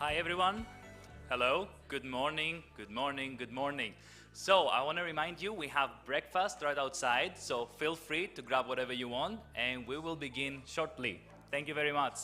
Hi everyone. Hello. Good morning. Good morning. Good morning. So I want to remind you we have breakfast right outside, so feel free to grab whatever you want and we will begin shortly. Thank you very much.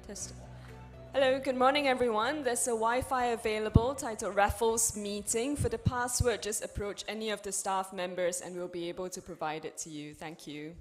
Test. Hello, good morning everyone. There's a Wi-Fi available titled Raffles Meeting. For the password, just approach any of the staff members and we'll be able to provide it to you. Thank you.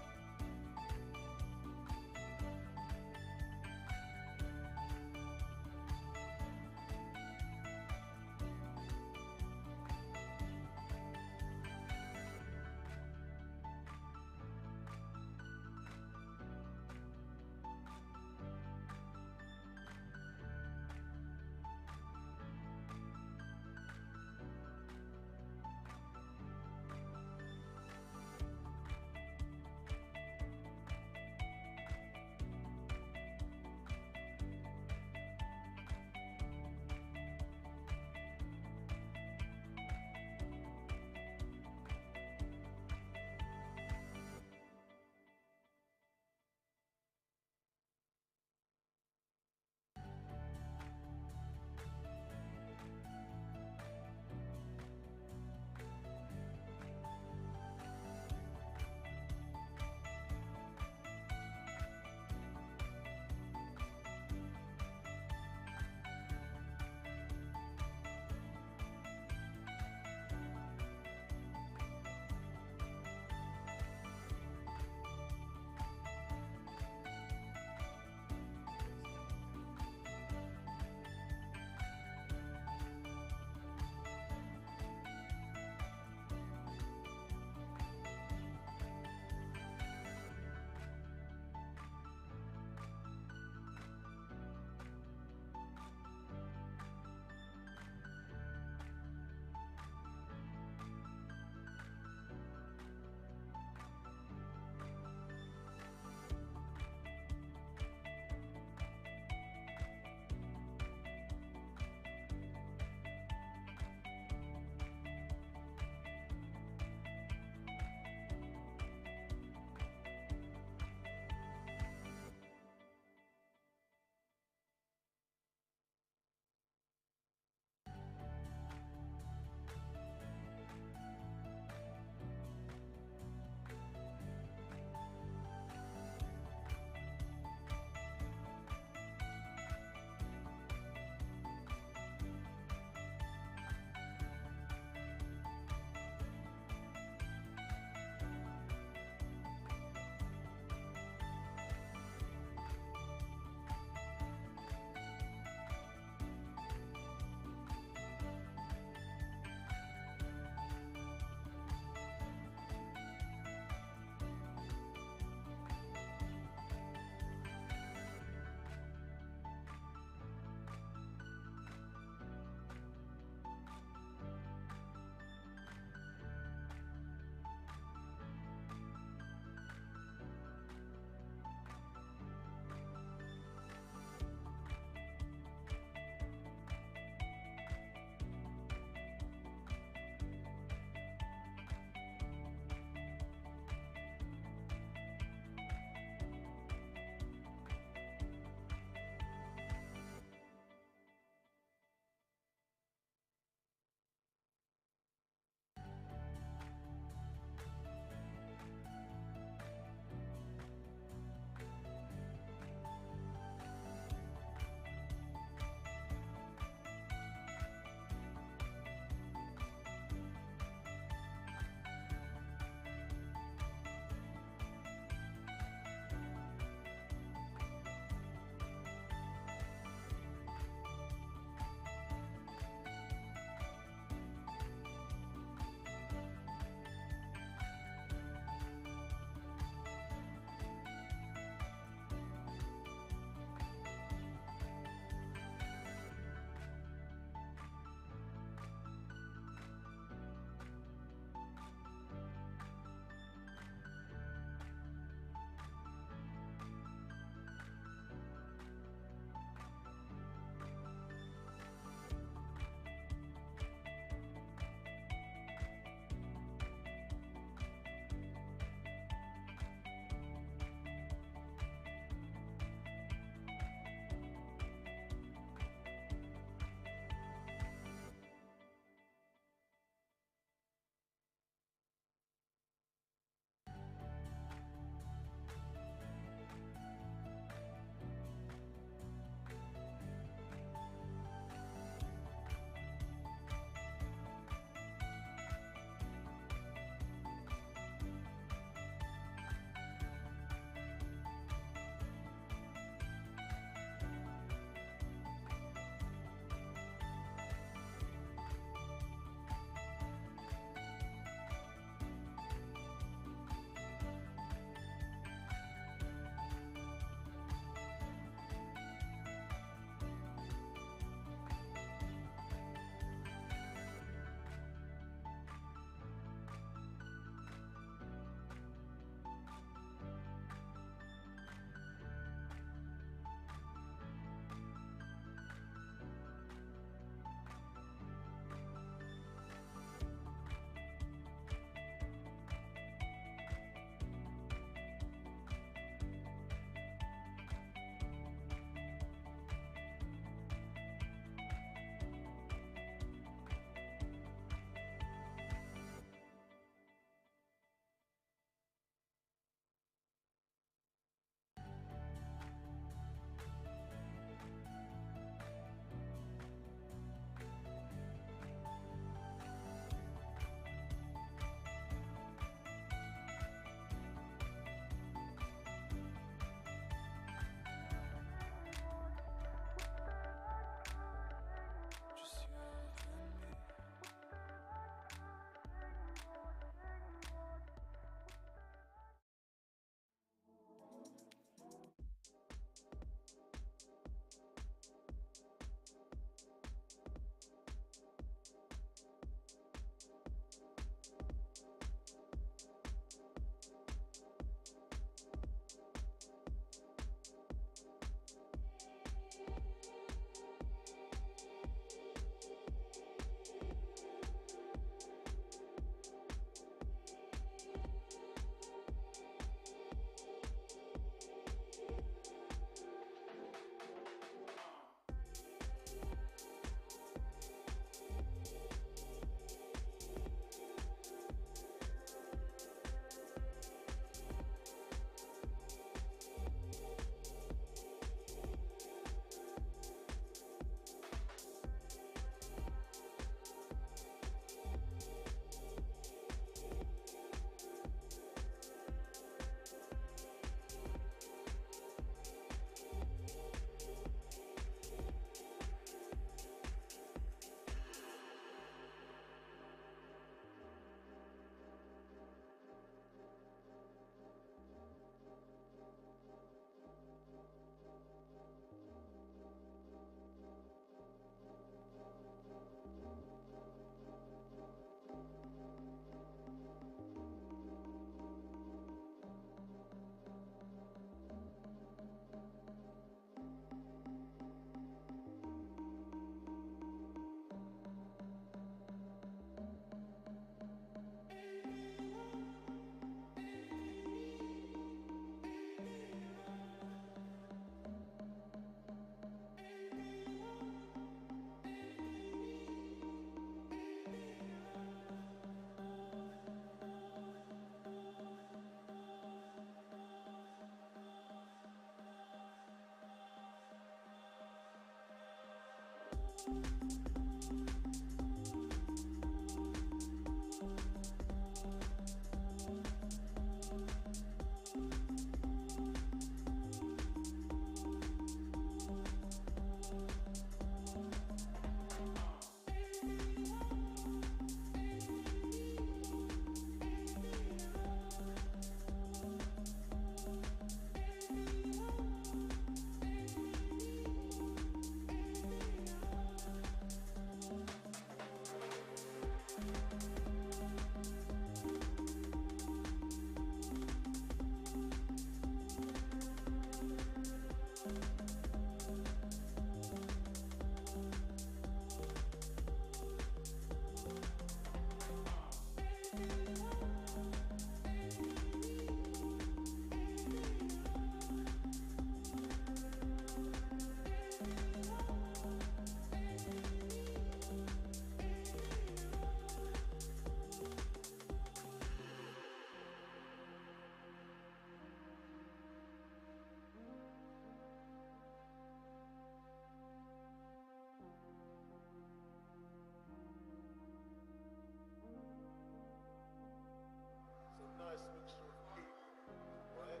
Nice mixture of people, right?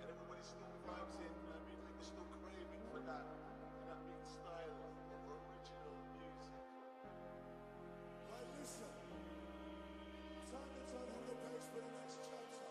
And everybody still vibes in, you know what I mean? Like they're still craving for that, you know what I mean, style of original music. Right, listen. Time to turn on the pace for the next chapter.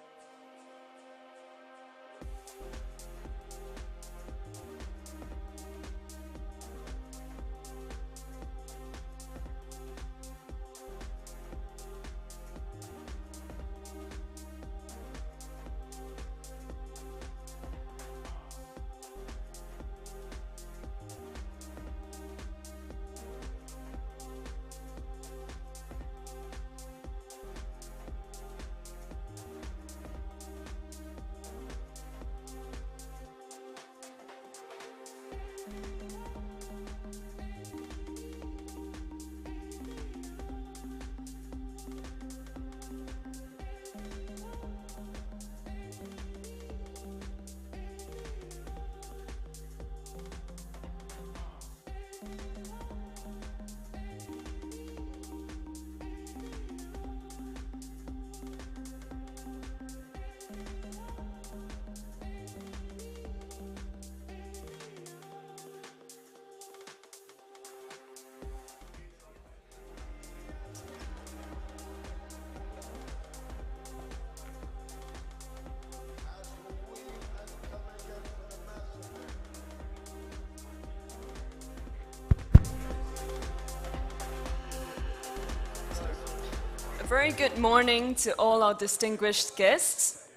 Very good morning to all our distinguished guests.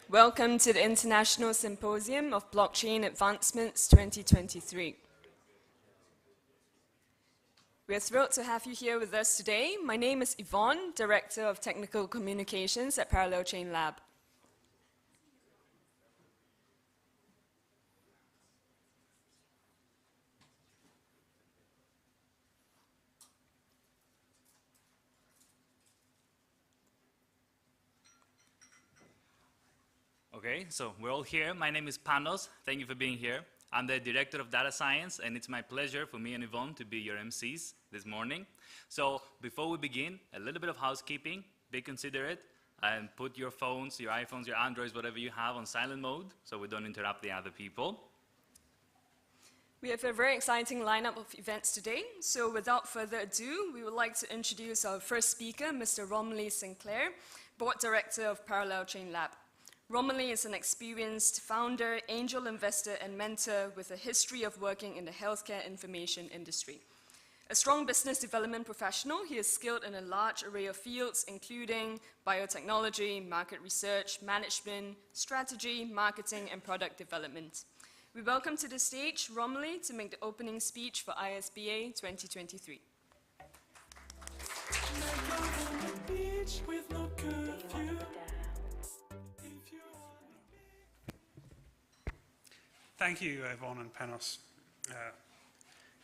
Welcome to the International Symposium of Blockchain Advancements 2023. We are thrilled to have you here with us today. My name is Yvonne, Director of Technical Communications at ParallelChain Lab. Okay, so we're all here. My name is Panos. Thank you for being here. I'm the Director of Data Science, and it's my pleasure for me and Yvonne to be your MCs this morning. So before we begin, a little bit of housekeeping. Be considerate and put your phones, your iPhones, your Androids, whatever you have on silent mode so we don't interrupt the other people. We have a very exciting lineup of events today. So without further ado, we would like to introduce our first speaker, Mr. Romilly Sinclair, Board Director of ParallelChain Lab. Romilly is an experienced founder, angel investor, and mentor with a history of working in the healthcare information industry. A strong business development professional, he is skilled in a large array of fields, including biotechnology, market research, management, strategy, marketing, and product development. We welcome to the stage Romilly to make the opening speech for ISBA 2023. Thank you, Yvonne and Panos.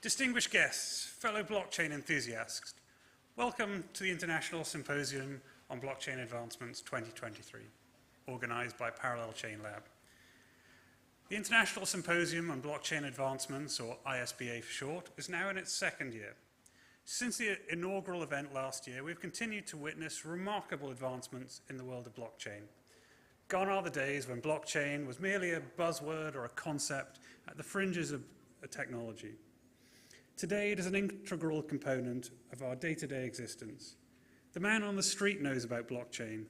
Distinguished guests, fellow blockchain enthusiasts, welcome to the International Symposium on Blockchain Advancements 2023, organized by ParallelChain Lab. The International Symposium on Blockchain Advancements, or ISBA for short, is now in its second year. Since the inaugural event last year, we've continued to witness remarkable advancements in the world of blockchain. Gone are the days when blockchain was merely a buzzword or a concept at the fringes of a technology. Today, it is an integral component of our day-to-day existence. The man on the street knows about blockchain.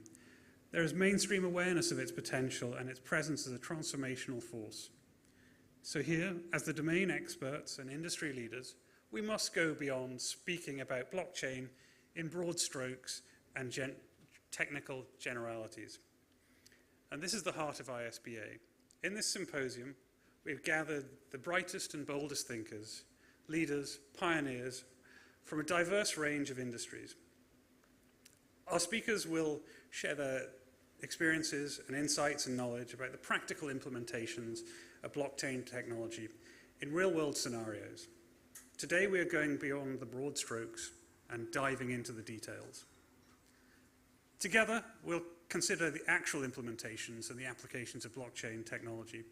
There is mainstream awareness of its potential and its presence as a transformational force. So here, as the domain experts and industry leaders, we must go beyond speaking about blockchain in broad strokes and technical generalities. And this is the heart of ISBA. In this symposium, we've gathered the brightest and boldest thinkers, leaders, pioneers from a diverse range of industries. Our speakers will share their experiences and insights and knowledge about the practical implementations of blockchain technology in real-world scenarios. Today we are going beyond the broad strokes and diving into the details. Together, we'll consider the actual implementations and the applications of blockchain technology,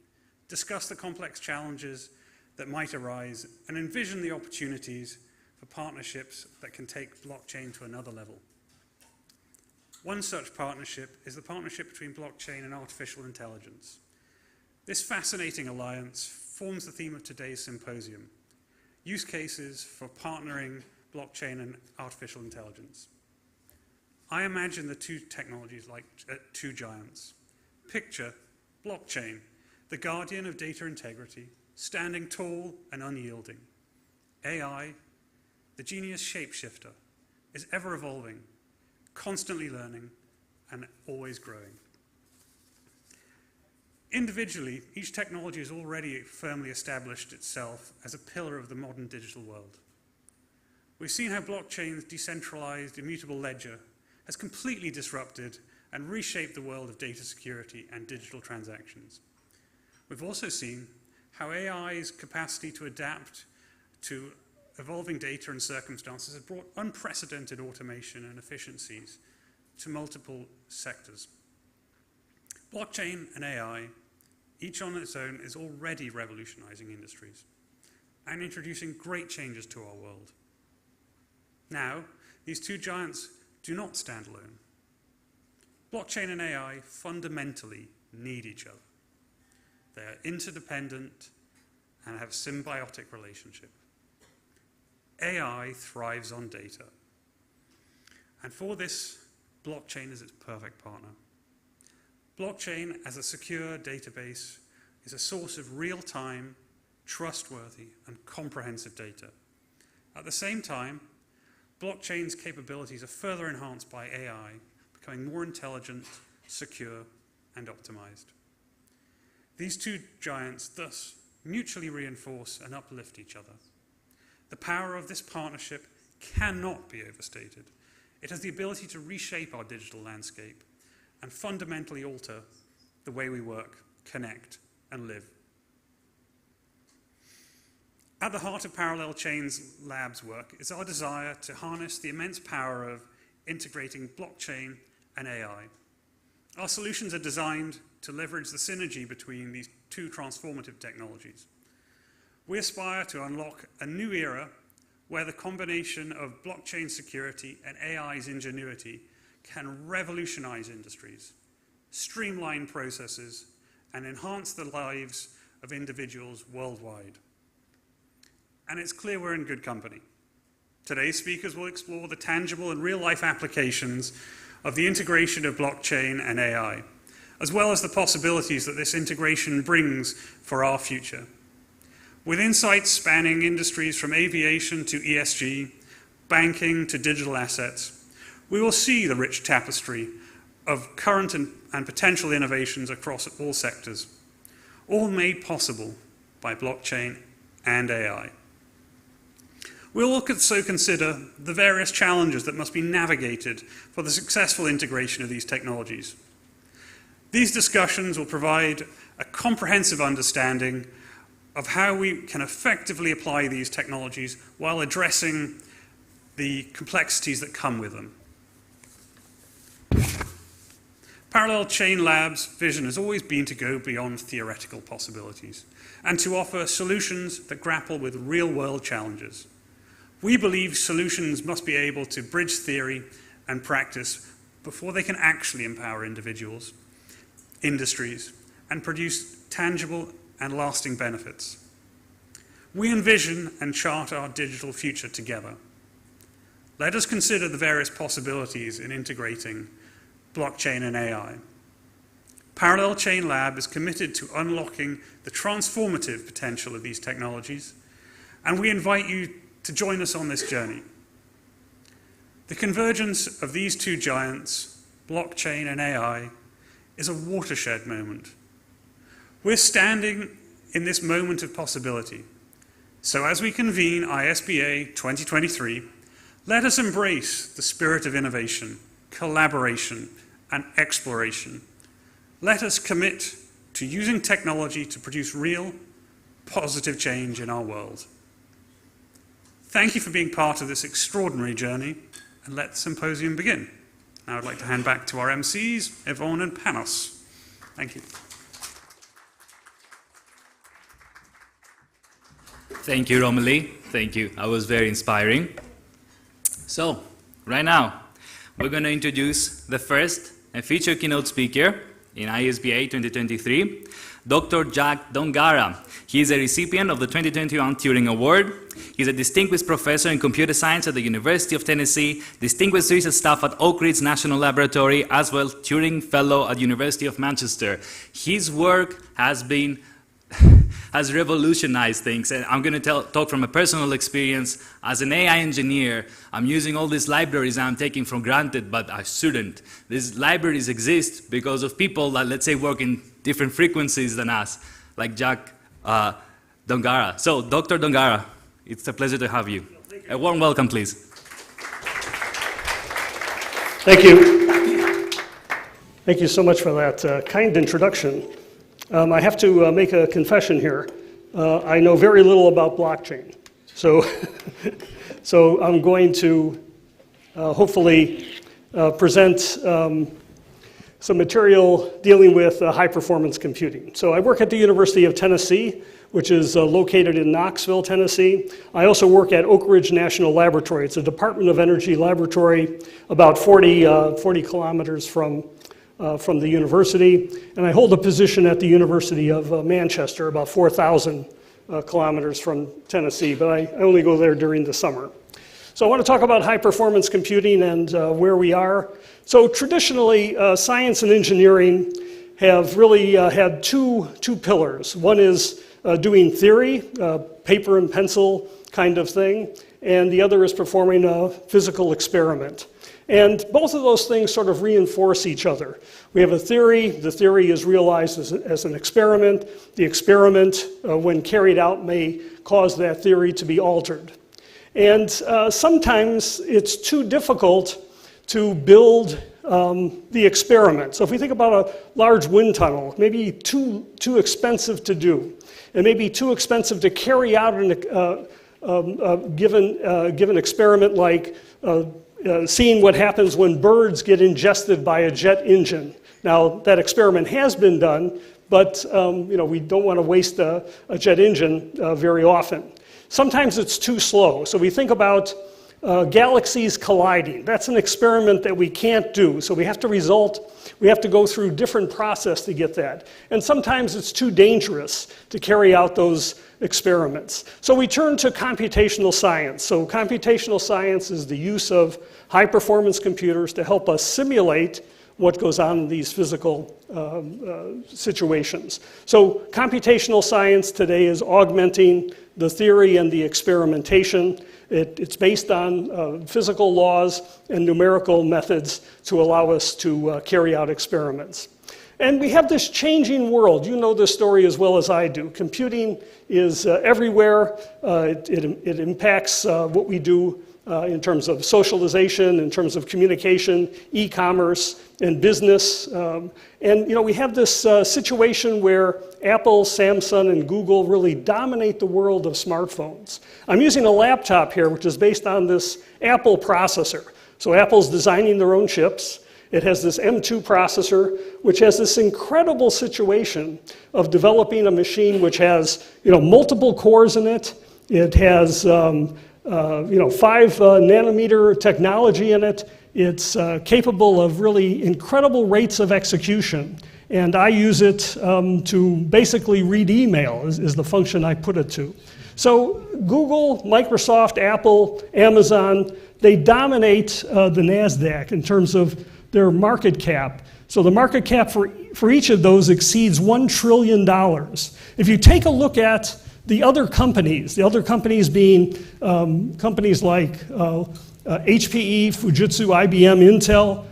discuss the complex challenges that might arise, and envision the opportunities for partnerships that can take blockchain to another level. One such partnership is the partnership between blockchain and artificial intelligence. This fascinating alliance forms the theme of today's symposium, use cases for partnering blockchain and artificial intelligence. I imagine the two technologies like two giants. Picture blockchain, the guardian of data integrity, standing tall and unyielding. AI, the genius shapeshifter, is ever evolving, constantly learning, and always growing. Individually, each technology has already firmly established itself as a pillar of the modern digital world. We've seen how blockchain's decentralized, immutable ledger has completely disrupted and reshaped the world of data security and digital transactions. We've also seen how AI's capacity to adapt to evolving data and circumstances has brought unprecedented automation and efficiencies to multiple sectors. Blockchain and AI, each on its own, is already revolutionizing industries and introducing great changes to our world. Now, these two giants do not stand alone. Blockchain and AI fundamentally need each other. They are interdependent and have a symbiotic relationship. AI thrives on data. And for this, blockchain is its perfect partner. Blockchain as a secure database is a source of real-time, trustworthy, and comprehensive data. At the same time, blockchain's capabilities are further enhanced by AI, becoming more intelligent, secure, and optimized. These two giants thus mutually reinforce and uplift each other. The power of this partnership cannot be overstated. It has the ability to reshape our digital landscape and fundamentally alter the way we work, connect, and live. At the heart of ParallelChain Lab's work is our desire to harness the immense power of integrating blockchain and AI. Our solutions are designed to leverage the synergy between these two transformative technologies. We aspire to unlock a new era where the combination of blockchain security and AI's ingenuity can revolutionize industries, streamline processes, and enhance the lives of individuals worldwide. And it's clear we're in good company. Today's speakers will explore the tangible and real-life applications of the integration of blockchain and AI, as well as the possibilities that this integration brings for our future. With insights spanning industries from aviation to ESG, banking to digital assets, we will see the rich tapestry of current and potential innovations across all sectors, all made possible by blockchain and AI. We'll also consider the various challenges that must be navigated for the successful integration of these technologies. These discussions will provide a comprehensive understanding of how we can effectively apply these technologies while addressing the complexities that come with them. ParallelChain Lab's vision has always been to go beyond theoretical possibilities and to offer solutions that grapple with real-world challenges. We believe solutions must be able to bridge theory and practice before they can actually empower individuals, industries, and produce tangible and lasting benefits. We envision and chart our digital future together. Let us consider the various possibilities in integrating blockchain and AI. ParallelChain Lab is committed to unlocking the transformative potential of these technologies, and we invite you to join us on this journey. The convergence of these two giants, blockchain and AI, is a watershed moment. We're standing in this moment of possibility. So as we convene ISBA 2023, let us embrace the spirit of innovation, collaboration, and exploration. Let us commit to using technology to produce real, positive change in our world. Thank you for being part of this extraordinary journey, and let the symposium begin. Now I'd like to hand back to our MCs, Yvonne and Panos. Thank you. Thank you, Romilly. Thank you. That was very inspiring. So, right now, we're going to introduce the first and featured keynote speaker in ISBA 2023, Dr. Jack Dongara. He is a recipient of the 2021 Turing Award. He's a distinguished professor in computer science at the University of Tennessee, distinguished research staff at Oak Ridge National Laboratory, as well as Turing Fellow at University of Manchester. His work has revolutionized things, and I'm going to talk from a personal experience. As an AI engineer, I'm using all these libraries I'm taking for granted, but I shouldn't. These libraries exist because of people that, let's say, work in different frequencies than us, like Jack Dongara. So, Dr. Dongara, it's a pleasure to have you. A warm welcome, please. Thank you. Thank you so much for that kind introduction. I have to make a confession here. I know very little about blockchain. So, so I'm going to hopefully present some material dealing with high-performance computing. So I work at the University of Tennessee, which is located in Knoxville, Tennessee. I also work at Oak Ridge National Laboratory. It's a Department of Energy laboratory about 40 kilometers from the university, and I hold a position at the University of Manchester, about 4,000 kilometers from Tennessee, but I only go there during the summer. So I want to talk about high-performance computing and where we are. So traditionally, science and engineering have really had two pillars. One is doing theory, paper and pencil kind of thing, and the other is performing a physical experiment. And both of those things sort of reinforce each other. We have a theory. The theory is realized as an experiment. The experiment, when carried out, may cause that theory to be altered. And sometimes it's too difficult to build the experiment. So if we think about a large wind tunnel, maybe too expensive to do. It may be too expensive to carry out a given experiment, like seeing what happens when birds get ingested by a jet engine. Now, that experiment has been done, but we don't want to waste a jet engine very often. Sometimes it's too slow. So we think about galaxies colliding. That's an experiment that we can't do. So we have to go through different process to get that. And sometimes it's too dangerous to carry out those experiments. So we turn to computational science. So computational science is the use of high-performance computers to help us simulate what goes on in these physical situations. So computational science today is augmenting the theory and the experimentation. It's based on physical laws and numerical methods to allow us to carry out experiments. And we have this changing world. You know this story as well as I do. Computing is everywhere. It impacts what we do in terms of socialization, in terms of communication, e-commerce, and business. And we have this situation where Apple, Samsung, and Google really dominate the world of smartphones. I'm using a laptop here, which is based on this Apple processor. So Apple's designing their own chips, It has this M2 processor, which has this incredible situation of developing a machine which has, multiple cores in it. It has, 5 nanometer technology in it. It's capable of really incredible rates of execution. And I use it to basically read email is the function I put it to. So Google, Microsoft, Apple, Amazon, they dominate the NASDAQ in terms of their market cap. So the market cap for each of those exceeds $1 trillion. If you take a look at the other companies being companies like HPE, Fujitsu, IBM, Intel,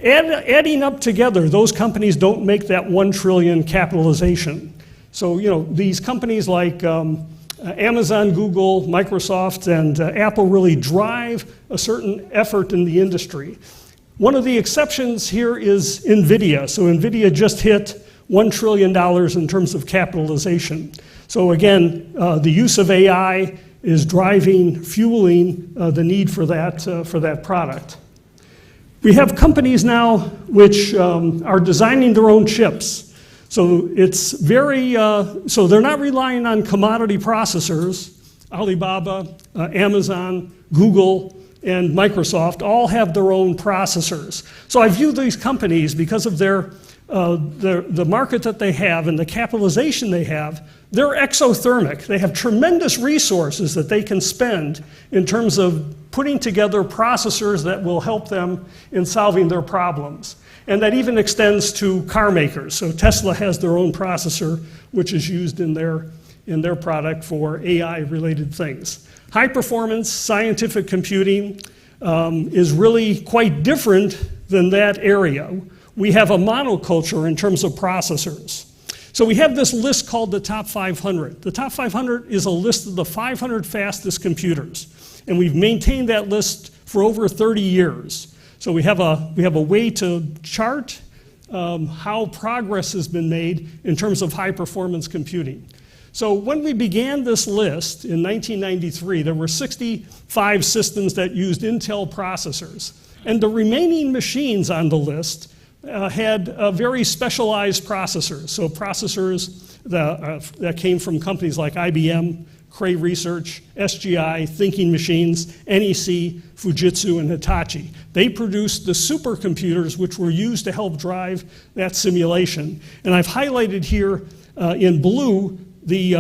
adding up together, those companies don't make that 1 trillion capitalization. So, these companies like Amazon, Google, Microsoft, and Apple really drive a certain effort in the industry. One of the exceptions here is NVIDIA. So NVIDIA just hit $1 trillion in terms of capitalization. So again, the use of AI is fueling the need for that product. We have companies now which are designing their own chips. So it's so they're not relying on commodity processors. Alibaba, Amazon, Google, and Microsoft all have their own processors. So I view these companies, because of the market that they have and the capitalization they have, they're exothermic. They have tremendous resources that they can spend in terms of putting together processors that will help them in solving their problems. And that even extends to car makers. So Tesla has their own processor, which is used in their product for AI-related things. High-performance scientific computing is really quite different than that area. We have a monoculture in terms of processors. So we have this list called the Top 500. The Top 500 is a list of the 500 fastest computers. And we've maintained that list for over 30 years. So we have a way to chart how progress has been made in terms of high-performance computing. So when we began this list in 1993, there were 65 systems that used Intel processors. And the remaining machines on the list had very specialized processors. So processors that came from companies like IBM, Cray Research, SGI, Thinking Machines, NEC, Fujitsu, and Hitachi. They produced the supercomputers which were used to help drive that simulation. And I've highlighted here in blue the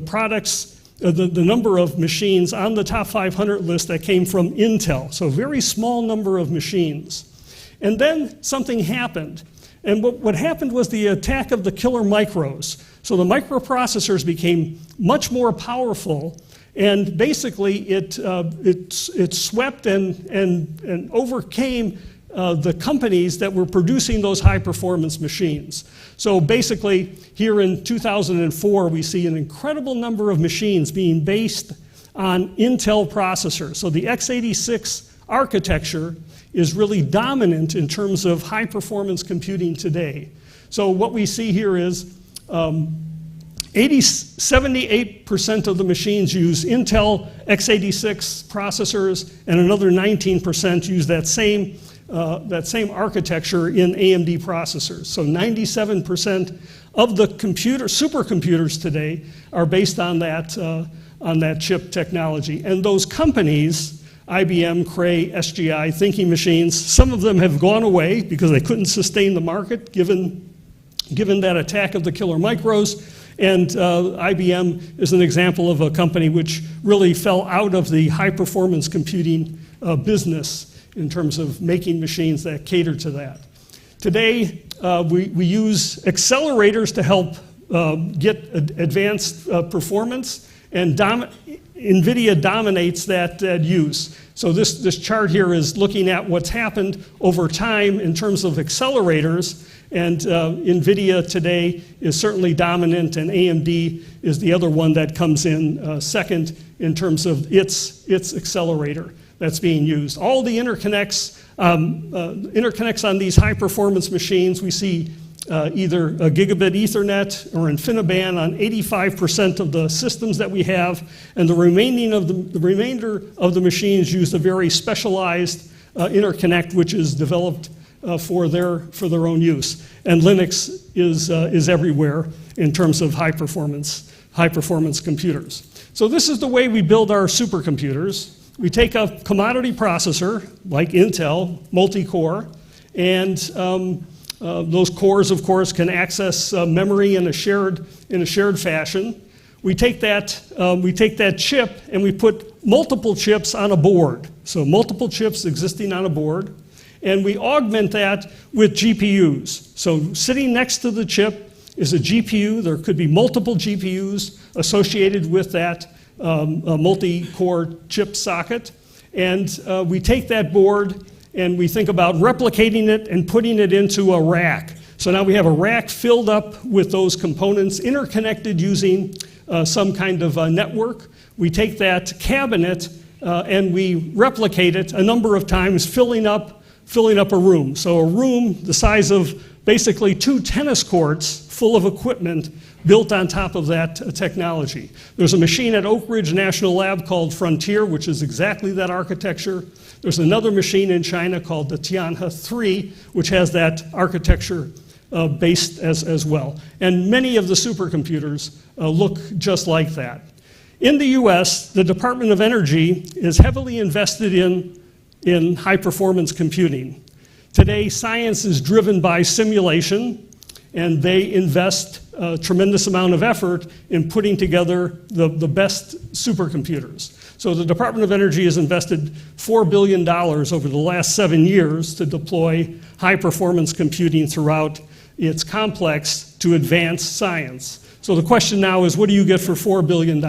products, the number of machines on the top 500 list that came from Intel. So a very small number of machines. And then something happened. And what happened was the attack of the killer micros. So the microprocessors became much more powerful, and basically it swept and overcame the companies that were producing those high-performance machines. So basically, here in 2004, we see an incredible number of machines being based on Intel processors. So the x86 architecture is really dominant in terms of high-performance computing today. So what we see here is 78% of the machines use Intel x86 processors, and another 19% use that same architecture in AMD processors. So 97% of the supercomputers today are based on that chip technology. And those companies, IBM, Cray, SGI, Thinking Machines, some of them have gone away because they couldn't sustain the market given that attack of the killer micros. And IBM is an example of a company which really fell out of the high-performance computing business in terms of making machines that cater to that. Today, we use accelerators to help get advanced performance, and NVIDIA dominates that use. So this chart here is looking at what's happened over time in terms of accelerators, and NVIDIA today is certainly dominant, and AMD is the other one that comes in second in terms of its accelerator that's being used. All the interconnects on these high-performance machines, we see either a gigabit Ethernet or InfiniBand on 85% of the systems that we have, and the remainder of the machines use a very specialized interconnect which is developed for their own use. And Linux is everywhere in terms of high performance computers. So this is the way we build our supercomputers. We take a commodity processor like Intel, multi-core, and those cores, of course, can access memory in a shared fashion. We take that chip and we put multiple chips on a board. So multiple chips existing on a board, and we augment that with GPUs. So sitting next to the chip is a GPU. There could be multiple GPUs associated with that multi-core chip socket. And we take that board and we think about replicating it and putting it into a rack. So now we have a rack filled up with those components interconnected using some kind of network. We take that cabinet and we replicate it a number of times, filling up a room. So a room the size of basically 2 tennis courts full of equipment built on top of that technology. There's a machine at Oak Ridge National Lab called Frontier, which is exactly that architecture. There's another machine in China called the Tianhe 3, which has that architecture based as well. And many of the supercomputers look just like that. In the US, the Department of Energy is heavily invested in high-performance computing. Today, science is driven by simulation, and they invest a tremendous amount of effort in putting together the best supercomputers. So the Department of Energy has invested $4 billion over the last 7 years to deploy high-performance computing throughout its complex to advance science. So the question now is, what do you get for $4 billion?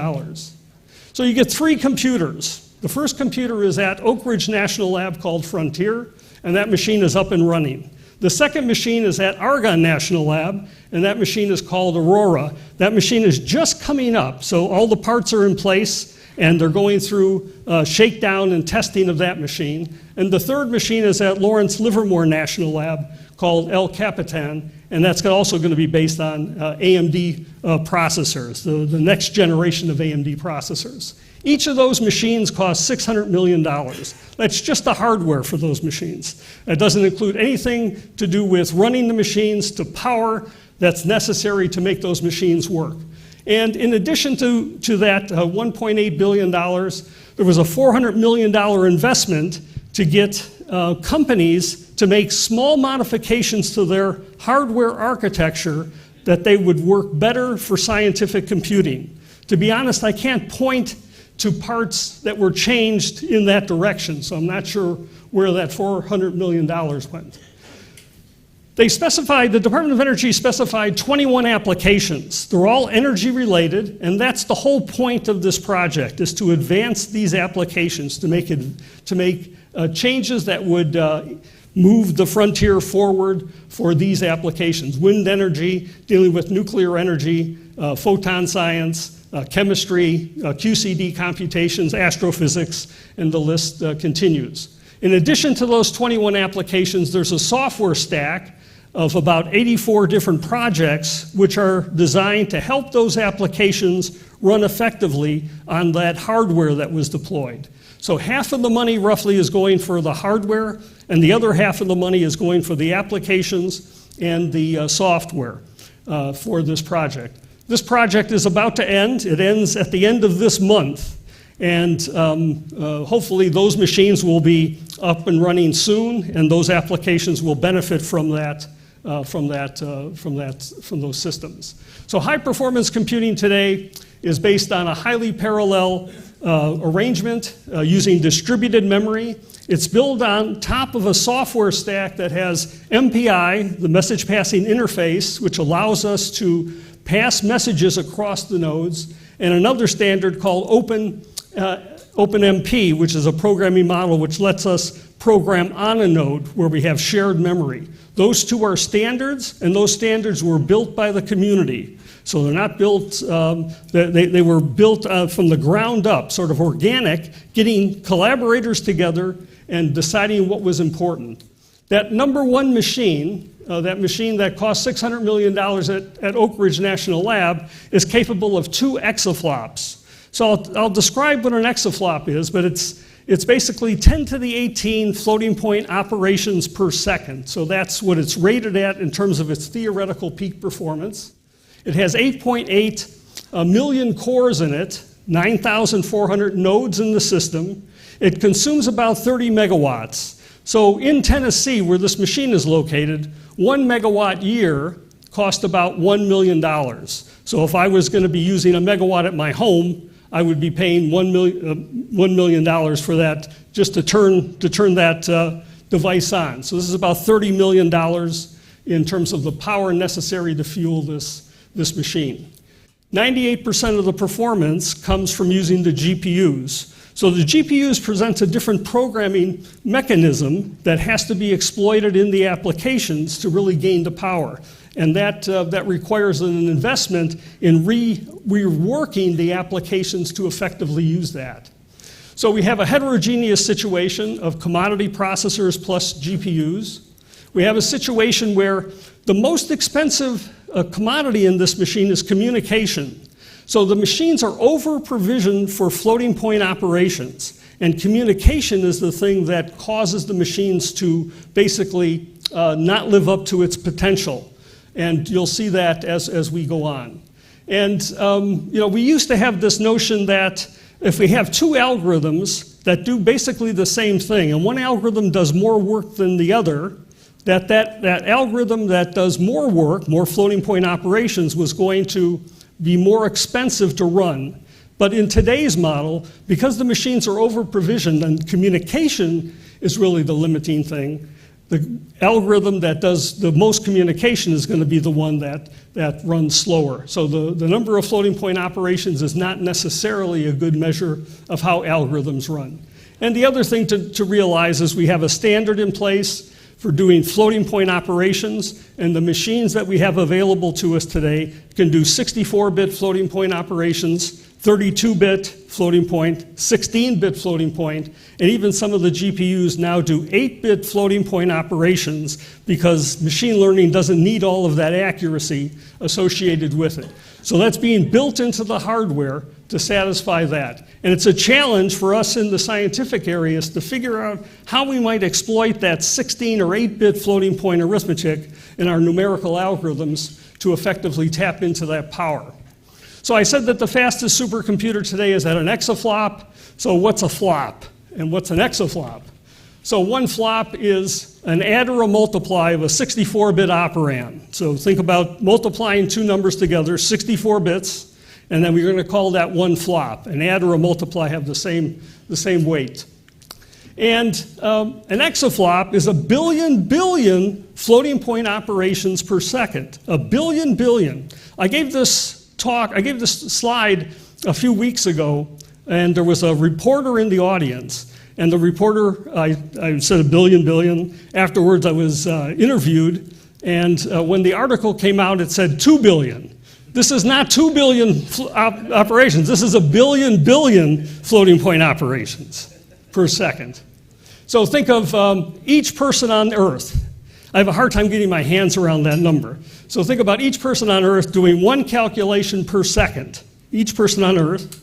So you get 3 computers. The first computer is at Oak Ridge National Lab called Frontier, and that machine is up and running. The second machine is at Argonne National Lab, and that machine is called Aurora. That machine is just coming up, so all the parts are in place, and they're going through shakedown and testing of that machine. And the third machine is at Lawrence Livermore National Lab called El Capitan, and that's also going to be based on AMD processors, the next generation of AMD processors. Each of those machines costs $600 million. That's just the hardware for those machines. That doesn't include anything to do with running the machines to power that's necessary to make those machines work. And in addition to that $1.8 billion, there was a $400 million investment to get companies to make small modifications to their hardware architecture that they would work better for scientific computing. To be honest, I can't point to parts that were changed in that direction, so I'm not sure where that $400 million went. The Department of Energy specified 21 applications. They're all energy related, and that's the whole point of this project, is to advance these applications, to make changes that would move the frontier forward for these applications. Wind energy, dealing with nuclear energy, photon science, chemistry, QCD computations, astrophysics, and the list continues. In addition to those 21 applications, there's a software stack of about 84 different projects which are designed to help those applications run effectively on that hardware that was deployed. So half of the money roughly is going for the hardware, and the other half of the money is going for the applications and the software for this project. This project is about to end. It ends at the end of this month, and hopefully those machines will be up and running soon, and those applications will benefit from those systems. So high-performance computing today is based on a highly parallel arrangement using distributed memory. It's built on top of a software stack that has MPI, the message passing interface, which allows us to pass messages across the nodes, and another standard called OpenMP, which is a programming model which lets us program on a node where we have shared memory. Those two are standards, and those standards were built by the community. So they're not built, they were built from the ground up, sort of organic, getting collaborators together and deciding what was important. That number one machine, that machine that cost $600 million at Oak Ridge National Lab, is capable of 2 exaflops. So I'll describe what an exaflop is, but it's It's basically 10 to the 18 floating point operations per second. So that's what it's rated at in terms of its theoretical peak performance. It has 8.8 million cores in it, 9,400 nodes in the system. It consumes about 30 megawatts. So in Tennessee, where this machine is located, 1 megawatt year cost about $1 million. So if I was going to be using a megawatt at my home, I would be paying $1 million for that just to turn that device on. So this is about $30 million in terms of the power necessary to fuel this machine. 98% of the performance comes from using the GPUs. So the GPUs present a different programming mechanism that has to be exploited in the applications to really gain the power. And that requires an investment in reworking the applications to effectively use that. So we have a heterogeneous situation of commodity processors plus GPUs. We have a situation where the most expensive commodity in this machine is communication. So the machines are over-provisioned for floating point operations, and communication is the thing that causes the machines to basically not live up to its potential. And you'll see that as we go on. And we used to have this notion that if we have two algorithms that do basically the same thing, and one algorithm does more work than the other, that algorithm that does more work, more floating point operations, was going to be more expensive to run. But in today's model, because the machines are over-provisioned and communication is really the limiting thing, the algorithm that does the most communication is going to be the one that runs slower. So the number of floating point operations is not necessarily a good measure of how algorithms run. And the other thing to realize is we have a standard in place for doing floating point operations, and the machines that we have available to us today can do 64-bit floating point operations, 32-bit floating point, 16-bit floating point, and even some of the GPUs now do 8-bit floating point operations because machine learning doesn't need all of that accuracy associated with it. So that's being built into the hardware to satisfy that. And it's a challenge for us in the scientific areas to figure out how we might exploit that 16 or 8-bit floating point arithmetic in our numerical algorithms to effectively tap into that power. So I said that the fastest supercomputer today is at an exaflop. So what's a flop? And what's an exaflop? So one flop is an add or a multiply of a 64-bit operand. So think about multiplying two numbers together, 64 bits, and then we're going to call that one flop. An add or a multiply have the same weight. And an exaflop is a billion floating point operations per second. A billion. I gave this slide a few weeks ago, and there was a reporter in the audience. And the reporter, I said a billion. Afterwards, I was interviewed, and when the article came out, it said 2 billion. This is not 2 billion operations. This is a billion floating point operations per second. So think of each person on Earth. I have a hard time getting my hands around that number. So think about each person on Earth doing one calculation per second. Each person on Earth.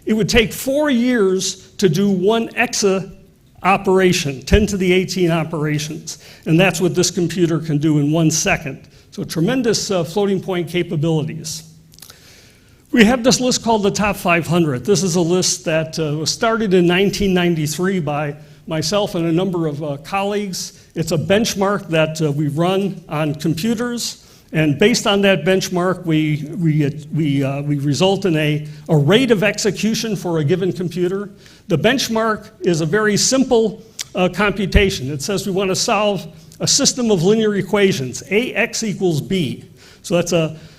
It would take 4 years to do one exa operation, 10 to the 18 operations. And that's what this computer can do in 1 second. So tremendous floating point capabilities. We have this list called the Top 500. This is a list that was started in 1993 by myself and a number of colleagues. It's a benchmark that we run on computers. And based on that benchmark, we result in a rate of execution for a given computer. The benchmark is a very simple computation. It says we want to solve a system of linear equations, AX equals B. So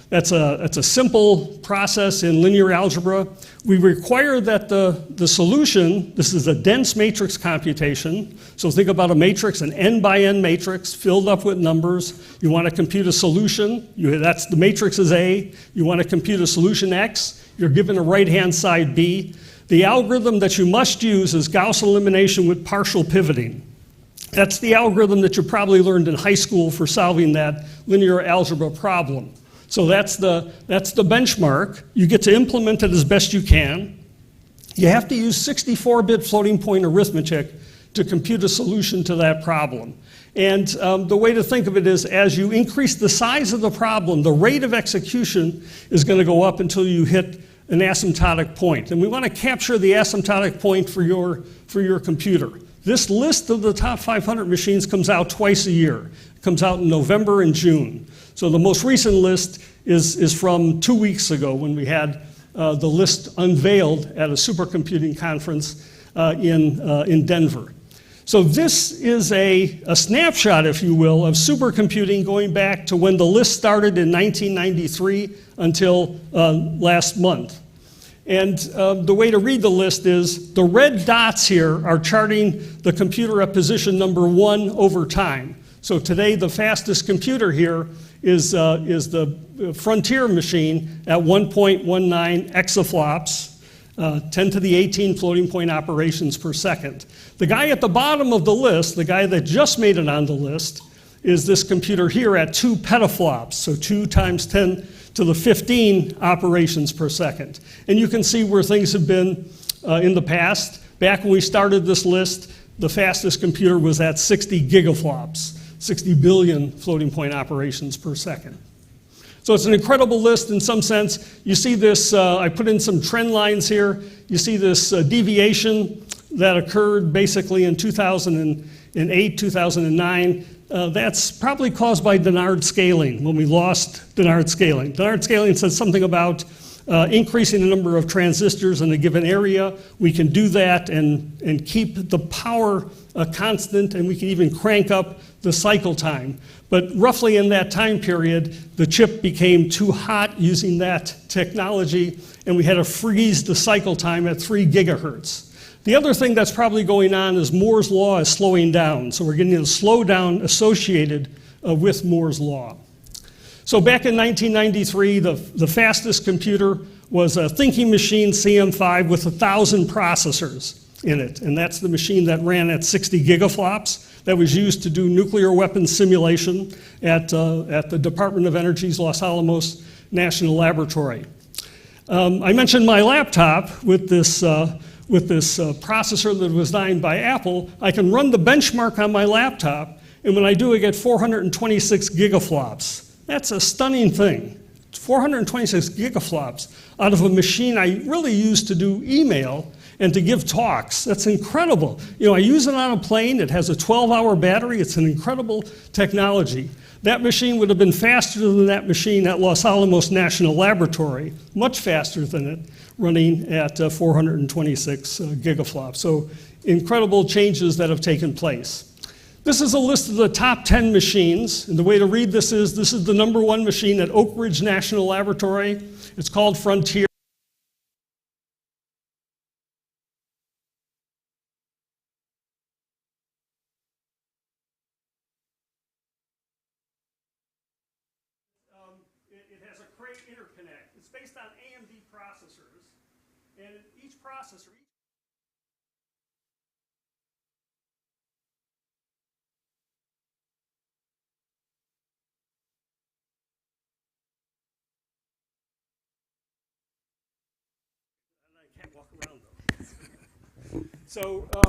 that's a simple process in linear algebra. We require that the solution, this is a dense matrix computation, so think about a matrix, an n by n matrix filled up with numbers. You want to compute a solution, the matrix is A. You want to compute a solution X, you're given a right-hand side B. The algorithm that you must use is Gauss elimination with partial pivoting. That's the algorithm that you probably learned in high school for solving that linear algebra problem. So that's the benchmark. You get to implement it as best you can. You have to use 64-bit floating point arithmetic to compute a solution to that problem. And the way to think of it is, as you increase the size of the problem, the rate of execution is going to go up until you hit an asymptotic point. And we want to capture the asymptotic point for your computer. This list of the top 500 machines comes out twice a year. It comes out in November and June. So the most recent list is from 2 weeks ago, when we had the list unveiled at a supercomputing conference in Denver. So this is a snapshot, if you will, of supercomputing going back to when the list started in 1993 until last month. And the way to read the list is the red dots here are charting the computer at position number 1 over time. So today the fastest computer here is the Frontier machine at 1.19 exaflops. 10 to the 18 floating point operations per second. The guy at the bottom of the list, the guy that just made it on the list, is this computer here at 2 petaflops, so 2 times 10 to the 15 operations per second. And you can see where things have been in the past. Back when we started this list, the fastest computer was at 60 gigaflops, 60 billion floating point operations per second. So it's an incredible list in some sense. You see this, I put in some trend lines here. You see this deviation that occurred basically in 2008, 2009. That's probably caused by Dennard scaling, when we lost Dennard scaling. Dennard scaling says something about increasing the number of transistors in a given area. We can do that and keep the power constant, and we can even crank up the cycle time. But roughly in that time period, the chip became too hot using that technology, and we had to freeze the cycle time at 3 gigahertz. The other thing that's probably going on is Moore's law is slowing down. So we're getting a slowdown associated with Moore's law. So back in 1993, the fastest computer was a thinking machine CM5 with 1,000 processors in it. And that's the machine that ran at 60 gigaflops. That was used to do nuclear weapons simulation at the Department of Energy's Los Alamos National Laboratory. I mentioned my laptop with this processor that was designed by Apple. I can run the benchmark on my laptop, and when I do, I get 426 gigaflops. That's a stunning thing. 426 gigaflops out of a machine I really use to do email and to give talks. That's incredible. You know, I use it on a plane. It has a 12-hour battery. It's an incredible technology. That machine would have been faster than that machine at Los Alamos National Laboratory, much faster than it, running at 426 gigaflops. So incredible changes that have taken place. This is a list of the top 10 machines, and the way to read this is the number 1 machine at Oak Ridge National Laboratory. It's called Frontier. It has a Cray interconnect. It's based on AMD processors, and each processor. I can't walk around though. So we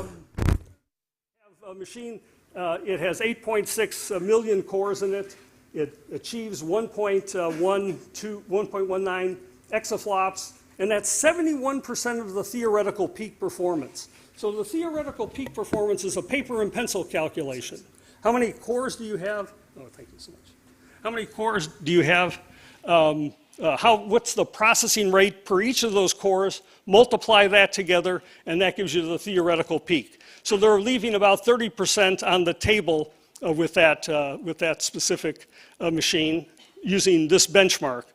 have a machine. It has 8.6 million cores in it. It achieves 1.19 exaflops, and that's 71% of the theoretical peak performance. So the theoretical peak performance is a paper and pencil calculation. How many cores do you have? Oh, thank you so much. How many cores do you have? What's the processing rate per each of those cores? Multiply that together, and that gives you the theoretical peak. So they're leaving about 30% on the table with that specific machine using this benchmark.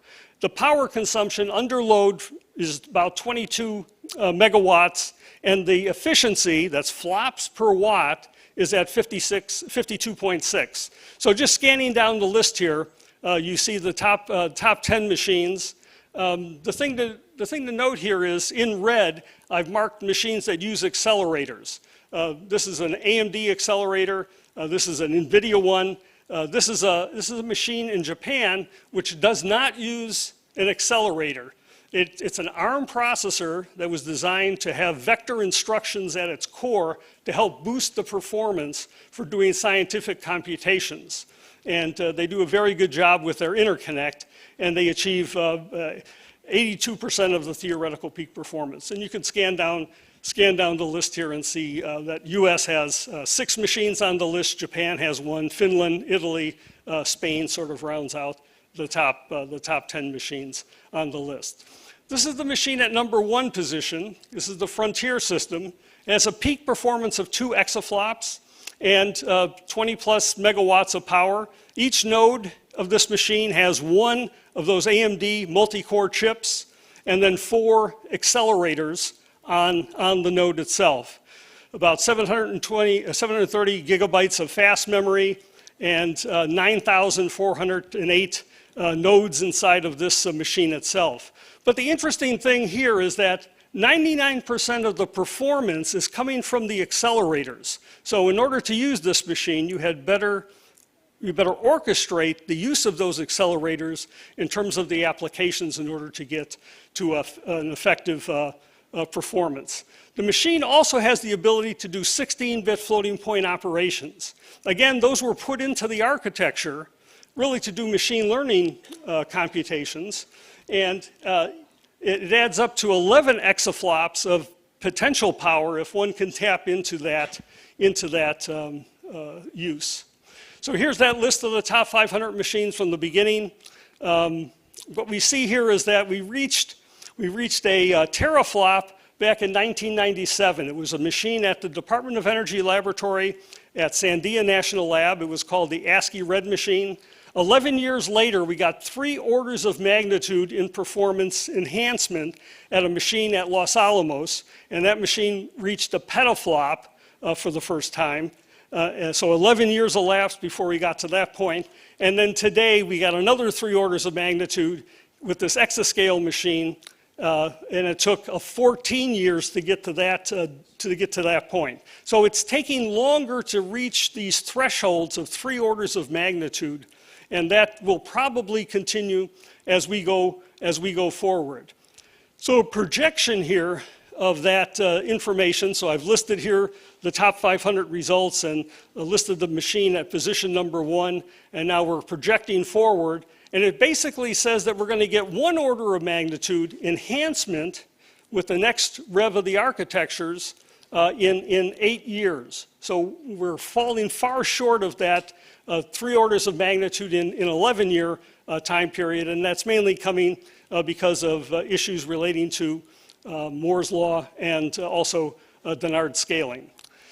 The power consumption under load is about 22 megawatts, and the efficiency, that's flops per watt, is at 52.6. So just scanning down the list here, you see the top 10 machines. The thing to note here is, in red, I've marked machines that use accelerators. This is an AMD accelerator. This is an NVIDIA one. This is a machine in Japan which does not use an accelerator. It's an ARM processor that was designed to have vector instructions at its core to help boost the performance for doing scientific computations. And they do a very good job with their interconnect, and they achieve 82% of the theoretical peak performance. And you can scan down the list here and see that US has 6 machines on the list, Japan has 1, Finland, Italy, Spain sort of rounds out the top 10 machines on the list. This is the machine at number 1 position. This is the Frontier system. It has a peak performance of 2 exaflops and 20 plus megawatts of power. Each node of this machine has 1 of those AMD multi-core chips and then 4 accelerators on the node itself. About 730 gigabytes of fast memory and 9,408 nodes inside of this machine itself. But the interesting thing here is that 99% of the performance is coming from the accelerators. So in order to use this machine, you better orchestrate the use of those accelerators in terms of the applications in order to get to an effective performance. The machine also has the ability to do 16-bit floating point operations. Again, those were put into the architecture really to do machine learning computations, and it adds up to 11 exaflops of potential power if one can tap into that use. So here's that list of the top 500 machines from the beginning. What we see here is that we reached a teraflop back in 1997. It was a machine at the Department of Energy Laboratory at Sandia National Lab. It was called the ASCII Red machine. 11 years later, we got 3 orders of magnitude in performance enhancement at a machine at Los Alamos, and that machine reached a petaflop for the first time. So 11 years elapsed before we got to that point. And then today, we got another 3 orders of magnitude with this exascale machine, and it took 14 years to get to that point. So it's taking longer to reach these thresholds of 3 orders of magnitude, and that will probably continue as we go forward. So a projection here of that information. So I've listed here the top 500 results and listed the machine at position number 1, and now we're projecting forward. And it basically says that we're going to get 1 order of magnitude enhancement with the next rev of the architectures in 8 years. So we're falling far short of that 3 orders of magnitude in 11-year time period, and that's mainly coming because of issues relating to Moore's law and also Dennard scaling.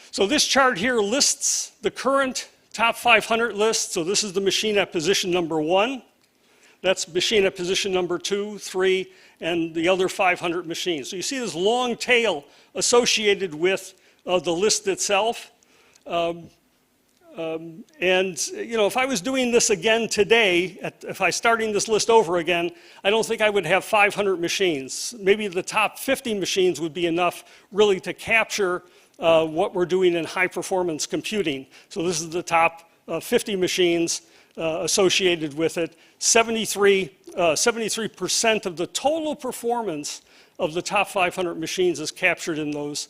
So this chart here lists the current top 500 list. So this is the machine at position number 1. That's machine at position number 2, 3, and the other 500 machines. So you see this long tail associated with the list itself. And you know, if I was doing this again today, if I starting this list over again, I don't think I would have 500 machines. Maybe the top 50 machines would be enough really to capture what we're doing in high performance computing. So this is the top 50 machines associated with it. 73% of the total performance of the top 500 machines is captured in those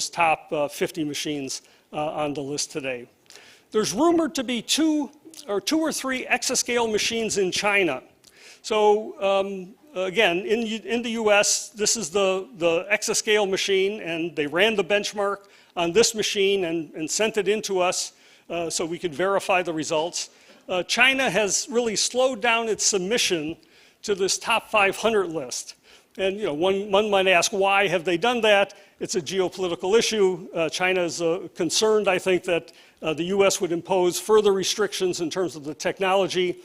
top 50 machines on the list today. There's rumored to be 2 or 3 exascale machines in China. So again, in the US, this is the exascale machine, and they ran the benchmark on this machine and sent it into us so we could verify the results. China has really slowed down its submission to this top 500 list. And you know, one might ask, why have they done that? It's a geopolitical issue. China is concerned, I think, that the US would impose further restrictions in terms of the technology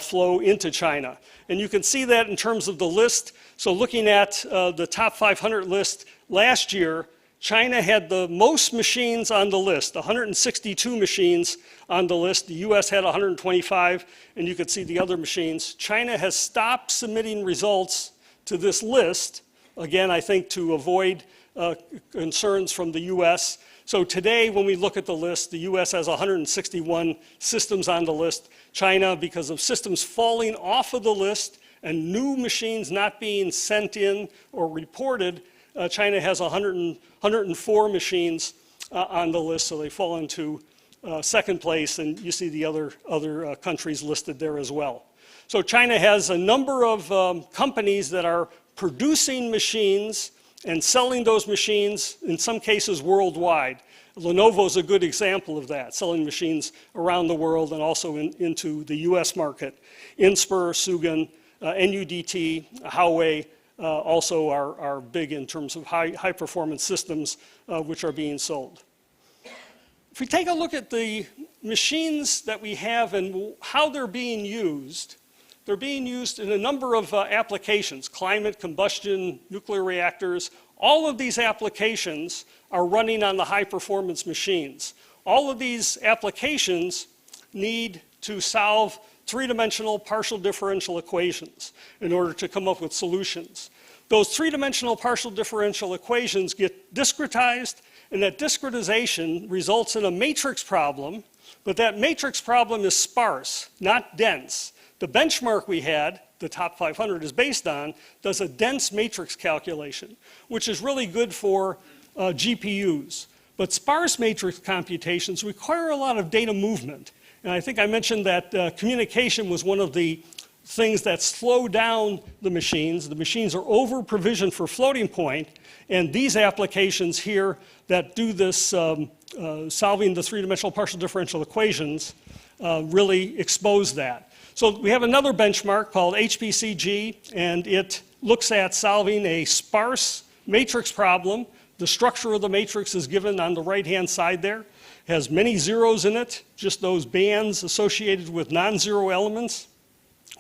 flow into China. And you can see that in terms of the list. So looking at the top 500 list last year, China had the most machines on the list, 162 machines on the list. The US had 125, and you could see the other machines. China has stopped submitting results to this list, again, I think to avoid concerns from the US. So today, when we look at the list, the US has 161 systems on the list. China, because of systems falling off of the list, and new machines not being sent in or reported, China has 104 machines on the list, so they fall into second place, and you see the other countries listed there as well. So China has a number of companies that are producing machines and selling those machines, in some cases worldwide. Lenovo is a good example of that, selling machines around the world and also into the US market. Inspur, Sugan, NUDT, Huawei also are big in terms of high performance systems which are being sold. If we take a look at the machines that we have and how they're being used in a number of applications: climate, combustion, nuclear reactors. All of these applications are running on the high-performance machines. All of these applications need to solve three-dimensional partial differential equations in order to come up with solutions. Those three-dimensional partial differential equations get discretized, and that discretization results in a matrix problem, but that matrix problem is sparse, not dense. The benchmark we had, the top 500 is based on, does a dense matrix calculation, which is really good for GPUs. But sparse matrix computations require a lot of data movement. And I think I mentioned that communication was one of the things that slow down the machines. The machines are over-provisioned for floating point, and these applications here that do this solving the three-dimensional partial differential equations really expose that. So we have another benchmark called HPCG, and it looks at solving a sparse matrix problem. The structure of the matrix is given on the right-hand side there. It has many zeros in it, just those bands associated with non-zero elements.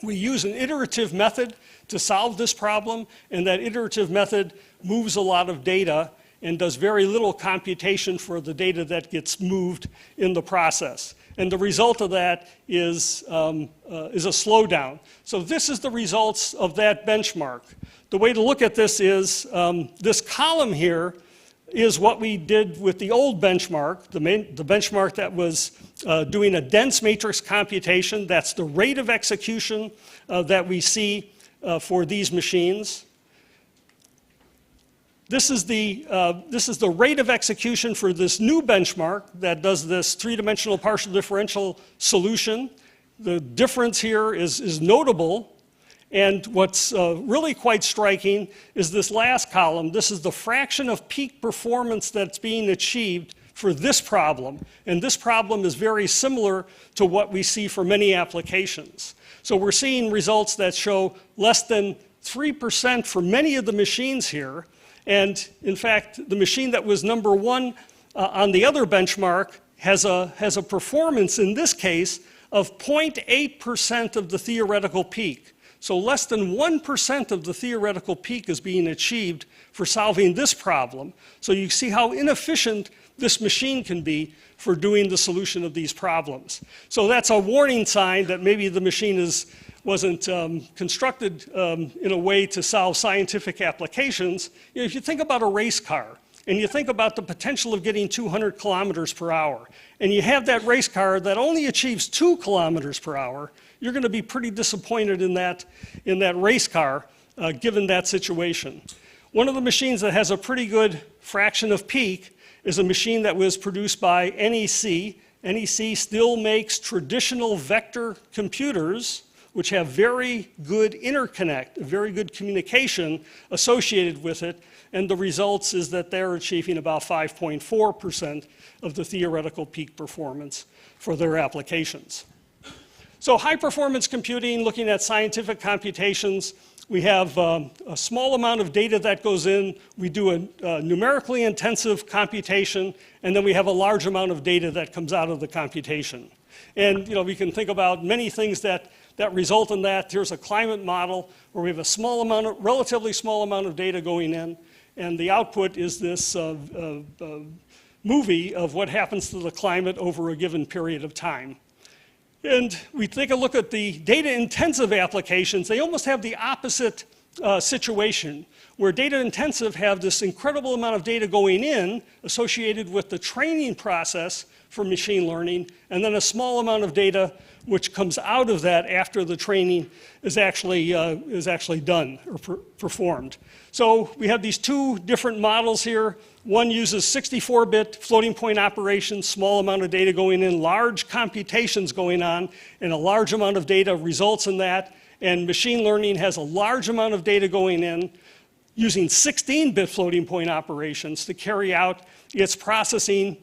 We use an iterative method to solve this problem, and that iterative method moves a lot of data and does very little computation for the data that gets moved in the process. And the result of that is a slowdown. So this is the results of that benchmark. The way to look at this is this column here is what we did with the old benchmark, the benchmark that was doing a dense matrix computation. That's the rate of execution that we see for these machines. This is the rate of execution for this new benchmark that does this three-dimensional partial differential solution. The difference here is notable, and what's really quite striking is this last column. This is the fraction of peak performance that's being achieved for this problem, and this problem is very similar to what we see for many applications. So we're seeing results that show less than 3% for many of the machines here. And in fact, the machine that was number one on the other benchmark has a performance in this case of 0.8% of the theoretical peak. So less than 1% of the theoretical peak is being achieved for solving this problem. So you see how inefficient this machine can be for doing the solution of these problems. So that's a warning sign that maybe the machine wasn't constructed in a way to solve scientific applications. You know, if you think about a race car, and you think about the potential of getting 200 kilometers per hour, and you have that race car that only achieves 2 kilometers per hour, you're going to be pretty disappointed in that race car, given that situation. One of the machines that has a pretty good fraction of peak is a machine that was produced by NEC. NEC still makes traditional vector computers, which have very good interconnect, very good communication associated with it, and the results is that they're achieving about 5.4% of the theoretical peak performance for their applications. So high performance computing, looking at scientific computations, we have a small amount of data that goes in, we do a numerically intensive computation, and then we have a large amount of data that comes out of the computation. And we can think about many things that result in that. Here's a climate model where we have a relatively small amount of data going in, and the output is this movie of what happens to the climate over a given period of time. And we take a look at the data-intensive applications. They almost have the opposite situation where data intensive have this incredible amount of data going in associated with the training process for machine learning, and then a small amount of data which comes out of that after the training is actually done or performed. So we have these two different models here. One uses 64-bit floating point operations, small amount of data going in, large computations going on, and a large amount of data results in that. And machine learning has a large amount of data going in using 16-bit floating point operations to carry out its processing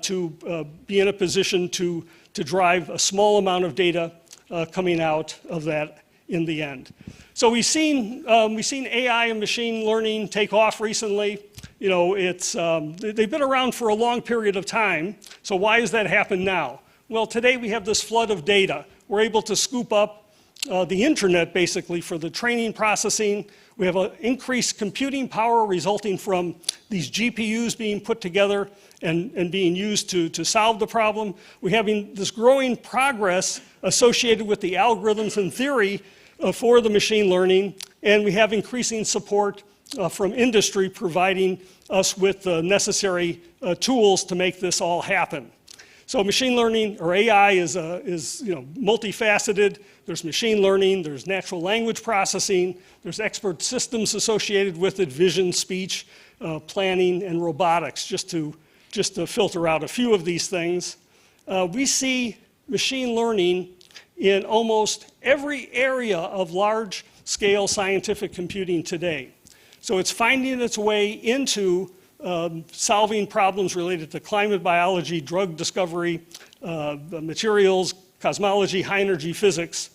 to be in a position to drive a small amount of data coming out of that in the end. So we've seen AI and machine learning take off recently. You know, they've been around for a long period of time. So why has that happened now? Well, today we have this flood of data. We're able to scoop up the internet basically for the training processing. We have an increased computing power resulting from these GPUs being put together and being used to solve the problem. We're having this growing progress associated with the algorithms and theory for the machine learning, and we have increasing support from industry providing us with the necessary tools to make this all happen. So machine learning, or AI, is multifaceted. There's machine learning, there's natural language processing, there's expert systems associated with it, vision, speech, planning, and robotics, just to filter out a few of these things. We see machine learning in almost every area of large-scale scientific computing today. So it's finding its way into solving problems related to climate biology, drug discovery, materials, cosmology, high-energy physics.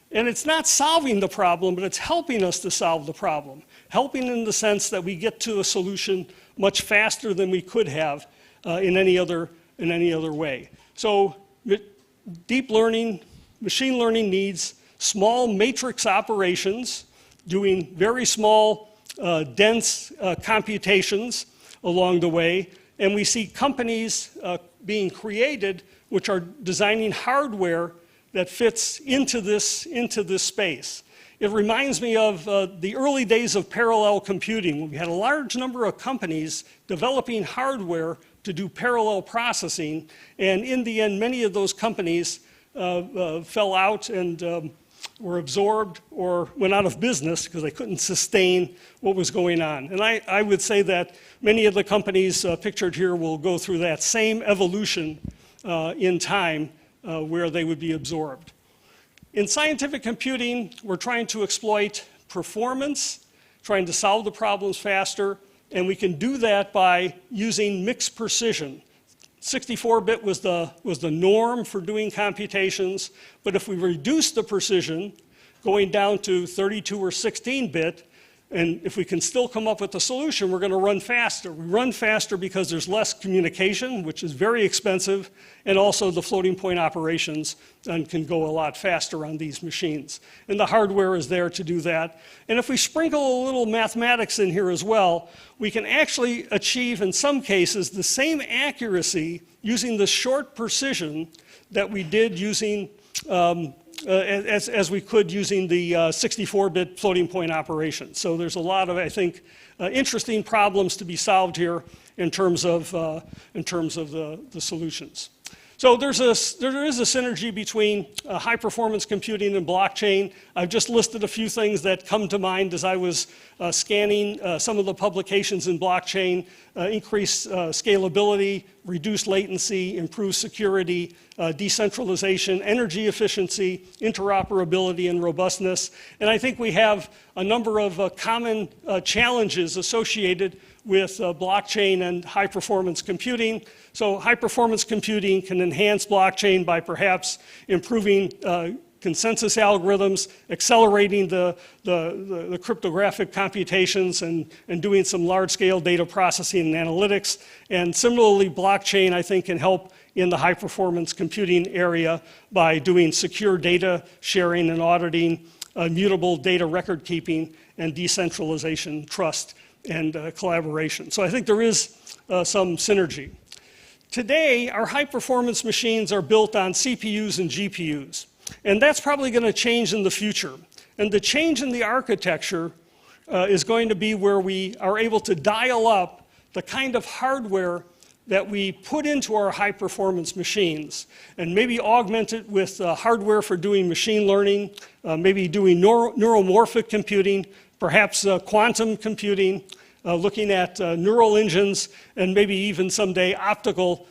And it's not solving the problem, but it's helping us to solve the problem. Helping in the sense that we get to a solution much faster than we could have in any other way. So deep learning, machine learning needs small matrix operations, doing very small, dense computations along the way. And we see companies being created which are designing hardware that fits into this space. It reminds me of the early days of parallel computing, when we had a large number of companies developing hardware to do parallel processing, and in the end, many of those companies fell out and were absorbed or went out of business because they couldn't sustain what was going on. And I would say that many of the companies pictured here will go through that same evolution in time where they would be absorbed. In scientific computing, we're trying to exploit performance, trying to solve the problems faster, and we can do that by using mixed precision. 64-bit was the norm for doing computations, but if we reduce the precision, going down to 32 or 16-bit, and if we can still come up with a solution, we're going to run faster. We run faster because there's less communication, which is very expensive, and also the floating point operations can go a lot faster on these machines. And the hardware is there to do that. And if we sprinkle a little mathematics in here as well, we can actually achieve, in some cases, the same accuracy using the short precision that we did using as we could using the 64-bit floating point operation. So there's a lot of, I think, interesting problems to be solved here in terms of the solutions. So there is a synergy between high-performance computing and blockchain. I've just listed a few things that come to mind as I was scanning some of the publications in blockchain. Increased scalability, reduced latency, improved security, decentralization, energy efficiency, interoperability, and robustness. And I think we have a number of common challenges associated with blockchain and high-performance computing. So high-performance computing can enhance blockchain by perhaps improving consensus algorithms, accelerating the cryptographic computations, and doing some large-scale data processing and analytics. And similarly, blockchain, I think, can help in the high-performance computing area by doing secure data sharing and auditing, immutable data record keeping, and decentralization, trust, and collaboration. So I think there is some synergy. Today, our high-performance machines are built on CPUs and GPUs. And that's probably going to change in the future. And the change in the architecture is going to be where we are able to dial up the kind of hardware that we put into our high-performance machines, and maybe augment it with hardware for doing machine learning, maybe doing neuromorphic computing, perhaps quantum computing, looking at neural engines, and maybe even someday optical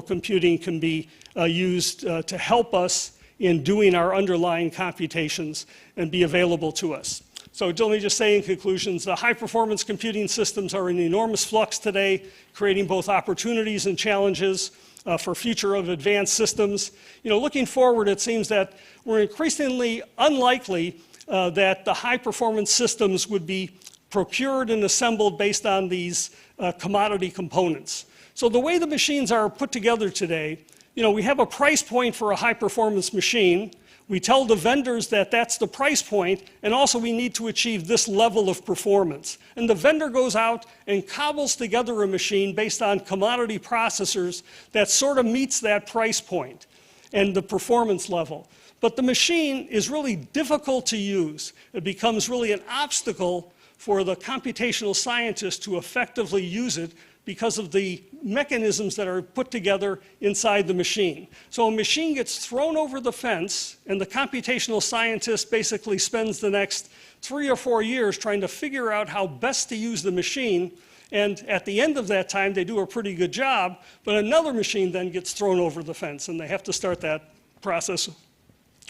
computing can be used to help us in doing our underlying computations and be available to us. So let me just say in conclusions, the high-performance computing systems are in enormous flux today, creating both opportunities and challenges for future of advanced systems. Looking forward, it seems that we're increasingly unlikely that the high-performance systems would be procured and assembled based on these commodity components. So the way the machines are put together today, we have a price point for a high-performance machine. We tell the vendors that that's the price point, and also we need to achieve this level of performance. And the vendor goes out and cobbles together a machine based on commodity processors that sort of meets that price point and the performance level. But the machine is really difficult to use. It becomes really an obstacle for the computational scientist to effectively use it because of the mechanisms that are put together inside the machine. So a machine gets thrown over the fence, and the computational scientist basically spends the next 3 or 4 years trying to figure out how best to use the machine, and at the end of that time they do a pretty good job, but another machine then gets thrown over the fence, and they have to start that process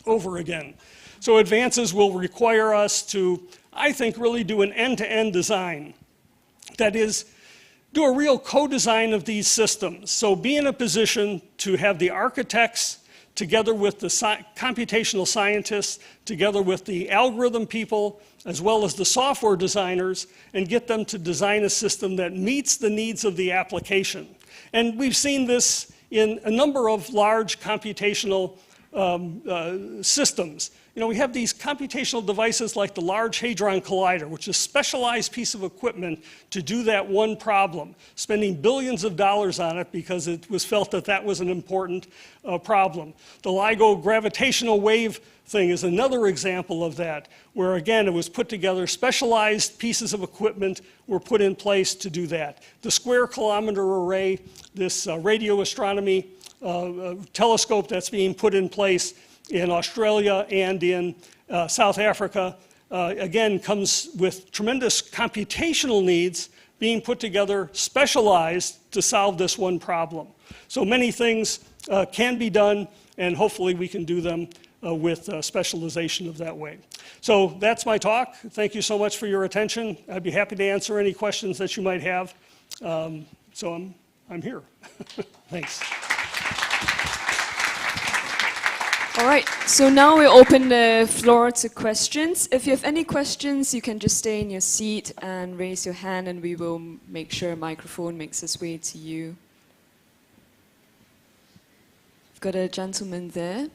over again. So advances will require us to, I think, really do an end-to-end design. That is, do a real co-design of these systems. So be in a position to have the architects together with the computational scientists, together with the algorithm people, as well as the software designers, and get them to design a system that meets the needs of the application. And we've seen this in a number of large computational systems. We have these computational devices like the Large Hadron Collider, which is a specialized piece of equipment to do that one problem, spending billions of dollars on it because it was felt that that was an important problem. The LIGO gravitational wave thing is another example of that, where again it was put together, specialized pieces of equipment were put in place to do that. The Square Kilometer Array, this radio astronomy telescope that's being put in place in Australia and in South Africa, again, comes with tremendous computational needs being put together, specialized to solve this one problem. So many things can be done, and hopefully we can do them with specialization of that way. So that's my talk. Thank you so much for your attention. I'd be happy to answer any questions that you might have. So I'm here. Thanks. All right, so now we open the floor to questions. If you have any questions, you can just stay in your seat and raise your hand, and we will make sure a microphone makes its way to you. We've got a gentleman there.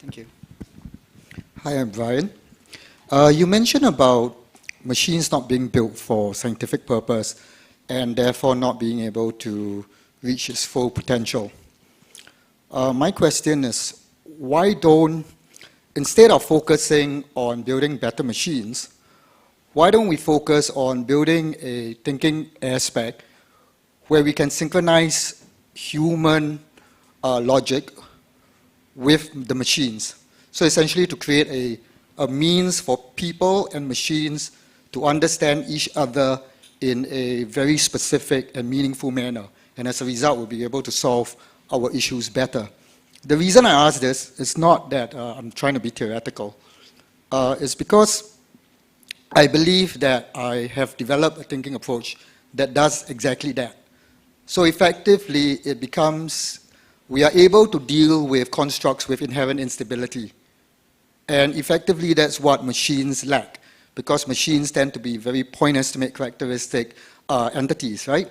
Thank you. Hi, I'm Brian. You mentioned about machines not being built for scientific purpose and therefore not being able to reach its full potential. My question is, why don't, instead of focusing on building better machines, why don't we focus on building a thinking aspect where we can synchronize human logic with the machines? So essentially to create a means for people and machines to understand each other in a very specific and meaningful manner. And as a result, we'll be able to solve our issues better. The reason I ask this is not that I'm trying to be theoretical. It's because I believe that I have developed a thinking approach that does exactly that. So effectively, it becomes, we are able to deal with constructs with inherent instability. And effectively, that's what machines lack, because machines tend to be very point estimate characteristic entities, right?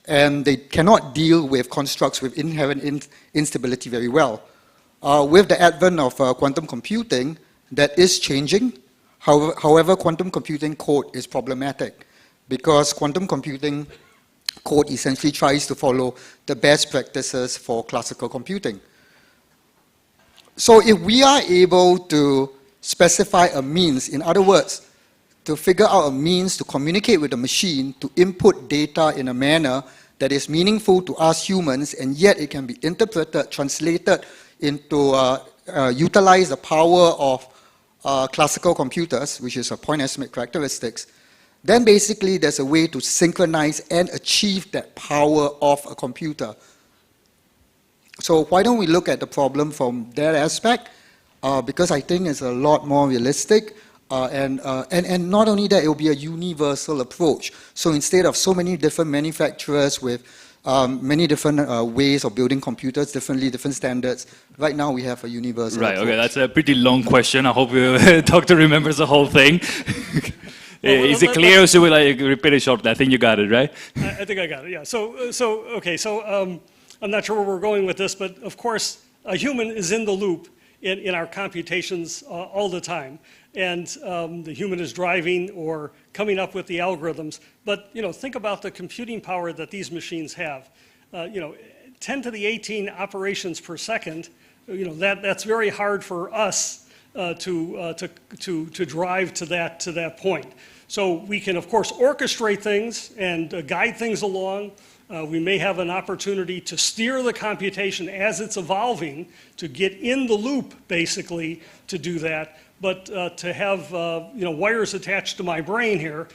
And they cannot deal with constructs with inherent instability very well. With the advent of quantum computing, that is changing. However, quantum computing code is problematic because quantum computing code essentially tries to follow the best practices for classical computing. So if we are able to specify a means. In other words, to figure out a means to communicate with the machine, to input data in a manner that is meaningful to us humans, and yet it can be interpreted, translated into, utilize the power of classical computers, which is a point estimate characteristics, then basically there's a way to synchronize and achieve that power of a computer. So why don't we look at the problem from that aspect? Because I think it's a lot more realistic. And not only that, it will be a universal approach. So instead of so many different manufacturers with many different ways of building computers differently, different standards, right now we have a universal approach. Okay, that's a pretty long question. I hope Doctor remembers the whole thing. Is it clear, or should we repeat it shortly? I think you got it, right? I think I got it, yeah. So I'm not sure where we're going with this, but of course, a human is in the loop in our computations all the time. And the human is driving or coming up with the algorithms. But think about the computing power that these machines have. 10 to the 18 operations per second. That's very hard for us to drive to that point. So we can of course orchestrate things and guide things along. We may have an opportunity to steer the computation as it's evolving, to get in the loop basically to do that. But to have wires attached to my brain here,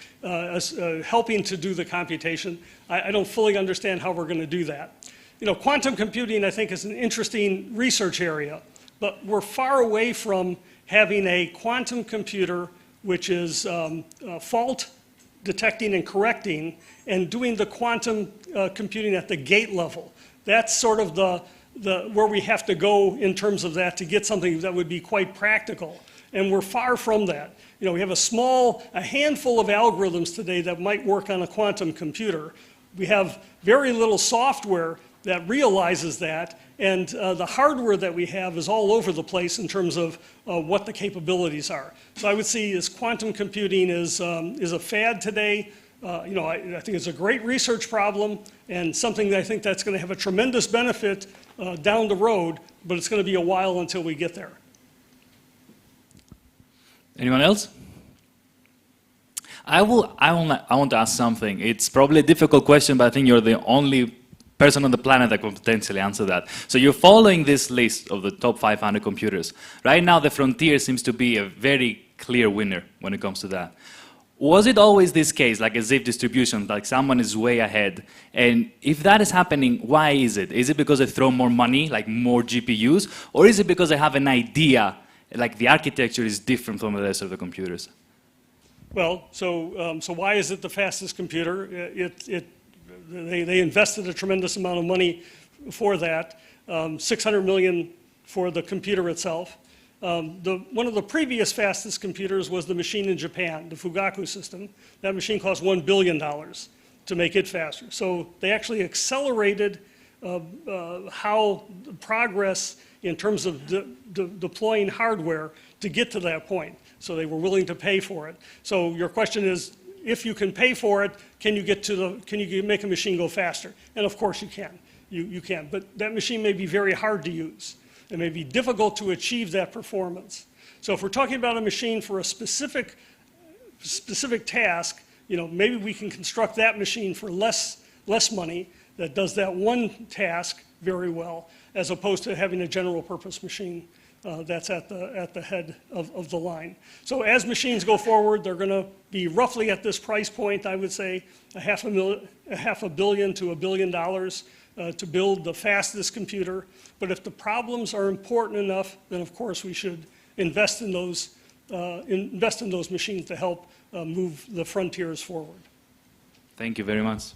helping to do the computation, I don't fully understand how we're going to do that. Quantum computing, I think, is an interesting research area, but we're far away from having a quantum computer which is fault detecting and correcting, and doing the quantum computing at the gate level. That's sort of where we have to go in terms of that to get something that would be quite practical. And we're far from that. We have a handful of algorithms today that might work on a quantum computer. We have very little software that realizes that, and the hardware that we have is all over the place in terms of what the capabilities are. So I would see as quantum computing is a fad today. I think it's a great research problem and something that I think that's going to have a tremendous benefit down the road, but it's going to be a while until we get there. Anyone else? I want to ask something. It's probably a difficult question, but I think you're the only person on the planet that can potentially answer that. So you're following this list of the top 500 computers. Right now, the Frontier seems to be a very clear winner when it comes to that. Was it always this case, like a zip distribution, like someone is way ahead? And if that is happening, why is it? Is it because they throw more money, like more GPUs? Or is it because they have an idea, like the architecture is different from the rest of the computers? Well, so why is it the fastest computer? They invested a tremendous amount of money for that, $600 million for the computer itself. One of the previous fastest computers was the machine in Japan, the Fugaku system. That machine cost $1 billion to make it faster. So they actually accelerated how progress in terms of deploying hardware to get to that point. So they were willing to pay for it. So your question is, if you can pay for it, can you make a machine go faster? And of course you can. You can. But that machine may be very hard to use. It may be difficult to achieve that performance. So if we're talking about a machine for a specific task, maybe we can construct that machine for less money that does that one task very well, as opposed to having a general purpose machine that's at the head of the line. So as machines go forward, they're going to be roughly at this price point, I would say, $500 million to $1 billion to build the fastest computer. But if the problems are important enough, then of course we should invest in those machines to help move the frontiers forward. Thank you very much.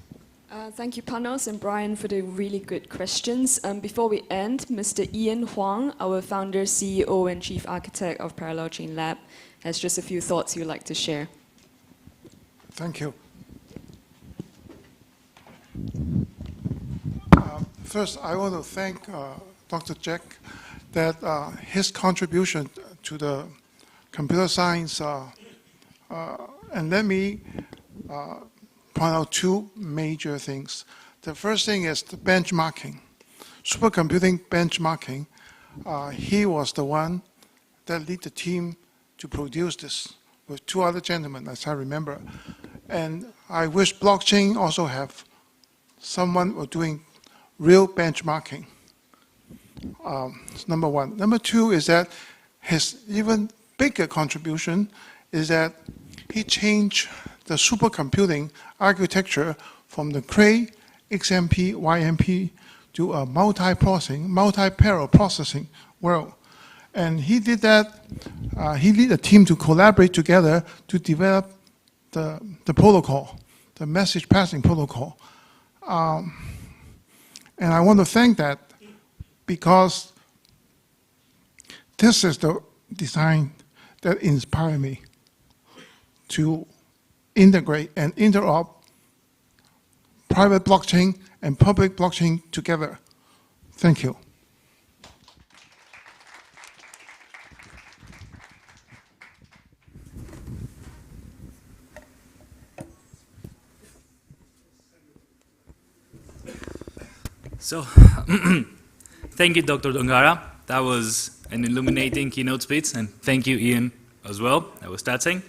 Thank you, Panos and Brian, for the really good questions. Before we end, Mr. Ian Huang, our founder, CEO, and chief architect of ParallelChain Lab, has just a few thoughts he would like to share. Thank you. First, I want to thank Dr. Jack that his contribution to the computer science, and let me point out two major things. The first thing is the benchmarking. Supercomputing benchmarking. He was the one that led the team to produce this with two other gentlemen, as I remember. And I wish blockchain also have someone doing real benchmarking. Number one. Number two is that his even bigger contribution is that he changed the supercomputing architecture from the Cray, XMP, YMP to a multi-parallel processing world. And he did that, he led a team to collaborate together to develop the protocol, the message passing protocol. And I want to thank that because this is the design that inspired me to integrate and interop private blockchain and public blockchain together. Thank you. So, thank you, Dr. Dongara. That was an illuminating keynote speech, and thank you, Ian, as well. That was touching.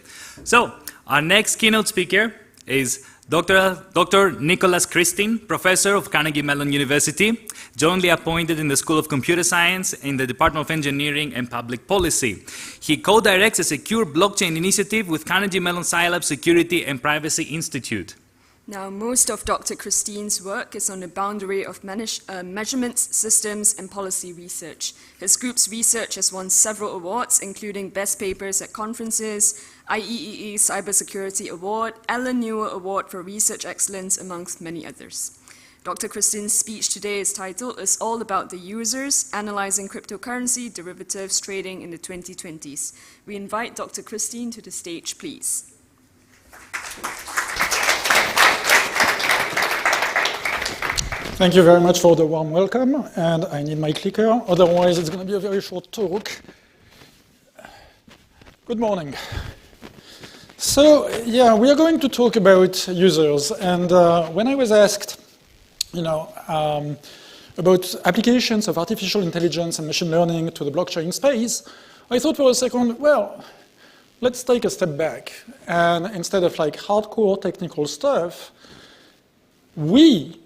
So, our next keynote speaker is Dr. Nicholas Christine, professor of Carnegie Mellon University, jointly appointed in the School of Computer Science in the Department of Engineering and Public Policy. He co-directs a secure blockchain initiative with Carnegie Mellon Scilab Security and Privacy Institute. Now, most of Dr. Christine's work is on the boundary of measurements, systems, and policy research. His group's research has won several awards, including Best Papers at Conferences, IEEE Cybersecurity Award, Alan Newer Award for Research Excellence, amongst many others. Dr. Christine's speech today is titled "It's All About the Users, Analyzing Cryptocurrency Derivatives Trading in the 2020s." We invite Dr. Christine to the stage, please. Thank you very much for the warm welcome, and I need my clicker, otherwise it's going to be a very short talk. Good morning. So, yeah, we are going to talk about users, and when I was asked, about applications of artificial intelligence and machine learning to the blockchain space, I thought for a second, well, let's take a step back, and instead of like hardcore technical stuff,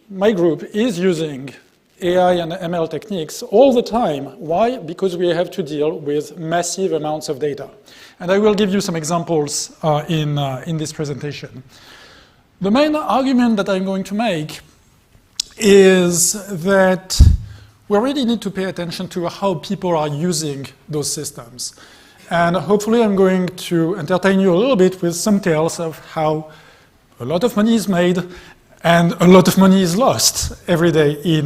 my group is using AI and ML techniques all the time. Why? Because we have to deal with massive amounts of data. And I will give you some examples in this presentation. The main argument that I'm going to make is that we really need to pay attention to how people are using those systems. And hopefully I'm going to entertain you a little bit with some tales of how a lot of money is made and a lot of money is lost every day in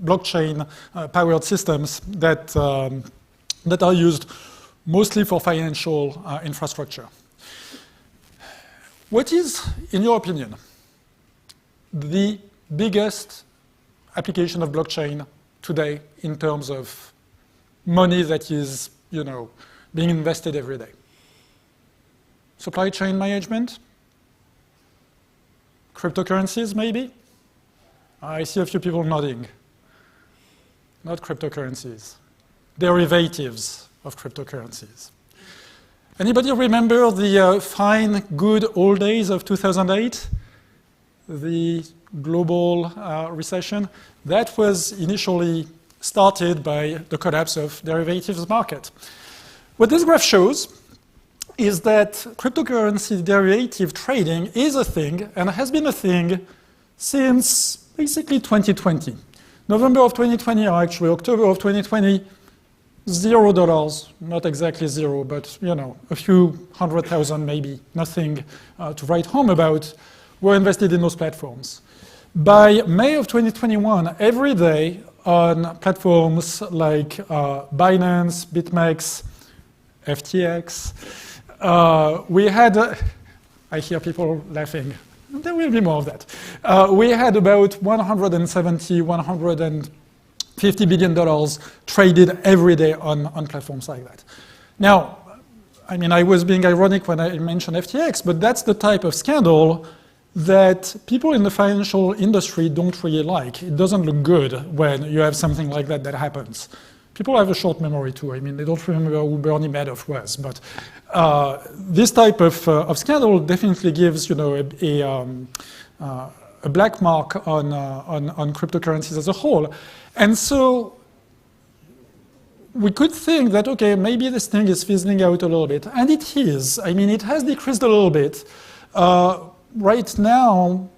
blockchain-powered systems that are used mostly for financial infrastructure. What is, in your opinion, the biggest application of blockchain today in terms of money that is, being invested every day? Supply chain management? Cryptocurrencies, maybe? I see a few people nodding. Not cryptocurrencies. Derivatives of cryptocurrencies. Anybody remember the fine, good old days of 2008? The global recession? That was initially started by the collapse of derivatives market. What this graph shows is that cryptocurrency derivative trading is a thing and has been a thing since basically 2020. November of 2020, or actually October of 2020, $0, not exactly zero, but a few 100,000 maybe, nothing to write home about, were invested in those platforms. By May of 2021, every day on platforms like Binance, BitMEX, FTX, we had, I hear people laughing, there will be more of that. We had about $170, $150 billion traded every day on platforms like that. Now, I was being ironic when I mentioned FTX, but that's the type of scandal that people in the financial industry don't really like. It doesn't look good when you have something like that happens. People have a short memory too. I mean, they don't remember who Bernie Madoff was, but this type of scandal definitely gives, you know, a black mark on cryptocurrencies as a whole. And so we could think that, okay, maybe this thing is fizzling out a little bit. And it is. I mean, it has decreased a little bit. Right now,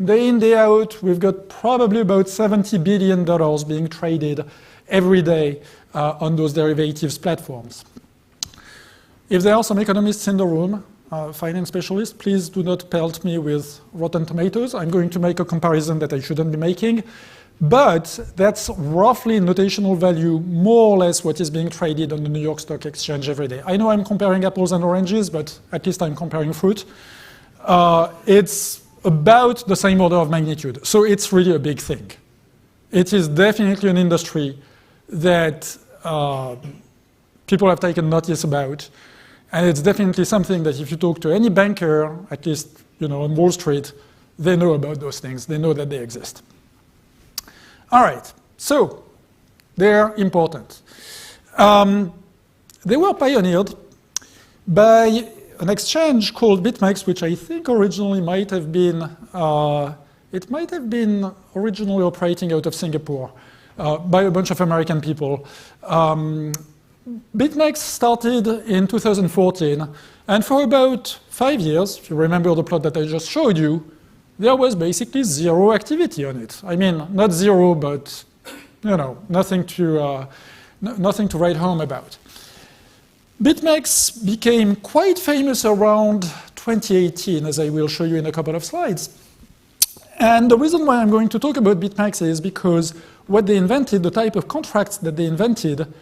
day in, day out, we've got probably about $70 billion being traded every day on those derivatives platforms. If there are some economists in the room, finance specialists, please do not pelt me with rotten tomatoes. I'm going to make a comparison that I shouldn't be making. But that's roughly notational value, more or less what is being traded on the New York Stock Exchange every day. I know I'm comparing apples and oranges, but at least I'm comparing fruit. It's about the same order of magnitude. So it's really a big thing. It is definitely an industry that people have taken notice about. And it's definitely something that if you talk to any banker, at least, you know, on Wall Street, they know about those things. They know that they exist. All right, so they're important. They were pioneered by an exchange called BitMEX, which I think originally might have been, originally operating out of Singapore by a bunch of American people. BitMEX started in 2014, and for about 5 years, if you remember the plot that I just showed you, there was basically zero activity on it. I mean, not zero, but you know, nothing to write home about. BitMEX became quite famous around 2018, as I will show you in a couple of slides. And the reason why I'm going to talk about BitMEX is because what they invented, the type of contracts that they invented,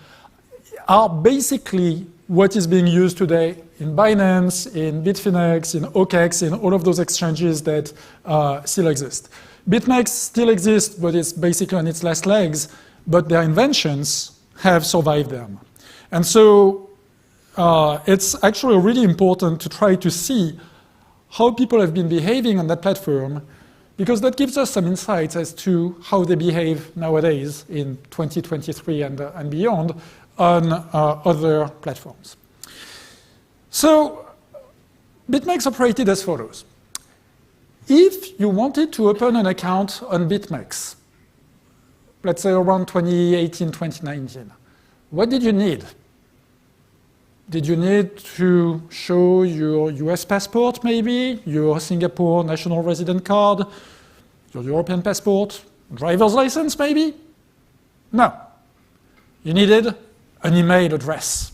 are basically what is being used today in Binance, in Bitfinex, in OKEx, in all of those exchanges that still exist. BitMEX still exists, but it's basically on its last legs, but their inventions have survived them. And so it's actually really important to try to see how people have been behaving on that platform, because that gives us some insights as to how they behave nowadays in 2023 and beyond on other platforms. So BitMEX operated as follows. If you wanted to open an account on BitMEX, let's say around 2018, 2019, what did you need? Did you need to show your US passport, maybe, your Singapore national resident card, your European passport, driver's license, maybe? No. You needed an email address.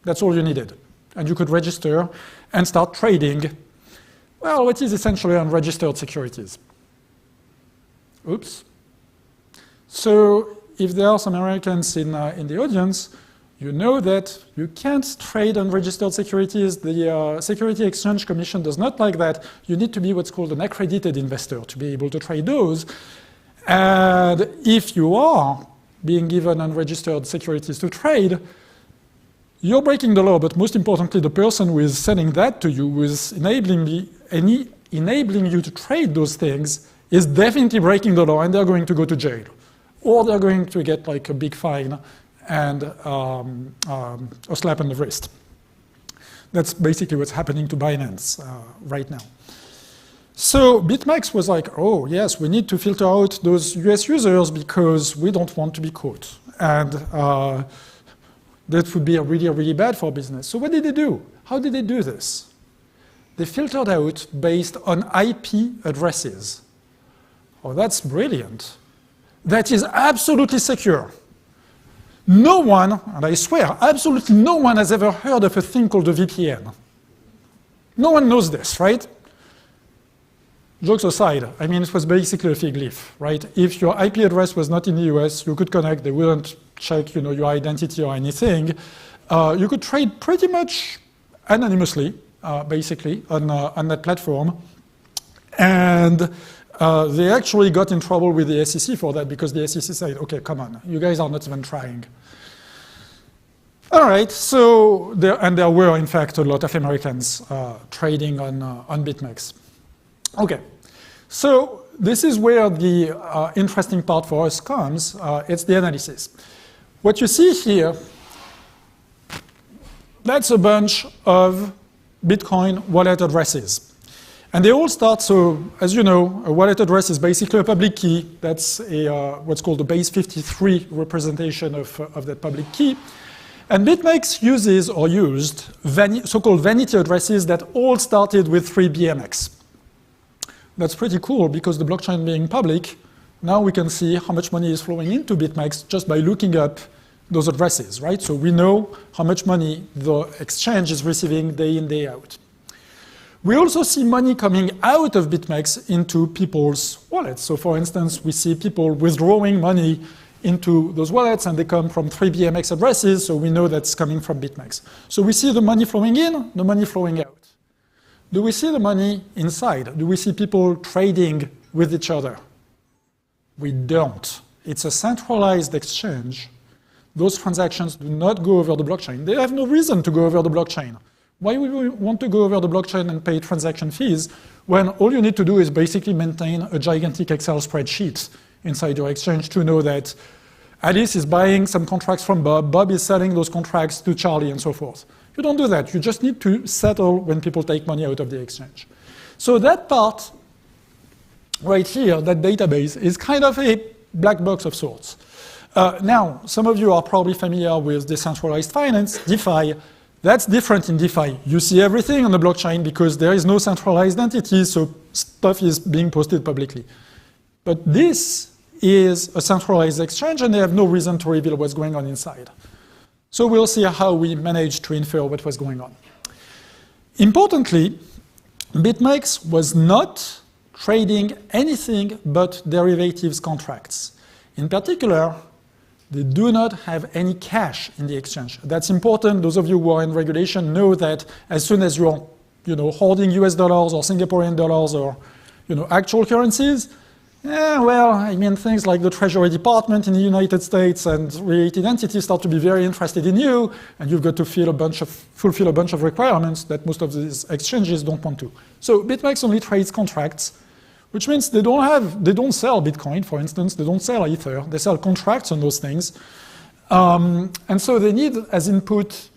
That's all you needed. And you could register and start trading, well, what is essentially unregistered securities. Oops. So if there are some Americans in the audience, you know that you can't trade unregistered securities. The Security Exchange Commission does not like that. You need to be what's called an accredited investor to be able to trade those. And if you are being given unregistered securities to trade, you're breaking the law, but most importantly, the person who is selling that to you, who is enabling you to trade those things, is definitely breaking the law, and they're going to go to jail. Or they're going to get like a big fine and a slap on the wrist. That's basically what's happening to Binance right now. So BitMEX was like, oh yes, we need to filter out those US users because we don't want to be caught. And that would be really, really bad for business. So what did they do? How did they do this? They filtered out based on IP addresses. Oh, that's brilliant. That is absolutely secure. No one, and I swear, absolutely no one has ever heard of a thing called a VPN. No one knows this, right? Jokes aside, I mean, it was basically a fig leaf, right? If your IP address was not in the US, you could connect, they wouldn't check, your identity or anything. You could trade pretty much anonymously, basically, on that platform. And they actually got in trouble with the SEC for that because the SEC said, okay, come on, you guys are not even trying. All right, so there were, in fact, a lot of Americans trading on BitMEX. Okay, so this is where the interesting part for us comes. It's the analysis. What you see here, that's a bunch of Bitcoin wallet addresses. And they all start, so as you know, a wallet address is basically a public key. That's what's called the base 53 representation of that public key. And BitMEX uses or used so-called vanity addresses that all started with 3 BMX. That's pretty cool because the blockchain being public, now we can see how much money is flowing into BitMEX just by looking up those addresses, right? So we know how much money the exchange is receiving day in, day out. We also see money coming out of BitMEX into people's wallets. So for instance, we see people withdrawing money into those wallets and they come from 3 BMX addresses, so we know that's coming from BitMEX. So we see the money flowing in, the money flowing out. Do we see the money inside? Do we see people trading with each other? We don't. It's a centralized exchange. Those transactions do not go over the blockchain. They have no reason to go over the blockchain. Why would we want to go over the blockchain and pay transaction fees when all you need to do is basically maintain a gigantic Excel spreadsheet inside your exchange to know that Alice is buying some contracts from Bob, Bob is selling those contracts to Charlie, and so forth. You don't do that. You just need to settle when people take money out of the exchange. So that part right here, that database, is kind of a black box of sorts. Now, some of you are probably familiar with decentralized finance, DeFi. That's different in DeFi. You see everything on the blockchain because there is no centralized entity, so stuff is being posted publicly. But this is a centralized exchange, and they have no reason to reveal what's going on inside. So we'll see how we managed to infer what was going on. Importantly, BitMEX was not trading anything but derivatives contracts. In particular, they do not have any cash in the exchange. That's important. Those of you who are in regulation know that as soon as you're holding US dollars or Singaporean dollars or actual currencies, things like the Treasury Department in the United States and related entities start to be very interested in you, and you've got to fulfill a bunch of requirements that most of these exchanges don't want to. So BitMEX only trades contracts, which means they don't sell Bitcoin, for instance, they don't sell Ether, they sell contracts on those things. And so they need as input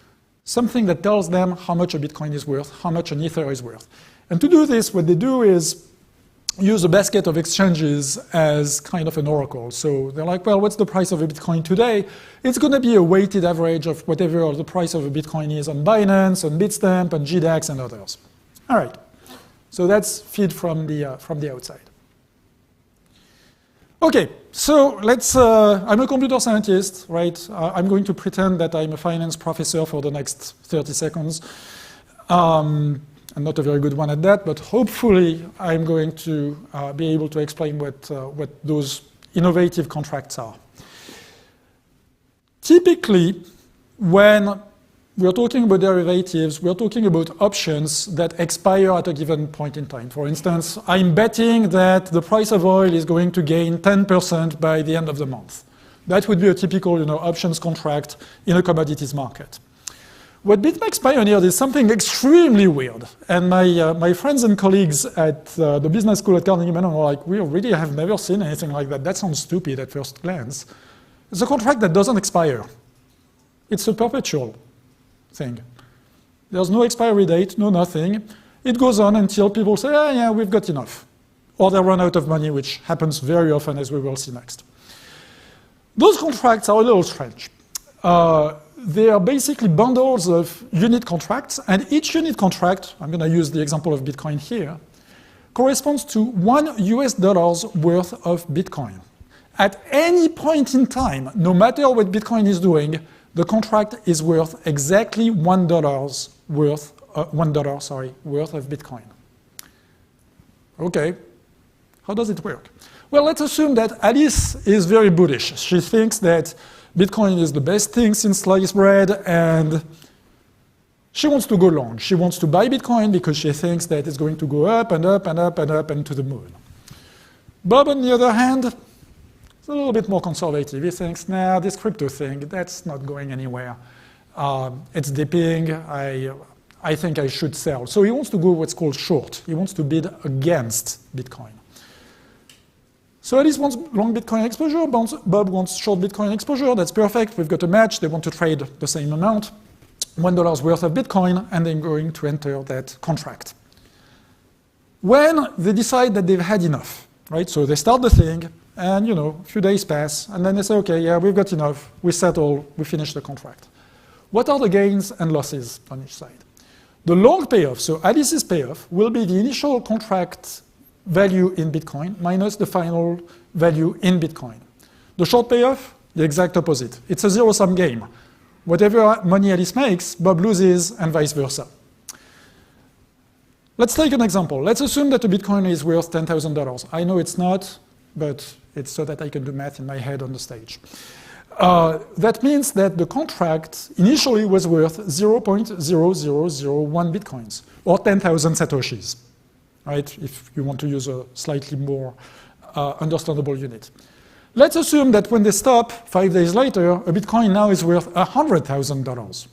something that tells them how much a Bitcoin is worth, how much an Ether is worth. And to do this, what they do is use a basket of exchanges as kind of an oracle. So they're like, well, what's the price of a Bitcoin today? It's going to be a weighted average of whatever the price of a Bitcoin is on Binance, on Bitstamp, on GDAX, and others. All right. So that's feed from the outside. Okay, so I'm a computer scientist, right? I'm going to pretend that I'm a finance professor for the next 30 seconds. I'm not a very good one at that, but hopefully I'm going to be able to explain what those innovative contracts are. Typically, when we're talking about derivatives, we're talking about options that expire at a given point in time. For instance, I'm betting that the price of oil is going to gain 10% by the end of the month. That would be a typical options contract in a commodities market. What BitMEX pioneered is something extremely weird. And my friends and colleagues at the business school at Carnegie Mellon were like, we really have never seen anything like that. That sounds stupid at first glance. It's a contract that doesn't expire. It's a perpetual thing. There's no expiry date, no nothing. It goes on until people say, yeah, we've got enough. Or they run out of money, which happens very often, as we will see next. Those contracts are a little strange. They are basically bundles of unit contracts, and each unit contract, I'm going to use the example of Bitcoin here, corresponds to $1 worth of Bitcoin. At any point in time, no matter what Bitcoin is doing, the contract is worth exactly $1 worth of Bitcoin. Okay, how does it work? Well, let's assume that Alice is very bullish. She thinks that Bitcoin is the best thing since sliced bread, and she wants to go long. She wants to buy Bitcoin because she thinks that it's going to go up and up and up and up and to the moon. Bob, on the other hand, is a little bit more conservative. He thinks, nah, this crypto thing, that's not going anywhere. It's dipping. I think I should sell. So he wants to go what's called short. He wants to bid against Bitcoin. So Alice wants long Bitcoin exposure, Bob wants short Bitcoin exposure. That's perfect. We've got a match. They want to trade the same amount, $1 worth of Bitcoin, and they're going to enter that contract. When they decide that they've had enough, right? So they start the thing, and a few days pass, and then they say, okay, yeah, we've got enough. We settle. We finish the contract. What are the gains and losses on each side? The long payoff, so Alice's payoff, will be the initial contract value in Bitcoin minus the final value in Bitcoin. The short payoff, the exact opposite. It's a zero-sum game. Whatever money Alice makes, Bob loses, and vice versa. Let's take an example. Let's assume that a Bitcoin is worth $10,000. I know it's not, but it's so that I can do math in my head on the stage. That means that the contract initially was worth 0.0001 Bitcoins, or 10,000 Satoshis, right? If you want to use a slightly more understandable unit. Let's assume that when they stop 5 days later, a Bitcoin now is worth $100,000.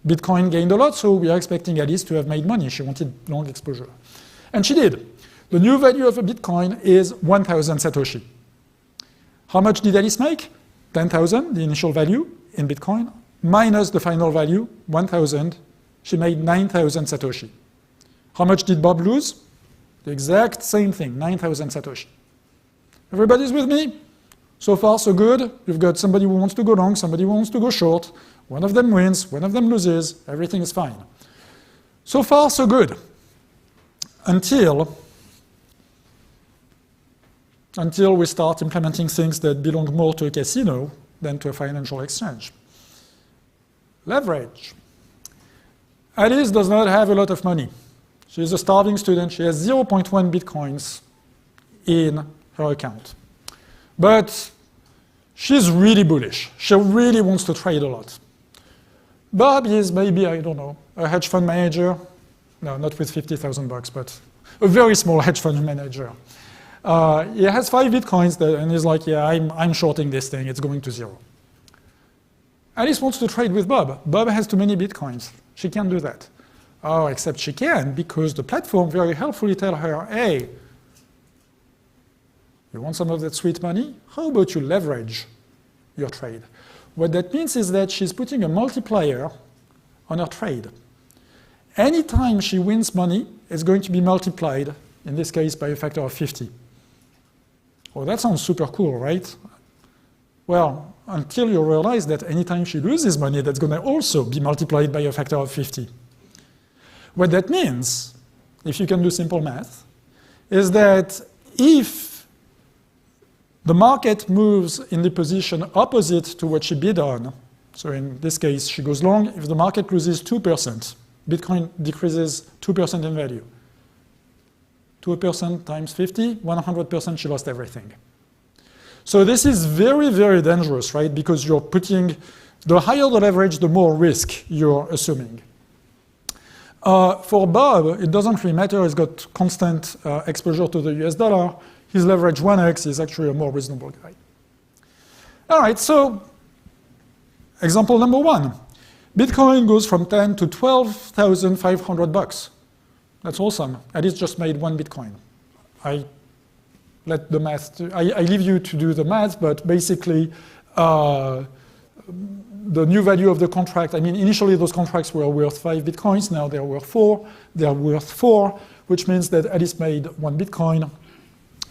Bitcoin gained a lot, so we are expecting Alice to have made money. She wanted long exposure. And she did. The new value of a Bitcoin is 1,000 Satoshi. How much did Alice make? 10,000, the initial value in Bitcoin, minus the final value, 1,000. She made 9,000 Satoshi. How much did Bob lose? The exact same thing, 9,000 Satoshi. Everybody's with me? So far, so good. You've got somebody who wants to go long, somebody who wants to go short. One of them wins, one of them loses. Everything is fine. So far, so good. Until we start implementing things that belong more to a casino than to a financial exchange. Leverage. Alice does not have a lot of money. She's a starving student. She has 0.1 Bitcoins in her account. But she's really bullish. She really wants to trade a lot. Bob is maybe, I don't know, a hedge fund manager. No, not with $50,000, but a very small hedge fund manager. He has 5 Bitcoins and he's like, yeah, I'm shorting this thing. It's going to 0. Alice wants to trade with Bob. Bob has too many Bitcoins. She can't do that. Oh, except she can, because the platform very helpfully tells her, hey, you want some of that sweet money? How about you leverage your trade? What that means is that she's putting a multiplier on her trade. Anytime she wins money, it's going to be multiplied, in this case, by a factor of 50. Oh, that sounds super cool, right? Well, until you realize that anytime she loses money, that's going to also be multiplied by a factor of 50. What that means, if you can do simple math, is that if the market moves in the position opposite to what she bid on, so in this case, she goes long, if the market loses 2%, Bitcoin decreases 2% in value. 2% times 50, 100%, she lost everything. So this is very, very dangerous, right? Because you're putting, the higher the leverage, the more risk you're assuming. For Bob, it doesn't really matter. He's got constant exposure to the US dollar. His leverage 1x is actually a more reasonable guy. All right, so example number 1. Bitcoin goes from 10 to 12,500 bucks. That's awesome. Alice just made 1 Bitcoin. I leave you to do the math, but basically the new value of the contract, I mean, initially those contracts were worth 5 Bitcoins, now they're worth 4. They're worth 4, which means that Alice made 1 Bitcoin.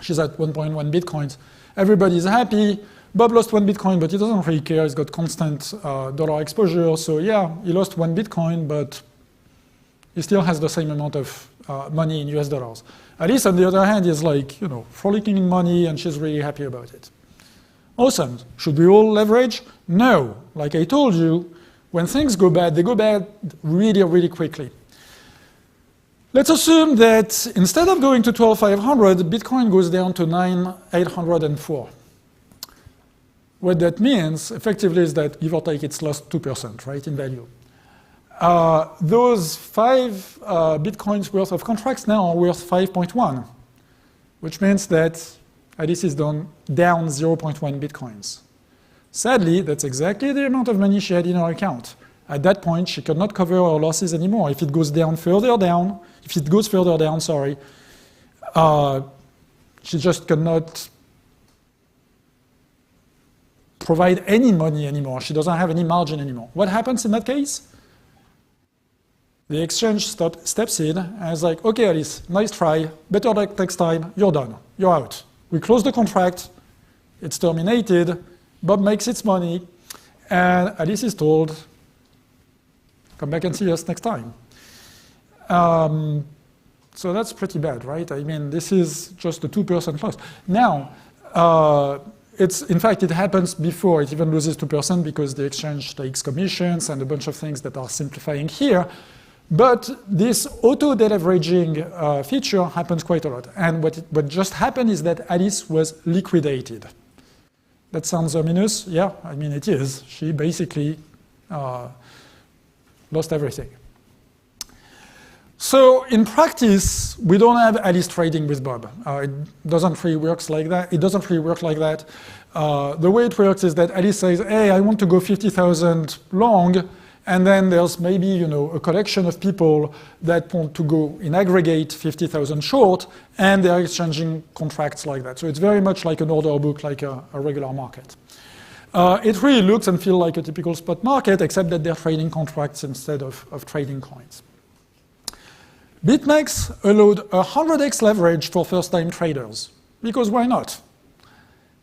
She's at 1.1 Bitcoins. Everybody's happy. Bob lost 1 Bitcoin, but he doesn't really care. He's got constant dollar exposure. So yeah, he lost 1 Bitcoin, but he still has the same amount of money in US dollars. Alice, on the other hand, is like, frolicking in money, and she's really happy about it. Awesome. Should we all leverage? No. Like I told you, when things go bad, they go bad really, really quickly. Let's assume that instead of going to 12,500, Bitcoin goes down to 9,804. What that means, effectively, is that, give or take, it's lost 2%, right, in value. Those 5 Bitcoins worth of contracts now are worth 5.1, which means that Alice is down 0.1 Bitcoins. Sadly, that's exactly the amount of money she had in her account. At that point, she cannot cover her losses anymore. If it goes further down, she just cannot provide any money anymore. She doesn't have any margin anymore. What happens in that case? The exchange steps in and is like, okay, Alice, nice try, better luck next time, you're done, you're out. We close the contract, it's terminated, Bob makes its money, and Alice is told, come back and see us next time. So that's pretty bad, right? I mean, this is just a 2% loss. Now, in fact, it happens before it even loses 2% because the exchange takes commissions and a bunch of things that are simplifying here. But this auto-deleveraging feature happens quite a lot. And what just happened is that Alice was liquidated. That sounds ominous. Yeah, I mean, it is. She basically lost everything. So in practice, we don't have Alice trading with Bob. It doesn't really work like that. It doesn't really work like that. The way it works is that Alice says, hey, I want to go 50,000 long, and then there's maybe a collection of people that want to go in aggregate 50,000 short, and they're exchanging contracts like that. So it's very much like an order book, like a regular market. It really looks and feels like a typical spot market, except that they're trading contracts instead of trading coins. BitMEX allowed 100x leverage for first-time traders, because why not?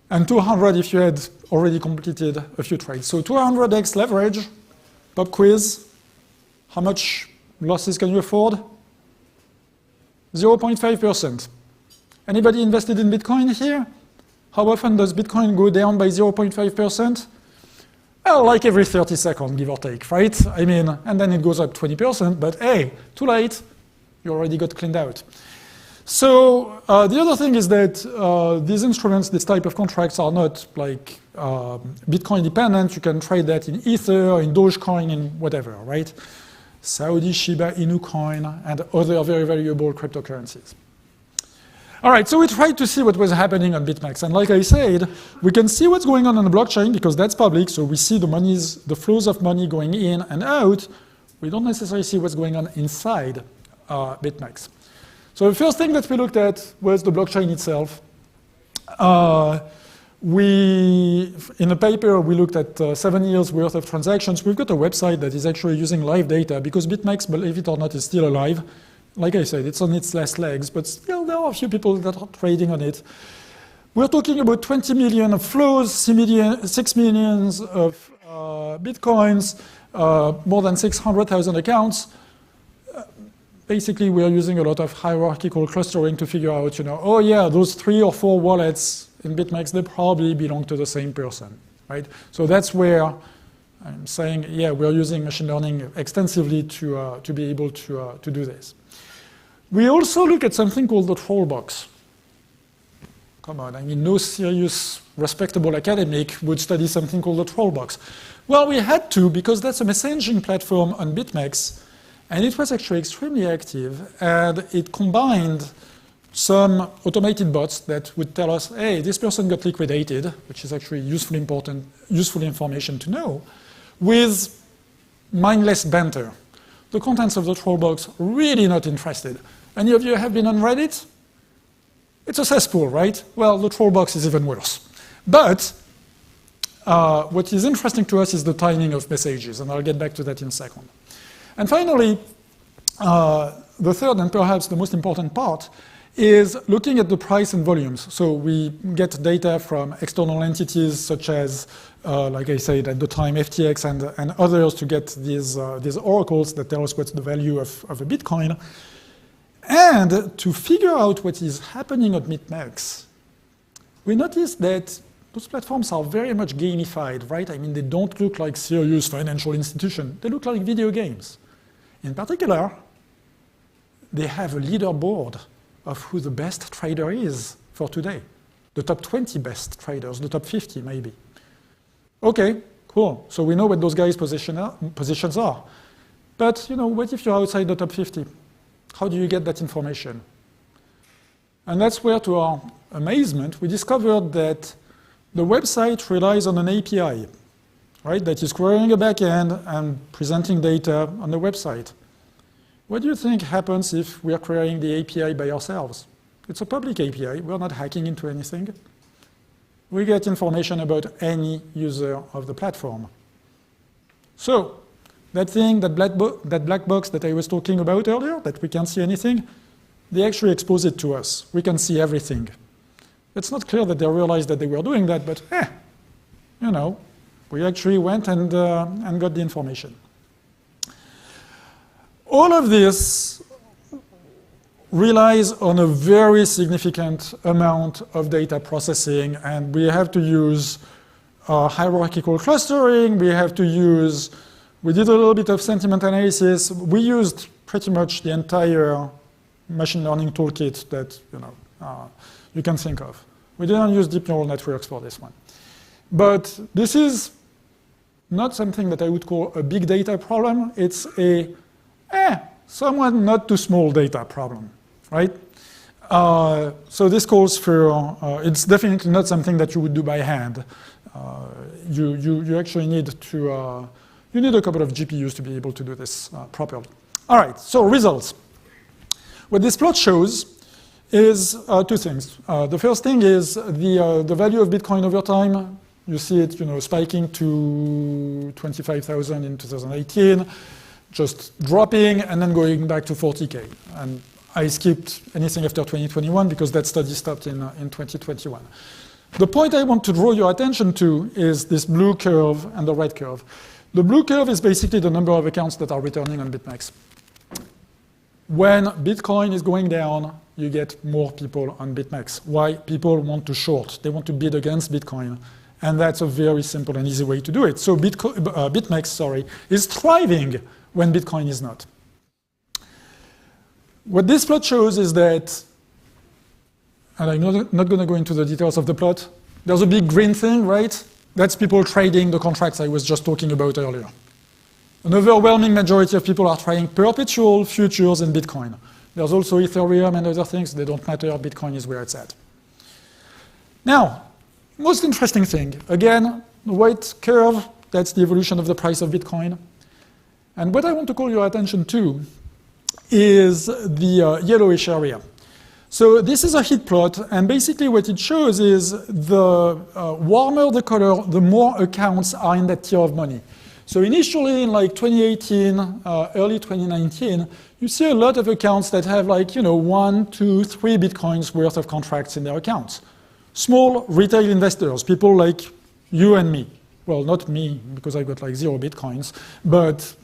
And 200 if you had already completed a few trades. So 200x leverage, pop quiz, how much losses can you afford? 0.5%. Anybody invested in Bitcoin here? How often does Bitcoin go down by 0.5%? Well, like every 30 seconds, give or take, right? I mean, and then it goes up 20%, but hey, too late. You already got cleaned out. So the other thing is that these instruments, this type of contracts are not like Bitcoin dependent. You can trade that in Ether, in Dogecoin, in whatever, right? Saudi Shiba Inu coin and other very valuable cryptocurrencies. All right, so we tried to see what was happening on BitMEX. And like I said, we can see what's going on the blockchain because that's public. So we see the flows of money going in and out. We don't necessarily see what's going on inside BitMEX. So the first thing that we looked at was the blockchain itself. In a paper, we looked at 7 years worth of transactions. We've got a website that is actually using live data because BitMEX, believe it or not, is still alive. Like I said, it's on its last legs, but still there are a few people that are trading on it. We're talking about 20 million of flows, 6 million of Bitcoins, more than 600,000 accounts. Basically, we are using a lot of hierarchical clustering to figure out, oh yeah, those 3 or 4 wallets in BitMEX, they probably belong to the same person, right? So that's where I'm saying, yeah, we're using machine learning extensively to be able to do this. We also look at something called the troll box. Come on, I mean, no serious, respectable academic would study something called the troll box. Well, we had to because that's a messaging platform on BitMEX. And it was actually extremely active, and it combined some automated bots that would tell us, hey, this person got liquidated, which is actually useful information to know, with mindless banter. The contents of the troll box, really not interested. Any of you have been on Reddit? It's a cesspool, right? Well, the troll box is even worse. But what is interesting to us is the timing of messages, and I'll get back to that in a second. And finally, the third and perhaps the most important part is looking at the price and volumes. So we get data from external entities such as, like I said at the time, FTX and others to get these oracles that tell us what's the value of a Bitcoin. And to figure out what is happening at BitMEX, we noticed that those platforms are very much gamified, right? I mean, they don't look like serious financial institutions. They look like video games. In particular, they have a leaderboard of who the best trader is for today. The top 20 best traders, the top 50 maybe. Okay, cool. So we know what those guys' positions are. But what if you're outside the top 50? How do you get that information? And that's where, to our amazement, we discovered that the website relies on an API, right, that is querying a backend and presenting data on the website. What do you think happens if we are querying the API by ourselves? It's a public API. We're not hacking into anything. we get information about any user of the platform. So that thing, that black box that I was talking about earlier, that we can't see anything, they actually expose it to us. We can see everything. It's not clear that they realized that they were doing that, but you know, we actually went and got the information. All of this relies on a very significant amount of data processing, and we have to use hierarchical clustering, we did a little bit of sentiment analysis, we used pretty much the entire machine learning toolkit that you can think of. We didn't use deep neural networks for this one. But this is not something that I would call a big data problem. It's a somewhat not too small data problem, right? So this calls for, it's definitely not something that you would do by hand. You actually need to, you need a couple of GPUs to be able to do this properly. All right, so results. What this plot shows is two things. The first thing is the value of Bitcoin over time. You see it, spiking to 25,000 in 2018, just dropping and then going back to 40K. And I skipped anything after 2021 because that study stopped in 2021. The point I want to draw your attention to is this blue curve and the red curve. The blue curve is basically the number of accounts that are returning on BitMEX. When Bitcoin is going down, you get more people on BitMEX. Why? People want to short. They want to bid against Bitcoin. And that's a very simple and easy way to do it. So BitMEX, is thriving when Bitcoin is not. What this plot shows is that, and I'm not going to go into the details of the plot, there's a big green thing, right? That's people trading the contracts I was just talking about earlier. An overwhelming majority of people are trading perpetual futures in Bitcoin. There's also Ethereum and other things. They don't matter. Bitcoin is where it's at. Now, most interesting thing, again, the white curve, that's the evolution of the price of Bitcoin. And what I want to call your attention to is the yellowish area. So this is a heat plot, and basically what it shows is the warmer the color, the more accounts are in that tier of money. So initially in like 2018, early 2019, you see a lot of accounts that have like, 1, 2, 3 Bitcoins worth of contracts in their accounts. Small retail investors, people like you and me. Well, not me, because I got like 0 Bitcoins, but,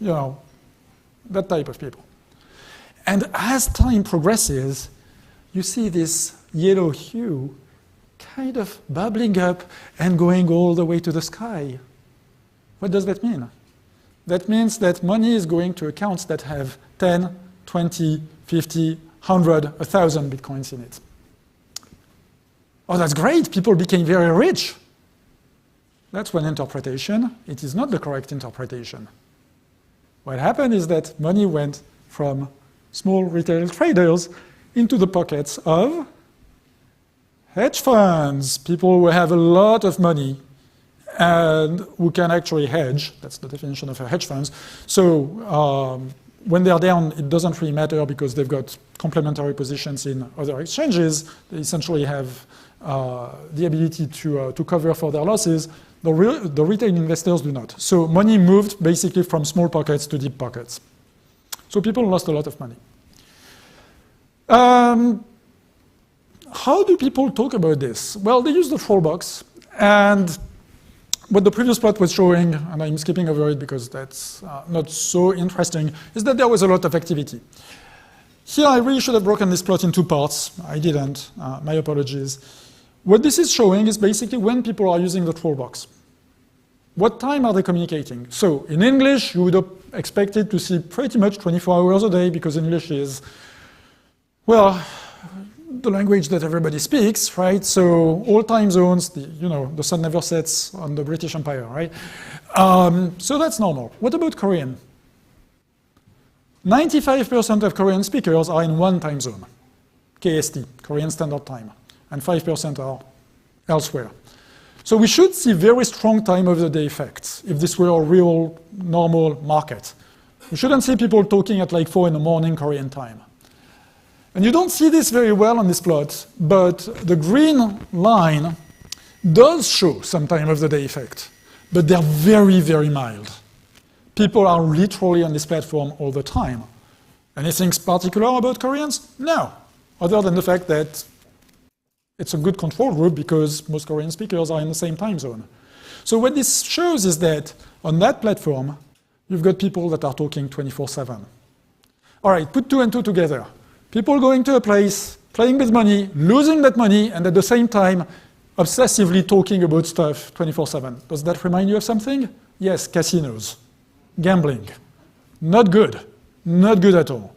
that type of people. And as time progresses, you see this yellow hue kind of bubbling up and going all the way to the sky. What does that mean? That means that money is going to accounts that have 10, 20, 50, 100, 1,000 Bitcoins in it. Oh, that's great. People became very rich. That's one interpretation. It is not the correct interpretation. What happened is that money went from small retail traders into the pockets of hedge funds, people who have a lot of money and who can actually hedge. That's the definition of a hedge funds. So when they're down, it doesn't really matter because they've got complementary positions in other exchanges. They essentially have the ability to cover for their losses. The retail investors do not. So money moved basically from small pockets to deep pockets. So people lost a lot of money. How do people talk about this? Well, they use the troll box, and what the previous plot was showing, and I'm skipping over it because that's not so interesting, is that there was a lot of activity. Here I really should have broken this plot in 2 parts. I didn't. My apologies. What this is showing is basically when people are using the troll box. What time are they communicating? So in English, you would have expected to see pretty much 24 hours a day because English is, well, the language that everybody speaks, right? So all time zones, the sun never sets on the British Empire, right? So that's normal. What about Korean? 95% of Korean speakers are in one time zone, KST, Korean Standard Time, and 5% are elsewhere. So we should see very strong time of the day effects if this were a real normal market. We shouldn't see people talking at like 4 in the morning Korean time. And you don't see this very well on this plot, but the green line does show some time of the day effect, but they're very, very mild. People are literally on this platform all the time. Anything particular about Koreans? No, other than the fact that it's a good control group because most Korean speakers are in the same time zone. So what this shows is that on that platform, you've got people that are talking 24/7. All right, put 2 and 2 together. People going to a place, playing with money, losing that money, and at the same time, obsessively talking about stuff 24/7. Does that remind you of something? Yes, casinos, gambling. Not good, not good at all.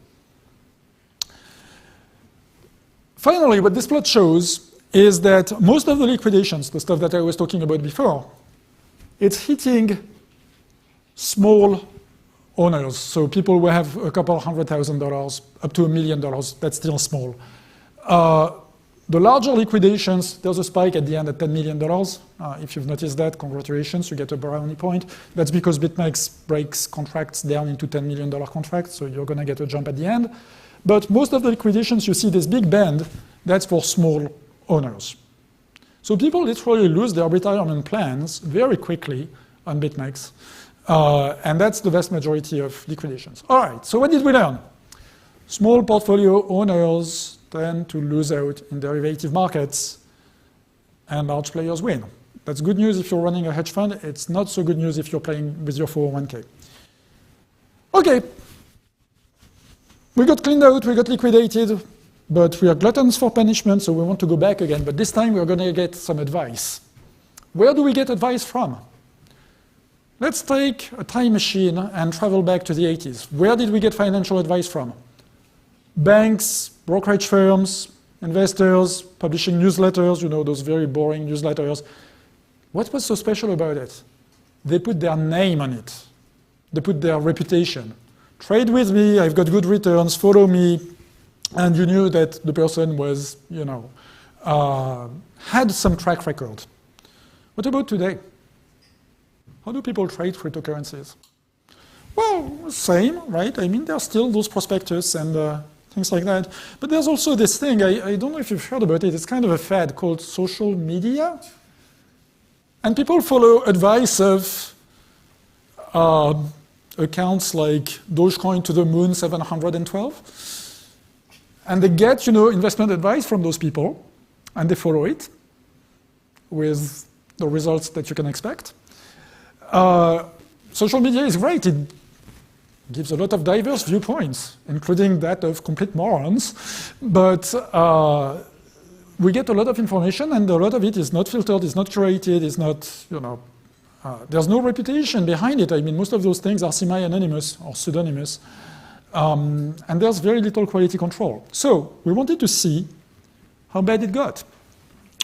Finally, what this plot shows is that most of the liquidations, the stuff that I was talking about before, it's hitting small owners, so people who have a couple $100,000 up to $1 million, that's still small. The larger liquidations, there's a spike at the end at $10 million. If you've noticed that, congratulations, you get a brownie point. That's because BitMEX breaks contracts down into $10 million contracts, so you're going to get a jump at the end. But most of the liquidations, you see this big band, that's for small owners. So people literally lose their retirement plans very quickly on BitMEX, and that's the vast majority of liquidations. All right, so what did we learn? Small portfolio owners tend to lose out in derivative markets, and large players win. That's good news if you're running a hedge fund. It's not so good news if you're playing with your 401k. Okay, we got cleaned out, we got liquidated, but we are gluttons for punishment, so we want to go back again. But this time we're going to get some advice. Where do we get advice from? Let's take a time machine and travel back to the 80s. Where did we get financial advice from? Banks, brokerage firms, investors, publishing newsletters, you know, those very boring newsletters. What was so special about it? They put their name on it. They put their reputation. Trade with me, I've got good returns, follow me. And you knew that the person was, you know, had some track record. What about today? How do people trade cryptocurrencies? Well, same, right? I mean, there are still those prospectus and things like that. But there's also this thing, I don't know if you've heard about it, it's kind of a fad called social media. And people follow advice of accounts like Dogecoin to the moon 712. And they get, you know, investment advice from those people, and they follow it with the results that you can expect. Social media is great. It gives a lot of diverse viewpoints, including that of complete morons. But we get a lot of information, and a lot of it is not filtered, is not curated, is not, you know, there's no reputation behind it. I mean, most of those things are semi-anonymous or pseudonymous. And there's very little quality control. So we wanted to see how bad it got.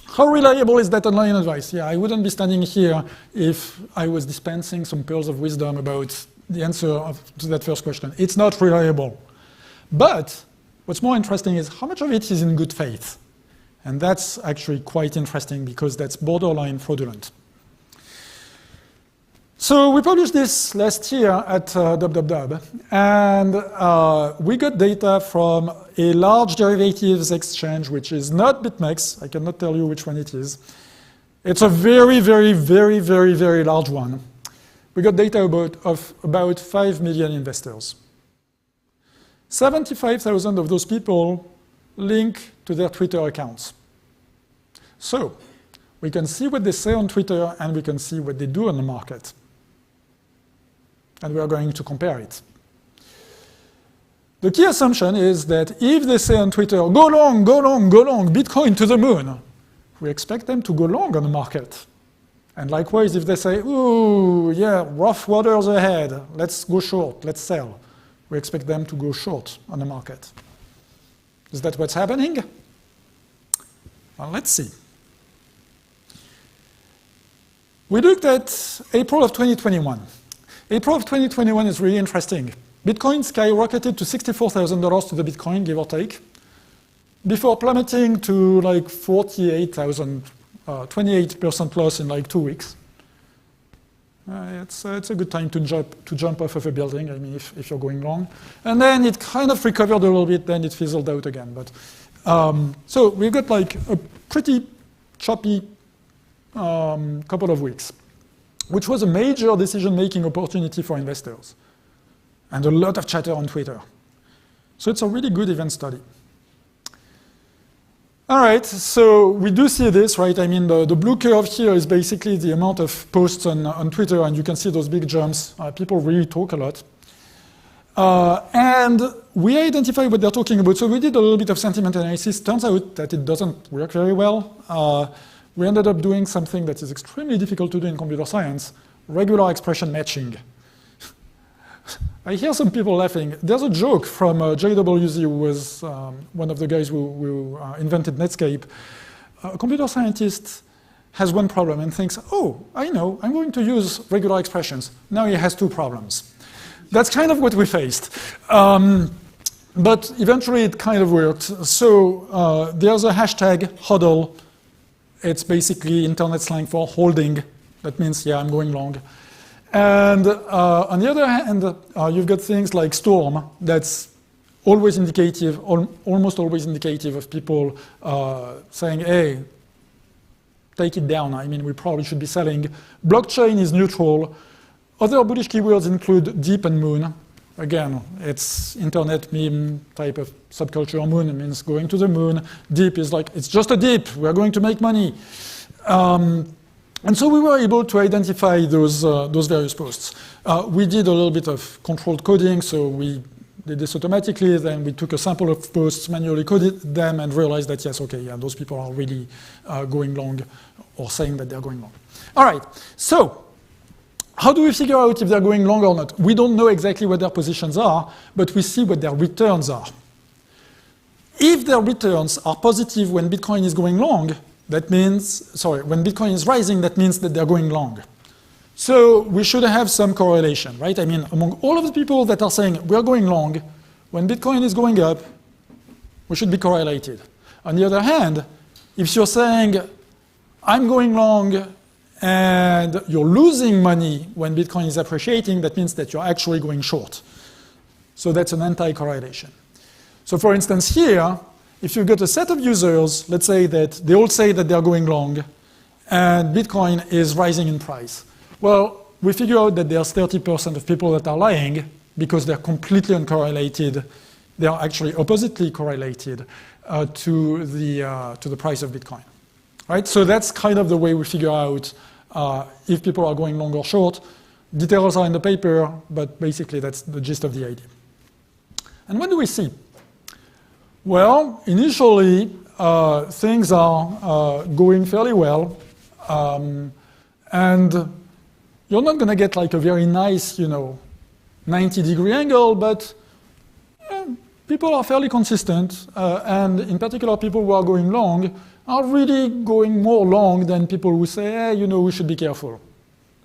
How reliable is that online advice? Yeah, I wouldn't be standing here if I was dispensing some pearls of wisdom about the answer to that first question. It's not reliable. But what's more interesting is how much of it is in good faith. And that's actually quite interesting because that's borderline fraudulent. So we published this last year at dub, and we got data from a large derivatives exchange, which is not BitMEX. I cannot tell you which one it is. It's a very, very, very, very, very large one. We got data of about 5 million investors. 75,000 of those people link to their Twitter accounts. So we can see what they say on Twitter, and we can see what they do on the market. And we are going to compare it. The key assumption is that if they say on Twitter, go long, go long, go long, Bitcoin to the moon, we expect them to go long on the market. And likewise, if they say, ooh, yeah, rough waters ahead, let's go short, let's sell, we expect them to go short on the market. Is that what's happening? Well, let's see. We looked at April of 2021. April of 2021 is really interesting. Bitcoin skyrocketed to $64,000 to the Bitcoin, give or take, before plummeting to like 48,000, 28% loss in like 2 weeks. It's a good time to jump off of a building, I mean, if you're going long. And then it kind of recovered a little bit, then it fizzled out again. But so we've got like a pretty choppy couple of weeks, which was a major decision-making opportunity for investors, and a lot of chatter on Twitter. So it's a really good event study. All right, so we do see this, right? I mean, the blue curve here is basically the amount of posts on Twitter, and you can see those big jumps. People really talk a lot. And we identify what they're talking about. So we did a little bit of sentiment analysis. Turns out that it doesn't work very well. We ended up doing something that is extremely difficult to do in computer science, regular expression matching. I hear some people laughing. There's a joke from JWZ, who was one of the guys who invented Netscape. A computer scientist has one problem and thinks, oh, I know, I'm going to use regular expressions. Now he has two problems. That's kind of what we faced. But eventually it kind of worked. So there's a hashtag HODL. It's basically internet slang for holding. That means, yeah, I'm going long. And on the other hand, you've got things like storm. That's always indicative, almost always indicative of people saying, hey, take it down. I mean, we probably should be selling. Blockchain is neutral. Other bullish keywords include deep and moon. Again, it's internet meme type of subculture. Moon, it means going to the moon. Deep is like, it's just a dip. We're going to make money. And so we were able to identify those various posts. We did a little bit of controlled coding, so we did this automatically. Then we took a sample of posts, manually coded them, and realized that, yes, okay, yeah, those people are really going long or saying that they're going long. All right, so how do we figure out if they're going long or not? We don't know exactly what their positions are, but we see what their returns are. If their returns are positive when Bitcoin is going long, that means, when Bitcoin is rising, that means that they're going long. So we should have some correlation, right? I mean, among all of the people that are saying we're going long, when Bitcoin is going up, we should be correlated. On the other hand, if you're saying I'm going long and you're losing money when Bitcoin is appreciating, that means that you're actually going short. So that's an anti-correlation. So for instance here, if you've got a set of users, let's say that they all say that they're going long, and Bitcoin is rising in price. Well, we figure out that there's 30% of people that are lying because they're completely uncorrelated. They are actually oppositely correlated to the price of Bitcoin. Right? So that's kind of the way we figure out if people are going long or short. Details are in the paper, but basically that's the gist of the idea. And what do we see? Well, initially, things are going fairly well, and you're not going to get like a very nice, 90-degree angle, but people are fairly consistent, and in particular, people who are going long are really going more long than people who say, hey, we should be careful.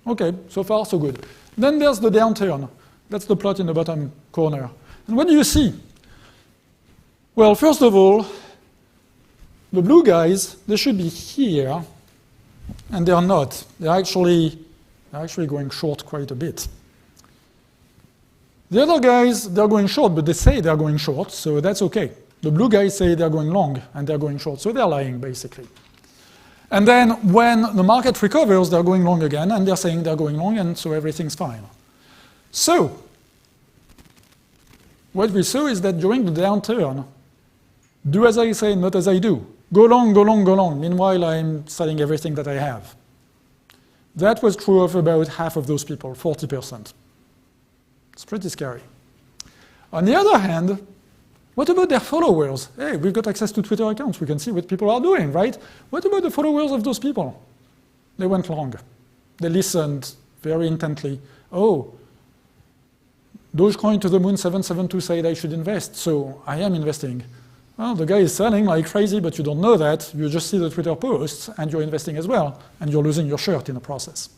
Okay, so far, so good. Then there's the downturn. That's the plot in the bottom corner. And what do you see? Well, first of all, the blue guys, they should be here, and they are not. They're actually going short quite a bit. The other guys, they're going short, but they say they're going short, so that's okay. The blue guys say they're going long, and they're going short, so they're lying, basically. And then when the market recovers, they're going long again, and they're saying they're going long, and so everything's fine. So what we saw is that during the downturn, do as I say, not as I do. Go long, go long, go long. Meanwhile, I'm selling everything that I have. That was true of about half of those people, 40%. It's pretty scary. On the other hand, what about their followers? Hey, we've got access to Twitter accounts. We can see what people are doing, right? What about the followers of those people? They went long. They listened very intently. Oh, Dogecoin to the moon 772 said I should invest, so I am investing. Well, the guy is selling like crazy, but you don't know that. You just see the Twitter posts, and you're investing as well, and you're losing your shirt in the process.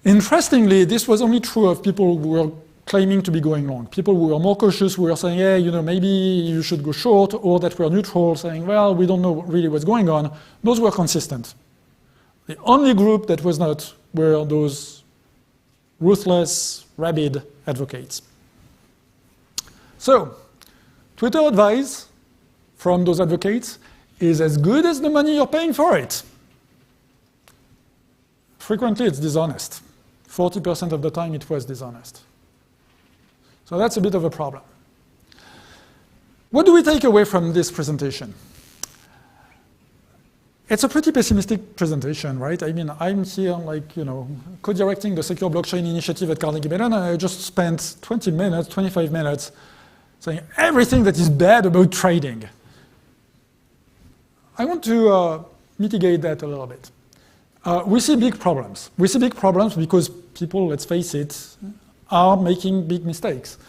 Interestingly, this was only true of people who were claiming to be going long. People who were more cautious, who were saying, hey, maybe you should go short, or that were neutral, saying, well, we don't know really what's going on. Those were consistent. The only group that was not were those ruthless, rabid advocates. So, Twitter advice from those advocates is as good as the money you're paying for it. frequently it's dishonest. 40% of the time it was dishonest. So that's a bit of a problem. What do we take away from this presentation? It's a pretty pessimistic presentation, right? I mean, I'm here, like, co-directing the Secure Blockchain Initiative at Carnegie Mellon, and I just spent 20 minutes, 25 minutes saying everything that is bad about trading. I want to mitigate that a little bit. We see big problems. We see big problems because people, let's face it, are making big mistakes.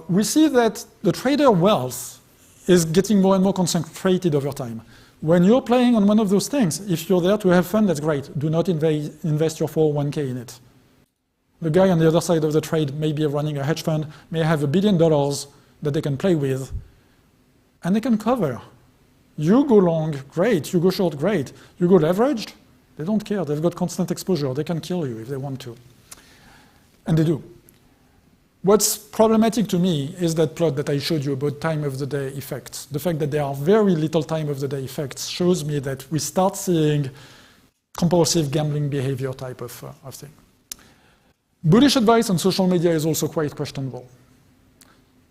We see that the trader wealth is getting more and more concentrated over time. When you're playing on one of those things, if you're there to have fun, that's great. Do not invest your 401k in it. The guy on the other side of the trade may be running a hedge fund, may have $1 billion that they can play with, and they can cover. You go long, great. You go short, great. You go leveraged, they don't care. They've got constant exposure. They can kill you if they want to. And they do. What's problematic to me is that plot that I showed you about time of the day effects. The fact that there are very little time of the day effects shows me that we start seeing compulsive gambling behavior type of thing. Bullish advice on social media is also quite questionable.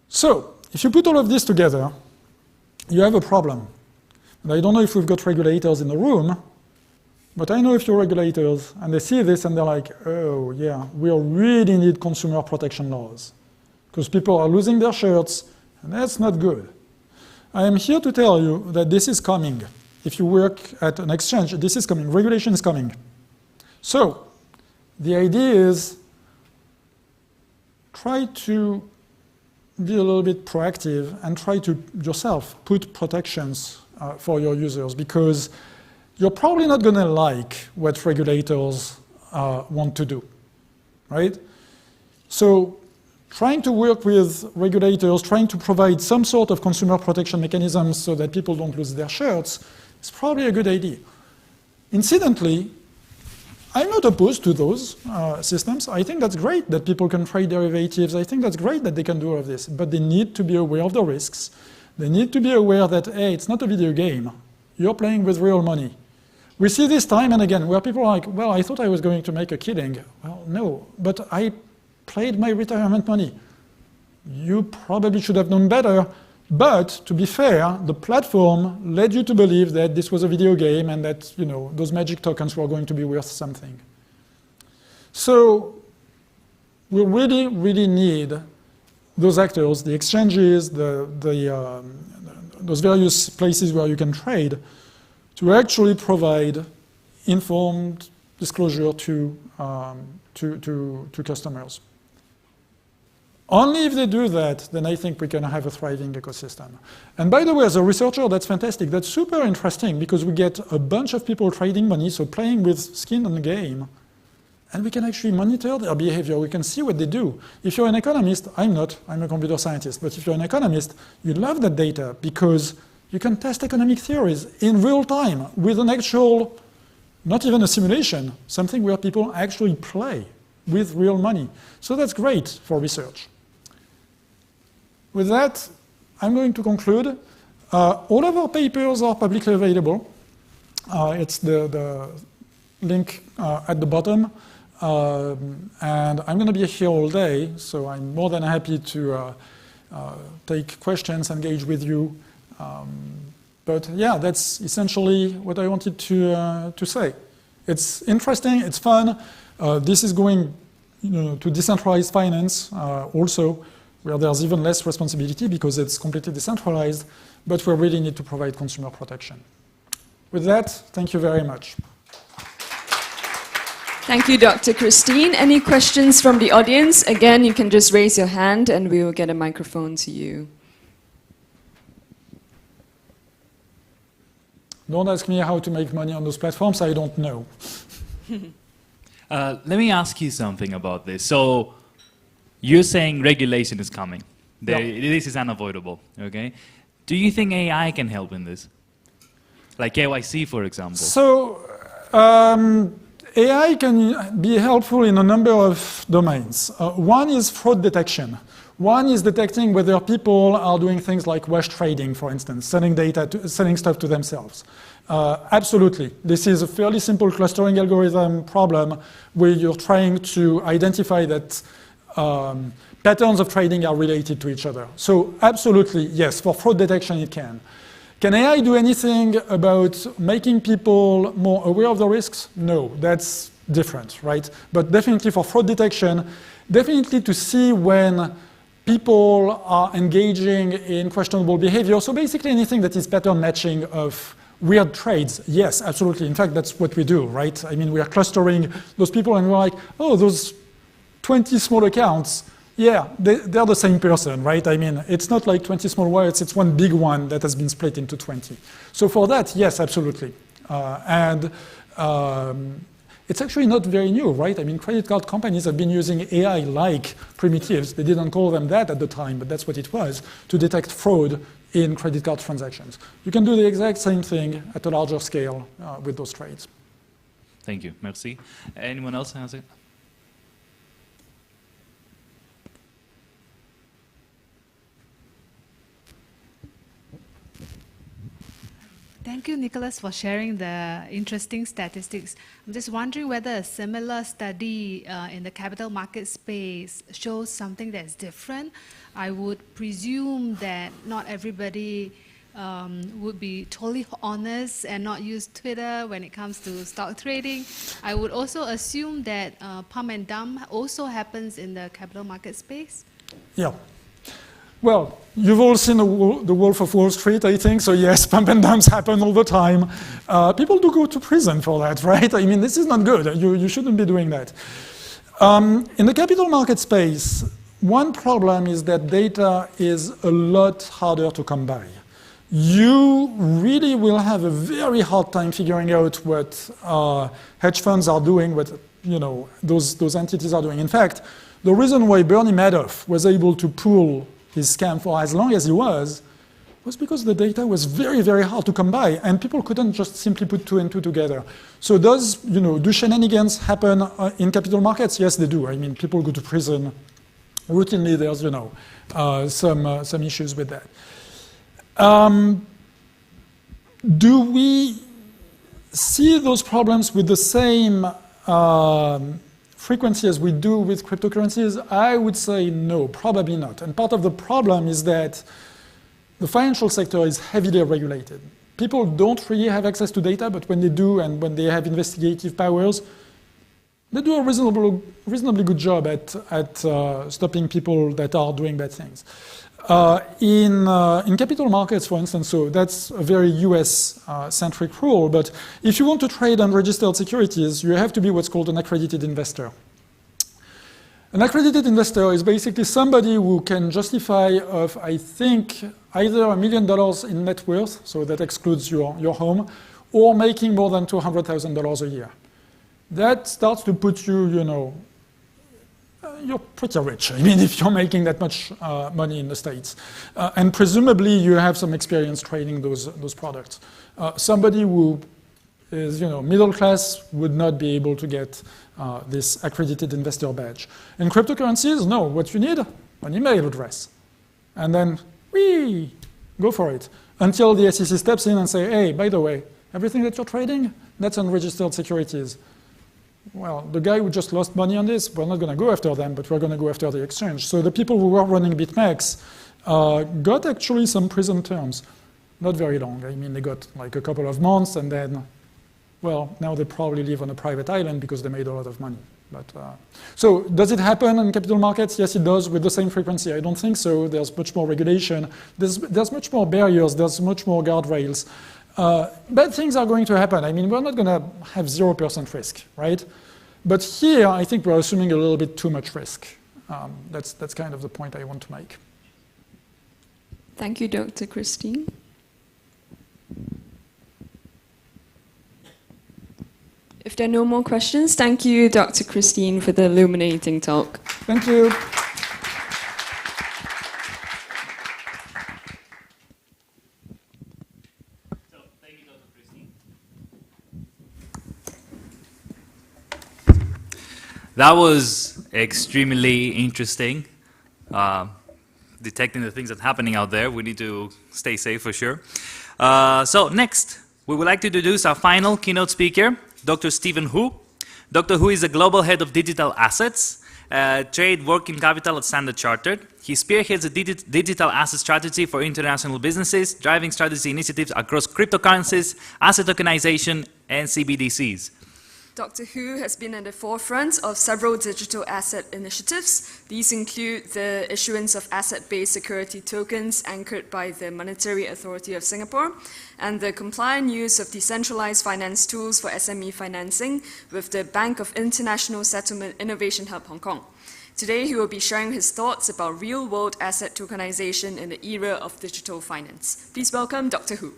So, if you put all of this together, you have a problem. And I don't know if we've got regulators in the room, but I know a few regulators, and they see this and they're like, oh yeah, we really need consumer protection laws. Because people are losing their shirts, and that's not good. I am here to tell you that this is coming. If you work at an exchange, this is coming. Regulation is coming. So, the idea is try to be a little bit proactive and try to yourself put protections for your users, because you're probably not going to like what regulators want to do, right? So trying to work with regulators, trying to provide some sort of consumer protection mechanisms so that people don't lose their shirts is probably a good idea. Incidentally, I'm not opposed to those systems. I think that's great that people can trade derivatives. I think that's great that they can do all of this, but they need to be aware of the risks. They need to be aware that, hey, it's not a video game. You're playing with real money. We see this time and again where people are like, well, I thought I was going to make a killing. Well, no, but I played my retirement money. You probably should have known better, but to be fair, the platform led you to believe that this was a video game and that, those magic tokens were going to be worth something. So we really, really need those actors, the exchanges, those various places where you can trade, to actually provide informed disclosure to customers. Only if they do that, then I think we can have a thriving ecosystem. And by the way, as a researcher, that's fantastic. That's super interesting because we get a bunch of people trading money, so playing with skin on the game, and we can actually monitor their behavior. We can see what they do. If you're an economist, I'm not, I'm a computer scientist, but if you're an economist, you love that data because you can test economic theories in real time with an actual, not even a simulation, something where people actually play with real money. So that's great for research. With that, I'm going to conclude. All of our papers are publicly available. It's the link at the bottom. And I'm going to be here all day, so I'm more than happy to take questions, engage with you. But yeah, that's essentially what I wanted to say. It's interesting, it's fun. This is going to decentralized finance also, where there's even less responsibility because it's completely decentralized, but we really need to provide consumer protection. With that, thank you very much. Thank you, Dr. Christine. Any questions from the audience? Again, you can just raise your hand and we will get a microphone to you. Don't ask me how to make money on those platforms, I don't know. Let me ask you something about this. So you're saying regulation is coming. This is unavoidable, okay? Do you think AI can help in this? Like KYC, for example. So AI can be helpful in a number of domains. One is fraud detection. One is detecting whether people are doing things like wash trading, for instance, selling stuff to themselves. Absolutely. This is a fairly simple clustering algorithm problem where you're trying to identify that patterns of trading are related to each other. So absolutely, yes, for fraud detection it can. Can AI do anything about making people more aware of the risks? No, that's different, right? But definitely for fraud detection, definitely to see when people are engaging in questionable behavior. So basically anything that is pattern matching of weird trades, yes, absolutely. In fact, that's what we do, right? I mean, we are clustering those people and we're like, oh, those 20 small accounts, yeah, they're the same person, right? I mean, it's not like 20 small wallets, it's one big one that has been split into 20. So for that, yes, absolutely. It's actually not very new, right? I mean, credit card companies have been using AI-like primitives. They didn't call them that at the time, but that's what it was, to detect fraud in credit card transactions. You can do the exact same thing at a larger scale with those trades. Thank you. Merci. Anyone else has it? Thank you, Nicholas, for sharing the interesting statistics. I'm just wondering whether a similar study in the capital market space shows something that's different. I would presume that not everybody would be totally honest and not use Twitter when it comes to stock trading. I would also assume that pump and dump also happens in the capital market space. Yeah. Well, you've all seen the Wolf of Wall Street, I think. So yes, pump and dumps happen all the time. People do go to prison for that, right? I mean, this is not good. You shouldn't be doing that. In the capital market space, one problem is that data is a lot harder to come by. You really will have a very hard time figuring out what hedge funds are doing, what those entities are doing. In fact, the reason why Bernie Madoff was able to pull his scam for as long as he was because the data was very, very hard to come by, and people couldn't just simply put two and two together. So do shenanigans happen in capital markets? Yes, they do. I mean, people go to prison routinely. There's some issues with that. Do we see those problems with the same frequency as we do with cryptocurrencies? I would say no, probably not. And part of the problem is that the financial sector is heavily regulated. People don't really have access to data, but when they do and when they have investigative powers, they do a reasonably good job at stopping people that are doing bad things. In capital markets, for instance, so that's a very US-centric rule, but if you want to trade unregistered securities, you have to be what's called an accredited investor. An accredited investor is basically somebody who can justify of, I think, either $1 million in net worth, so that excludes your home, or making more than $200,000 a year. That starts to put you, you're pretty rich. I mean, if you're making that much money in the States. And presumably you have some experience trading those products. Somebody who is middle class would not be able to get this accredited investor badge. In cryptocurrencies, no, what you need, an email address. And then, go for it. Until the SEC steps in and say, hey, by the way, everything that you're trading, that's unregistered securities. Well, the guy who just lost money on this, we're not going to go after them, but we're going to go after the exchange. So the people who were running BitMEX got actually some prison terms. Not very long. I mean, they got like a couple of months, and then, well, now they probably live on a private island because they made a lot of money. But so does it happen in capital markets? Yes, it does, with the same frequency. I don't think so. There's much more regulation. There's much more barriers. There's much more guardrails. Bad things are going to happen. I mean, we're not going to have 0% risk, right? But here, I think we're assuming a little bit too much risk. That's kind of the point I want to make. Thank you, Dr. Christine. If there are no more questions, thank you, Dr. Christine, for the illuminating talk. Thank you. That was extremely interesting. Detecting the things that are happening out there. We need to stay safe for sure. So next, We would like to introduce our final keynote speaker, Dr. Stephen Hu. Dr. Hu is a global head of digital assets, trade working capital at Standard Chartered. He spearheads a digital asset strategy for international businesses, driving strategy initiatives across cryptocurrencies, asset tokenization, and CBDCs. Dr. Hu has been at the forefront of several digital asset initiatives. These include the issuance of asset-based security tokens anchored by the Monetary Authority of Singapore, and the compliant use of decentralized finance tools for SME financing with the Bank of International Settlement Innovation Hub Hong Kong. Today, he will be sharing his thoughts about real-world asset tokenization in the era of digital finance. Please welcome Dr. Hu.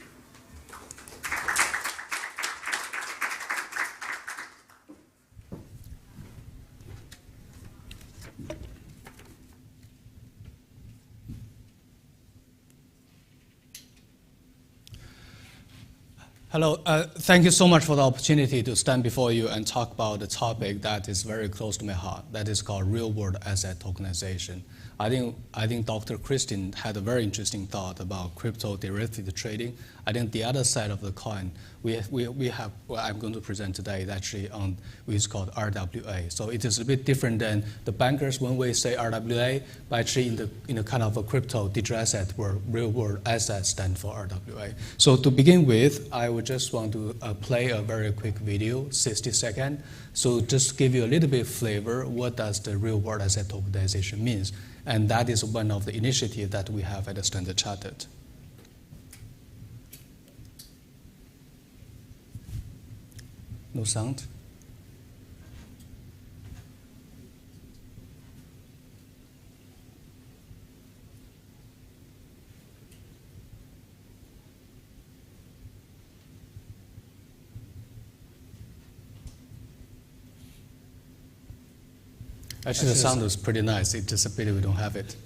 Hello, thank you so much for the opportunity to stand before you and talk about a topic that is very close to my heart, that is called real-world asset tokenization. I think Dr. Christine had a very interesting thought about crypto derivative trading. I think the other side of the coin, we have what I'm going to present today is actually on what is called RWA. So it is a bit different than the bankers when we say RWA, but actually in a kind of a crypto digital asset where real-world assets stand for RWA. So to begin with, I would just want to play a very quick video, 60 seconds. So just to give you a little bit of flavor, what does the real-world asset tokenization means? And that is one of the initiatives that we have at the Standard Chartered. No sound? Actually, the sound is pretty nice. It's just a pity we don't have it.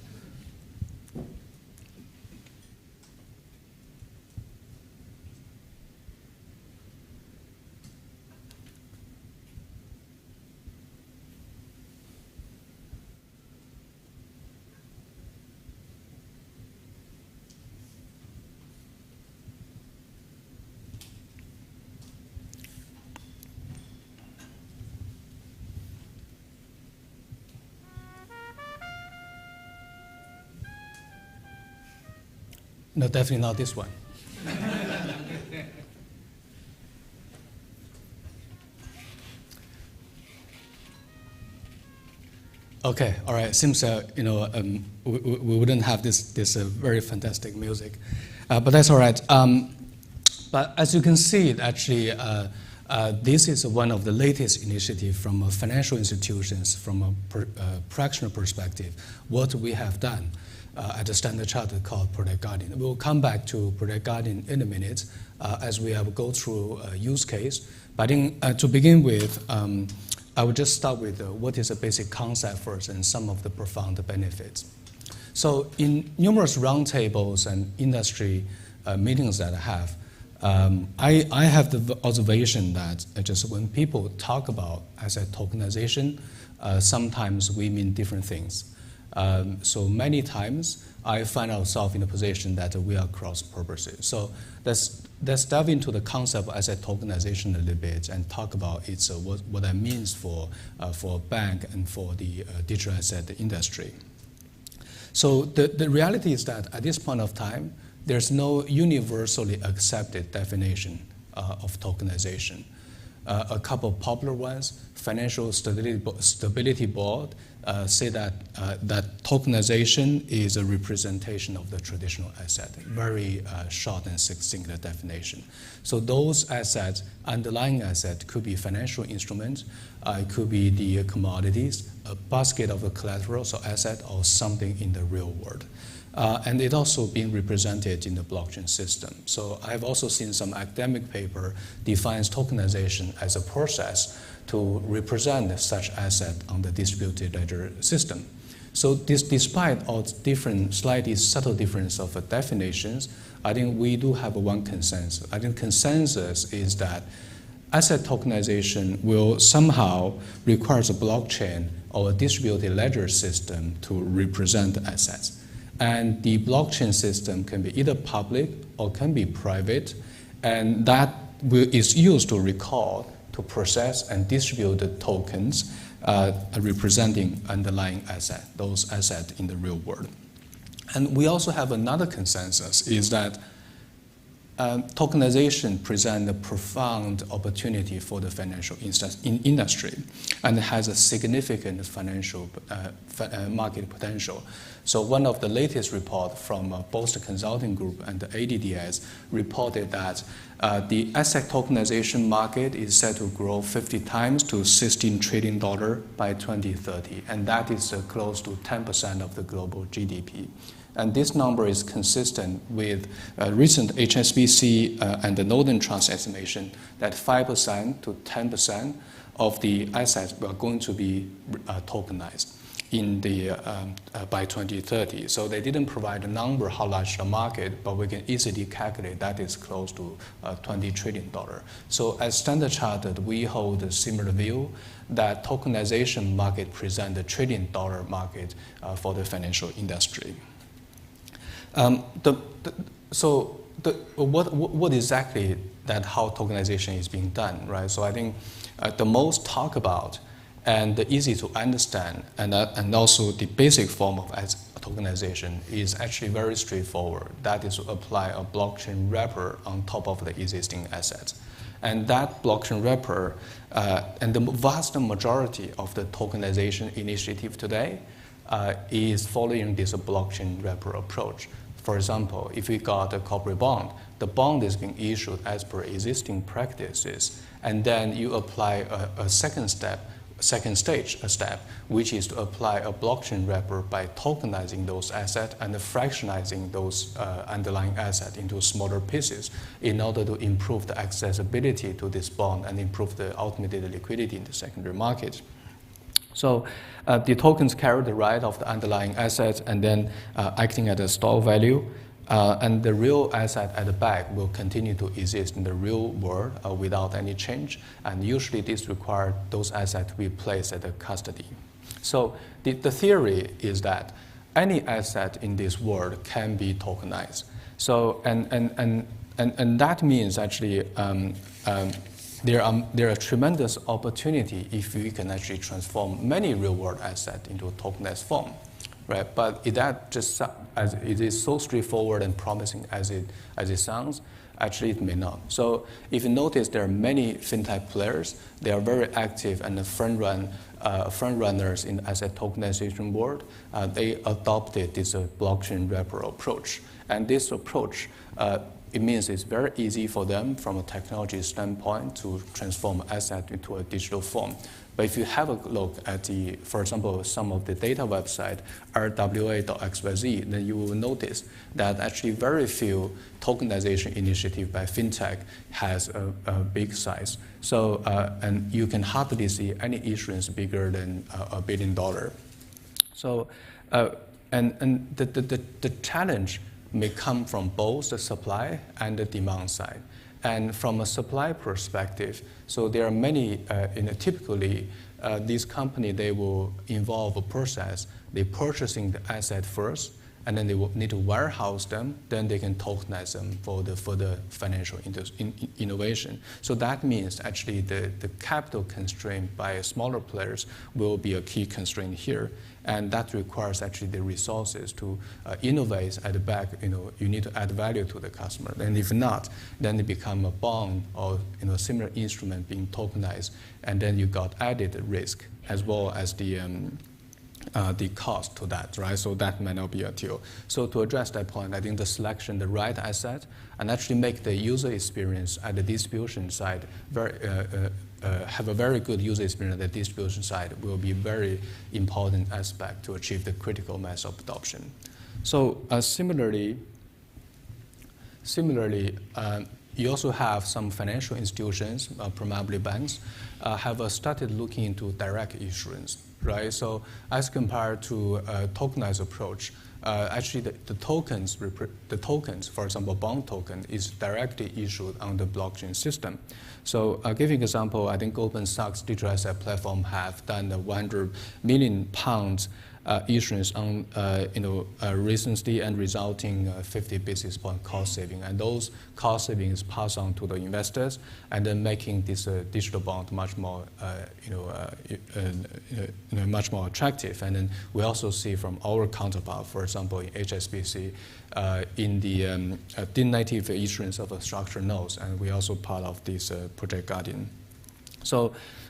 No, definitely not this one. Okay, all right. Seems we wouldn't have this very fantastic music, but that's all right. But as you can see, actually, this is one of the latest initiatives from financial institutions from a practitioner perspective. What we have done at the Standard Chartered called Project Guardian. We'll come back to Project Guardian in a minute as we have go through a use case. But to begin with, I would just start with what is a basic concept first and some of the profound benefits. So in numerous roundtables and industry meetings that I have, I have the observation that just when people talk about asset tokenization, sometimes we mean different things. So many times I find ourselves in a position that we are cross purposes. So let's dive into the concept of asset tokenization a little bit and talk about what that means for a bank and for the digital asset industry. So the reality is that at this point of time, there's no universally accepted definition of tokenization. A couple of popular ones, Financial Stability Board, say that tokenization is a representation of the traditional asset. Very short and succinct definition. So those assets, underlying asset, could be financial instruments, it could be the commodities, a basket of a collateral, so asset, or something in the real world. And it also being represented in the blockchain system. So I've also seen some academic paper defines tokenization as a process to represent such asset on the distributed ledger system. So despite all different, slightly subtle difference of definitions, I think we do have one consensus. I think consensus is that asset tokenization will somehow require a blockchain or a distributed ledger system to represent assets. And the blockchain system can be either public or can be private. And that is used to record, to process, and distribute the tokens representing underlying asset, those assets in the real world. And we also have another consensus, is that tokenization presents a profound opportunity for the financial industry and has a significant financial market potential. So one of the latest reports from both the consulting group and the ADDS reported that the asset tokenization market is set to grow 50 times to $16 trillion by 2030, and that is close to 10% of the global GDP. And this number is consistent with recent HSBC and the Northern Trust estimation that 5% to 10% of the assets are going to be tokenized in the, by 2030. So they didn't provide a number how large the market, but we can easily calculate that is close to $20 trillion. So as Standard Chartered, we hold a similar view that tokenization market presents a $1 trillion market for the financial industry. What exactly that how tokenization is being done, right? So I think the most talked about and the easy to understand and also the basic form of tokenization is actually very straightforward. That is to apply a blockchain wrapper on top of the existing assets. And that blockchain wrapper and the vast majority of the tokenization initiative today is following this blockchain wrapper approach. For example, if we got a corporate bond, the bond is being issued as per existing practices, and then you apply a second step, which is to apply a blockchain wrapper by tokenizing those assets and fractionizing those underlying assets into smaller pieces in order to improve the accessibility to this bond and improve ultimately the liquidity in the secondary market. So the tokens carry the right of the underlying assets and then acting at a store value. And the real asset at the back will continue to exist in the real world without any change. And usually this requires those assets to be placed at the custody. So the theory is that any asset in this world can be tokenized. So, and that means actually there are tremendous opportunity if we can actually transform many real-world assets into a tokenized form, right? But is that just as it is so straightforward and promising as it sounds? Actually, it may not. So if you notice, there are many fintech players. They are very active and front runners in the asset tokenization world. They adopted this blockchain wrapper approach, and this approach. It means it's very easy for them from a technology standpoint to transform asset into a digital form. But if you have a look at for example, some of the data website, rwa.xyz, then you will notice that actually very few tokenization initiative by fintech has a big size. So, and you can hardly see any issuance bigger than $1 billion. So, and the challenge may come from both the supply and the demand side. And from a supply perspective, so there are many, typically these companies, they will involve a process, they purchasing the asset first, and then they will need to warehouse them, then they can tokenize them for the financial innovation. So that means actually the capital constraint by smaller players will be a key constraint here. And that requires actually the resources to innovate at the back. You need to add value to the customer. And if not, then it become a bond or similar instrument being tokenized, and then you got added risk as well as the cost to that, right? So that may not be a deal. So to address that point, I think the selection, the right asset, and actually make the user experience at the distribution side have a very good user experience at the distribution side will be a very important aspect to achieve the critical mass of adoption. So similarly, you also have some financial institutions, primarily banks, have started looking into direct issuance, right? So as compared to a tokenized approach, actually the tokens, for example, bond token, is directly issued on the blockchain system. So giving an example, I think Goldman Sachs digital asset platform have done a £100 million issuance on recently and resulting 50 basis point cost saving. And those cost savings pass on to the investors and then making this digital bond much more, much more attractive. And then we also see from our counterpart, for example, in HSBC, in the native issuance of a structured notes, and we also part of this Project Guardian.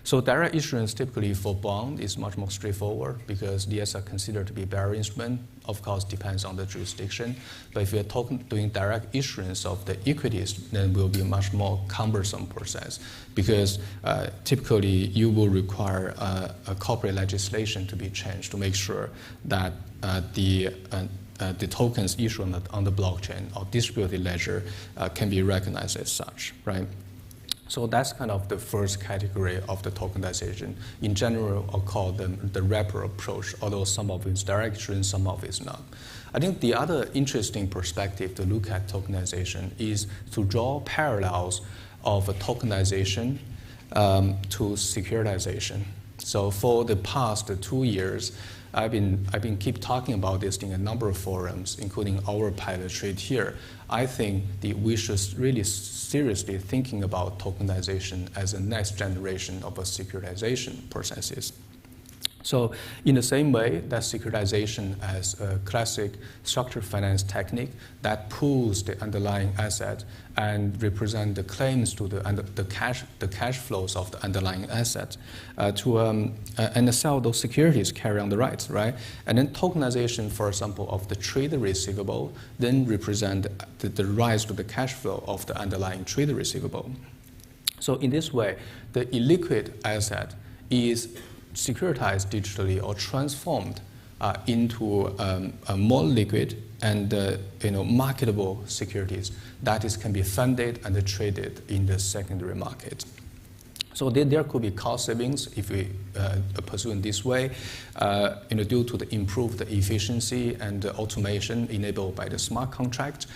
So direct issuance typically for bond is much more straightforward because these are considered to be bearer instrument. Of course, depends on the jurisdiction. But if you're doing direct issuance of the equities, then it will be a much more cumbersome process because typically you will require a corporate legislation to be changed to make sure that the tokens issued on the blockchain or distributed ledger can be recognized as such, right? So that's kind of the first category of the tokenization. In general, I'll call them the wrapper approach, although some of it is direct issuance, some of it is not. I think the other interesting perspective to look at tokenization is to draw parallels of tokenization to securitization. So for the past 2 years, I've been keep talking about this in a number of forums, including our pilot trade here. I think that we should really seriously thinking about tokenization as a next generation of a securitization processes. So in the same way that securitization as a classic structured finance technique that pools the underlying asset and represent the claims to the cash flows of the underlying asset and sell those securities, carry on the rights, right? And then tokenization, for example, of the trade receivable then represent the rise to the cash flow of the underlying trade receivable. So in this way, the illiquid asset is securitized digitally or transformed into a more liquid and marketable securities that can be funded and traded in the secondary market. So there could be cost savings if we pursue in this way, due to the improved efficiency and automation enabled by the smart contract.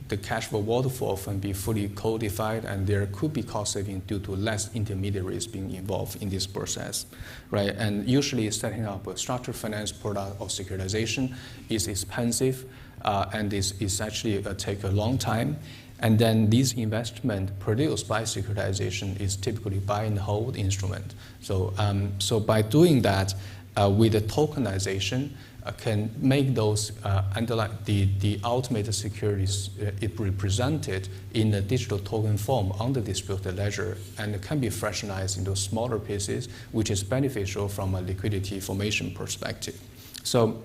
The cash flow waterfall can be fully codified, and there could be cost saving due to less intermediaries being involved in this process, right? And usually setting up a structured finance product or securitization is expensive, and is actually take a long time. And then this investment produced by securitization is typically buy and hold instrument. So by doing that, with the tokenization, can make those the ultimate securities it represented in a digital token form on the distributed ledger, and it can be fractionalized into smaller pieces, which is beneficial from a liquidity formation perspective. So,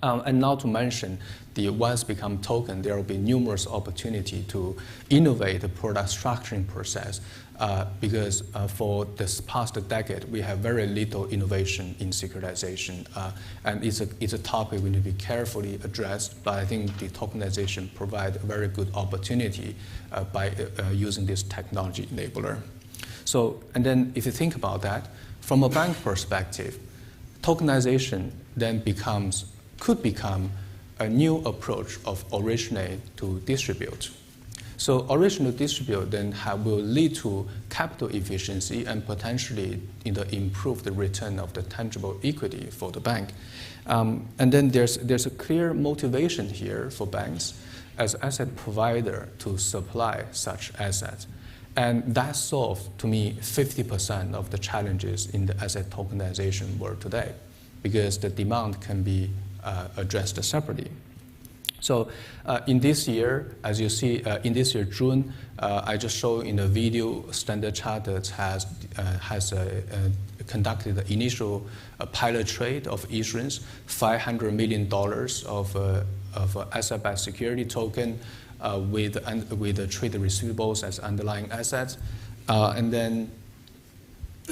and now to mention, the once become token, there will be numerous opportunity to innovate the product structuring process. Because for this past decade, we have very little innovation in securitization, and it's a topic we need to be carefully addressed. But I think the tokenization provides a very good opportunity by using this technology enabler. So, and then if you think about that, from a bank perspective, tokenization then could become a new approach of originate to distribute. So original distribute then will lead to capital efficiency and potentially improve the return of the tangible equity for the bank. And then there's a clear motivation here for banks as asset provider to supply such assets. And that solves, to me, 50% of the challenges in the asset tokenization world today, because the demand can be addressed separately. So in this year, as you see, in this year, June, I just showed in the video, Standard Chartered has conducted the initial pilot trade of issuance, $500 million of asset-backed security token with the trade receivables as underlying assets. And then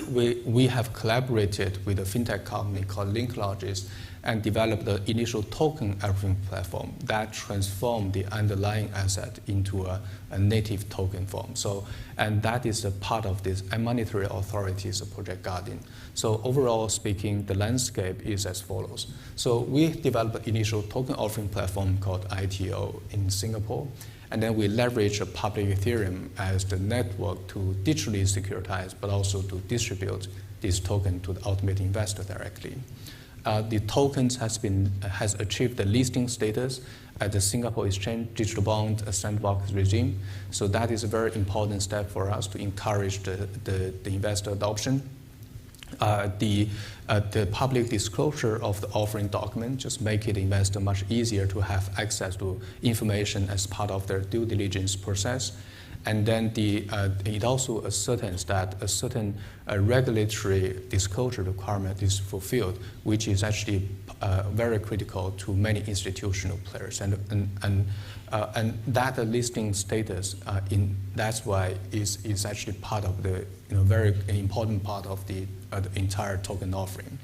we have collaborated with a fintech company called LinkLogis and developed the initial token everything platform that transformed the underlying asset into a native token form. So, and that is a part of this monetary authorities Project Guardian. So overall speaking, the landscape is as follows. So we developed an initial token offering platform called ITO in Singapore, and then we leverage a public Ethereum as the network to digitally securitize, but also to distribute this token to the ultimate investor directly. The tokens has achieved the listing status at the Singapore Exchange Digital Bond Sandbox regime. So that is a very important step for us to encourage the investor adoption. The public disclosure of the offering document just make it investor much easier to have access to information as part of their due diligence process. And then it also ascertains that a certain regulatory disclosure requirement is fulfilled, which is actually very critical to many institutional players. And that listing status, that's why is actually part of the very important part of the entire token offering.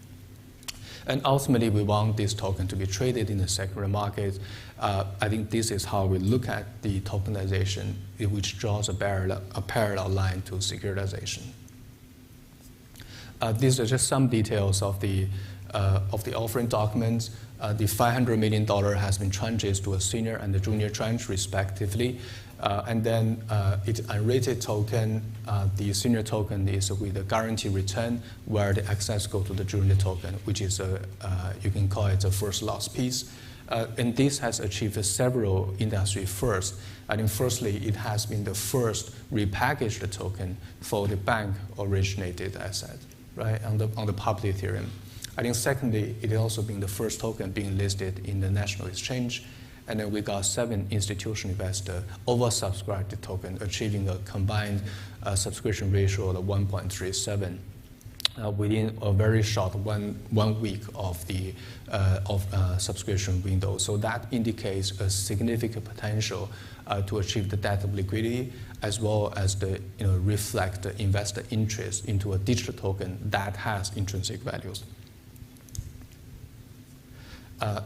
And ultimately, we want this token to be traded in the secondary market. I think this is how we look at the tokenization, which draws a parallel line to securitization. These are just some details of the offering documents. The $500 million has been tranched to a senior and a junior tranche, respectively. And then it's unrated token. The senior token is with a guaranteed return, where the excess go to the junior token, which is you can call it a first loss piece. And this has achieved several industry firsts. I think firstly, it has been the first repackaged token for the bank-originated asset, right, on the public Ethereum. I think secondly, it has also been the first token being listed in the national exchange. And then we got 7 institutional investors oversubscribed the token, achieving a combined subscription ratio of 1.37 within a very short one week of the subscription window. So that indicates a significant potential to achieve the depth of liquidity, as well as the reflect the investor interest into a digital token that has intrinsic values.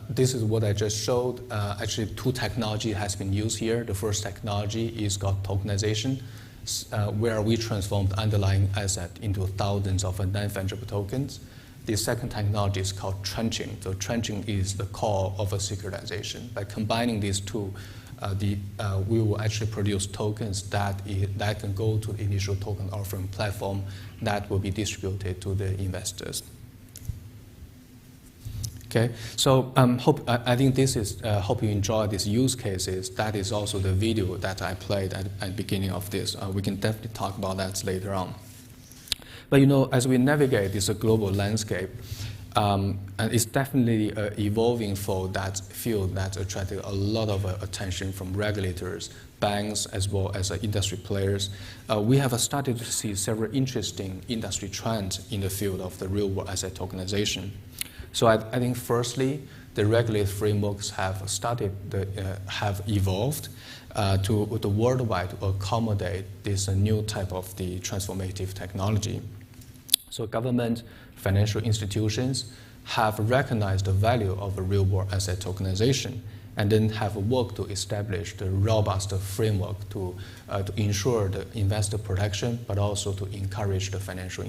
This is what I just showed. Actually, 2 technology has been used here. The first technology is called tokenization, where we transform the underlying asset into thousands of non-fungible tokens. The second technology is called trenching. So trenching is the core of a securitization. By combining these two, we will actually produce tokens that can go to the initial token offering platform that will be distributed to the investors. Okay, so I think this is, hope you enjoy these use cases. That is also the video that I played at the beginning of this. We can definitely talk about that later on. But as we navigate this global landscape, and it's definitely evolving for that field that's attracted a lot of attention from regulators, banks, as well as industry players. We have started to see several interesting industry trends in the field of the real-world asset tokenization. So I think firstly, the regulatory frameworks have evolved to the worldwide to accommodate this new type of the transformative technology. So government, financial institutions have recognized the value of a real-world asset tokenization, and then have worked to establish the robust framework to ensure the investor protection, but also to encourage the financial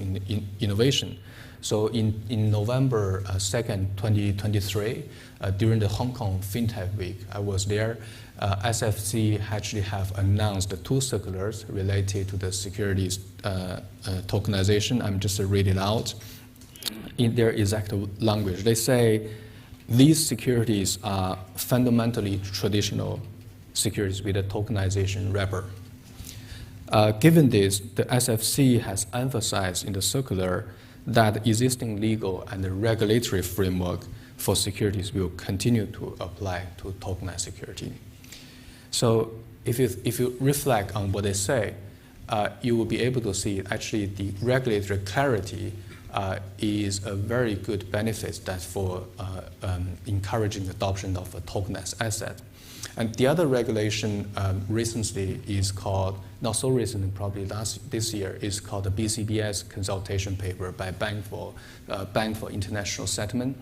innovation. So in November 2nd, 2023, during the Hong Kong FinTech Week, I was there. SFC actually have announced 2 circulars related to the securities tokenization. I'm just reading it out in their exact language. They say these securities are fundamentally traditional securities with a tokenization wrapper. Given this, the SFC has emphasized in the circular that existing legal and regulatory framework for securities will continue to apply to tokenized security. So if you reflect on what they say, you will be able to see actually the regulatory clarity is a very good benefit that's for encouraging adoption of a tokenized asset. And the other regulation recently is called, not so recently, probably this year, is called the BCBS consultation paper by Bank for International Settlement.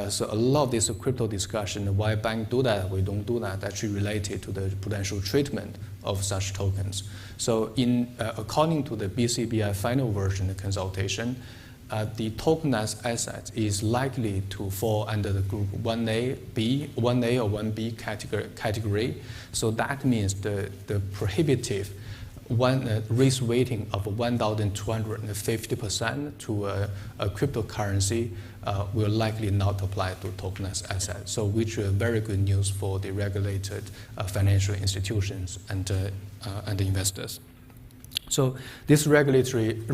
So a lot of this crypto discussion, why banks do that, we don't do that, actually related to the potential treatment of such tokens. So according to the BCBI final version of consultation, the tokenized asset is likely to fall under the group 1A or 1B category. So that means the prohibitive risk weighting of 1,250% to a cryptocurrency will likely not apply to tokenized assets. So which is very good news for the regulated financial institutions and investors. So this relative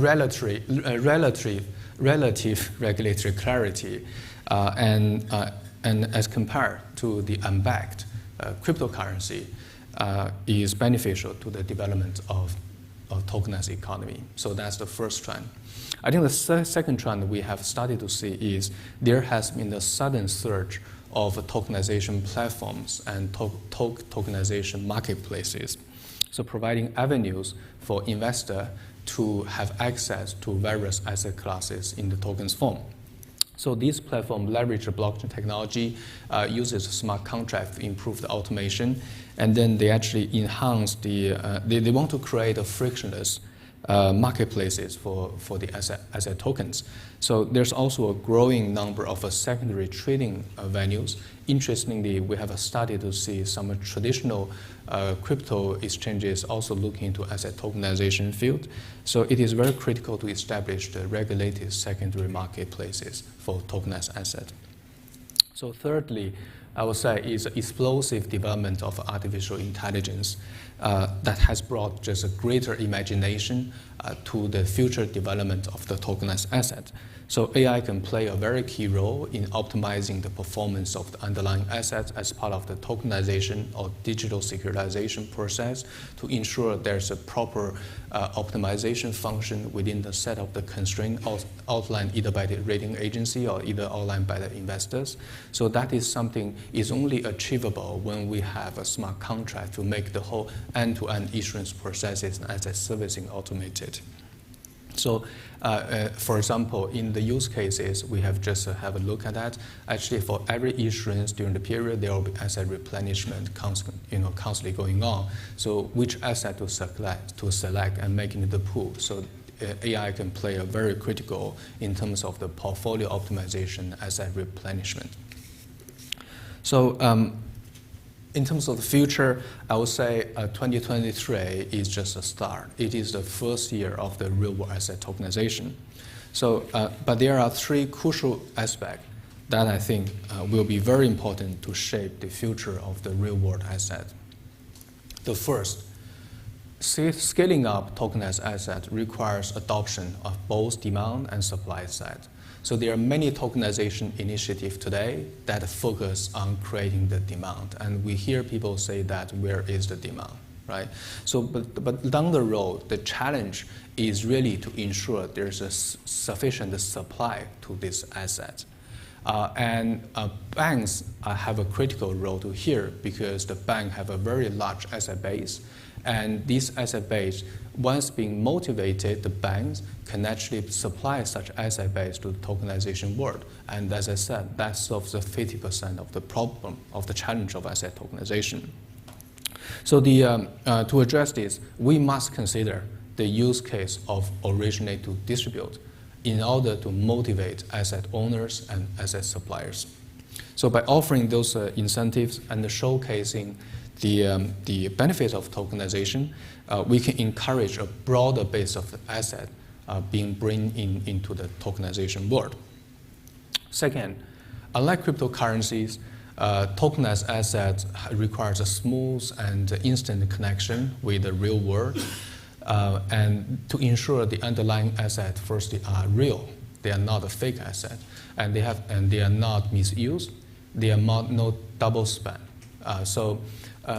regulatory clarity and as compared to the unbacked cryptocurrency is beneficial to the development of tokenized economy. So that's the first trend. I think the second trend we have started to see is there has been a sudden surge of tokenization platforms and tokenization marketplaces. So providing avenues for investor to have access to various asset classes in the tokens form. So this platform leverages blockchain technology, uses smart contracts to improve the automation, and then they actually enhance the, they want to create a frictionless marketplaces for the asset tokens. So there's also a growing number of secondary trading venues. Interestingly, we have started to see some traditional crypto exchanges also looking into asset tokenization field. So it is very critical to establish the regulated secondary marketplaces for tokenized assets. So thirdly, I would say is explosive development of artificial intelligence that has brought just a greater imagination to the future development of the tokenized asset. So AI can play a very key role in optimizing the performance of the underlying assets as part of the tokenization or digital securitization process to ensure there's a proper optimization function within the set of the constraint outlined either by the rating agency or either outlined by the investors. So that is something is only achievable when we have a smart contract to make the whole end-to-end issuance processes and asset servicing automated. So, for example, in the use cases, we have just have a look at that. Actually, for every issuance during the period, there will be asset replenishment constantly going on. So, which asset to select and making the pool. So, AI can play a very critical in terms of the portfolio optimization, asset replenishment. So, in terms of the future, I would say 2023 is just a start. It is the first year of the real-world asset tokenization. So, but there are three crucial aspects that I think will be very important to shape the future of the real-world asset. The first, scaling up tokenized asset requires adoption of both demand and supply side. So there are many tokenization initiatives today that focus on creating the demand. And we hear people say that where is the demand, right? So, but down the road, the challenge is really to ensure there's a sufficient supply to this asset. Banks have a critical role to here because the bank have a very large asset base. And this asset base, once being motivated, the banks can actually supply such asset base to the tokenization world. And as I said, that solves the 50% of the problem of the challenge of asset tokenization. So to address this, we must consider the use case of originate to distribute in order to motivate asset owners and asset suppliers. So by offering those incentives and showcasing the benefits of tokenization, we can encourage a broader base of asset being brought into the tokenization world. Second, unlike cryptocurrencies, tokenized assets requires a smooth and instant connection with the real world, and to ensure the underlying assets firstly are real, they are not a fake asset, and they are not misused, they are not no double spend.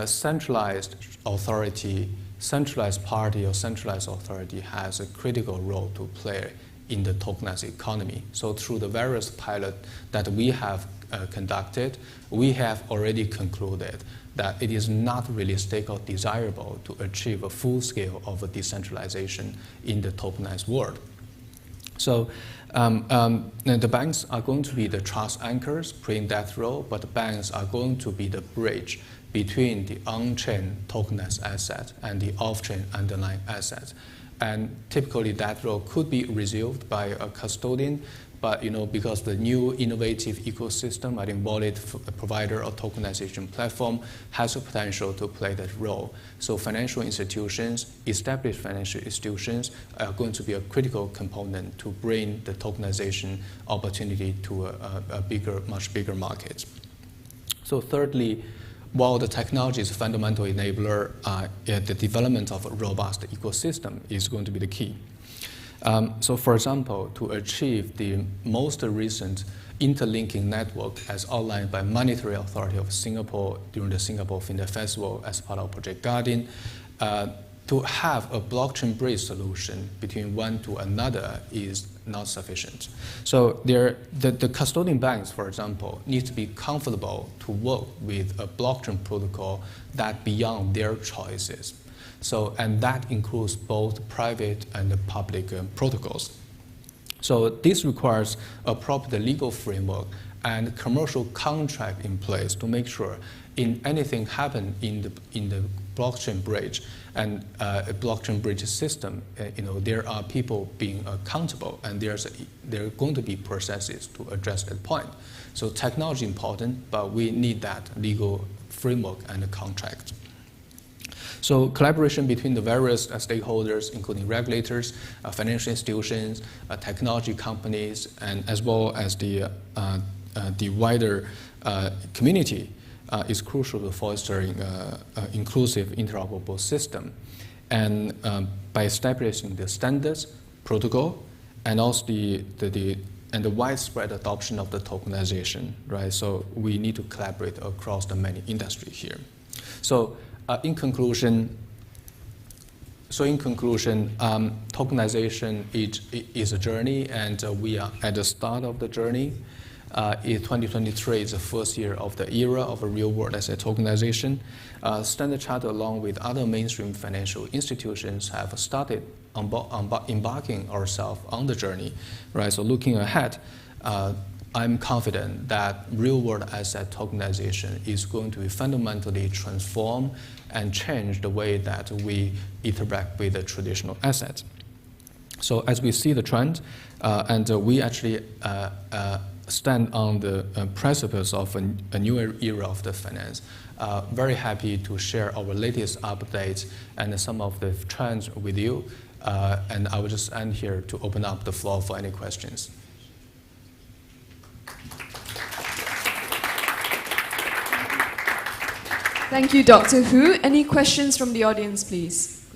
Centralized authority, centralized party or centralized authority has a critical role to play in the tokenized economy. So through the various pilots that we have conducted, we have already concluded that it is not realistic or desirable to achieve a full scale of a decentralization in the tokenized world. So the banks are going to be the trust anchors playing that role, but the banks are going to be the bridge between the on-chain tokenized asset and the off-chain underlying asset. And typically that role could be reserved by a custodian, but because the new innovative ecosystem, I think wallet provider or tokenization platform has the potential to play that role. So financial institutions, established financial institutions, are going to be a critical component to bring the tokenization opportunity to a bigger, much bigger market. So thirdly, while the technology is a fundamental enabler, the development of a robust ecosystem is going to be the key. So for example, to achieve the most recent interlinking network as outlined by Monetary Authority of Singapore during the Singapore FinTech Festival as part of Project Guardian, to have a blockchain bridge solution between one to another is not sufficient. So the custodian banks, for example, need to be comfortable to work with a blockchain protocol that beyond their choices. So, and that includes both private and public protocols. So this requires a proper legal framework and commercial contract in place to make sure in anything happen in the blockchain bridge and a blockchain bridge system, there are people being accountable, and there are going to be processes to address that point. So technology is important, but we need that legal framework and a contract. So collaboration between the various stakeholders, including regulators, financial institutions, technology companies, and as well as the wider community is crucial to fostering inclusive, interoperable system. And by establishing the standards, protocol, and also the widespread adoption of the tokenization, right? So we need to collaborate across the many industries here. So in conclusion, tokenization is a journey, and we are at the start of the journey. 2023 is the first year of the era of a real-world asset tokenization. Standard Chartered, along with other mainstream financial institutions, have started embarking ourselves on the journey. Right. So looking ahead, I'm confident that real-world asset tokenization is going to fundamentally transform and change the way that we interact with the traditional assets. So as we see the trend, and we actually stand on the precipice of a new era of the finance, very happy to share our latest updates and some of the trends with you. And I will just end here to open up the floor for any questions. Thank you, Dr. Hu. Any questions from the audience, please?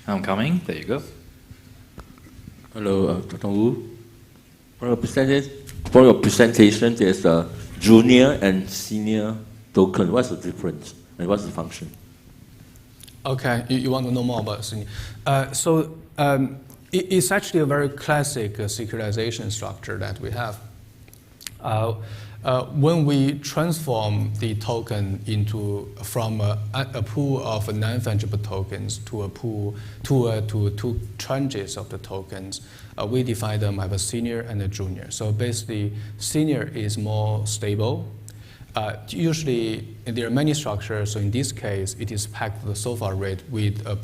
I'm coming. There you go. Hello, Dr. Wu. For your presentation, there's a junior and senior token. What's the difference and what's the function? Okay, you want to know more about senior. It's actually a very classic securitization structure that we have. When we transform the token from a pool of non-fungible tokens to a pool to two tranches of the tokens, we define them as a senior and a junior. So basically, senior is more stable. Usually, there are many structures. So in this case, it is pegged to the SOFR rate with a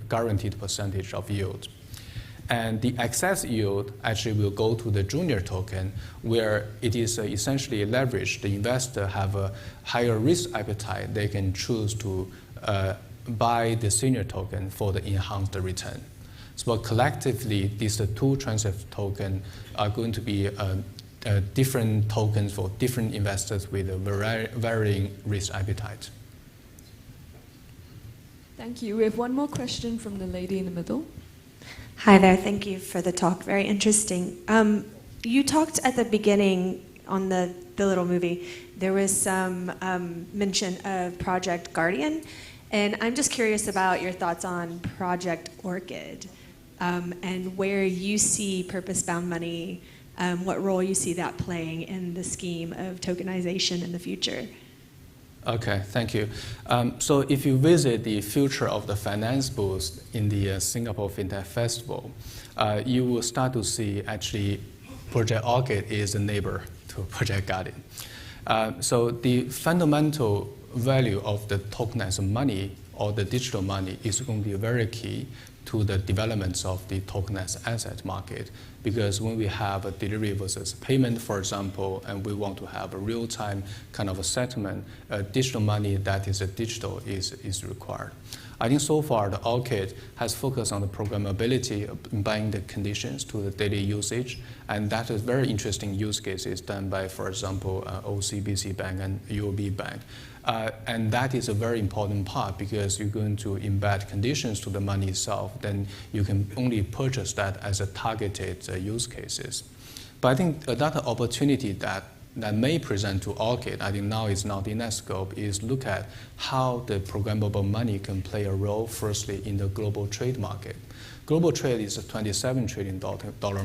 guaranteed percentage of yield. And the excess yield actually will go to the junior token, where it is essentially leveraged. The investor have a higher risk appetite. They can choose to buy the senior token for the enhanced return. So collectively, these two tranches tokens are going to be different tokens for different investors with a varying risk appetite. Thank you. We have one more question from the lady in the middle. Hi there, thank you for the talk, very interesting. You talked at the beginning on the little movie, there was some mention of Project Guardian, and I'm just curious about your thoughts on Project Orchid and where you see purpose-bound money, what role you see that playing in the scheme of tokenization in the future. Okay, thank you. So if you visit the Future of the Finance booth in the Singapore FinTech Festival, you will start to see actually Project Orchid is a neighbor to Project Guardian. So the fundamental value of the tokenized money or the digital money is going to be very key to the developments of the tokenized asset market. Because when we have a delivery versus payment, for example, and we want to have a real-time kind of a settlement, digital money that is digital is required. I think so far the ORCID has focused on the programmability of buying the conditions to the daily usage, and that is very interesting use cases done by, for example, OCBC Bank and UOB Bank. And that is a very important part because you're going to embed conditions to the money itself, then you can only purchase that as a targeted use cases. But I think another opportunity that may present to ORCID, I think now is not in that scope, is look at how the programmable money can play a role, firstly, in the global trade market. Global trade is a $27 trillion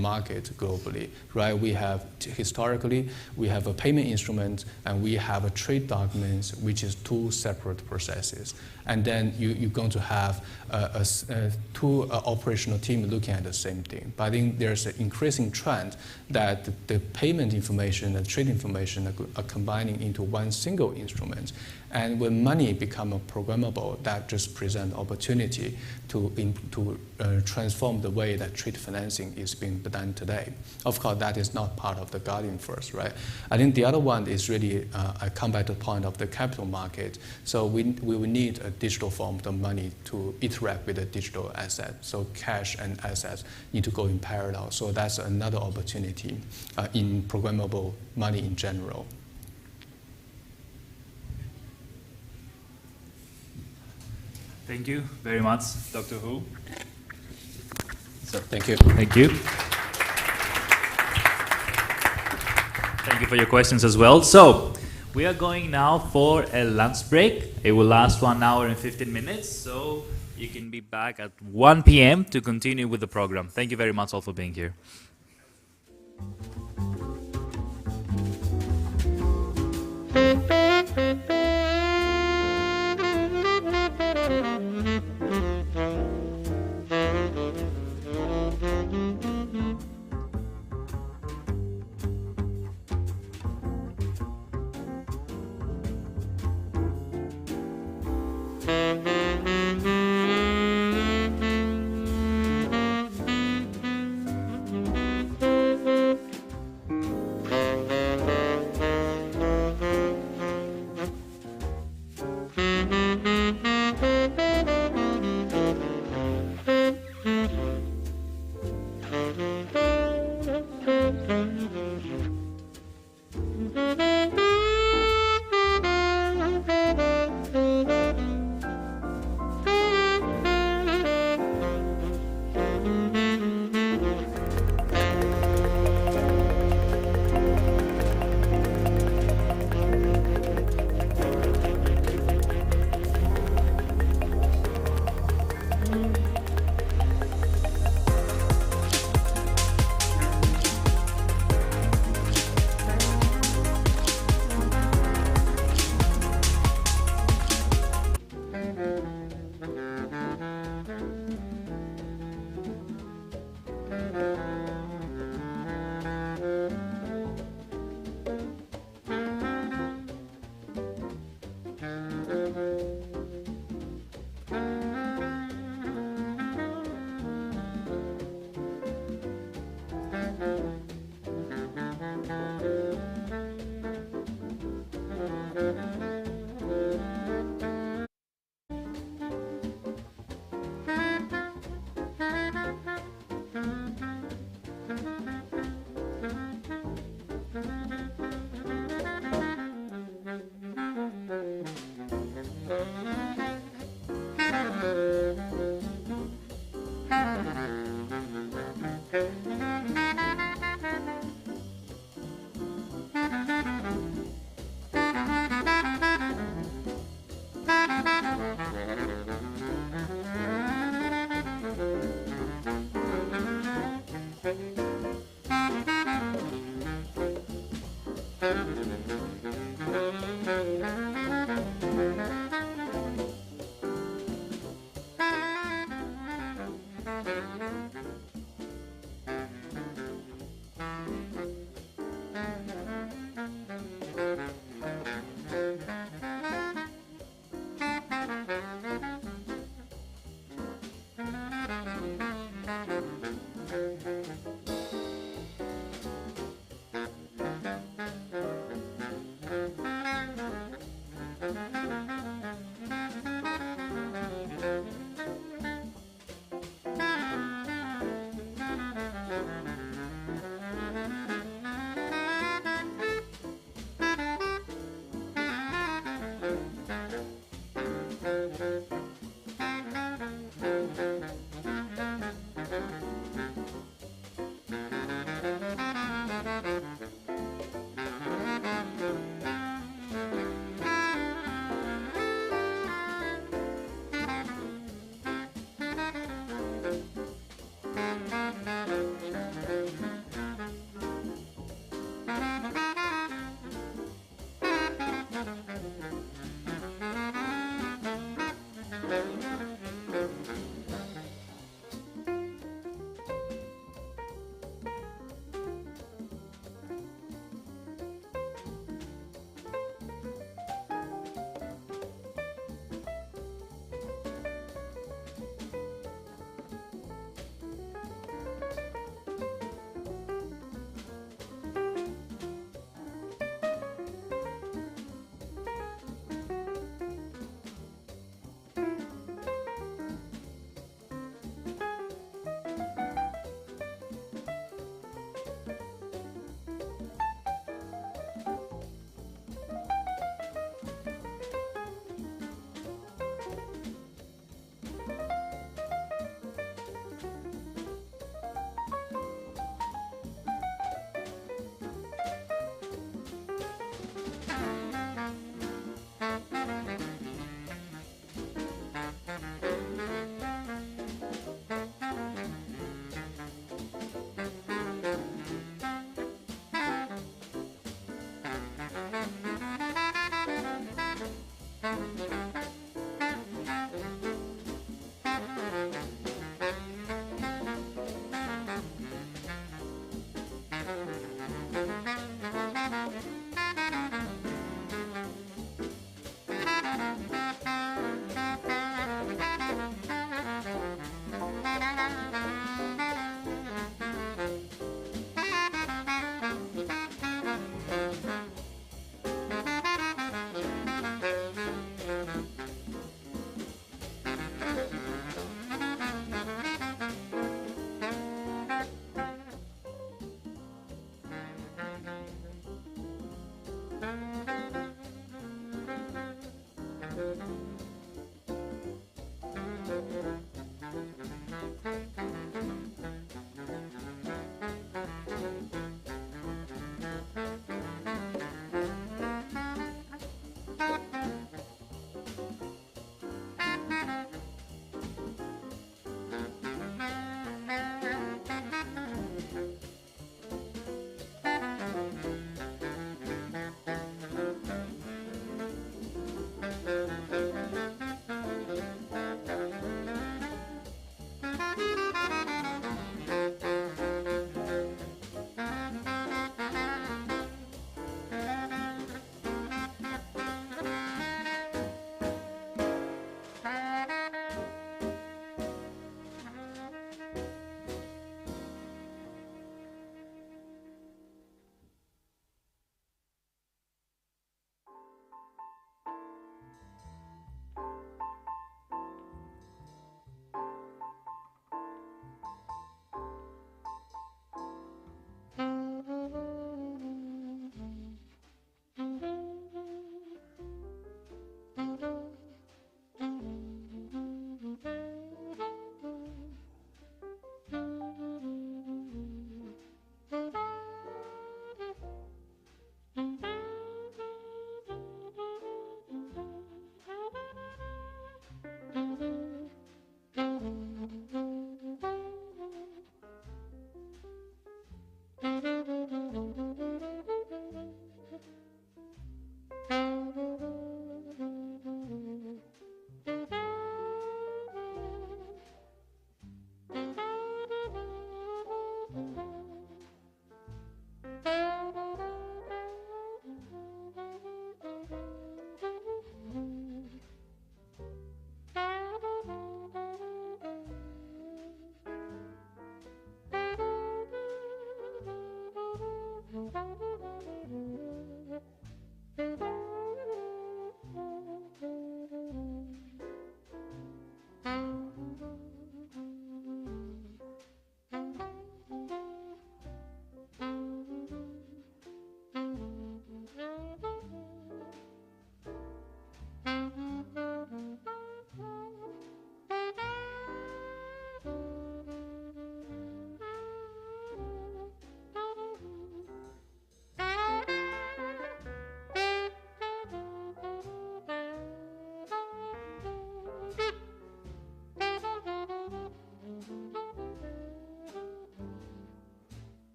market globally, right? We have, historically, we have a payment instrument and we have a trade documents, which is two separate processes. And then you're going to have two operational teams looking at the same thing. But I think there's an increasing trend that the payment information and trade information are combining into one single instrument. And when money becomes programmable, that just presents opportunity to transform the way that trade financing is being done today. Of course, that is not part of the Guardian first, right? I think the other one is really, I come back to the point of the capital market. So we will need a digital form of money to interact with a digital asset. So cash and assets need to go in parallel. So that's another opportunity in programmable money in general. Thank you very much, Dr. Hu. So thank you. Thank you. Thank you for your questions as well. So we are going now for a lunch break. It will last 1 hour and 15 minutes. So you can be back at 1 p.m. to continue with the program. Thank you very much all for being here.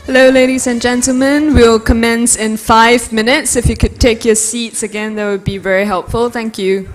Hello, ladies and gentlemen. We'll commence in 5 minutes. If you could take your seats again, that would be very helpful. Thank you.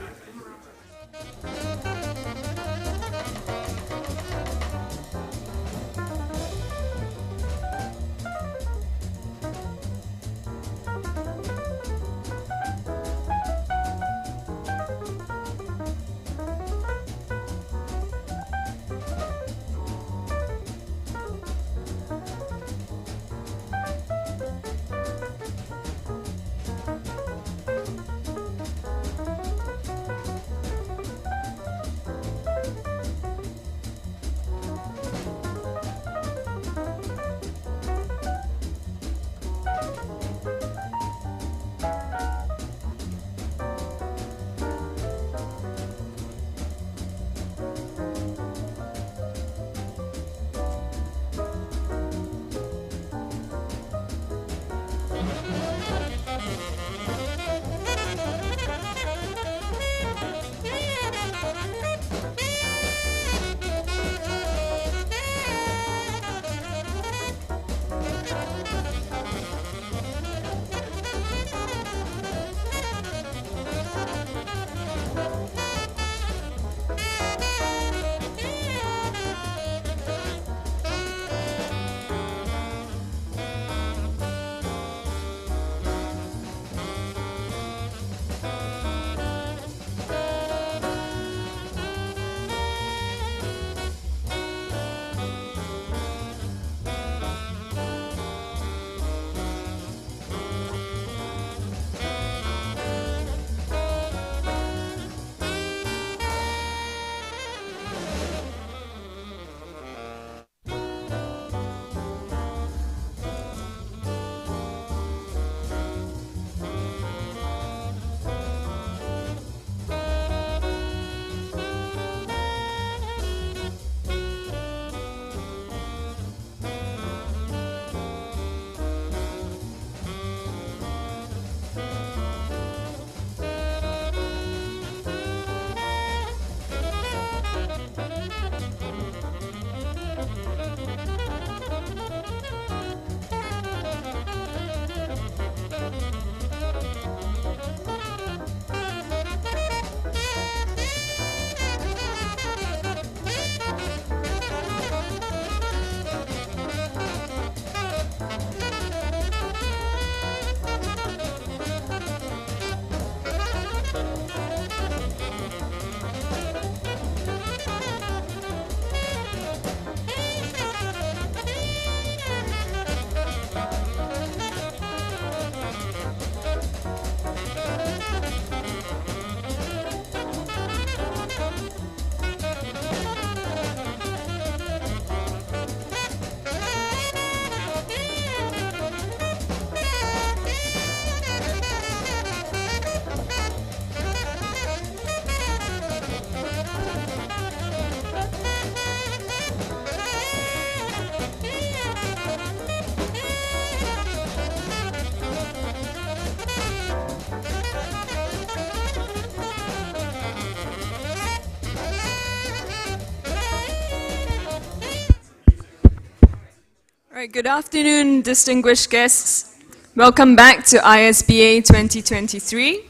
All right, good afternoon, distinguished guests. Welcome back to ISBA 2023.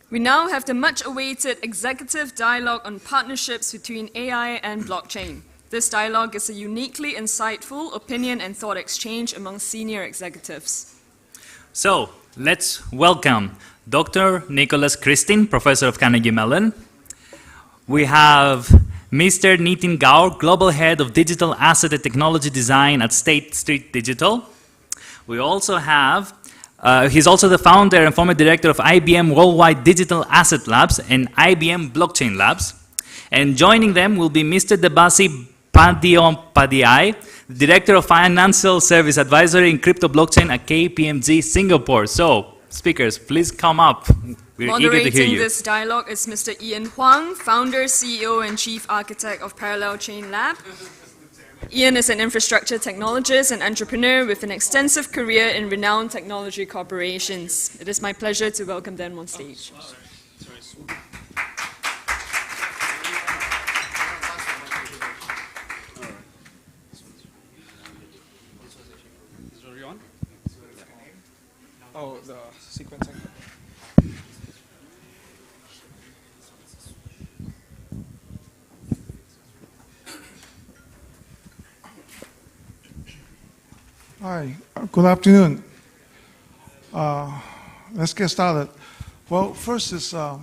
We now have the much-awaited executive dialogue on partnerships between AI and blockchain. This dialogue is a uniquely insightful opinion and thought exchange among senior executives. So, let's welcome Dr. Nicholas Christin, Professor of Carnegie Mellon. We have Mr. Nitin Gaur, Global Head of Digital Asset and Technology Design at State Street Digital. We also have, he's also the founder and former director of IBM Worldwide Digital Asset Labs and IBM Blockchain Labs. And joining them will be Mr. Debasi Padiyai, Director of Financial Service Advisory in Crypto Blockchain at KPMG Singapore. So, speakers, please come up. We're eager to hear Moderating you. this dialogue is Mr. Ian Huang, founder, CEO, and chief architect of ParallelChain Lab. Ian is an infrastructure technologist and entrepreneur with an extensive career in renowned technology corporations. It is my pleasure to welcome them on stage. Oh, the sequencing. Hi, good afternoon. Let's get started. Well, first is, how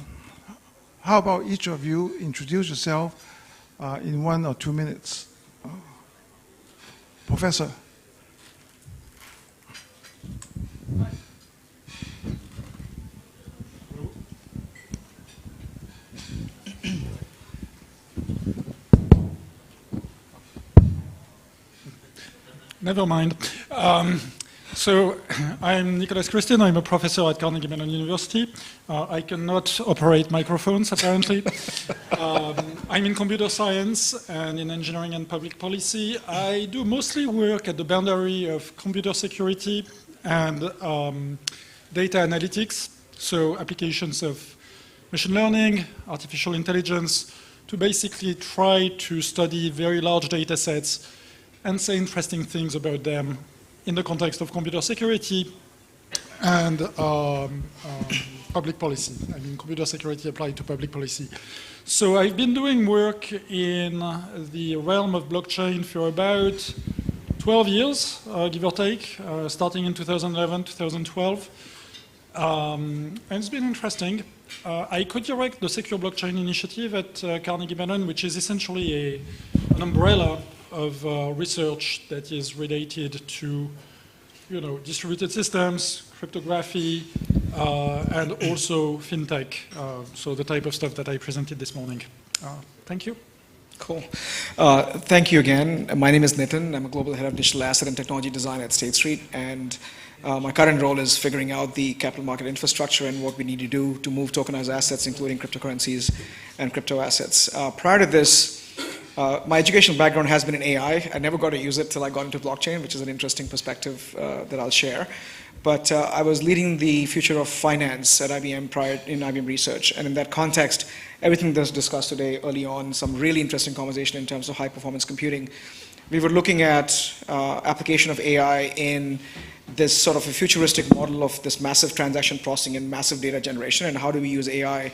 about each of you introduce yourself in 1 or 2 minutes? Professor. Never mind. So I'm Nicholas Christian. I'm a professor at Carnegie Mellon University. I cannot operate microphones, apparently. I'm in computer science and in engineering and public policy. I do mostly work at the boundary of computer security and data analytics, so applications of machine learning, artificial intelligence, to basically try to study very large data sets and say interesting things about them in the context of computer security and public policy. I mean, computer security applied to public policy. So I've been doing work in the realm of blockchain for about 12 years, give or take, starting in 2011, 2012. And it's been interesting. I co-direct the Secure Blockchain Initiative at Carnegie Mellon, which is essentially an umbrella of research that is related to, distributed systems, cryptography, and also fintech. So the type of stuff that I presented this morning. Thank you. Cool. Thank you again. My name is Nitin. I'm a global head of digital asset and technology design at State Street, and my current role is figuring out the capital market infrastructure and what we need to do to move tokenized assets, including cryptocurrencies and crypto assets. Prior to this, my educational background has been in AI. I never got to use it till I got into blockchain, which is an interesting perspective that I'll share. But I was leading the future of finance at IBM in IBM Research. And in that context, everything that's discussed today early on, some really interesting conversation in terms of high performance computing. We were looking at application of AI in this sort of a futuristic model of this massive transaction processing and massive data generation, and how do we use AI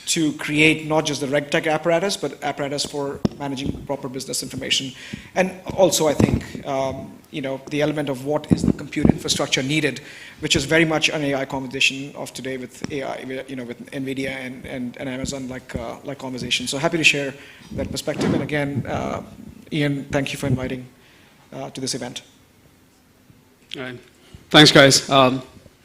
to create not just the RegTech apparatus, but apparatus for managing proper business information. And also, I think, the element of what is the compute infrastructure needed, which is very much an AI conversation of today with AI, with NVIDIA and Amazon like conversation. So happy to share that perspective. And again, Ian, thank you for inviting to this event. All right. Thanks, guys.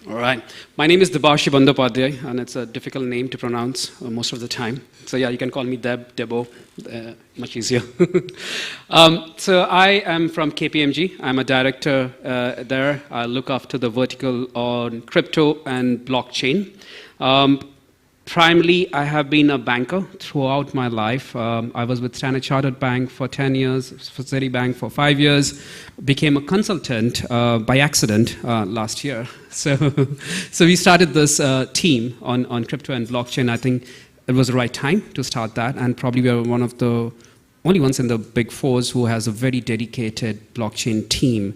All right. My name is Debashish Bandyopadhyay, and it's a difficult name to pronounce most of the time. So yeah, you can call me Debo, much easier. So I am from KPMG. I'm a director there. I look after the vertical on crypto and blockchain. Primarily, I have been a banker throughout my life. I was with Standard Chartered Bank for 10 years, for Citibank for 5 years, became a consultant by accident last year. So we started this team on crypto and blockchain. I think it was the right time to start that, and probably we are one of the only ones in the big fours who has a very dedicated blockchain team.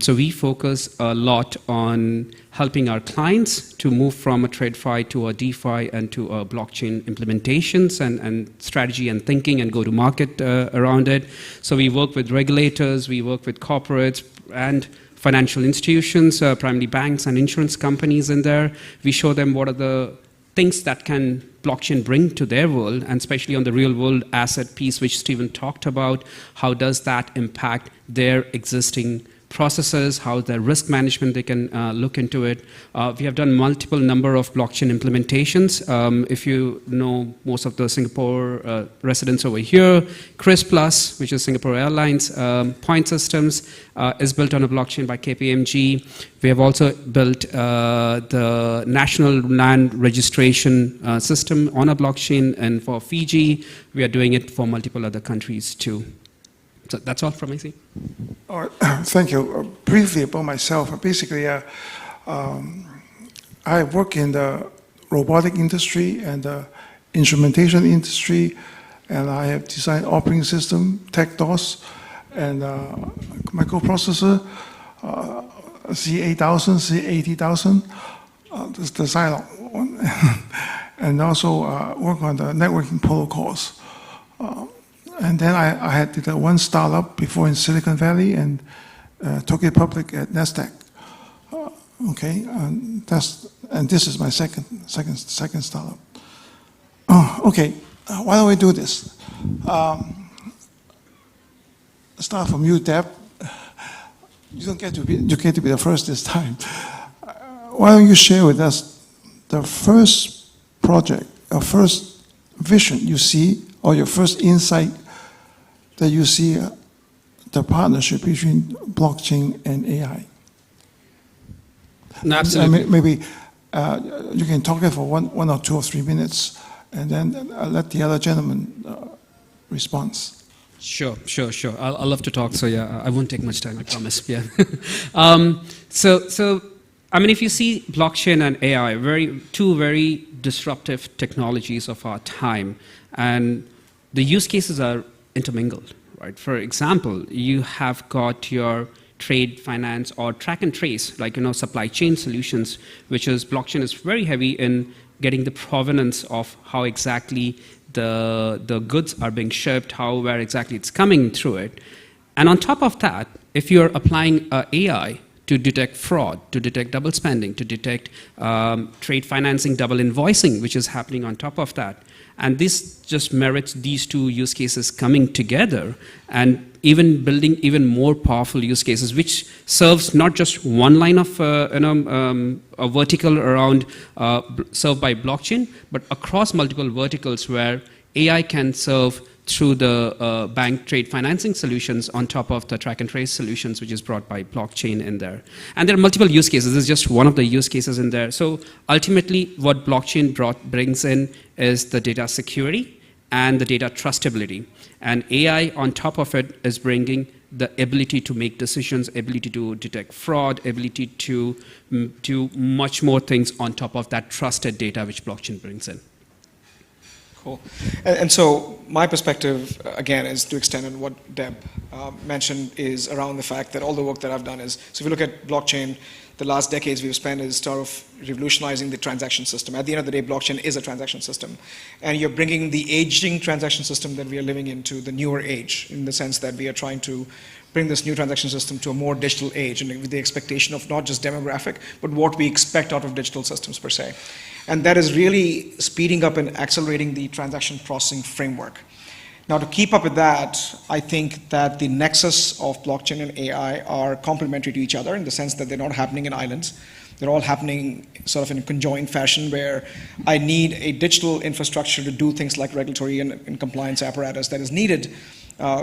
So we focus a lot on helping our clients to move from a TradeFi to a DeFi and to a blockchain implementations and strategy and thinking and go-to-market around it. So we work with regulators, we work with corporates and financial institutions, primarily banks and insurance companies in there. We show them what are the things that can blockchain bring to their world, and especially on the real world asset piece, which Stephen talked about. How does that impact their existing processes, how the risk management they can look into it. We have done multiple number of blockchain implementations. If you know most of the Singapore residents over here, Chris Plus, which is Singapore Airlines, Point Systems is built on a blockchain by KPMG. We have also built the National Land Registration System on a blockchain, and for Fiji, we are doing it for multiple other countries too. So that's all from me. All right. Thank you. Briefly about myself. Basically, I work in the robotic industry and the instrumentation industry, and I have designed operating system, tech DOS, and microprocessor. C8000, C80,000, the Zilog one, and also work on the networking protocols. And then I did one startup before in Silicon Valley and took it public at NASDAQ. Okay, and this is my second startup. Okay, why don't we do this? Start from you, Deb. You get to be the first this time. Why don't you share with us the first project, or first vision you see, or your first insight that you see the partnership between blockchain and AI? No, absolutely. Maybe you can talk it for one or 2 or 3 minutes, and then I'll let the other gentleman respond. Sure. I'll love to talk, so yeah, I won't take much time, I promise. Yeah. So I mean, if you see blockchain and AI, two very disruptive technologies of our time, and the use cases are intermingled, right? For example, you have got your trade finance or track and trace, like, supply chain solutions, which is blockchain is very heavy in getting the provenance of how exactly the goods are being shipped, where exactly it's coming through it. And on top of that, if you're applying AI to detect fraud, to detect double spending, to detect trade financing, double invoicing, which is happening on top of that. And this just merits these two use cases coming together and even building even more powerful use cases, which serves not just one line of a vertical around served by blockchain, but across multiple verticals where AI can serve through the bank trade financing solutions on top of the track and trace solutions, which is brought by blockchain in there. And there are multiple use cases. This is just one of the use cases in there. So ultimately, what blockchain brings in is the data security and the data trustability. And AI on top of it is bringing the ability to make decisions, ability to detect fraud, ability to do much more things on top of that trusted data which blockchain brings in. Cool. And so my perspective, again, is to extend on what Deb mentioned, is around the fact that all the work that I've done is, so if you look at blockchain, the last decades we've spent is sort of revolutionizing the transaction system. At the end of the day, blockchain is a transaction system. And you're bringing the aging transaction system that we are living into the newer age, in the sense that we are trying to bring this new transaction system to a more digital age, and with the expectation of not just demographic, but what we expect out of digital systems per se. And that is really speeding up and accelerating the transaction processing framework. Now, to keep up with that, I think that the nexus of blockchain and AI are complementary to each other in the sense that they're not happening in islands. They're all happening sort of in a conjoined fashion where I need a digital infrastructure to do things like regulatory and compliance apparatus that is needed,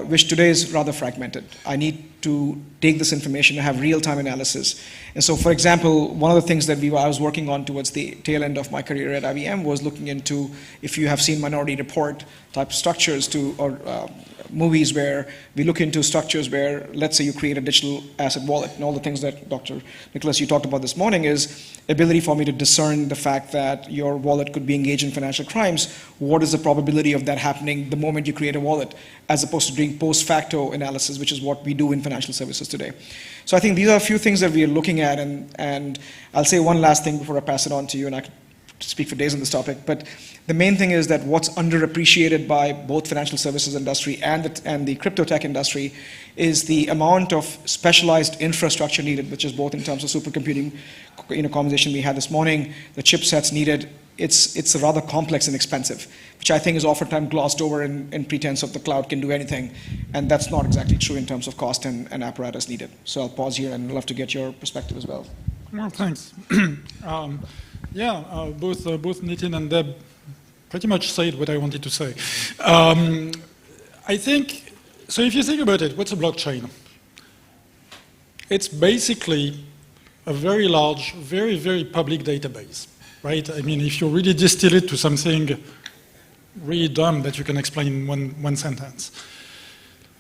which today is rather fragmented. I need to take this information and have real-time analysis. And so, for example, one of the things that I was working on towards the tail end of my career at IBM was looking into, if you have seen Minority Report type structures or movies where we look into structures where, let's say you create a digital asset wallet, and all the things that Dr. Nicholas, you talked about this morning is ability for me to discern the fact that your wallet could be engaged in financial crimes. What is the probability of that happening the moment you create a wallet, as opposed to doing post-facto analysis, which is what we do in financial services today. So I think these are a few things that we are looking at, and I'll say one last thing before I pass it on to you, and I could speak for days on this topic, but the main thing is that what's underappreciated by both financial services industry and the crypto tech industry is the amount of specialized infrastructure needed, which is both in terms of supercomputing, conversation we had this morning, the chipsets needed. It's rather complex and expensive, which I think is oftentimes glossed over in pretense of the cloud can do anything, and that's not exactly true in terms of cost and apparatus needed. So I'll pause here and I'd love to get your perspective as well. Well, thanks. Both Nitin and Deb pretty much said what I wanted to say. I think, so if you think about it, what's a blockchain? It's basically a very large, very, very public database, right? I mean, if you really distill it to something really dumb that you can explain in one sentence.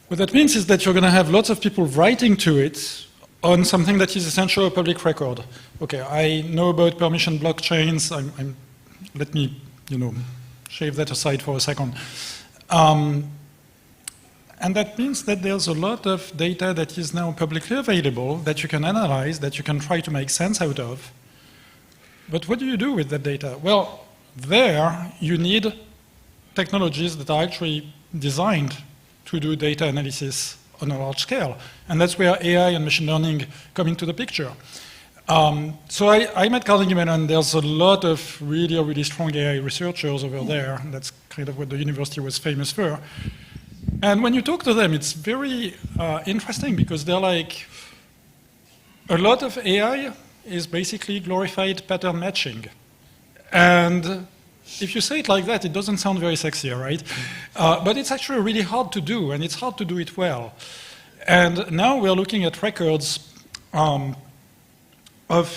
What that means is that you're going to have lots of people writing to it on something that is essentially a public record. Okay, I know about permission blockchains. Let me, shave that aside for a second. And that means that there's a lot of data that is now publicly available that you can analyze, that you can try to make sense out of. But what do you do with that data? Well, there you need technologies that are actually designed to do data analysis on a large scale. And that's where AI and machine learning come into the picture. So I'm at Carnegie Mellon. There's a lot of really, really strong AI researchers over there. That's kind of what the university was famous for. And when you talk to them, it's very interesting because they're like, a lot of AI is basically glorified pattern matching. And if you say it like that, it doesn't sound very sexy, right? But it's actually really hard to do, and it's hard to do it well. And now we're looking at records of,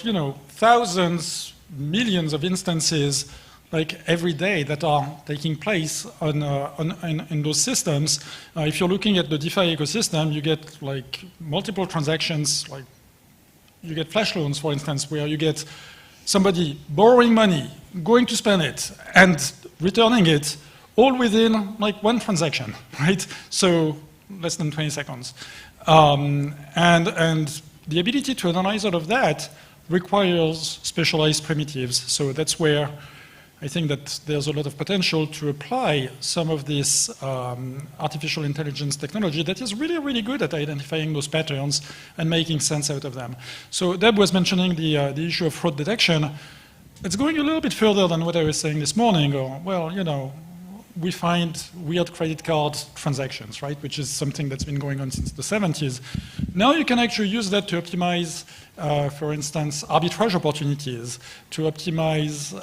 you know, thousands, millions of instances like every day that are taking place in those systems. If you're looking at the DeFi ecosystem, you get like multiple transactions, like you get flash loans, for instance, where you get somebody borrowing money, going to spend it, and returning it all within like one transaction, right? So less than 20 seconds. And the ability to analyze all of that requires specialized primitives. So that's where I think that there's a lot of potential to apply some of this artificial intelligence technology that is really, really good at identifying those patterns and making sense out of them. So Deb was mentioning the issue of fraud detection. It's going a little bit further than what I was saying this morning, or, well, you know, we find weird credit card transactions, right, which is something that's been going on since the 70s. Now you can actually use that to optimize, for instance, arbitrage opportunities, to optimize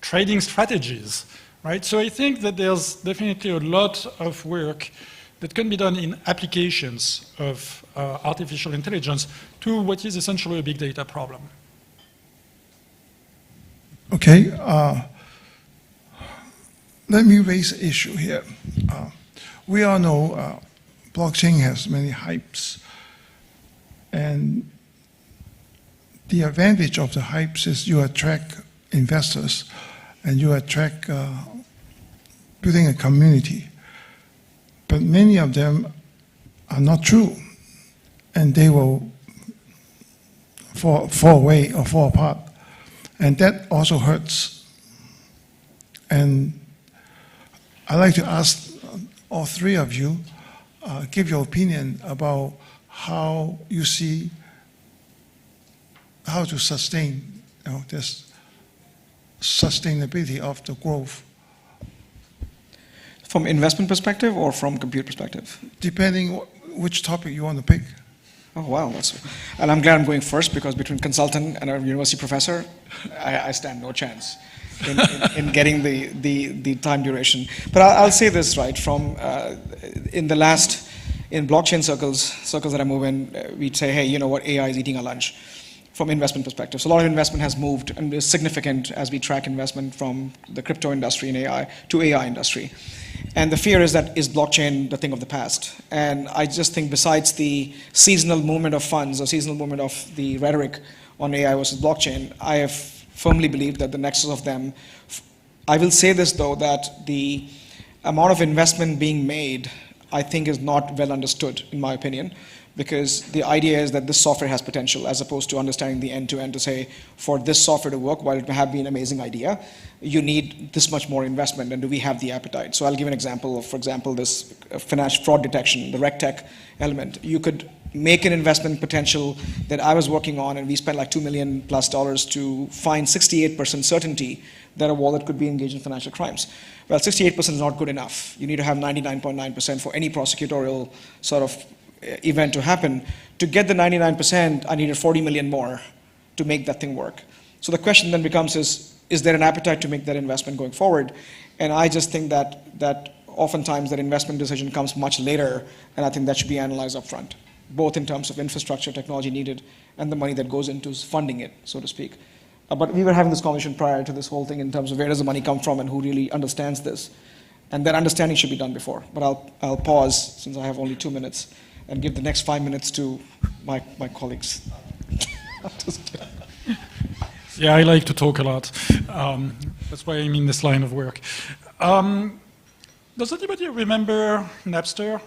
trading strategies, right? So I think that there's definitely a lot of work that can be done in applications of artificial intelligence to what is essentially a big data problem. Okay. Let me raise an issue here. We all know blockchain has many hypes, and the advantage of the hypes is you attract investors and you attract building a community. But many of them are not true, and they will fall away or fall apart, and that also hurts. And I'd like to ask all three of you, give your opinion about how you see how to sustain, you know, this sustainability of the growth. From investment perspective or from compute perspective? Depending which topic you want to pick. Oh, wow. And I'm glad I'm going first, because between consultant and a university professor, I stand no chance in getting the time duration. But I'll say this, right, from in blockchain circles that I move in, we'd say, hey, you know what, AI is eating our lunch from investment perspective. So a lot of investment has moved and is significant as we track investment from the crypto industry and AI to AI industry. And the fear is that, is blockchain the thing of the past? And I just think besides the seasonal movement of funds or seasonal movement of the rhetoric on AI versus blockchain, I have firmly believed that the nexus of them, I will say this though, that the amount of investment being made, I think, is not well understood, in my opinion, because the idea is that this software has potential, as opposed to understanding the end-to-end to say, for this software to work, while it may have been an amazing idea, you need this much more investment, and do we have the appetite? So I'll give an example of, for example, this financial fraud detection, the RegTech element. You could make an investment potential that I was working on, and we spent like $2 million plus to find 68% certainty that a wallet could be engaged in financial crimes. Well, 68% is not good enough. You need to have 99.9% for any prosecutorial sort of event to happen. To get the 99%, I needed 40 million more to make that thing work. So the question then becomes is there an appetite to make that investment going forward? And I just think that oftentimes that investment decision comes much later, and I think that should be analyzed up front, both in terms of infrastructure, technology needed, and the money that goes into funding it, so to speak. But we were having this conversation prior to this whole thing in terms of where does the money come from and who really understands this. And that understanding should be done before. But I'll pause, since I have only 2 minutes, and give the next 5 minutes to my colleagues. Yeah, I like to talk a lot. That's why I'm in this line of work. Does anybody remember Napster?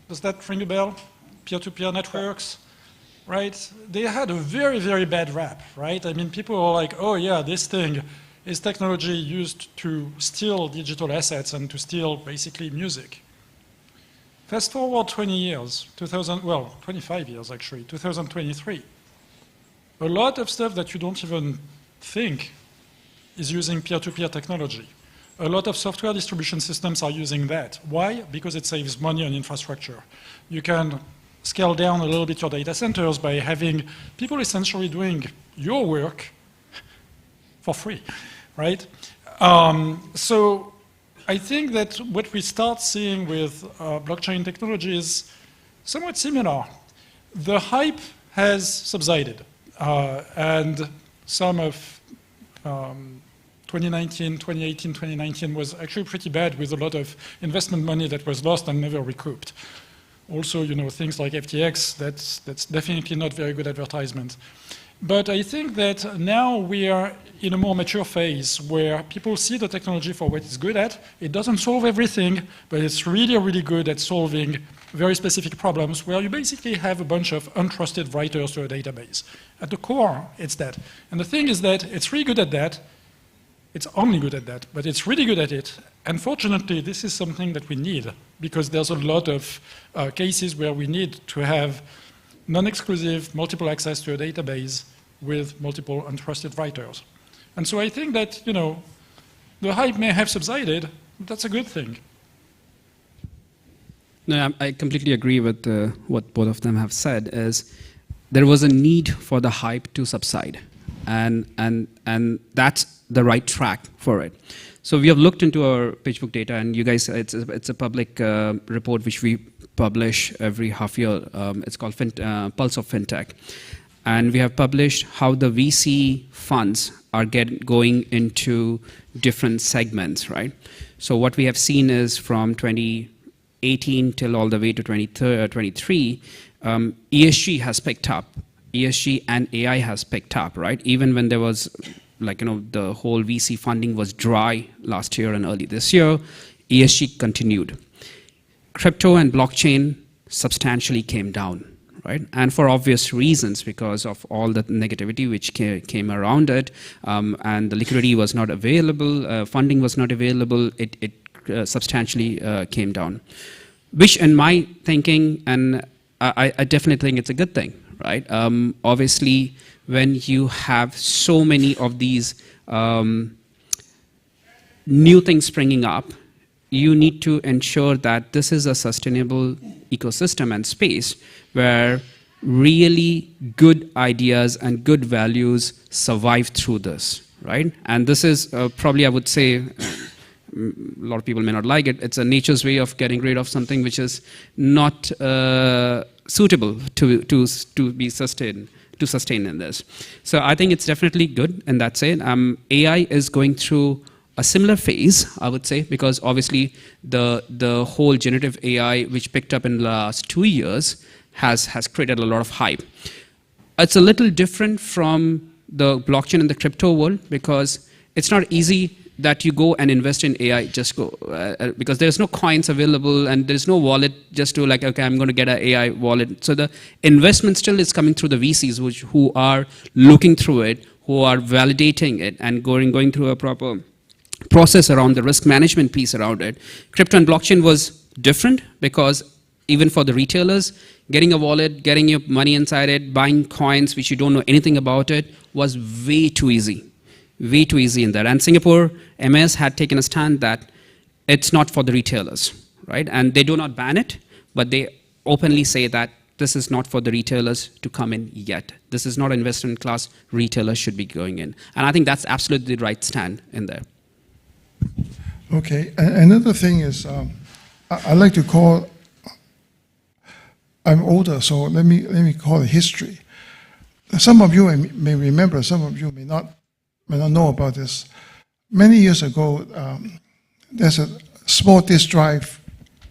Does that ring a bell? Peer-to-peer networks, right? They had a very, very bad rap, right? I mean, people are like, oh yeah, this thing is technology used to steal digital assets and to steal basically music. Fast forward 20 years, 25 years actually, 2023. A lot of stuff that you don't even think is using peer-to-peer technology. A lot of software distribution systems are using that. Why? Because it saves money on infrastructure. You can scale down a little bit your data centers by having people essentially doing your work for free, right? So I think that what we start seeing with blockchain technology is somewhat similar. The hype has subsided, and some of 2018, 2019 was actually pretty bad with a lot of investment money that was lost and never recouped. Also, you know, things like FTX, that's definitely not very good advertisement. But I think that now we are in a more mature phase where people see the technology for what it's good at. It doesn't solve everything, but it's really, really good at solving very specific problems where you basically have a bunch of untrusted writers to a database. At the core, it's that. And the thing is that it's really good at that. It's only good at that, but it's really good at it. And fortunately, this is something that we need because there's a lot of cases where we need to have non-exclusive multiple access to a database with multiple untrusted writers. And so I think that, you know, the hype may have subsided, but that's a good thing. No, I completely agree with what both of them have said, is there was a need for the hype to subside. And that's the right track for it. So we have looked into our PageBook data, and you guys, it's a public report which we publish every half year. It's called Pulse of FinTech. And we have published how the VC funds are going into different segments, right? So what we have seen is from 2018 till all the way to 2023, ESG has picked up. ESG and AI has picked up, right? Even when there was, like, you know, the whole VC funding was dry last year and early this year, ESG continued. Crypto and blockchain substantially came down, right? And for obvious reasons, because of all the negativity which came around it, and the liquidity was not available, funding was not available, it substantially came down. Which in my thinking, and I definitely think it's a good thing, right? Obviously, when you have so many of these new things springing up, you need to ensure that this is a sustainable ecosystem and space where really good ideas and good values survive through this, right? And this is probably, I would say, a lot of people may not like it, it's a nature's way of getting rid of something which is not suitable to be sustained. To sustain in this. So I think it's definitely good in that sense. AI is going through a similar phase, I would say, because obviously the whole generative AI, which picked up in the last 2 years, has created a lot of hype. It's a little different from the blockchain and the crypto world because it's not easy that you go and invest in AI, just go, because there's no coins available and there's no wallet just to like, okay, I'm going to get an AI wallet. So the investment still is coming through the VCs, who are looking through it, who are validating it and going through a proper process around the risk management piece around it. Crypto and blockchain was different because even for the retailers, getting a wallet, getting your money inside it, buying coins which you don't know anything about it was way too easy. Way too easy in that. And Singapore MS had taken a stand that it's not for the retailers, right? And they do not ban it, but they openly say that this is not for the retailers to come in yet. This is not an investment class retailers should be going in. And I think that's absolutely the right stand in there. Okay, another thing is, I like to call, I'm older, so let me call it history. Some of you may remember, some of you may not know about this. Many years ago, there's a small disk drive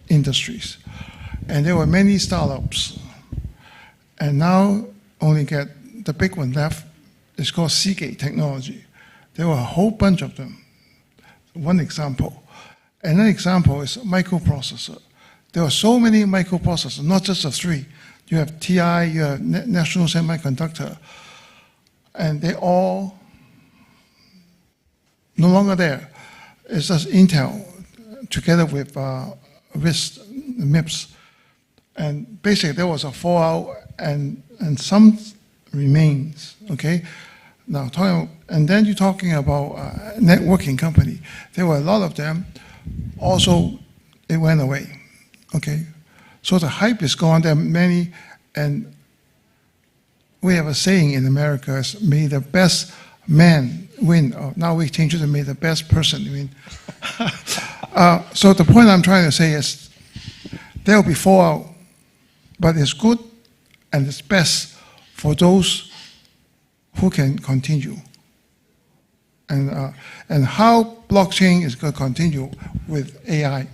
industries, and there were many startups. And now only get the big one left. It's called Seagate Technology. There were a whole bunch of them. One example. Another example is microprocessor. There are so many microprocessors, not just the three. You have TI, you have National Semiconductor, and they all no longer there. It's just Intel together with RISC, MIPS. And basically there was a fallout and some remains, okay? Now, and then you're talking about networking company. There were a lot of them. Also, it went away, okay? So the hype is gone. There are many, and we have a saying in America, is may the best man win. Now we change it to may the best person win. So the point I'm trying to say is there will be fallout, but it's good and it's best for those who can continue. And how blockchain is going to continue with AI.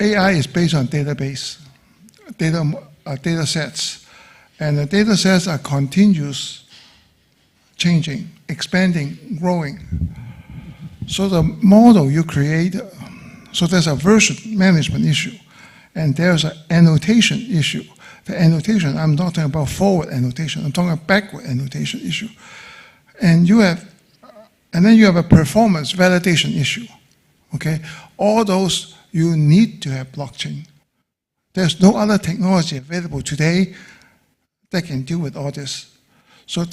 AI is based on database, data sets. And the data sets are continuous changing, expanding, growing. So the model you create, so there's a version management issue, and there's an annotation issue. The annotation, I'm not talking about forward annotation, I'm talking about backward annotation issue. And then you have a performance validation issue, okay? All those, you need to have blockchain. There's no other technology available today that can deal with all this. So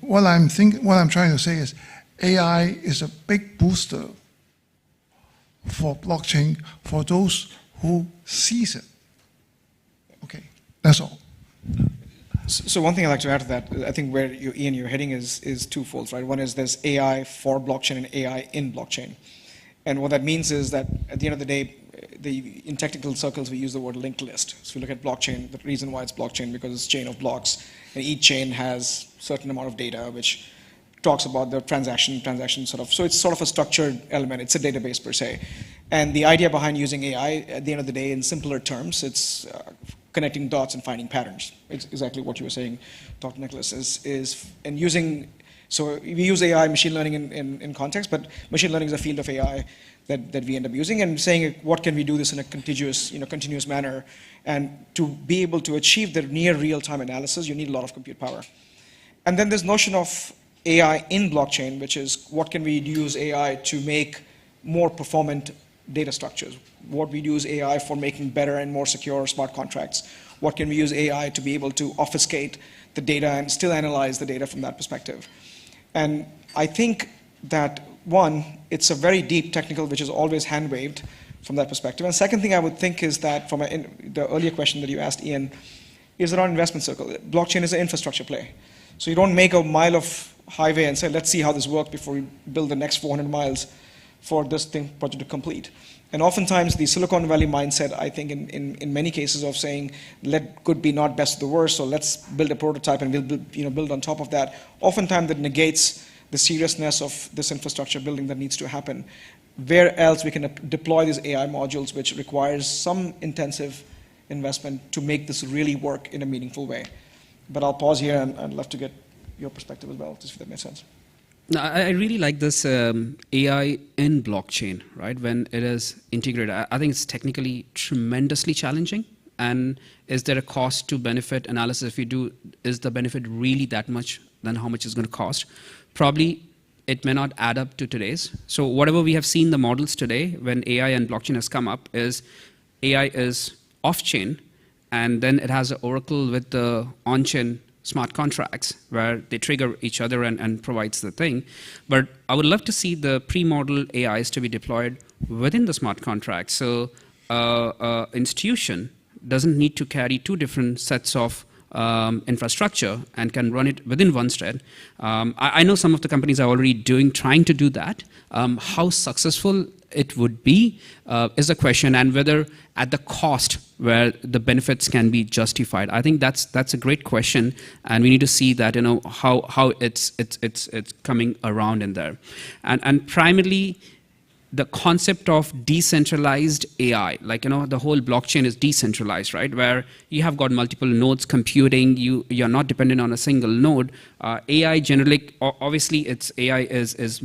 what I'm trying to say is AI is a big booster for blockchain for those who seize it. Okay, that's all. So one thing I'd like to add to that, I think where Ian, you're heading is twofold, right? One is there's AI for blockchain and AI in blockchain. And what that means is that at the end of the day, in technical circles, we use the word linked list. So if you look at blockchain, the reason why it's blockchain, because it's a chain of blocks, and each chain has a certain amount of data, which talks about the transaction sort of, so it's sort of a structured element. It's a database per se. And the idea behind using AI, at the end of the day, in simpler terms, it's connecting dots and finding patterns. It's exactly what you were saying, Dr. Nicholas, and using, so we use AI, machine learning in context, but machine learning is a field of AI that we end up using, and saying what can we do this in a continuous manner. And to be able to achieve the near real-time analysis, you need a lot of compute power. And then this notion of AI in blockchain, which is what can we use AI to make more performant data structures? What we use AI for making better and more secure smart contracts? What can we use AI to be able to obfuscate the data and still analyze the data from that perspective? And I think that, one, it's a very deep technical, which is always hand-waved from that perspective. And second thing I would think is that from the earlier question that you asked, Ian, is around investment circle. Blockchain is an infrastructure play. So you don't make a mile of highway and say, let's see how this works before we build the next 400 miles for this project to complete. And oftentimes the Silicon Valley mindset, I think in many cases of saying, let good be not best of the worst, so let's build a prototype and we'll build on top of that, oftentimes that negates the seriousness of this infrastructure building that needs to happen. Where else we can deploy these AI modules, which requires some intensive investment to make this really work in a meaningful way. But I'll pause here and I'd love to get your perspective as well, just if that makes sense. No, I really like this AI in blockchain, right? When it is integrated, I think it's technically tremendously challenging. And is there a cost to benefit analysis? If you do, is the benefit really that much than how much it's going to cost? Probably it may not add up to today's. So whatever we have seen the models today, when AI and blockchain has come up, is AI is off-chain, and then it has an oracle with the on-chain smart contracts where they trigger each other and provides the thing. But I would love to see the pre-modeled AIs to be deployed within the smart contracts. So institution doesn't need to carry two different sets of infrastructure and can run it within one thread. I know some of the companies are already trying to do that. How successful it would be is a question, and whether at the cost where the benefits can be justified. I think that's a great question, and we need to see that, how it's coming around in there. And primarily, the concept of decentralized AI, like, the whole blockchain is decentralized, right? Where you have got multiple nodes computing, you're not dependent on a single node. AI generally, obviously, AI is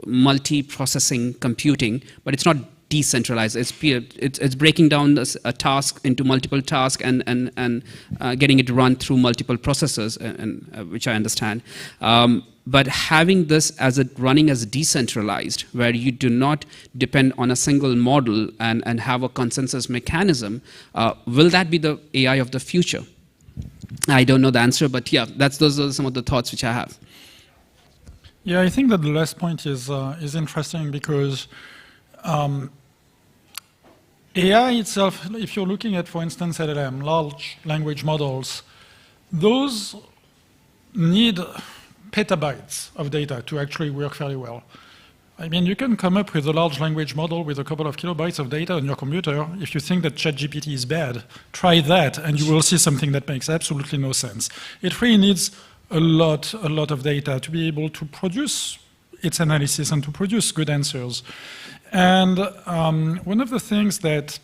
multi-processing computing, but it's not decentralized. It's breaking down a task into multiple tasks and getting it to run through multiple processors, which I understand. But having this running as decentralized, where you do not depend on a single model and have a consensus mechanism, will that be the AI of the future? I don't know the answer, but yeah, those are some of the thoughts which I have. Yeah, I think that the last point is interesting because AI itself, if you're looking at, for instance, LLM, large language models, those need petabytes of data to actually work fairly well. I mean, you can come up with a large language model with a couple of kilobytes of data on your computer. If you think that ChatGPT is bad, try that, and you will see something that makes absolutely no sense. It really needs a lot of data to be able to produce its analysis and to produce good answers. And one of the things that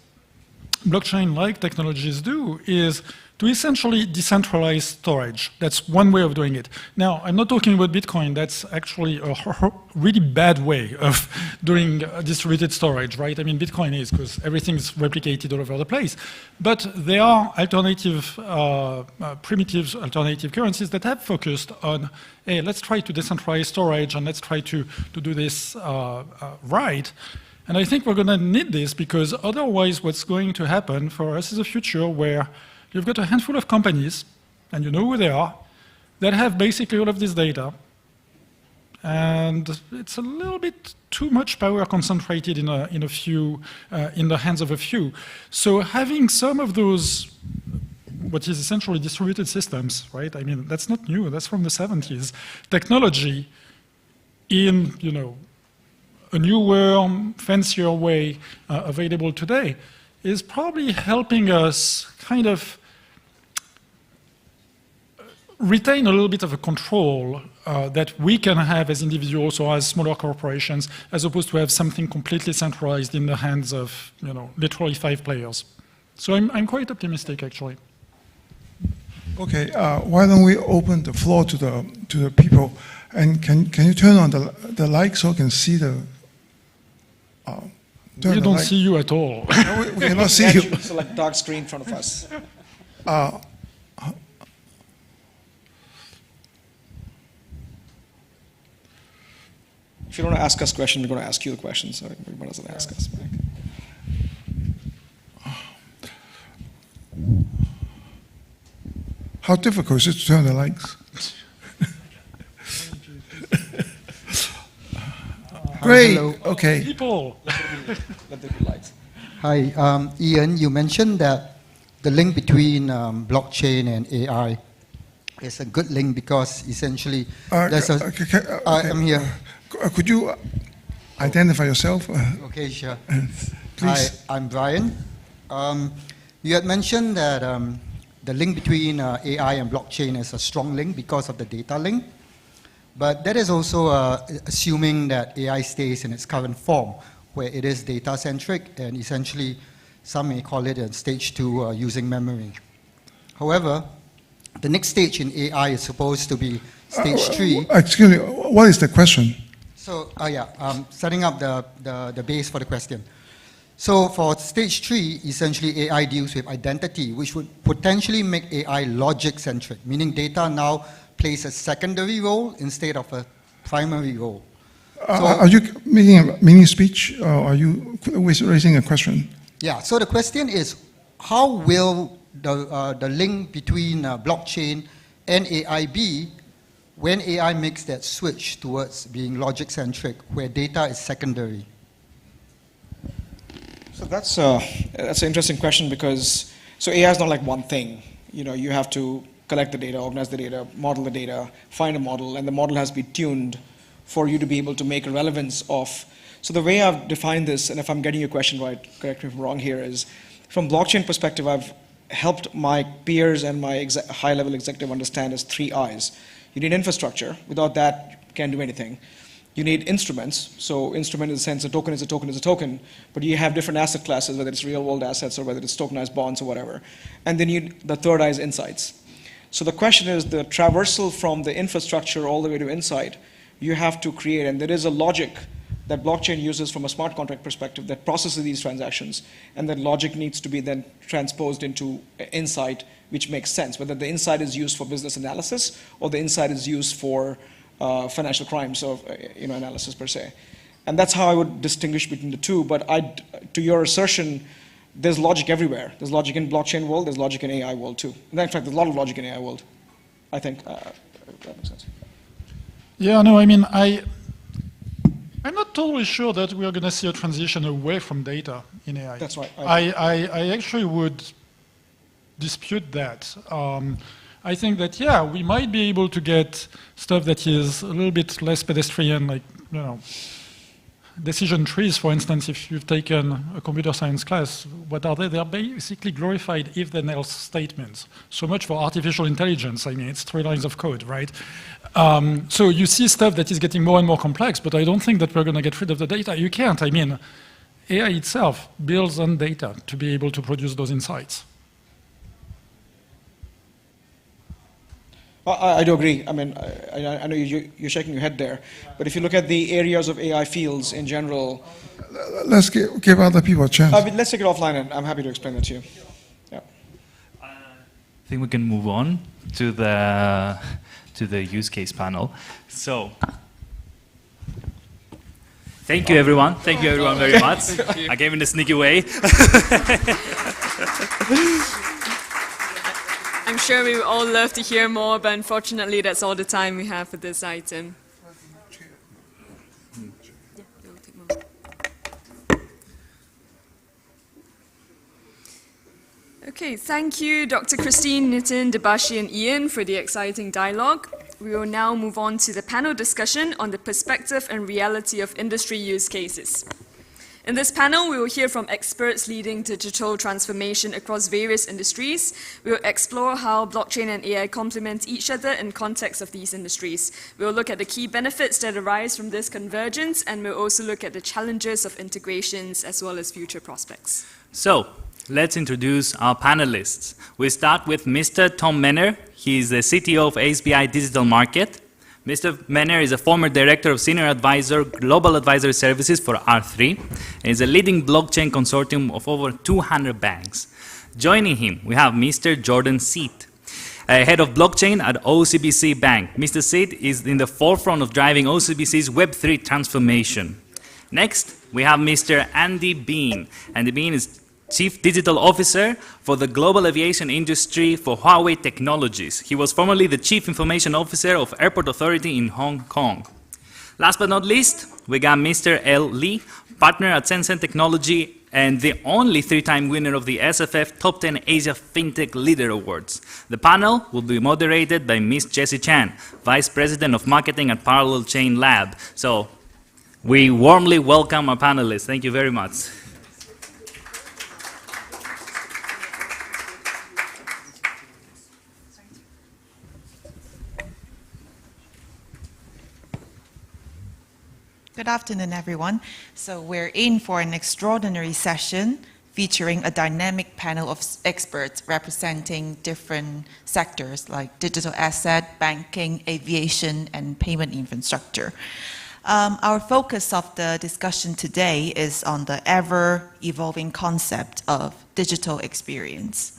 blockchain-like technologies do is to essentially decentralize storage. That's one way of doing it. Now, I'm not talking about Bitcoin. That's actually a really bad way of doing distributed storage, right? I mean, Bitcoin is, because everything's replicated all over the place. But there are alternative, primitive alternative currencies that have focused on, hey, let's try to decentralize storage and let's try to do this right. And I think we're going to need this because otherwise what's going to happen for us is a future where you've got a handful of companies, and you know who they are, that have basically all of this data. And it's a little bit too much power concentrated in the hands of a few. So having some of those, what is essentially distributed systems, right? I mean, that's not new, that's from the 70s. Technology in, a newer, fancier way available today is probably helping us kind of retain a little bit of a control that we can have as individuals or as smaller corporations, as opposed to have something completely centralized in the hands of, literally 5 players. So I'm quite optimistic, actually. Okay, why don't we open the floor to the people, and can you turn on the light so I can see the. We don't see you at all. No, we cannot see you. It's like a dark screen in front of us. If you don't want to ask us questions, we're going to ask you the questions, so everybody doesn't ask us back. How difficult is it to turn the lights? Great. Hello. Okay. People. Let there be lights. Hi, Ian. You mentioned that the link between blockchain and AI is a good link because essentially there's a. I'm here. Could you identify yourself? Okay, sure. Please. Hi, I'm Brian. You had mentioned that the link between AI and blockchain is a strong link because of the data link. But that is also assuming that AI stays in its current form, where it is data-centric, and essentially some may call it in stage 2 using memory. However, the next stage in AI is supposed to be stage 3. Excuse me, what is the question? So, setting up the base for the question. So for stage 3, essentially AI deals with identity, which would potentially make AI logic-centric, meaning data now plays a secondary role instead of a primary role. Are you making a mini speech, or are you raising a question? Yeah, so the question is, how will the link between blockchain and AI be when AI makes that switch towards being logic-centric, where data is secondary? So that's an interesting question because AI is not like one thing. You have to collect the data, organize the data, model the data, find a model, and the model has to be tuned for you to be able to make a relevance of. So the way I've defined this, and if I'm getting your question right, correct me if I'm wrong here, is from blockchain perspective, I've helped my peers and my high-level executive understand as 3 I's. You need infrastructure. Without that, you can't do anything. You need instruments. So instrument in the sense a token is a token is a token, but you have different asset classes, whether it's real world assets or whether it's tokenized bonds or whatever. And then the third eye is insights. So the question is the traversal from the infrastructure all the way to insight, you have to create, and there is a logic that blockchain uses from a smart contract perspective that processes these transactions, and that logic needs to be then transposed into insight, which makes sense, whether the insight is used for business analysis or the insight is used for financial crimes or analysis per se. And that's how I would distinguish between the two, but to your assertion, there's logic everywhere. There's logic in blockchain world, there's logic in AI world too. In fact, there's a lot of logic in AI world, I think. That makes sense. Yeah, no, I mean, I'm not totally sure that we are going to see a transition away from data in AI. That's right. I actually would dispute that. I think that, yeah, we might be able to get stuff that is a little bit less pedestrian, like, decision trees, for instance. If you've taken a computer science class, what are they? They're basically glorified if-then-else statements. So much for artificial intelligence. I mean, it's 3 lines of code, right? So you see stuff that is getting more and more complex, but I don't think that we're going to get rid of the data. You can't. I mean, AI itself builds on data to be able to produce those insights. I do agree. I mean, I know you're shaking your head there, but if you look at the areas of AI fields in general... Let's give other people a chance. Let's take it offline, and I'm happy to explain that to you. Yeah. I think we can move on to the use case panel. So, thank you everyone. Thank you everyone very much. I came in a sneaky way. I'm sure we would all love to hear more, but unfortunately that's all the time we have for this item. Okay, thank you Dr. Christine, Nitin, Debashi and Ian for the exciting dialogue. We will now move on to the panel discussion on the perspective and reality of industry use cases. In this panel, we will hear from experts leading digital transformation across various industries. We will explore how blockchain and AI complement each other in context of these industries. We will look at the key benefits that arise from this convergence, and we'll also look at the challenges of integrations as well as future prospects. So, let's introduce our panelists. We start with Mr. Tom Menner. He is the CTO of SBI Digital Market. Mr. Menner is a former Director of Senior Advisor, Global Advisory Services for R3, and is a leading blockchain consortium of over 200 banks. Joining him, we have Mr. Jordan Seat, Head of Blockchain at OCBC Bank. Mr. Seat is in the forefront of driving OCBC's Web3 transformation. Next, we have Mr. Andy Bean. Andy Bean is Chief Digital Officer for the global aviation industry for Huawei Technologies. He was formerly the Chief Information Officer of Airport Authority in Hong Kong. Last but not least, we got Mr. L. Lee, partner at Tencent Technology and the only 3-time winner of the SFF Top 10 Asia FinTech Leader Awards. The panel will be moderated by Ms. Jessie Chan, Vice President of Marketing at ParallelChain Lab. So, we warmly welcome our panelists. Thank you very much. Good afternoon, everyone. So we're in for an extraordinary session featuring a dynamic panel of experts representing different sectors like digital asset, banking, aviation, and payment infrastructure. Our focus of the discussion today is on the ever-evolving concept of digital experience.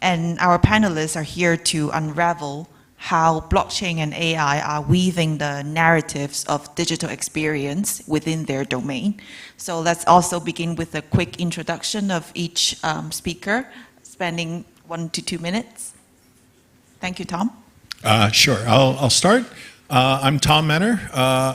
And our panelists are here to unravel how blockchain and AI are weaving the narratives of digital experience within their domain. So let's also begin with a quick introduction of each speaker, spending 1 to 2 minutes. Thank you, Tom. Sure, I'll start. I'm Tom Menner.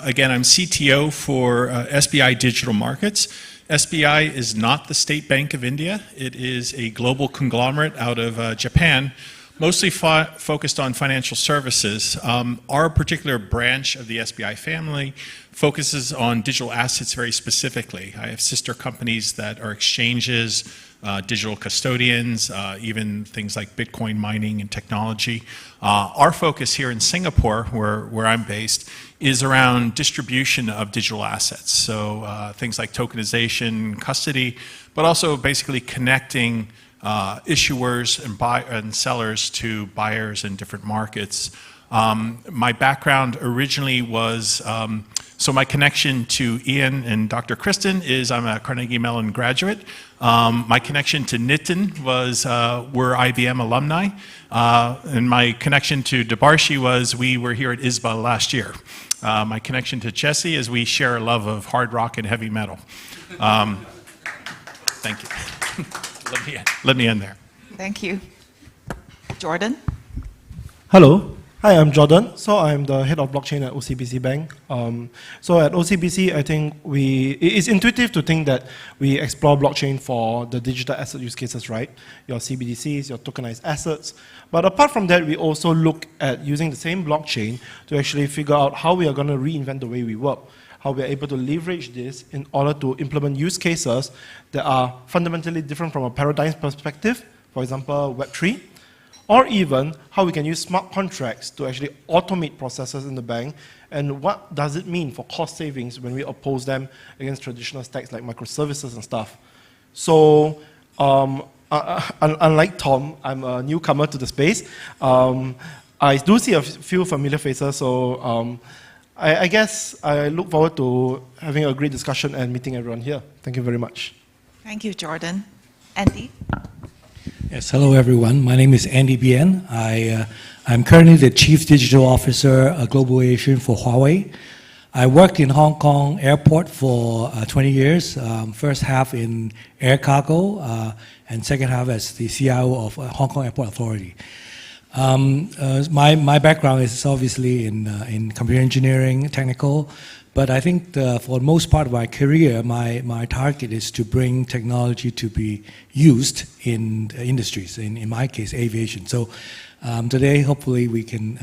Again, I'm CTO for SBI Digital Markets. SBI is not the State Bank of India. It is a global conglomerate out of Japan, mostly focused on financial services. Our particular branch of the SBI family focuses on digital assets very specifically. I have sister companies that are exchanges, digital custodians, even things like Bitcoin mining and technology. Our focus here in Singapore, where I'm based, is around distribution of digital assets. So things like tokenization, custody, but also basically connecting issuers and sellers to buyers in different markets. My background originally was, so my connection to Ian and Dr. Kristen is I'm a Carnegie Mellon graduate. My connection to Nitin was we're IBM alumni. And my connection to Debarshi was we were here at ISBA last year. My connection to Jesse is we share a love of hard rock and heavy metal. Thank you. Let me end there. Thank you. Jordan? Hello. Hi, I'm Jordan. So I'm the head of blockchain at OCBC Bank. So at OCBC, I think it's intuitive to think that we explore blockchain for the digital asset use cases, right? Your CBDCs, your tokenized assets. But apart from that, we also look at using the same blockchain to actually figure out how we are going to reinvent the way we work, how we are able to leverage this in order to implement use cases that are fundamentally different from a paradigm perspective, for example, Web3, or even how we can use smart contracts to actually automate processes in the bank, and what does it mean for cost savings when we oppose them against traditional stacks like microservices and stuff. So unlike Tom, I'm a newcomer to the space. I do see a few familiar faces, so I guess I look forward to having a great discussion and meeting everyone here. Thank you very much. Thank you, Jordan. Andy? Yes, hello everyone. My name is Andy Bien. I'm currently the Chief Digital Officer Global Aviation for Huawei. I worked in Hong Kong Airport for 20 years, first half in air cargo and second half as the CIO of Hong Kong Airport Authority. My background is obviously in computer engineering, technical, but I think for the most part of my career, my target is to bring technology to be used in industries, in my case, aviation. So today, hopefully, we can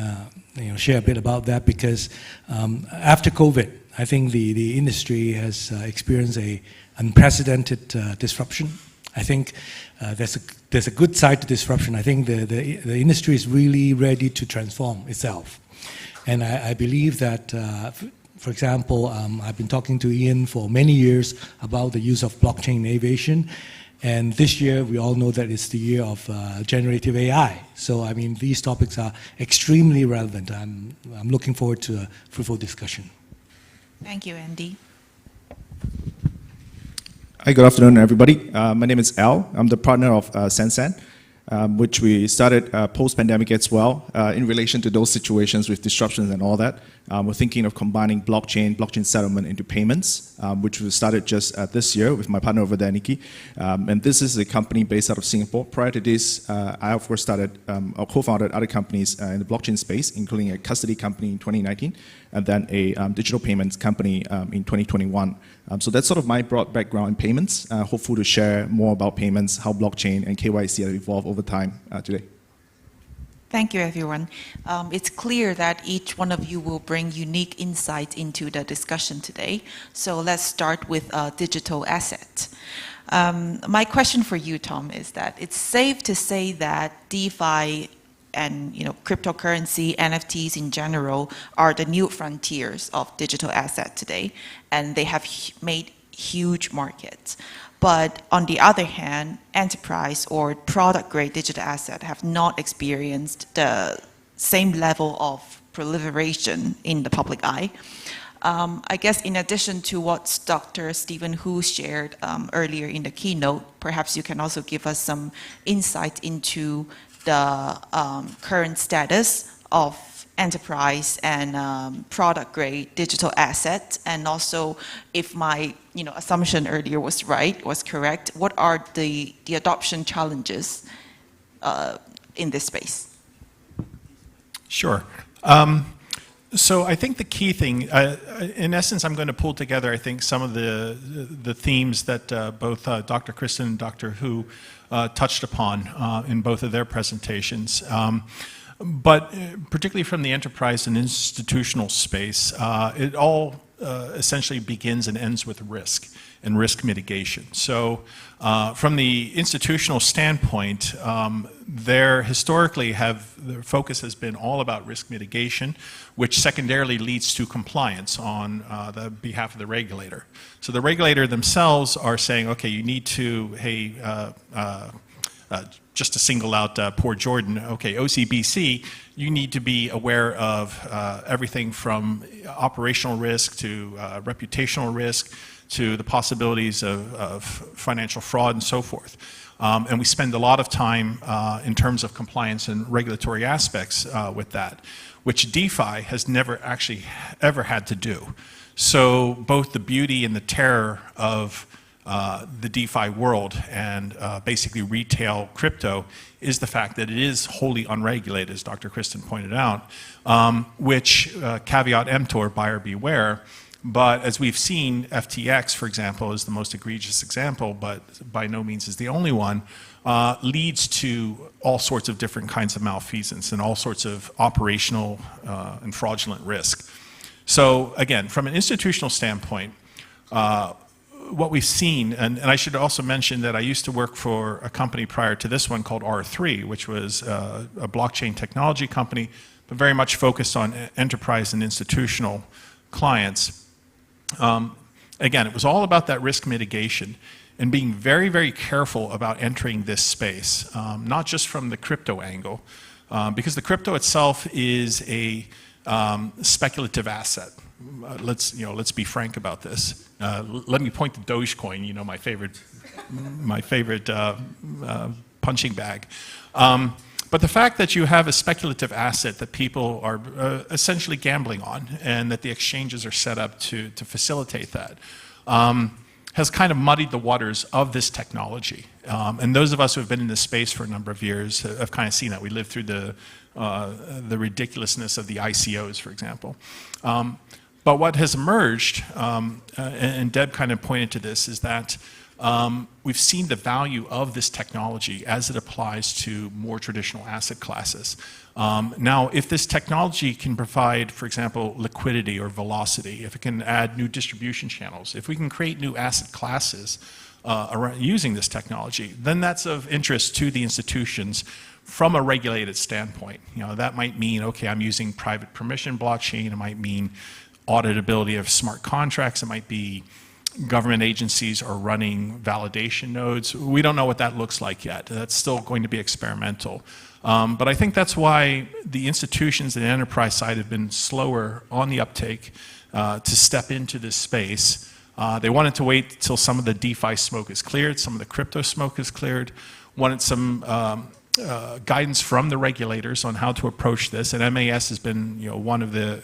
share a bit about that because after COVID, I think the industry has experienced an unprecedented disruption. I think there's a good side to disruption. I think the industry is really ready to transform itself. And I believe that, for example, I've been talking to Ian for many years about the use of blockchain in aviation. And this year, we all know that it's the year of generative AI. So, I mean, these topics are extremely relevant. I'm looking forward to a fruitful discussion. Thank you, Andy. Hi, good afternoon, everybody. My name is Al. I'm the partner of Sensan, which we started post-pandemic as well in relation to those situations with disruptions and all that. We're thinking of combining blockchain settlement into payments, which we started just this year with my partner over there, Nikki. And this is a company based out of Singapore. Prior to this, I of course started or co-founded other companies in the blockchain space, including a custody company in 2019, and then a digital payments company in 2021. So that's sort of my broad background in payments. Hopeful to share more about payments, how blockchain and KYC have evolved over time today. Thank you, everyone. It's clear that each one of you will bring unique insights into the discussion today. So let's start with digital assets. My question for you, Tom, is that it's safe to say that DeFi and cryptocurrency, NFTs in general, are the new frontiers of digital asset today, and they have made huge markets. But on the other hand, enterprise or product-grade digital assets have not experienced the same level of proliferation in the public eye. I guess in addition to what Dr. Stephen Hu shared earlier in the keynote, perhaps you can also give us some insight into the current status of enterprise and product-grade digital assets, and also if my assumption earlier was correct, what are the adoption challenges in this space? Sure. So I think the key thing, in essence, I'm going to pull together, I think, some of the themes that both Dr. Kristen and Dr. Hu touched upon in both of their presentations. But particularly from the enterprise and institutional space, it all essentially begins and ends with risk and risk mitigation. So from the institutional standpoint, their focus has been all about risk mitigation, which secondarily leads to compliance on the behalf of the regulator. So the regulator themselves are saying, okay, you need to, hey, just to single out poor Jordan, okay, OCBC, you need to be aware of everything from operational risk to reputational risk to the possibilities of financial fraud and so forth. And we spend a lot of time in terms of compliance and regulatory aspects with that, which DeFi has never actually ever had to do. So both the beauty and the terror of the DeFi world and basically retail crypto is the fact that it is wholly unregulated, as Dr. Kristen pointed out, which caveat emptor, buyer beware. But as we've seen, FTX, for example, is the most egregious example, but by no means is the only one, leads to all sorts of different kinds of malfeasance and all sorts of operational and fraudulent risk. So again, from an institutional standpoint, what we've seen, and I should also mention that I used to work for a company prior to this one called R3, which was a blockchain technology company, but very much focused on enterprise and institutional clients. Again, it was all about that risk mitigation and being very, very careful about entering this space, not just from the crypto angle, because the crypto itself is a speculative asset. Let's be frank about this. Let me point to Dogecoin, my favorite punching bag. But the fact that you have a speculative asset that people are essentially gambling on and that the exchanges are set up to facilitate that has kind of muddied the waters of this technology. And those of us who have been in this space for a number of years have kind of seen that. We lived through the ridiculousness of the ICOs, for example. But what has emerged, and Deb kind of pointed to this, is that we've seen the value of this technology as it applies to more traditional asset classes. Now, if this technology can provide, for example, liquidity or velocity, if it can add new distribution channels, if we can create new asset classes around using this technology, then that's of interest to the institutions from a regulated standpoint. That might mean, okay, I'm using private permission blockchain. It might mean auditability of smart contracts. It might be government agencies are running validation nodes. We don't know what that looks like yet. That's still going to be experimental. But I think that's why the institutions and the enterprise side have been slower on the uptake to step into this space. They wanted to wait till some of the DeFi smoke is cleared, some of the crypto smoke is cleared, wanted some guidance from the regulators on how to approach this, and MAS has been one of the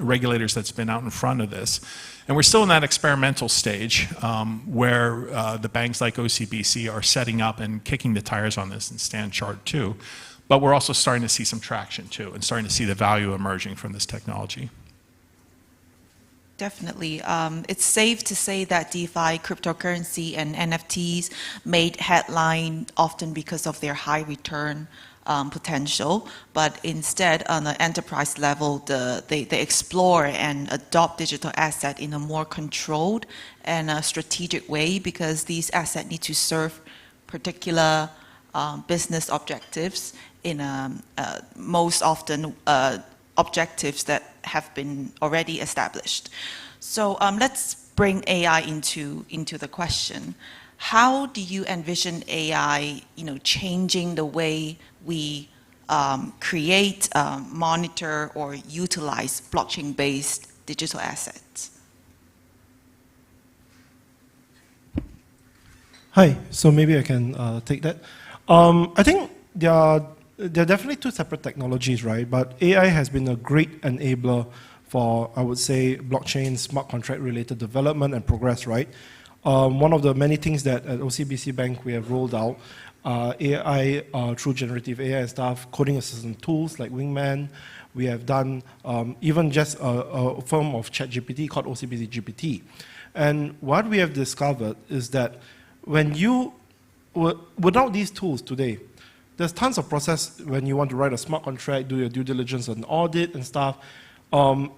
regulators that's been out in front of this. And we're still in that experimental stage where the banks like OCBC are setting up and kicking the tires on this and Stand Chart too. But we're also starting to see some traction too and starting to see the value emerging from this technology. Definitely. It's safe to say that DeFi, cryptocurrency, and NFTs made headline often because of their high return potential, but instead on the enterprise level, they explore and adopt digital asset in a more controlled and a strategic way because these assets need to serve particular business objectives in most often objectives that have been already established. So let's bring AI into the question. How do you envision AI, changing the way we create, monitor, or utilize blockchain-based digital assets? Hi, so maybe I can take that. I think there are definitely two separate technologies, right? But AI has been a great enabler for, I would say, blockchain, smart contract related development and progress, right? One of the many things that at OCBC Bank we have rolled out, AI through generative AI and stuff, coding assistant tools like Wingman. We have done even just a form of ChatGPT called OCBC GPT. And what we have discovered is that when without these tools today, there's tons of process when you want to write a smart contract, do your due diligence and audit and stuff. And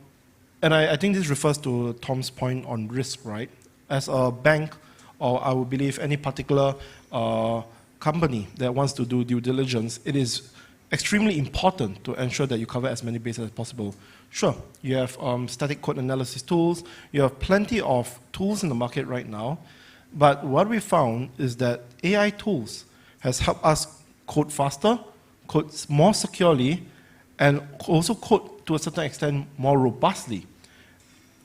I think this refers to Tom's point on risk, right? As a bank, or I would believe any particular company that wants to do due diligence, it is extremely important to ensure that you cover as many bases as possible. Sure, you have static code analysis tools, you have plenty of tools in the market right now, but what we found is that AI tools has helped us code faster, code more securely, and also code to a certain extent more robustly,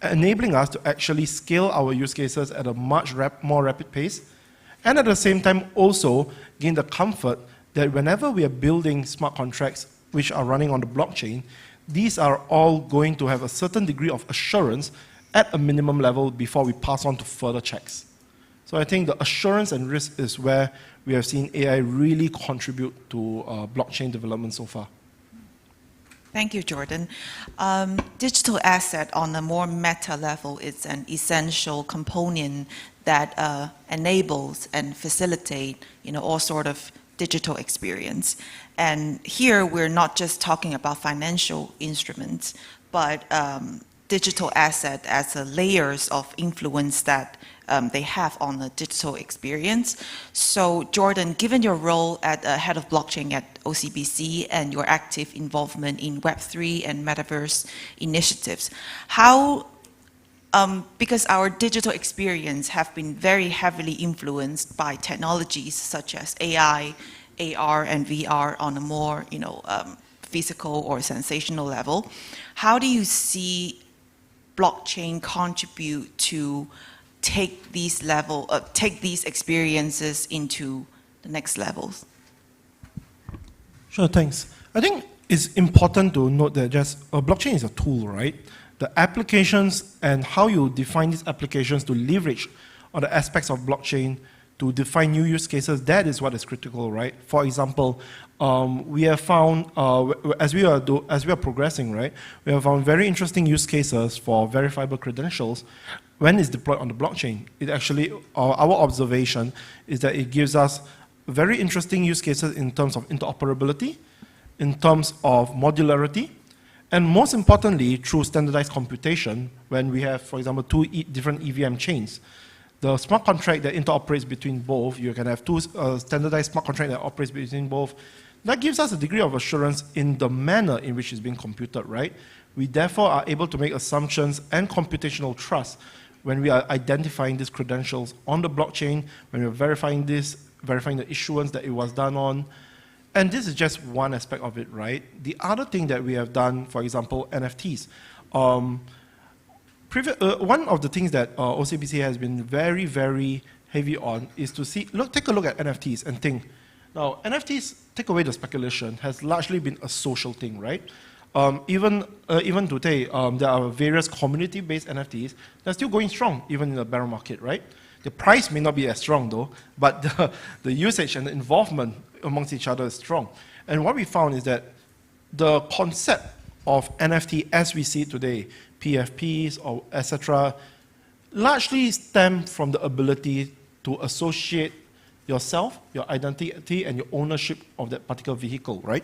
enabling us to actually scale our use cases at a much more rapid pace, and at the same time also gain the comfort that whenever we are building smart contracts which are running on the blockchain, these are all going to have a certain degree of assurance at a minimum level before we pass on to further checks. So I think the assurance and risk is where we have seen AI really contribute to blockchain development so far. Thank you, Jordan. Digital asset on a more meta level is an essential component that enables and facilitate, all sort of digital experience. And here we're not just talking about financial instruments, but digital asset as a layers of influence that they have on the digital experience. So Jordan, given your role at head of blockchain at OCBC and your active involvement in Web3 and Metaverse initiatives, how, because our digital experience have been very heavily influenced by technologies such as AI, AR and VR on a more, physical or sensational level. How do you see blockchain contribute to take these experiences into the next levels? Sure, thanks. I think it's important to note that just blockchain is a tool, right? The applications and how you define these applications to leverage on the aspects of blockchain to define new use cases, that is what is critical, right? For example, we have found, as we are progressing, right, we have found very interesting use cases for verifiable credentials when it's deployed on the blockchain. It actually, our observation is that it gives us very interesting use cases in terms of interoperability, in terms of modularity, and most importantly, through standardized computation, when we have, for example, two different EVM chains. The smart contract that interoperates between both, you can have two standardized smart contracts that operates between both. That gives us a degree of assurance in the manner in which it's being computed, right? We therefore are able to make assumptions and computational trust when we are identifying these credentials on the blockchain, when we're verifying the issuance that it was done on. And this is just one aspect of it, right? The other thing that we have done, for example, NFTs. One of the things that OCBC has been very, very heavy on is to take a look at NFTs and think. Now, NFTs, take away the speculation, has largely been a social thing, right? Even today, there are various community-based NFTs that are still going strong, even in the bear market, right? The price may not be as strong, though, but the usage and the involvement amongst each other is strong. And what we found is that the concept of NFT as we see it today, PFPs or etc., largely stem from the ability to associate yourself, your identity, and your ownership of that particular vehicle, right?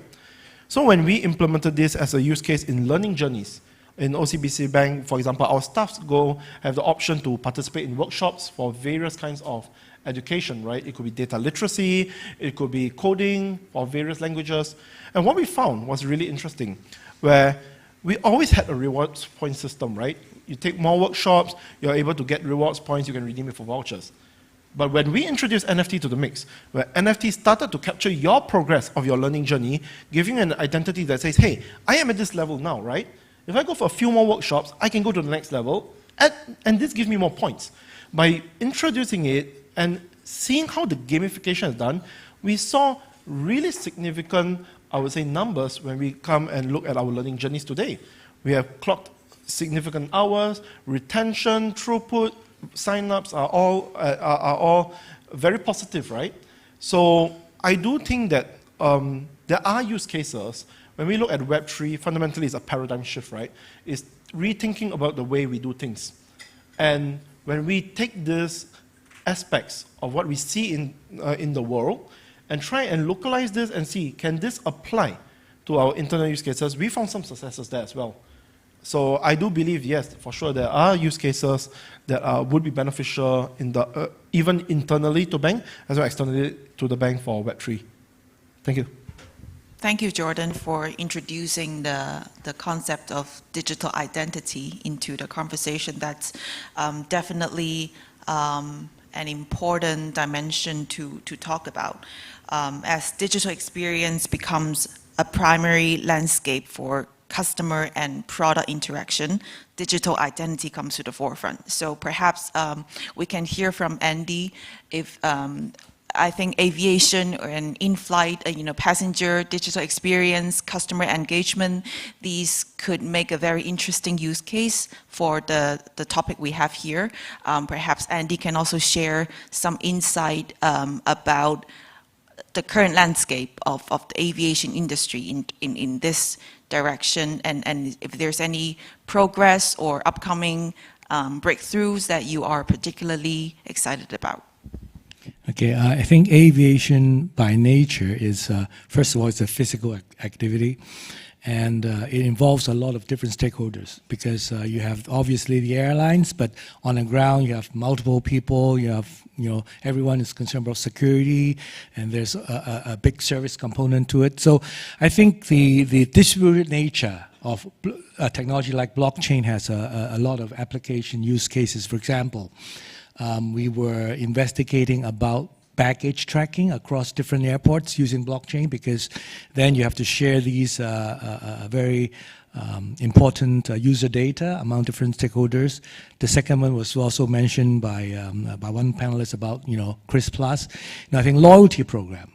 So when we implemented this as a use case in learning journeys, in OCBC Bank, for example, our staffs have the option to participate in workshops for various kinds of education, right? It could be data literacy, it could be coding for various languages. And what we found was really interesting, where we always had a rewards point system, right? You take more workshops, you're able to get rewards points, you can redeem it for vouchers. But when we introduced NFT to the mix, where NFT started to capture your progress of your learning journey, giving an identity that says, hey, I am at this level now, right? If I go for a few more workshops, I can go to the next level, and this gives me more points. By introducing it and seeing how the gamification is done, we saw really significant, I would say, numbers when we come and look at our learning journeys today. We have clocked significant hours, retention, throughput, sign-ups are all very positive, right? So I do think that there are use cases when we look at Web3, fundamentally it's a paradigm shift, right? It's rethinking about the way we do things. And when we take these aspects of what we see in the world and try and localize this and see, can this apply to our internal use cases? We found some successes there as well. So I do believe, yes, for sure, there are use cases that would be beneficial in the, even internally to bank, as well as externally to the bank for Web3. Thank you. Thank you, Jordan, for introducing the concept of digital identity into the conversation. That's definitely an important dimension to talk about. As digital experience becomes a primary landscape for customer and product interaction, digital identity comes to the forefront. So perhaps we can hear from Andy if I think aviation and in-flight, passenger digital experience, customer engagement, these could make a very interesting use case for the topic we have here. Perhaps Andy can also share some insight about the current landscape of the aviation industry in this direction, and if there's any progress or upcoming breakthroughs that you are particularly excited about. Okay, I think aviation by nature is, first of all, it's a physical activity, and it involves a lot of different stakeholders because you have obviously the airlines, but on the ground you have multiple people, you have, everyone is concerned about security, and there's a big service component to it. So I think the distributed nature of technology like blockchain has a lot of application use cases. For example, we were investigating about baggage tracking across different airports using blockchain, because then you have to share these very important user data among different stakeholders. The second one was also mentioned by one panelist about Chris Plus. I think loyalty program.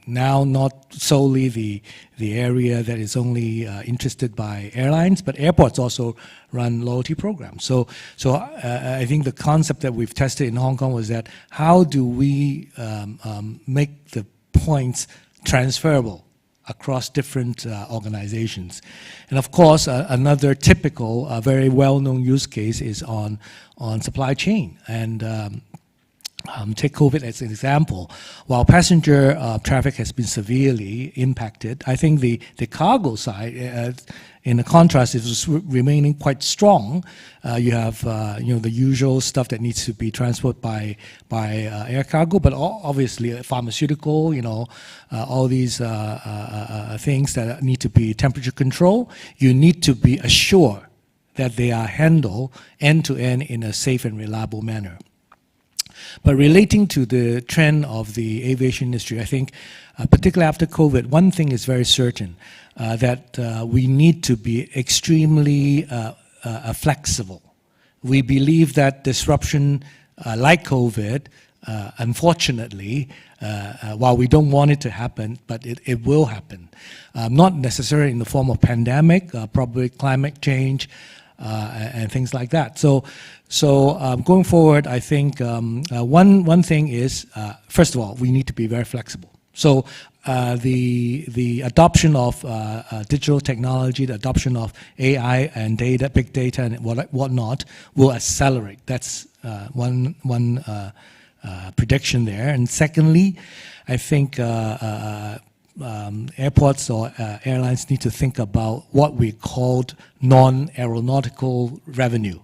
Now not solely the area that is only interested by airlines, but airports also run loyalty programs. So I think the concept that we've tested in Hong Kong was that how do we make the points transferable across different organizations. And of course, another typical, very well-known use case is on supply chain. And take COVID as an example. While passenger traffic has been severely impacted, I think the cargo side, in the contrast, is remaining quite strong. You have the usual stuff that needs to be transported by air cargo, but obviously pharmaceutical, all these things that need to be temperature controlled. You need to be assured that they are handled end-to-end in a safe and reliable manner. But relating to the trend of the aviation industry, I think, particularly after COVID, one thing is very certain, that we need to be extremely flexible. We believe that disruption like COVID, unfortunately, while we don't want it to happen, but it will happen. Not necessarily in the form of pandemic, probably climate change, and things like that. So going forward, I think one thing is, first of all, we need to be very flexible. So the adoption of digital technology, the adoption of AI and data, big data and whatnot will accelerate. That's one prediction there. And secondly, I think airports or airlines need to think about what we called non-aeronautical revenue.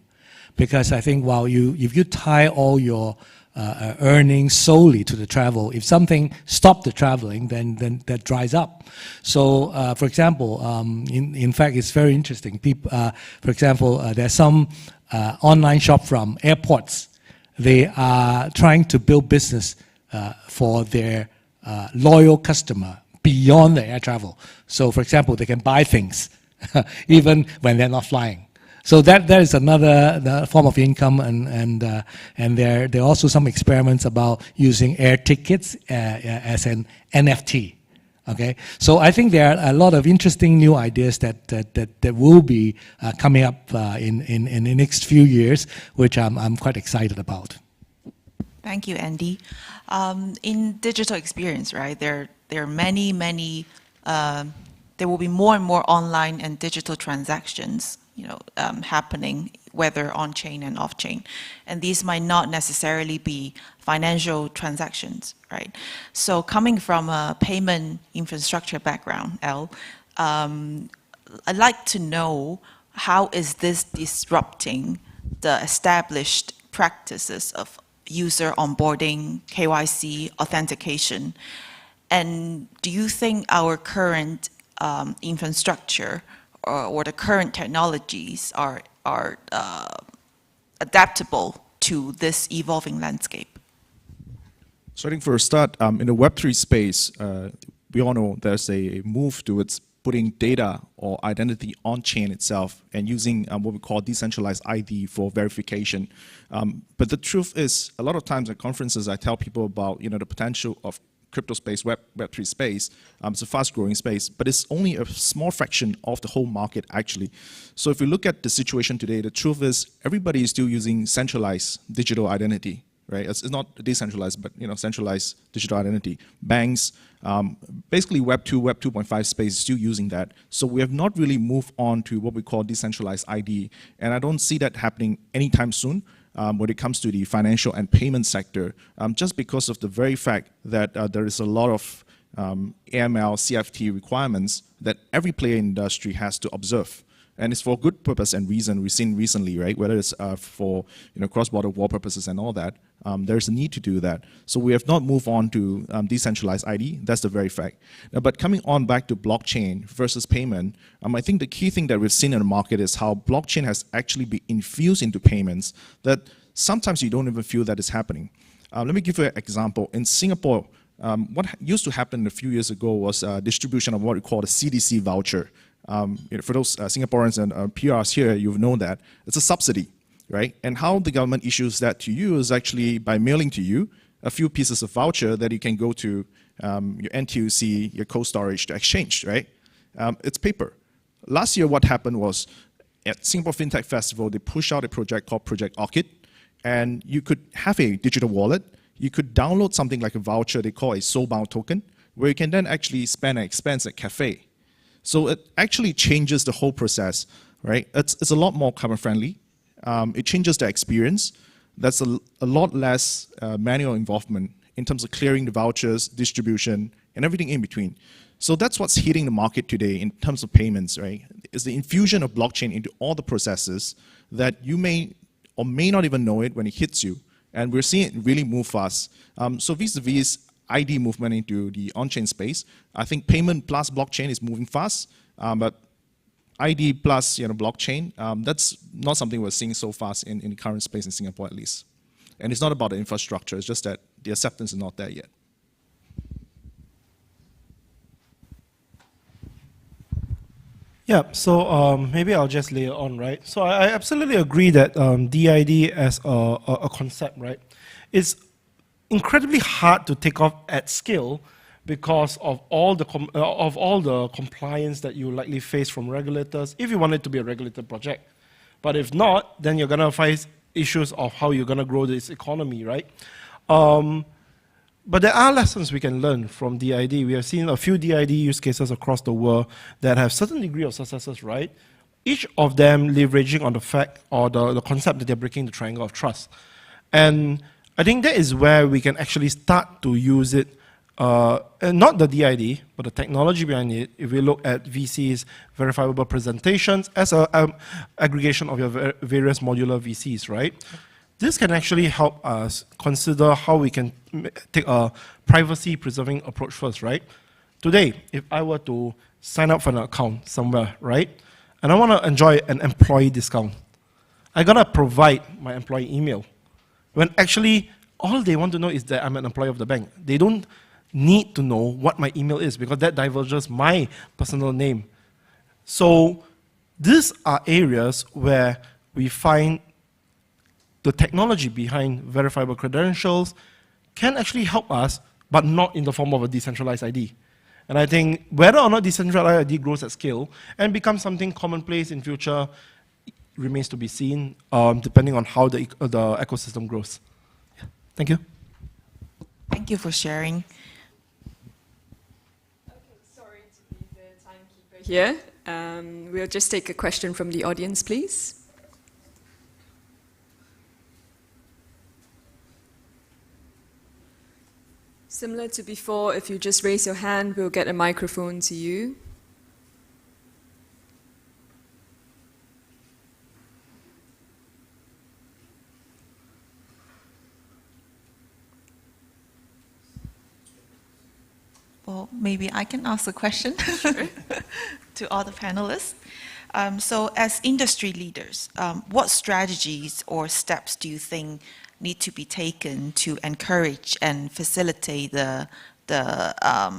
Because I think if you tie all your earnings solely to the travel, if something stopped the traveling, then that dries up. So, for example, in fact, it's very interesting. For example, there's some online shop from airports. They are trying to build business for their loyal customer beyond the air travel. So, for example, they can buy things even when they're not flying. So that is another form of income, and there are also some experiments about using air tickets as an NFT. Okay, so I think there are a lot of interesting new ideas that will be coming up in the next few years, which I'm quite excited about. Thank you, Andy. In digital experience, right, there are many there will be more and more online and digital transactions, happening, whether on-chain and off-chain. And these might not necessarily be financial transactions, right? So coming from a payment infrastructure background, L, I'd like to know, how is this disrupting the established practices of user onboarding, KYC, authentication? And do you think our current infrastructure or the current technologies are adaptable to this evolving landscape? So I think for a start, in the Web3 space, we all know there's a move towards putting data or identity on chain itself and using what we call decentralized ID for verification. But the truth is, a lot of times at conferences, I tell people about the potential of crypto space, Web3 space. It's a fast-growing space, but it's only a small fraction of the whole market, actually. So if you look at the situation today, the truth is everybody is still using centralized digital identity, right? It's not decentralized, but centralized digital identity. Banks, basically Web 2.5 space is still using that. So we have not really moved on to what we call decentralized ID, and I don't see that happening anytime soon. When it comes to the financial and payment sector, just because of the very fact that there is a lot of AML, CFT requirements that every player in the industry has to observe. And it's for good purpose and reason. We've seen recently, right, whether it's for cross-border war purposes and all that, there's a need to do that. So we have not moved on to decentralized ID. That's the very fact. But coming on back to blockchain versus payment, I think the key thing that we've seen in the market is how blockchain has actually been infused into payments that sometimes you don't even feel that is happening. Let me give you an example. In Singapore, what used to happen a few years ago was distribution of what we call the CDC voucher. For those Singaporeans and PRs here, you've known that. It's a subsidy, right? And how the government issues that to you is actually by mailing to you a few pieces of voucher that you can go to your NTUC, your cold storage to exchange, right? It's paper. Last year, what happened was at Singapore FinTech Festival, they pushed out a project called Project Orchid, and you could have a digital wallet. You could download something like a voucher they call a soulbound token, where you can then actually spend an expense at cafe. So it actually changes the whole process, right? It's a lot more carbon friendly. It changes the experience. That's a lot less manual involvement in terms of clearing the vouchers, distribution, and everything in between. So that's what's hitting the market today in terms of payments, right? It's the infusion of blockchain into all the processes that you may or may not even know it when it hits you. And we're seeing it really move fast. So vis-a-vis ID movement into the on-chain space, I think payment plus blockchain is moving fast, but ID plus blockchain, that's not something we're seeing so fast in the current space in Singapore at least. And it's not about the infrastructure, it's just that the acceptance is not there yet. Yeah, so maybe I'll just lay it on, right? So I absolutely agree that DID as a concept, right, is incredibly hard to take off at scale because of all the compliance that you likely face from regulators if you want it to be a regulated project. But if not, then you're going to face issues of how you're going to grow this economy, right? But there are lessons we can learn from DID. We have seen a few DID use cases across the world that have certain degree of successes, right? Each of them leveraging on the fact or the concept that they're breaking the triangle of trust. And I think that is where we can actually start to use it, and not the DID, but the technology behind it. If we look at VCs, verifiable presentations, as an aggregation of your various modular VCs, right? This can actually help us consider how we can take a privacy-preserving approach first, right? Today, if I were to sign up for an account somewhere, right, and I want to enjoy an employee discount, I gotta provide my employee email. When actually, all they want to know is that I'm an employee of the bank. They don't need to know what my email is because that diverges my personal name. So these are areas where we find the technology behind verifiable credentials can actually help us, but not in the form of a decentralized ID. And I think whether or not decentralized ID grows at scale and becomes something commonplace in future remains to be seen, depending on how the ecosystem grows. Yeah. Thank you. Thank you for sharing. Okay, sorry to be the timekeeper here. We'll just take a question from the audience, please. Similar to before, if you just raise your hand, we'll get a microphone to you. Well, maybe I can ask a question to all the panelists. So as industry leaders, what strategies or steps do you think need to be taken to encourage and facilitate the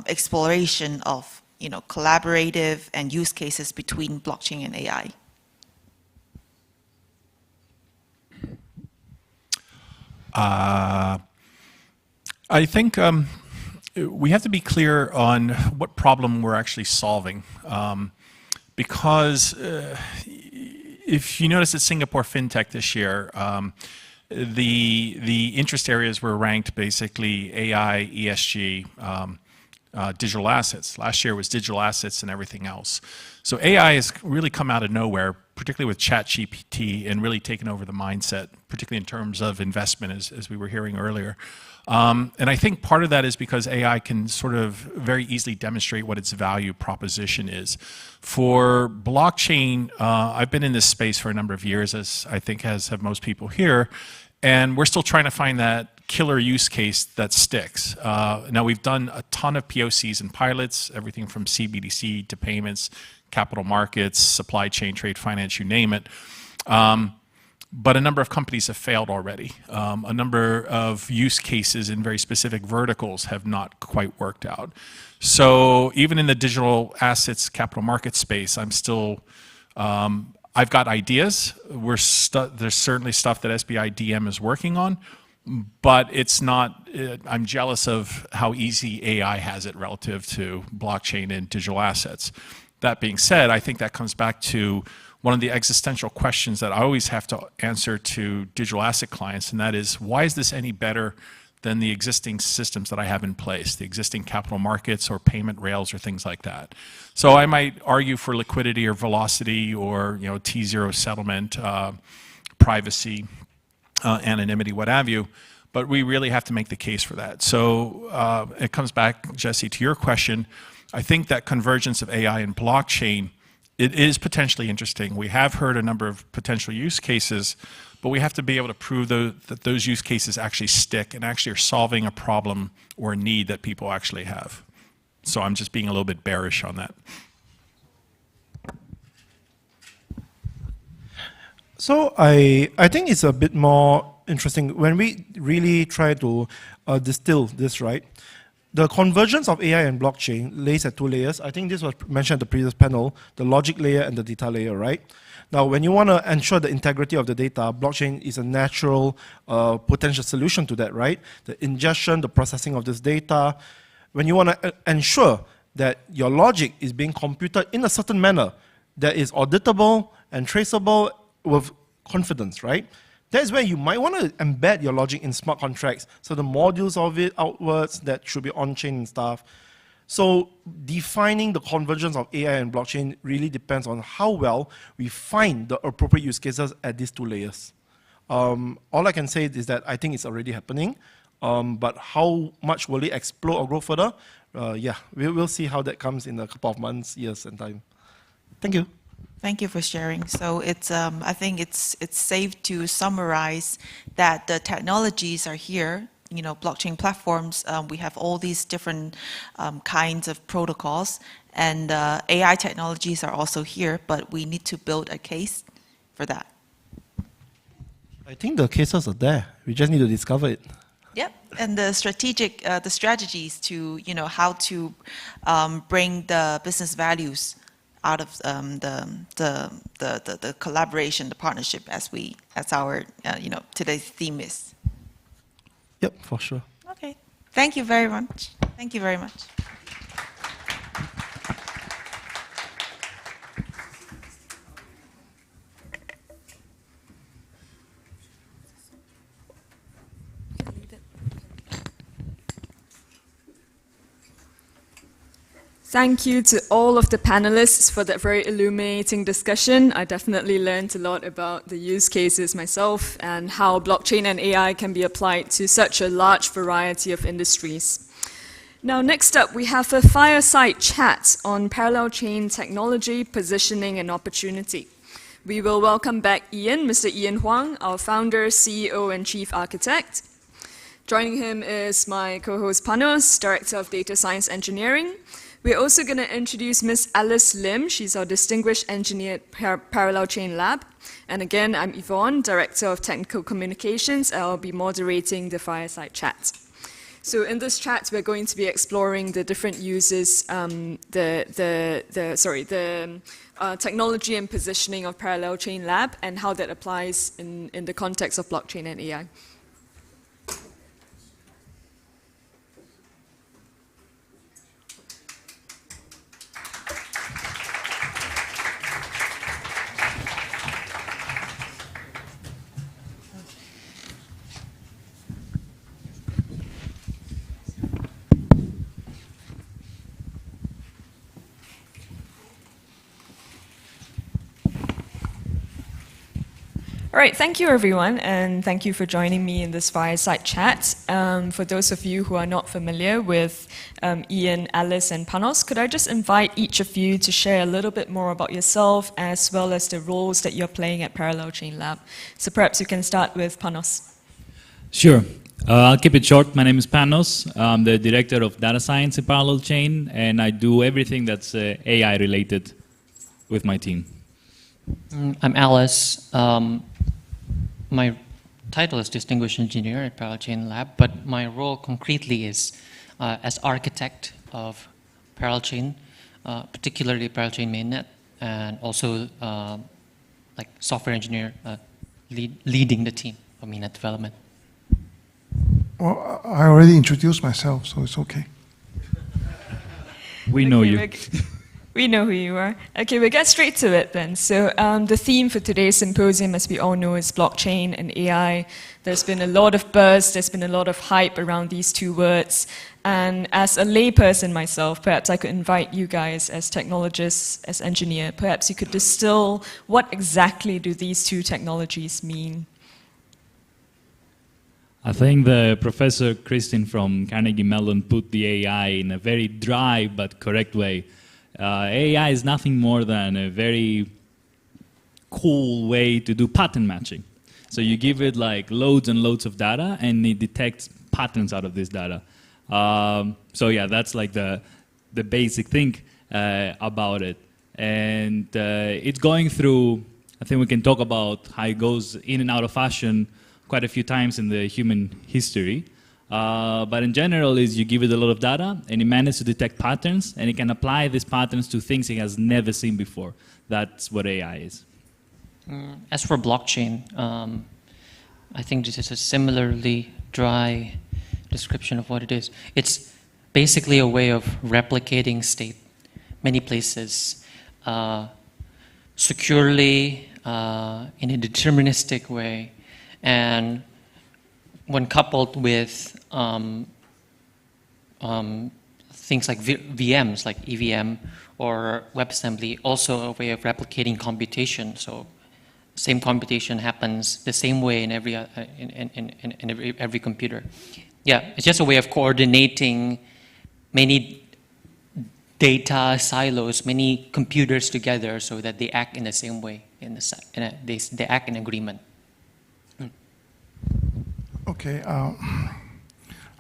exploration of collaborative and use cases between blockchain and AI? I think we have to be clear on what problem we're actually solving. Because if you notice at Singapore FinTech this year, the interest areas were ranked basically AI, ESG, digital assets. Last year was digital assets and everything else. So AI has really come out of nowhere, particularly with ChatGPT, and really taken over the mindset, particularly in terms of investment, as we were hearing earlier. And I think part of that is because AI can sort of very easily demonstrate what its value proposition is. For blockchain, I've been in this space for a number of years, as I think have most people here, and we're still trying to find that killer use case that sticks. Now, we've done a ton of POCs and pilots, everything from CBDC to payments, capital markets, supply chain, trade finance, you name it. But a number of companies have failed already. A number of use cases in very specific verticals have not quite worked out. So even in the digital assets capital market space, I'm still, I've got ideas. There's certainly stuff that SBI DM is working on, but it's not, I'm jealous of how easy AI has it relative to blockchain and digital assets. That being said, I think that comes back to one of the existential questions that I always have to answer to digital asset clients, and that is, why is this any better than the existing systems that I have in place, the existing capital markets or payment rails or things like that? So I might argue for liquidity or velocity or T0 settlement, privacy, anonymity, what have you, but we really have to make the case for that. So it comes back, Jesse, to your question. I think that convergence of AI and blockchain, it is potentially interesting. We have heard a number of potential use cases, but we have to be able to prove that those use cases actually stick and actually are solving a problem or a need that people actually have. So I'm just being a little bit bearish on that. So I think it's a bit more interesting when we really try to distill this, right? The convergence of AI and blockchain lays at two layers. I think this was mentioned at the previous panel, the logic layer and the data layer, right? Now, when you want to ensure the integrity of the data, blockchain is a natural potential solution to that, right? The ingestion, the processing of this data. When you want to ensure that your logic is being computed in a certain manner that is auditable and traceable with confidence, right? That's where you might want to embed your logic in smart contracts. So the modules of it outwards that should be on-chain and stuff. So defining the convergence of AI and blockchain really depends on how well we find the appropriate use cases at these two layers. All I can say is that I think it's already happening. But how much will it explode or grow further? Yeah, we'll see how that comes in a couple of months, years, and time. Thank you. Thank you for sharing. So it's, I think it's safe to summarize that the technologies are here. Blockchain platforms, we have all these different kinds of protocols, and AI technologies are also here, but we need to build a case for that. I think the cases are there. We just need to discover it. Yep, and the strategies to, how to bring the business values out of the collaboration, the partnership, as our today's theme is. Yep, for sure. Okay, thank you very much. Thank you very much. Thank you to all of the panelists for that very illuminating discussion. I definitely learned a lot about the use cases myself and how blockchain and AI can be applied to such a large variety of industries. Now, next up, we have a fireside chat on parallel chain technology, positioning, and opportunity. We will welcome back Ian, Mr. Ian Huang, our founder, CEO, and chief architect. Joining him is my co-host Panos, Director of Data Science Engineering. We're also going to introduce Ms. Alice Lim. She's our Distinguished Engineer at ParallelChain Lab. And again, I'm Yvonne, Director of Technical Communications. I'll be moderating the fireside chat. So in this chat, we're going to be exploring the different uses, technology and positioning of ParallelChain Lab and how that applies in the context of blockchain and AI. All right, thank you everyone, and thank you for joining me in this fireside chat. For those of you who are not familiar with Ian, Alice, and Panos, could I just invite each of you to share a little bit more about yourself as well as the roles that you're playing at ParallelChain Lab. So perhaps you can start with Panos. Sure. I'll keep it short. My name is Panos. I'm the Director of Data Science at ParallelChain, and I do everything that's AI related with my team. I'm Alice. My title is Distinguished Engineer at ParallelChain Lab, but my role concretely is as architect of ParallelChain, particularly ParallelChain mainnet, and also like software engineer leading the team for mainnet development. Well, I already introduced myself, so it's okay. We know you. We know who you are. Okay, we'll get straight to it then. So the theme for today's symposium, as we all know, is blockchain and AI. There's been a lot of buzz, there's been a lot of hype around these two words. And as a layperson myself, perhaps I could invite you guys as technologists, as engineer, perhaps you could distill what exactly do these two technologies mean? I think the Professor Kristin from Carnegie Mellon put the AI in a very dry but correct way. AI is nothing more than a very cool way to do pattern matching. So you give it like loads and loads of data and it detects patterns out of this data. So yeah, that's like the basic thing about it. And it's going through, I think we can talk about how it goes in and out of fashion quite a few times in the human history. But in general is you give it a lot of data and it manages to detect patterns and it can apply these patterns to things it has never seen before. That's what AI is. As for blockchain, I think this is a similarly dry description of what it is. It's basically a way of replicating state many places securely in a deterministic way, and when coupled with things like VMs, like EVM or WebAssembly, also a way of replicating computation. So, same computation happens the same way in every computer. Yeah, it's just a way of coordinating many data silos, many computers together, so that they act in the same way. They act in agreement. Okay,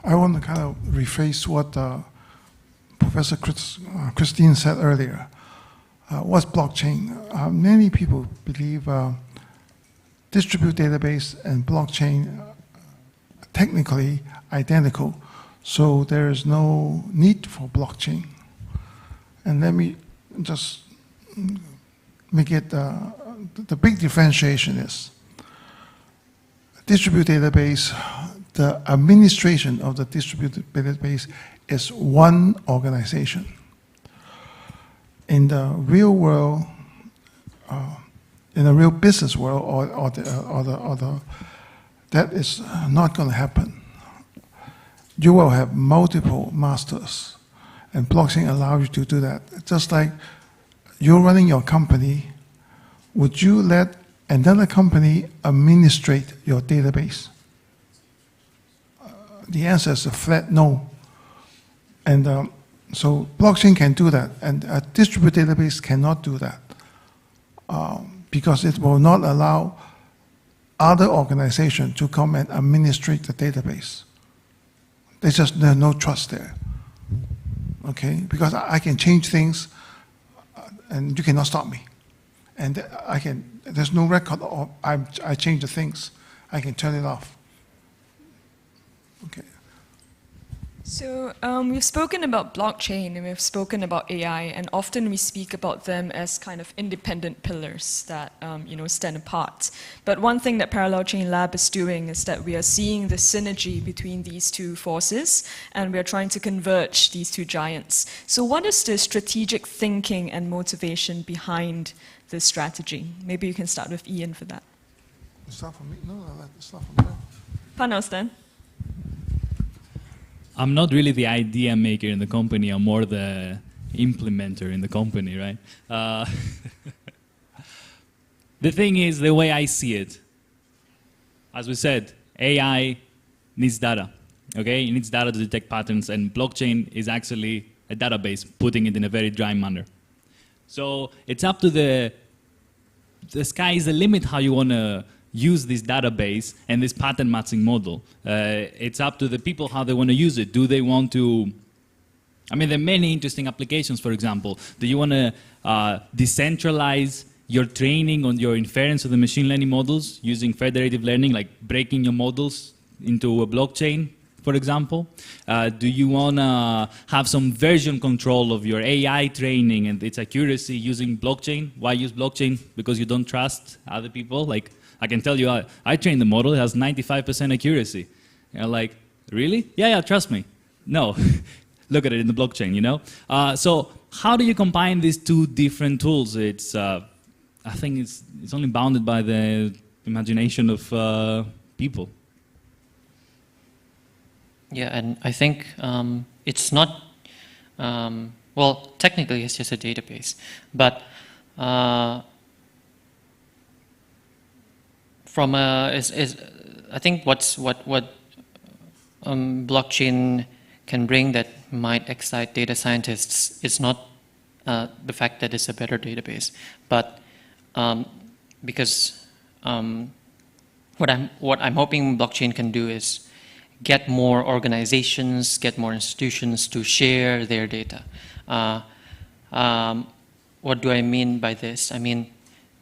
I want to kind of rephrase what Professor Christine said earlier. What's blockchain? Many people believe distributed database and blockchain are technically identical, so there is no need for blockchain. And let me just make it, the big differentiation is distributed database, the administration of the distributed database is one organization. In the real world, in the real business world, that is not going to happen. You will have multiple masters, And blockchain allows you to do that. Just like you're running your company, would you let another company administrate your database? The answer is a flat no. And so blockchain can do that, and a distributed database cannot do that because it will not allow other organizations to come and administrate the database. There's no trust there. Okay, because I can change things, and you cannot stop me. And there's no record of I change the things. I can turn it off. Okay. So we've spoken about blockchain and we've spoken about AI, and often we speak about them as kind of independent pillars that stand apart. But one thing that ParallelChain Lab is doing is that we are seeing the synergy between these two forces, and we are trying to converge these two giants. So what is the strategic thinking and motivation behind this strategy? Maybe you can start with Ian for that. Start from me? No, start from me. Panos then. I'm not really the idea maker in the company, I'm more the implementer in the company, right? The thing is, the way I see it, as we said, AI needs data, okay? It needs data to detect patterns, and blockchain is actually a database, putting it in a very dry manner. So it's up to the sky is the limit how you want to use this database and this pattern matching model. It's up to the people how they want to use it. Do they want to, I mean, there are many interesting applications, for example. Do you want to decentralize your training on your inference of the machine learning models using federative learning, like breaking your models into a blockchain, for example? Do you want to have some version control of your AI training and its accuracy using blockchain? Why use blockchain? Because you don't trust other people? Like, I can tell you, I trained the model, it has 95% accuracy. You're like, really? Yeah, trust me. No, look at it in the blockchain, you know? So how do you combine these two different tools? It's, I think it's only bounded by the imagination of people. Yeah, and I think it's not, well, technically it's just a database, but from I think what blockchain can bring that might excite data scientists is not the fact that it's a better database, but because what I'm hoping blockchain can do is get more organizations, get more institutions to share their data. What do I mean by this? I mean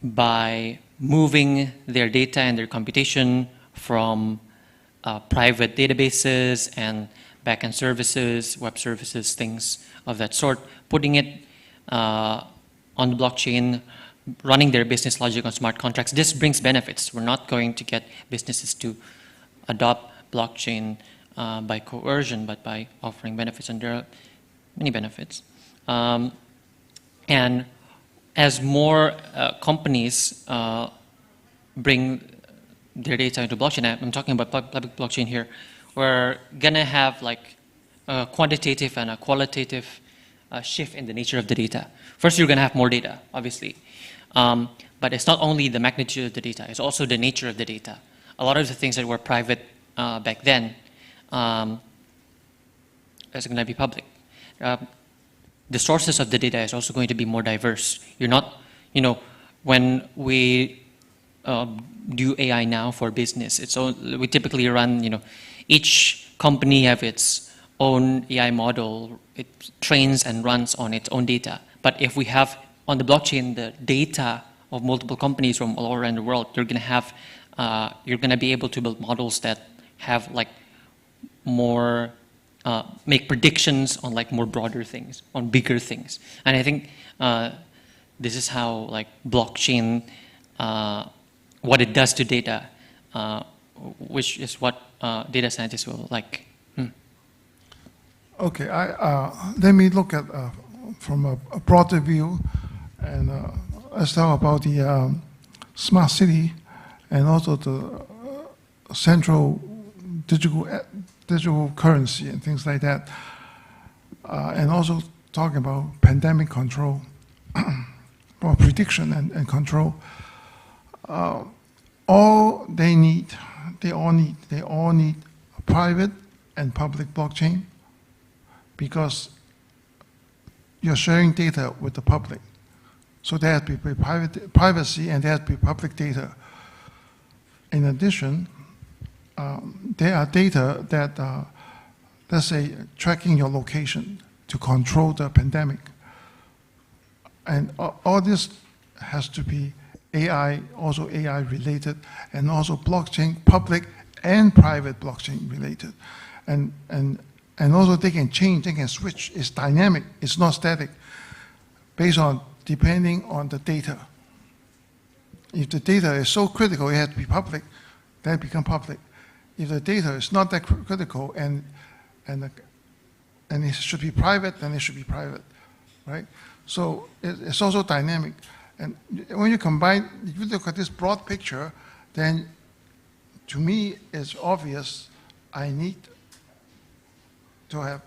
by moving their data and their computation from private databases and backend services, web services, things of that sort, putting it on the blockchain, running their business logic on smart contracts. This brings benefits. We're not going to get businesses to adopt blockchain by coercion, but by offering benefits, and there are many benefits. And as more companies bring their data into blockchain, I'm talking about public blockchain here, we're gonna have like a quantitative and a qualitative shift in the nature of the data. First, you're gonna have more data, obviously. But it's not only the magnitude of the data, it's also the nature of the data. A lot of the things that were private back then is going to be public. The sources of the data is also going to be more diverse. You're not, when we do AI now for business, we typically run, each company have its own AI model. It trains and runs on its own data. But if we have on the blockchain the data of multiple companies from all around the world, you're going to have, you're going to be able to build models that have like more, make predictions on like more broader things, on bigger things. And I think this is how like blockchain, what it does to data, which is what data scientists will like. Okay, let me look at from a broader view, and let's talk about the smart city and also the central digital currency and things like that. and also talking about pandemic control, or prediction and control. All they all need a private and public blockchain, because you're sharing data with the public. So there has to be privacy and there has to be public data. In addition, there are data that, let's say, tracking your location to control the pandemic. And all this has to be AI, also AI related, and also blockchain, public and private blockchain related. And also they can change, they can switch. It's dynamic, it's not static, based on, depending on the data. If the data is so critical, it has to be public, then it becomes public. If the data is not that critical and it should be private, then it should be private, right? So it's also dynamic. And when you combine, if you look at this broad picture, then to me it's obvious I need to have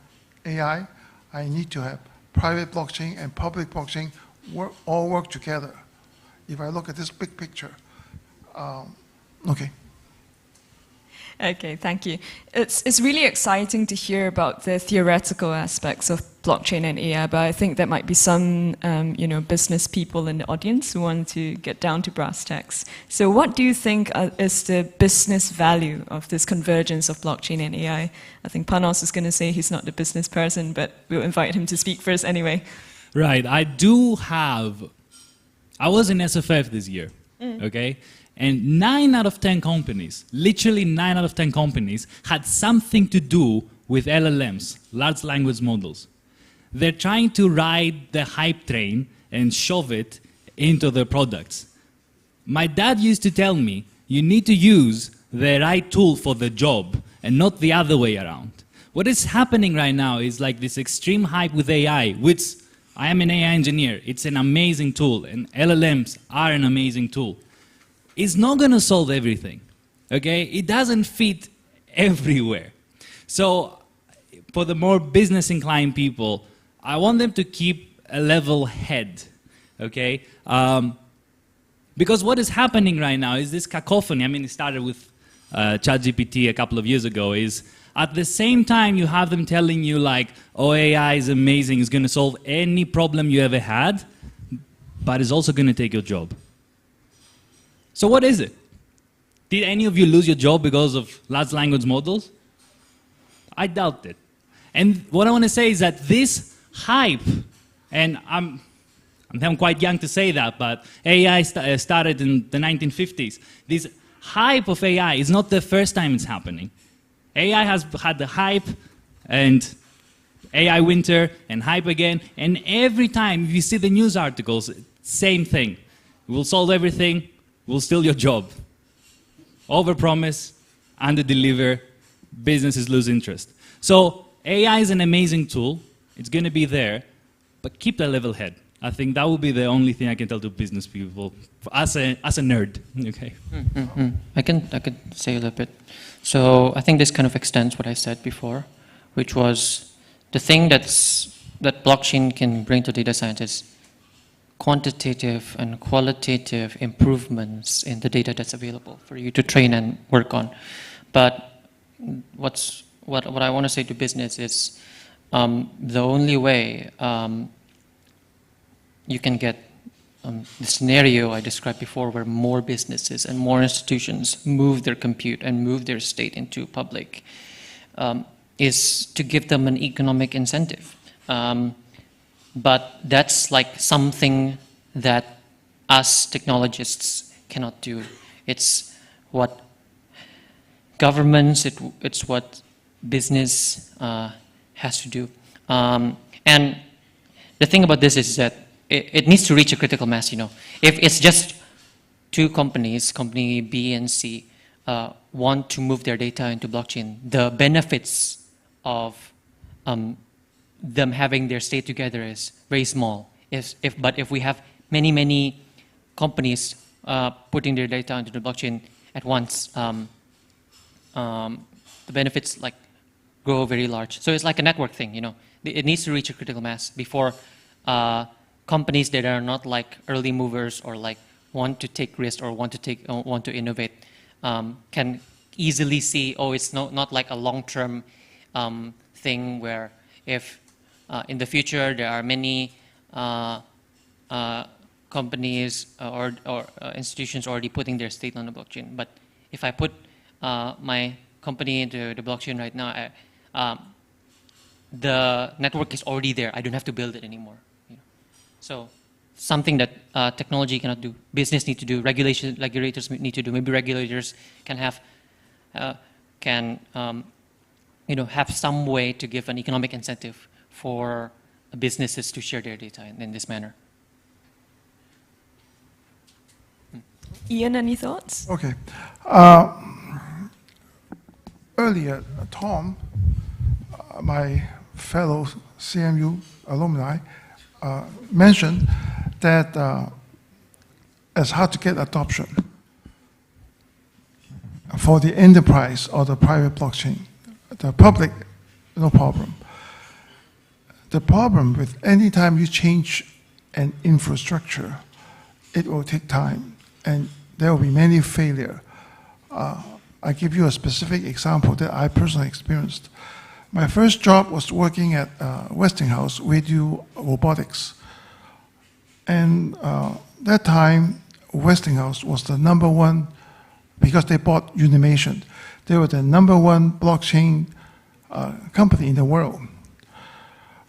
AI, I need to have private blockchain and public blockchain all work together. If I look at this big picture, okay. Okay, thank you. It's really exciting to hear about the theoretical aspects of blockchain and AI, but I think there might be some business people in the audience who want to get down to brass tacks. So what do you think is the business value of this convergence of blockchain and AI? I think Panos is going to say he's not the business person, but we'll invite him to speak first anyway. Right, I was in SFF this year, okay? And 9 out of 10 companies, literally 9 out of 10 companies, had something to do with LLMs, large language models. They're trying to ride the hype train and shove it into their products. My dad used to tell me, you need to use the right tool for the job and not the other way around. What is happening right now is like this extreme hype with AI, which I am an AI engineer. It's an amazing tool, and LLMs are an amazing tool. It's not going to solve everything, okay? It doesn't fit everywhere. So for the more business-inclined people, I want them to keep a level head, okay? Because what is happening right now is this cacophony. I mean, it started with ChatGPT a couple of years ago, is at the same time you have them telling you like, oh, AI is amazing, it's going to solve any problem you ever had, but it's also going to take your job. So what is it? Did any of you lose your job because of large language models? I doubt it. And what I want to say is that this hype, and I'm quite young to say that, but AI started in the 1950s. This hype of AI is not the first time it's happening. AI has had the hype and AI winter and hype again, and every time you see the news articles, same thing. We'll solve everything. We'll steal your job. Overpromise, underdeliver, businesses lose interest. So AI is an amazing tool. It's going to be there, but keep the level head. I think that would be the only thing I can tell to business people as a nerd. Okay. I could say a little bit. So I think this kind of extends what I said before, which was the thing that blockchain can bring to data scientists. Quantitative and qualitative improvements in the data that's available for you to train and work on. But what I want to say to business is the only way you can get the scenario I described before, where more businesses and more institutions move their compute and move their state into public, is to give them an economic incentive. But that's like something that us technologists cannot do. It's what governments, it's what business has to do. And the thing about this is that it needs to reach a critical mass, you know. If it's just 2 companies, company B and C, want to move their data into blockchain, the benefits of them having their state together is very small. But if we have many companies putting their data into the blockchain at once, the benefits like grow very large. So it's like a network thing, you know. It needs to reach a critical mass before companies that are not like early movers or like want to take risks or want to innovate can easily see, oh, it's not like a long-term thing where if in the future there are many companies or institutions already putting their state on the blockchain. But if I put my company into the blockchain right now, the network is already there. I don't have to build it anymore. You know? So something that technology cannot do, business need to do, regulators need to do. Maybe regulators can have you know, have some way to give an economic incentive for businesses to share their data in this manner. Ian, any thoughts? Okay. Earlier, Tom, my fellow CMU alumni, mentioned that it's hard to get adoption for the enterprise or the private blockchain. The public, no problem. The problem with any time you change an infrastructure, it will take time and there will be many failures. I give you a specific example that I personally experienced. My first job was working at Westinghouse. We do robotics. And that time, Westinghouse was the #1, because they bought Unimation. They were the #1 blockchain company in the world.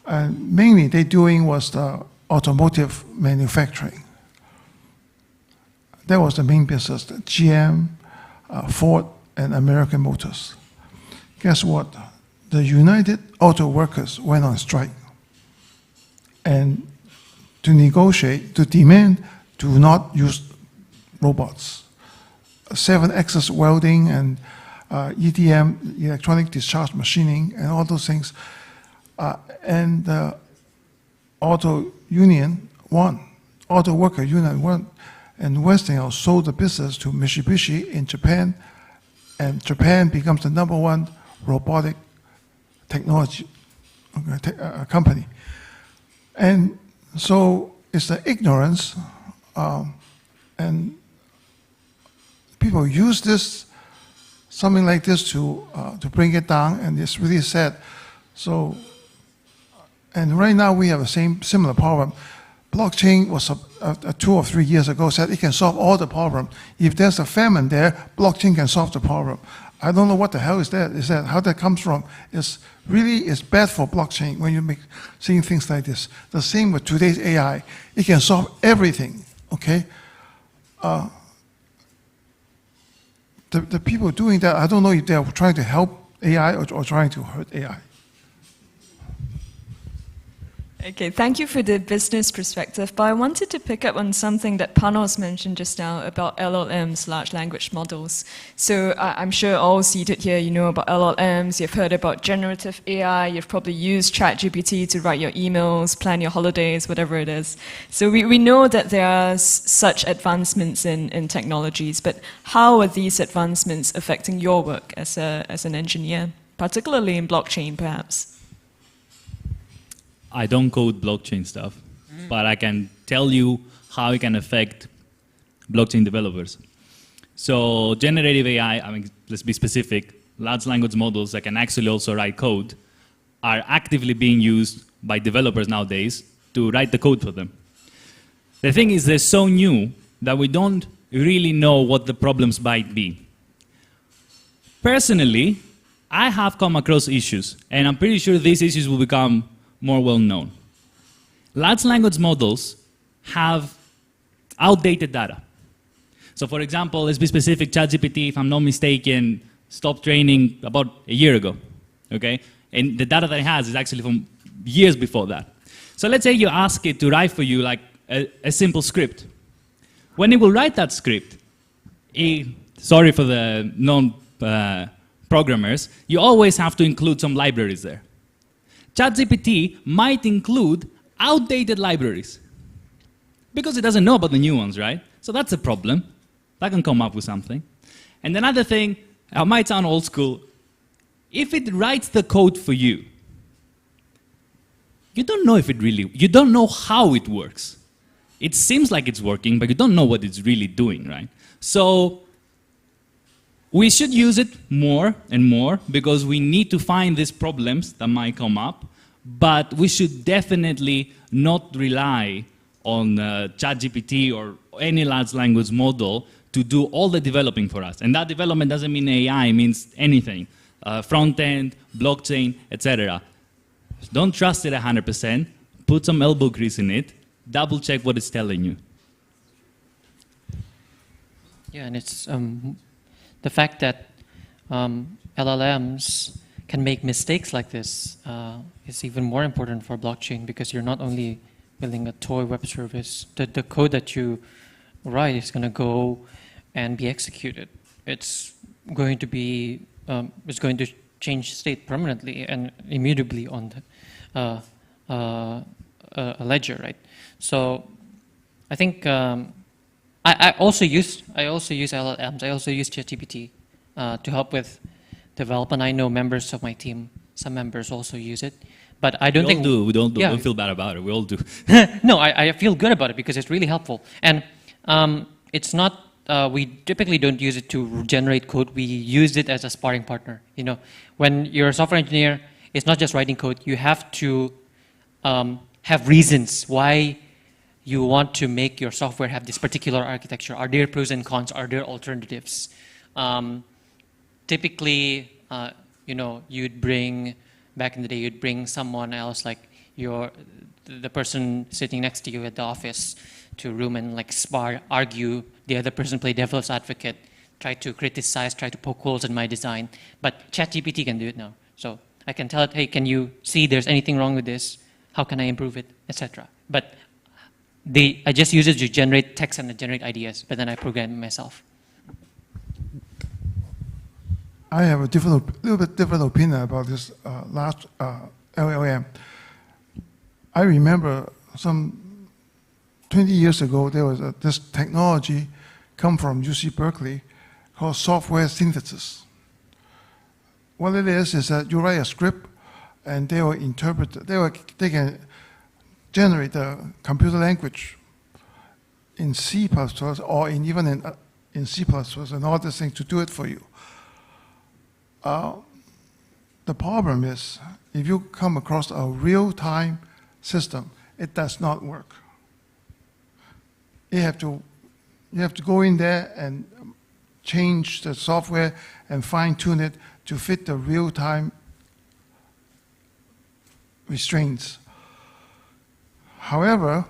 And mainly they doing was the automotive manufacturing. That was the main business, the GM, Ford, and American Motors. Guess what? The United Auto Workers went on strike. And to negotiate, to demand, do not use robots. 7-axis welding and EDM, electronic discharge machining, and all those things. And the auto union won. Auto worker union won. And Westinghouse sold the business to Mitsubishi in Japan, and Japan becomes the #1 robotic technology company. And so it's the ignorance, and people use this, something like this, to bring it down, and it's really sad. So, and right now we have the similar problem. Blockchain was 2 or 3 years ago said it can solve all the problem. If there's a famine there, blockchain can solve the problem. I don't know what the hell is that. Is that how that comes from? It's bad for blockchain when you seeing things like this. The same with today's AI. It can solve everything. Okay. The people doing that, I don't know if they're trying to help AI or trying to hurt AI. Okay, thank you for the business perspective, but I wanted to pick up on something that Panos mentioned just now about LLMs, large language models. So I'm sure all seated here, you know about LLMs, you've heard about generative AI, you've probably used ChatGPT to write your emails, plan your holidays, whatever it is. So we know that there are such advancements in technologies, but how are these advancements affecting your work as an engineer, particularly in blockchain, perhaps? I don't code blockchain stuff, but I can tell you how it can affect blockchain developers. So generative AI, I mean, let's be specific, large language models that can actually also write code are actively being used by developers nowadays to write the code for them. The thing is, they're so new that we don't really know what the problems might be. Personally, I have come across issues, and I'm pretty sure these issues will become more well-known. Large language models have outdated data. So for example, let's be specific, ChatGPT, if I'm not mistaken, stopped training about a year ago, okay? And the data that it has is actually from years before that. So let's say you ask it to write for you like a simple script. When it will write that script, sorry for the non-programmers, you always have to include some libraries there. ChatGPT might include outdated libraries because it doesn't know about the new ones, right? So that's a problem. That can come up with something. And another thing, it might sound old school, if it writes the code for you, you don't know if it really, you don't know how it works. It seems like it's working, but you don't know what it's really doing, right? So we should use it more and more because we need to find these problems that might come up, but we should definitely not rely on ChatGPT or any large language model to do all the developing for us. And that development doesn't mean AI, it means anything. Front-end, blockchain, etc. Don't trust it 100%. Put some elbow grease in it. Double check what it's telling you. Yeah, and it's the fact that LLMs can make mistakes like this is even more important for blockchain because you're not only building a toy web service. The code that you write is going to go and be executed. It's going to be it's going to change state permanently and immutably on the a ledger, right? So I think I also use LLMs. I also use ChatGPT to help with development. I know members of my team, some members also use it, but I don't think we don't yeah. Don't feel bad about it. We all do. No, I feel good about it because it's really helpful, and it's not. We typically don't use it to generate code. We use it as a sparring partner. You know, when you're a software engineer, it's not just writing code. You have to have reasons why you want to make your software have this particular architecture. Are there pros and cons? Are there alternatives? Typically, you know, you'd bring, back in the day, you'd bring someone else, like the person sitting next to you at the office, to a room and like spar, argue. The other person play devil's advocate, try to criticize, try to poke holes in my design. But ChatGPT can do it now. So I can tell it, hey, can you see there's anything wrong with this? How can I improve it, etc. But I just use it to generate text and generate ideas, but then I program it myself. I have a little bit different opinion about this last LLM. I remember some 20 years ago, there was this technology come from UC Berkeley called software synthesis. What it is that you write a script and they will interpret, they can generate the computer language in C++ or even in C++ and all these things to do it for you. The problem is, if you come across a real-time system, it does not work. You have to go in there and change the software and fine-tune it to fit the real-time restraints. However,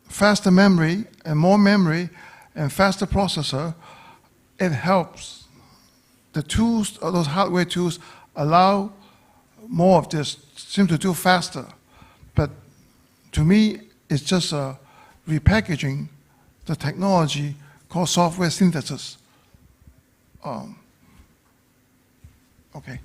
faster memory and faster processor, it helps. The tools, those hardware tools, allow more of this, seem to do faster. But to me, it's just repackaging the technology called software synthesis. Okay.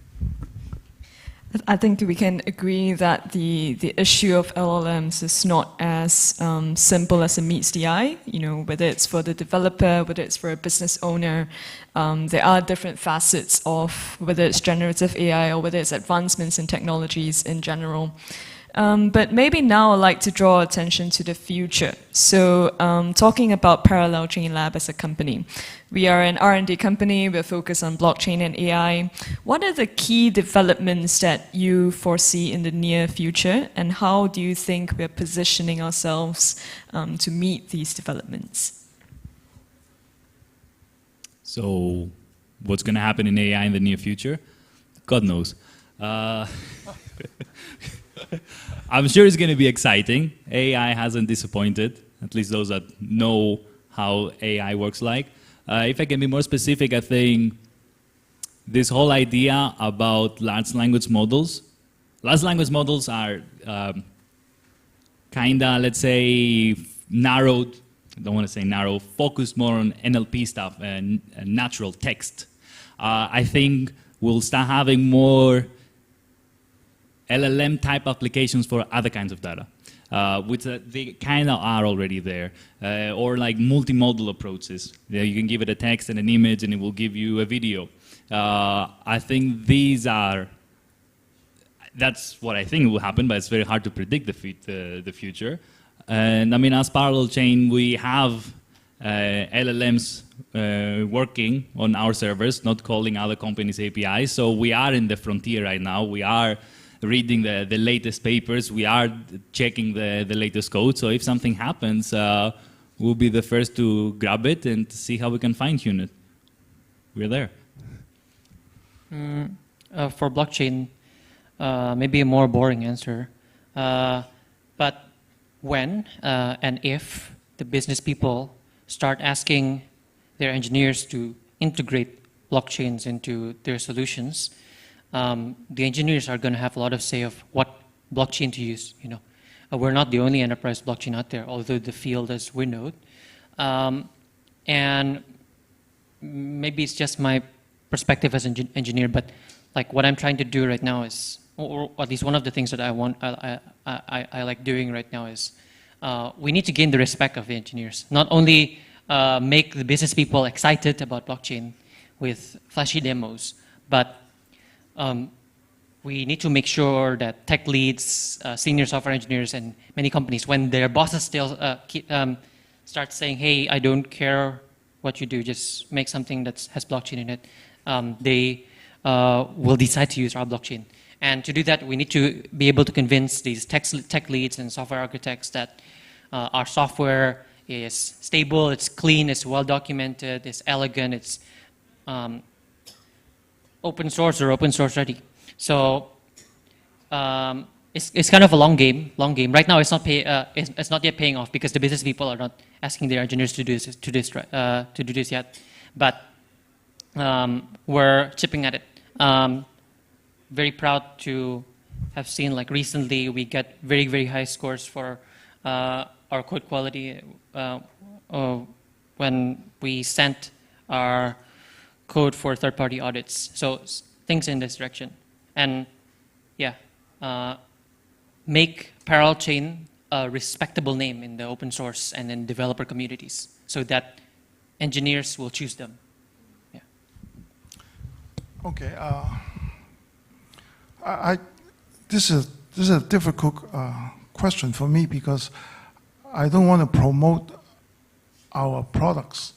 I think we can agree that the issue of LLMs is not as simple as it meets the eye. You know, whether it's for the developer, whether it's for a business owner, there are different facets of whether it's generative AI or whether it's advancements in technologies in general. But maybe now I'd like to draw attention to the future. So talking about ParallelChain Lab as a company. We are an R&D company, we're focused on blockchain and AI. What are the key developments that you foresee in the near future, and how do you think we're positioning ourselves to meet these developments? So what's going to happen in AI in the near future? God knows. I'm sure it's going to be exciting. AI hasn't disappointed, at least those that know how AI works like. If I can be more specific, I think this whole idea about large language models are kinda, let's say, narrowed, I don't want to say narrow, focused more on NLP stuff and natural text. I think we'll start having more LLM type applications for other kinds of data, which they kind of are already there, or like multimodal approaches. You can give it a text and an image and it will give you a video. I think that's what I think will happen, but it's very hard to predict the future. And I mean, as ParallelChain, we have LLMs working on our servers, not calling other companies' APIs. So we are in the frontier right now. We are reading the latest papers. We are checking the latest code. So if something happens, we'll be the first to grab it and see how we can fine-tune it. We're there. For blockchain, maybe a more boring answer. But when and if the business people start asking their engineers to integrate blockchains into their solutions, the engineers are going to have a lot of say of what blockchain to use. You know, we're not the only enterprise blockchain out there, although the field is winnowed. And maybe it's just my perspective as an engineer, but like what I'm trying to do right now is, or at least one of the things that I like doing right now is, we need to gain the respect of the engineers. Not only make the business people excited about blockchain with flashy demos, but we need to make sure that tech leads, senior software engineers, and many companies, when their bosses still start saying, hey, I don't care what you do, just make something that has blockchain in it, they will decide to use our blockchain. And to do that, we need to be able to convince these tech leads and software architects that our software is stable, it's clean, it's well documented, it's elegant, it's open source or open source ready. So it's kind of a long game. Right now, it's not yet paying off because the business people are not asking their engineers to do this yet. But we're chipping at it. Very proud to have seen, like recently, we get very, very high scores for our code quality when we sent our code for third-party audits. So things in this direction. And yeah, make ParallelChain a respectable name in the open source and in developer communities so that engineers will choose them. Yeah. Okay. This is a difficult question for me because I don't want to promote our products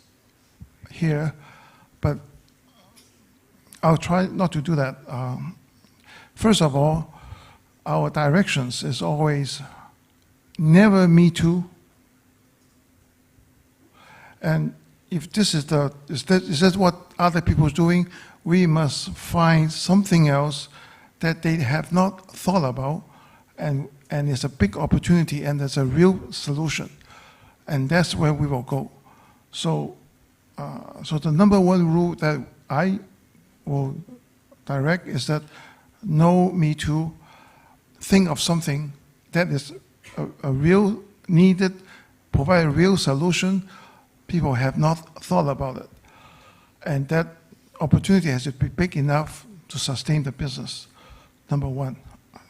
here, but I'll try not to do that. First of all, our directions is always never me too. And if this is is that what other people are doing, we must find something else that they have not thought about, and it's a big opportunity, and there's a real solution, and that's where we will go. So, so the number one rule that I will direct is that no me too. Think of something that is a real needed, provide a real solution. People have not thought about it, and that opportunity has to be big enough to sustain the business. Number one.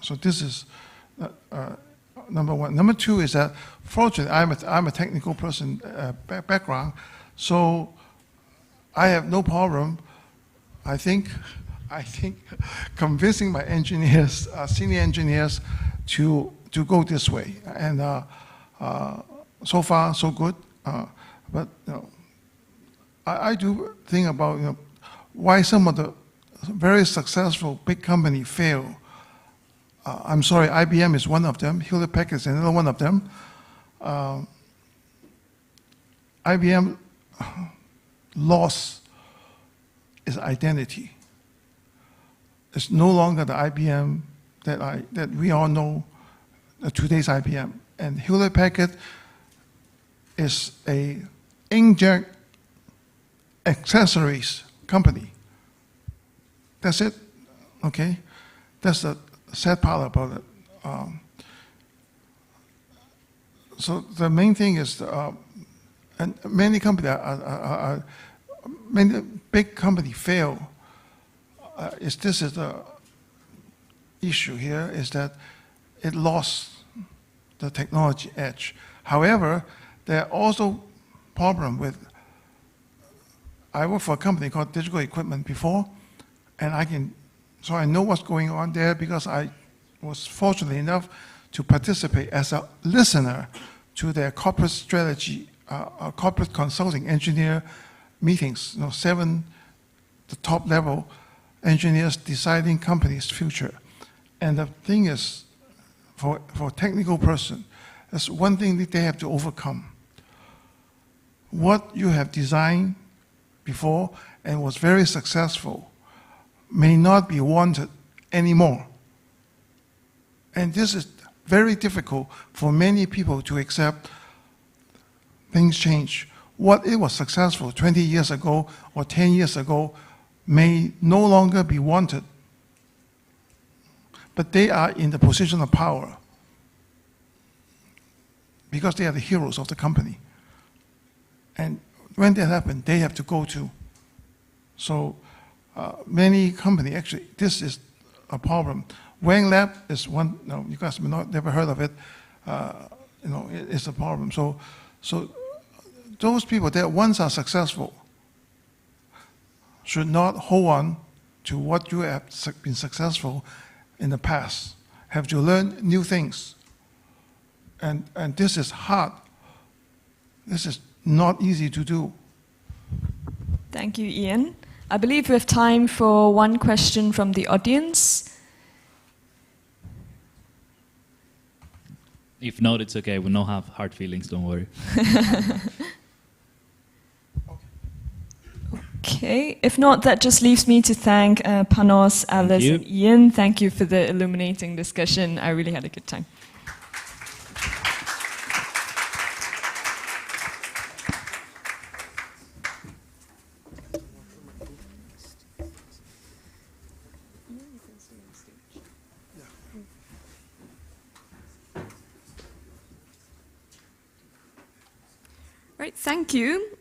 So this is number one. Number two is that, fortunately, I'm a technical person background, so I have no problem. I think convincing my engineers, senior engineers, to go this way, and so far so good. But you know, I do think about why some of the very successful big company fail. I'm sorry, IBM is one of them. Hewlett Packard is another one of them. IBM lost its identity. It's no longer the IBM that we all know, today's IBM. And Hewlett Packard is a inkjet accessories company. That's it, okay? That's the sad part about it. So the main thing is, and many companies many big companies fail. This is the issue here, is that it lost the technology edge. However, there are also problems with, I worked for a company called Digital Equipment before. And so I know what's going on there because I was fortunate enough to participate as a listener to their corporate strategy, corporate consulting engineer meetings, 7 the top level engineers deciding companies' future. And the thing is, for a technical person, that's one thing that they have to overcome. What you have designed before and was very successful may not be wanted anymore. And this is very difficult for many people to accept. Things change. What it was successful 20 years ago or 10 years ago may no longer be wanted. But they are in the position of power because they are the heroes of the company. And when that happens, they have to go too. So many companies, actually, this is a problem. Wang Lab is one, no, you guys may not never heard of it. It's a problem. So those people that once are successful should not hold on to what you have been successful in the past. Have to learn new things. And this is hard. This is not easy to do. Thank you, Ian. I believe we have time for one question from the audience. If not, it's okay. We don't have hard feelings, don't worry. Okay, if not, that just leaves me to thank Panos, Alice, and Ian. Thank you for the illuminating discussion. I really had a good time. Right, thank you.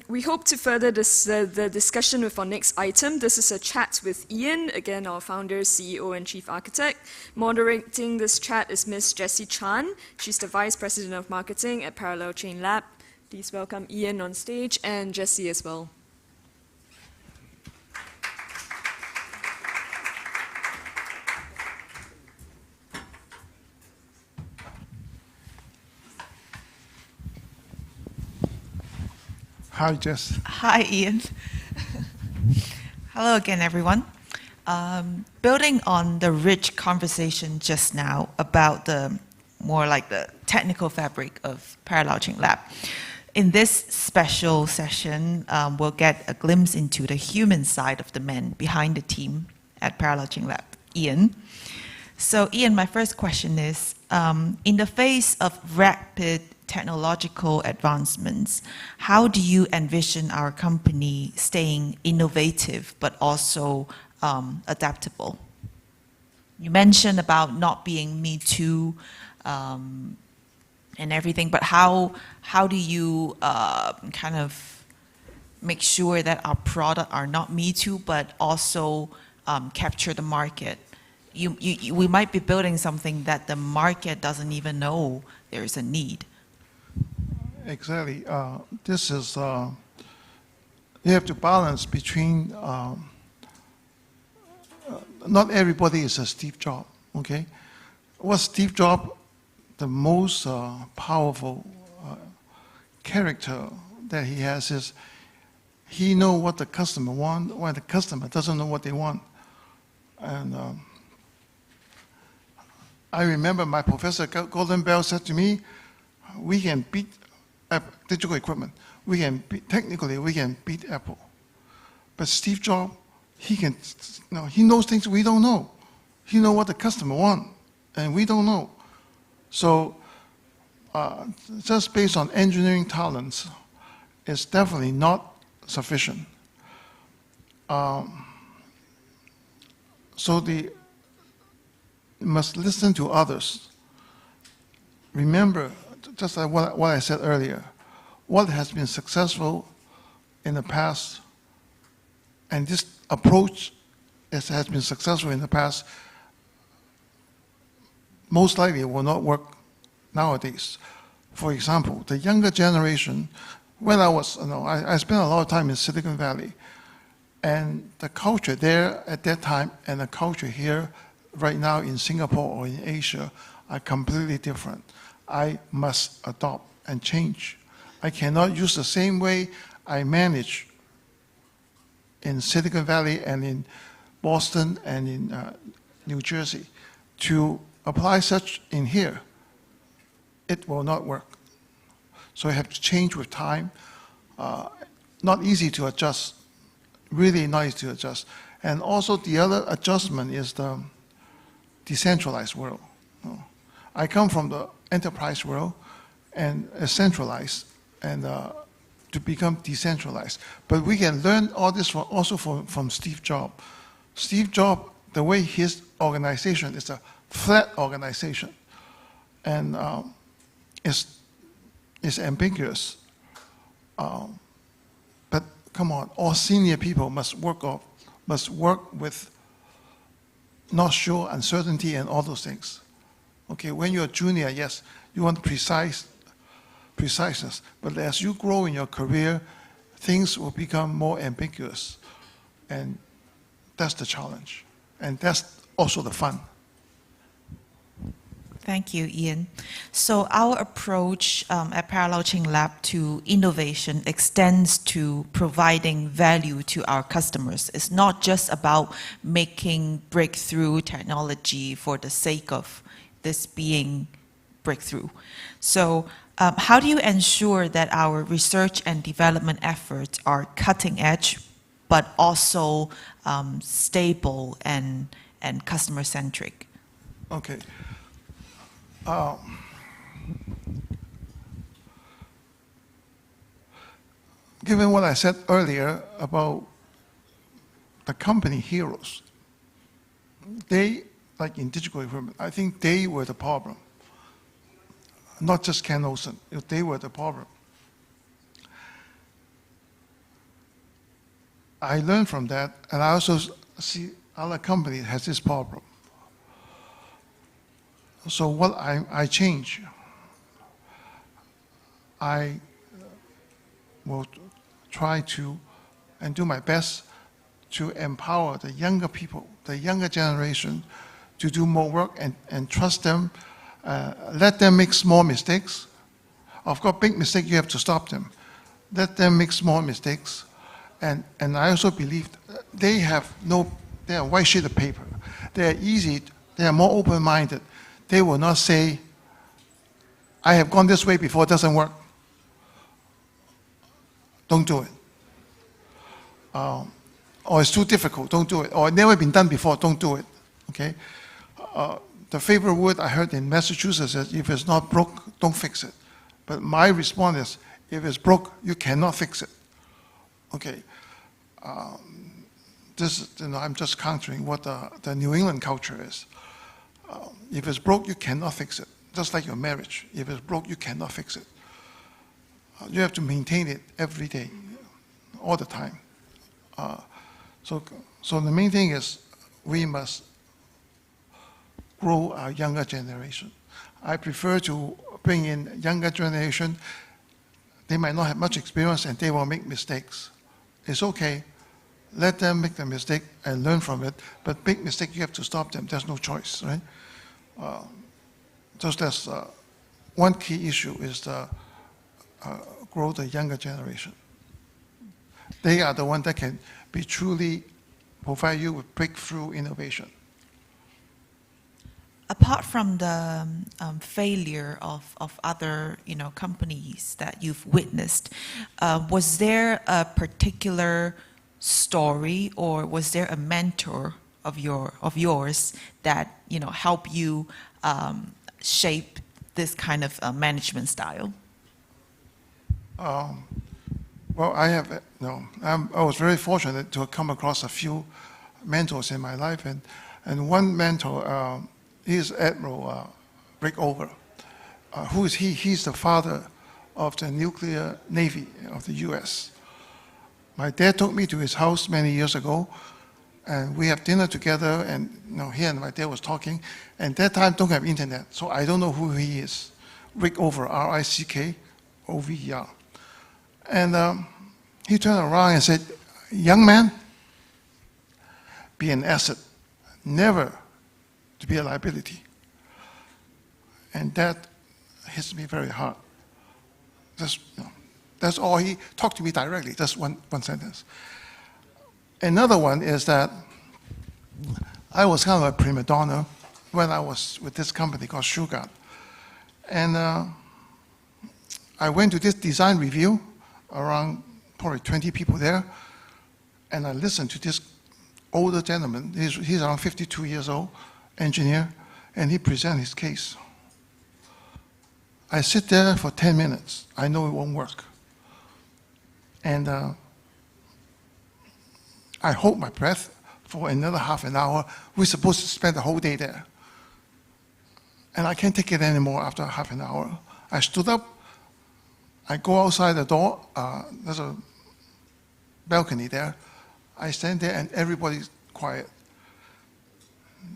We hope to further the discussion with our next item. This is a chat with Ian, again our founder, CEO, and chief architect. Moderating this chat is Ms. Jessie Chan. She's the Vice President of Marketing at ParallelChain Lab. Please welcome Ian on stage and Jessie as well. Hi, Jess. Hi, Ian. Hello again, everyone. Building on the rich conversation just now about the more like the technical fabric of ParallelChain Lab, in this special session, we'll get a glimpse into the human side of the man behind the team at ParallelChain Lab, Ian. So, Ian, my first question is, in the face of rapid technological advancements, how do you envision our company staying innovative but also adaptable? You mentioned about not being Me Too and everything, but how do you kind of make sure that our product are not Me Too but also capture the market? We might be building something that the market doesn't even know there is a need. Exactly. This is, you have to balance between, not everybody is a Steve Jobs, okay? What Steve Jobs, the most powerful character that he has is, he knows what the customer wants when the customer doesn't know what they want. And I remember my professor, Gordon Bell, said to me, we can beat digital equipment. Technically, we can beat Apple. But Steve Jobs, he knows things we don't know. He knows what the customer wants, and we don't know. So just based on engineering talents, it's definitely not sufficient. So you must listen to others. Remember, just like what I said earlier, what has been successful in the past, and this approach has been successful in the past, most likely will not work nowadays. For example, the younger generation, when I spent a lot of time in Silicon Valley, And the culture there at that time and the culture here right now in Singapore or in Asia are completely different. I must adopt and change. I cannot use the same way I manage in Silicon Valley and in Boston and in New Jersey to apply such in here. It will not work. So I have to change with time. Not easy to adjust, really not easy to adjust. And also the other adjustment is the decentralized world. I come from the enterprise world and centralized and to become decentralized. But we can learn all this also from Steve Jobs. Steve Jobs, the way his organization is a flat organization and is ambiguous. But come on, all senior people must work with not sure, uncertainty, and all those things. Okay, when you're a junior, yes, you want preciseness. But as you grow in your career, things will become more ambiguous. And that's the challenge. And that's also the fun. Thank you, Ian. So our approach at ParallelChain Lab to innovation extends to providing value to our customers. It's not just about making breakthrough technology for the sake of this being breakthrough. So how do you ensure that our research and development efforts are cutting edge, but also stable and customer-centric? Okay. Given what I said earlier about the company heroes, they, like in digital equipment, I think they were the problem. Not just Ken Olsen, they were the problem. I learned from that, and I also see other companies has this problem. So what I change, I will try to and do my best to empower the younger people, the younger generation, to do more work and trust them, let them make small mistakes. Of course, big mistake, you have to stop them. Let them make small mistakes. And I also believe they are a white sheet of paper. They are easy, they are more open-minded. They will not say, I have gone this way before, it doesn't work. Don't do it. Or it's too difficult, don't do it. Or it's never been done before, don't do it. Okay? The favorite word I heard in Massachusetts is, if it's not broke, don't fix it. But my response is, if it's broke, you cannot fix it. Okay. I'm just countering what the New England culture is. If it's broke, you cannot fix it. Just like your marriage. If it's broke, you cannot fix it. You have to maintain it every day, all the time. So the main thing is we must grow our younger generation. I prefer to bring in younger generation. They might not have much experience and they will make mistakes. It's okay. Let them make the mistake and learn from it. But big mistake, you have to stop them. There's no choice, right? Just as one key issue is to grow the younger generation. They are the ones that can be truly provide you with breakthrough innovation. Apart from the failure of other companies that you've witnessed, was there a particular story or was there a mentor of yours that helped you shape this kind of management style? Well, I was very fortunate to come across a few mentors in my life, and one mentor is Admiral Rickover. Who is he? He's the father of the nuclear navy of the U.S. My dad took me to his house many years ago, and we have dinner together, and he and my dad was talking, and that time don't have internet, so I don't know who he is. Rickover, R-I-C-K-O-V-E-R. And he turned around and said, young man, be an asset, never to be a liability. And that hits me very hard. That's all. He talked to me directly, just one sentence. Another one is that I was kind of a prima donna when I was with this company called Sugar. And I went to this design review, around probably 20 people there, and I listened to this older gentleman. He's around 52 years old, engineer, and he presented his case. I sit there for 10 minutes. I know it won't work. And I hold my breath for another half an hour. We're supposed to spend the whole day there. And I can't take it anymore after half an hour. I stood up. I go outside the door. There's a balcony there. I stand there and everybody's quiet.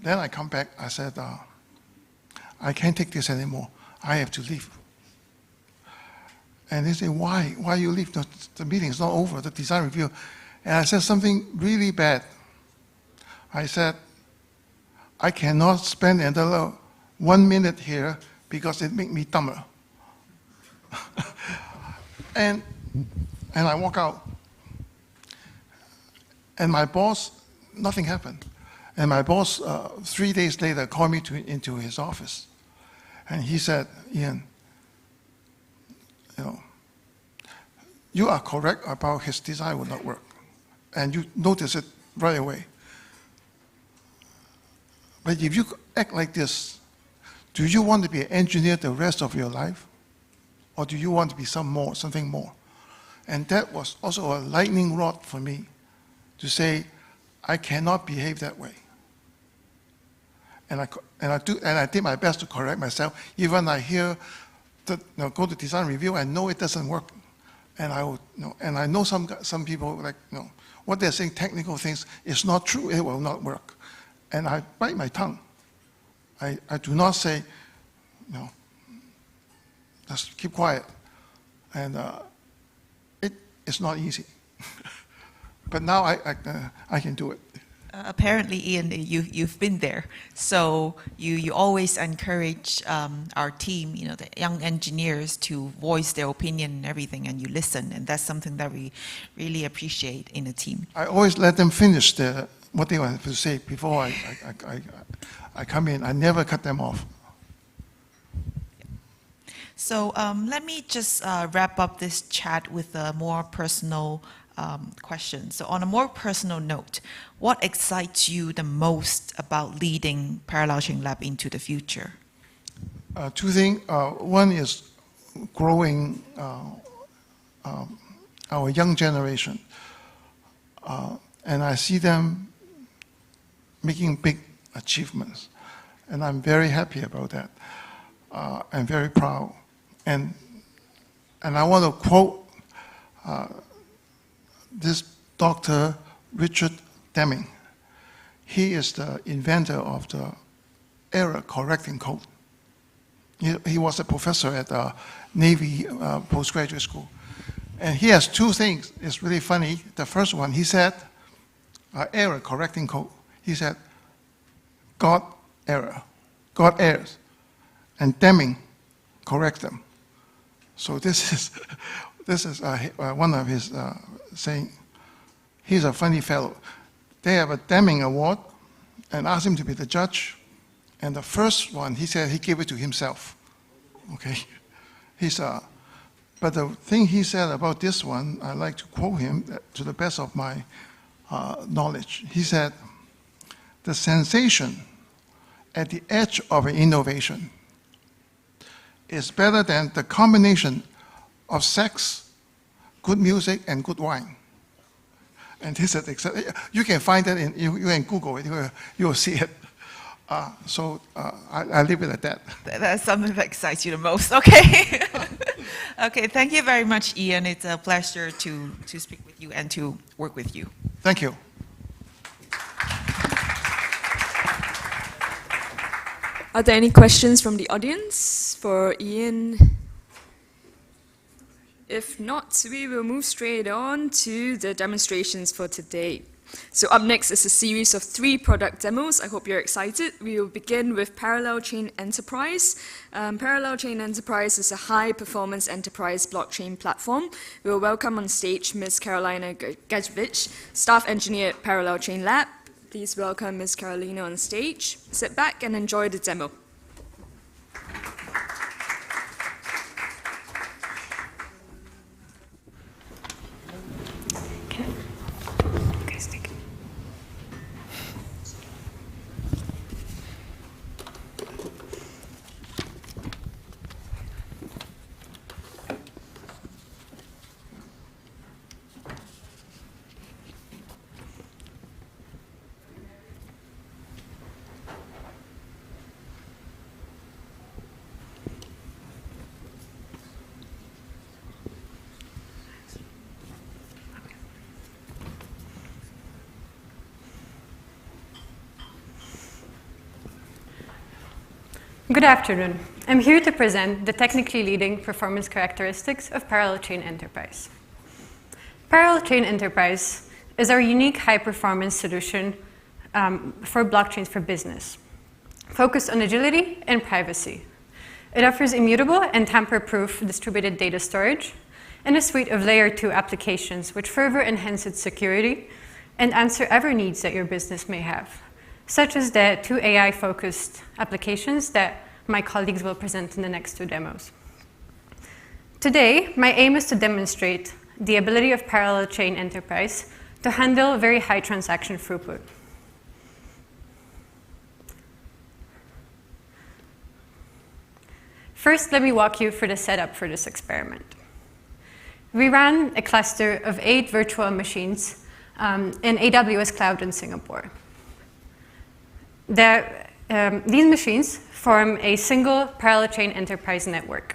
Then I come back. I said, I can't take this anymore. I have to leave. And they say, why? Why you leave? The meeting is not over, the design review. And I said something really bad. I said, I cannot spend another 1 minute here because it makes me dumber. and I walk out. And my boss, nothing happened. And my boss, 3 days later, called me into his office. And he said, Ian, you are correct about his design will not work. And you notice it right away. But if you act like this, do you want to be an engineer the rest of your life? Or do you want to be something more? And that was also a lightning rod for me to say, I cannot behave that way. And I did my best to correct myself. Even I hear, go to design review, I know it doesn't work. And I know some people like, what they're saying, technical things, is not true, it will not work. And I bite my tongue. I do not say, just keep quiet. And it's not easy. But now I can do it. Apparently, Ian, you've been there. So you always encourage our team, the young engineers, to voice their opinion and everything, and you listen. And that's something that we really appreciate in a team. I always let them finish what they want to say before I come in. I never cut them off. So let me just wrap up this chat with a more personal question. So on a more personal note, what excites you the most about leading ParallelChain Lab into the future? Two things. One is growing our young generation. And I see them making big achievements. And I'm very happy about that. I'm very proud. And I want to quote this Dr. Richard Deming. He is the inventor of the error correcting code. He was a professor at the Navy postgraduate school. And he has two things. It's really funny. The first one, he said, error correcting code. He said, God errs, and Deming corrects them. So this is one of his saying. He's a funny fellow. They have a Deming Award and asked him to be the judge. And the first one, he said he gave it to himself. Okay, but the thing he said about this one, I like to quote him to the best of my knowledge. He said, the sensation at the edge of an innovation is better than the combination of sex, good music, and good wine. And he said, you can find that you can Google it, you'll see it. So I leave it at that. That's something that excites you the most, okay? Okay, thank you very much, Ian. It's a pleasure to speak with you and to work with you. Thank you. Are there any questions from the audience for Ian? If not, we will move straight on to the demonstrations for today. So up next is a series of 3 product demos. I hope you're excited. We will begin with ParallelChain Enterprise. ParallelChain Enterprise is a high-performance enterprise blockchain platform. We will welcome on stage Ms. Carolina Gajevich, staff engineer at ParallelChain Lab. Please welcome Ms. Carolina on stage. Sit back and enjoy the demo. Good afternoon. I'm here to present the technically leading performance characteristics of ParallelChain Enterprise. ParallelChain Enterprise is our unique high-performance solution for blockchains for business, focused on agility and privacy. It offers immutable and tamper-proof distributed data storage and a suite of Layer 2 applications which further enhance its security and answer every needs that your business may have, such as the 2 AI-focused applications that my colleagues will present in the next 2 demos. Today, my aim is to demonstrate the ability of ParallelChain Enterprise to handle very high transaction throughput. First, let me walk you through the setup for this experiment. We ran a cluster of 8 virtual machines in AWS Cloud in Singapore. These machines form a single ParallelChain Enterprise network.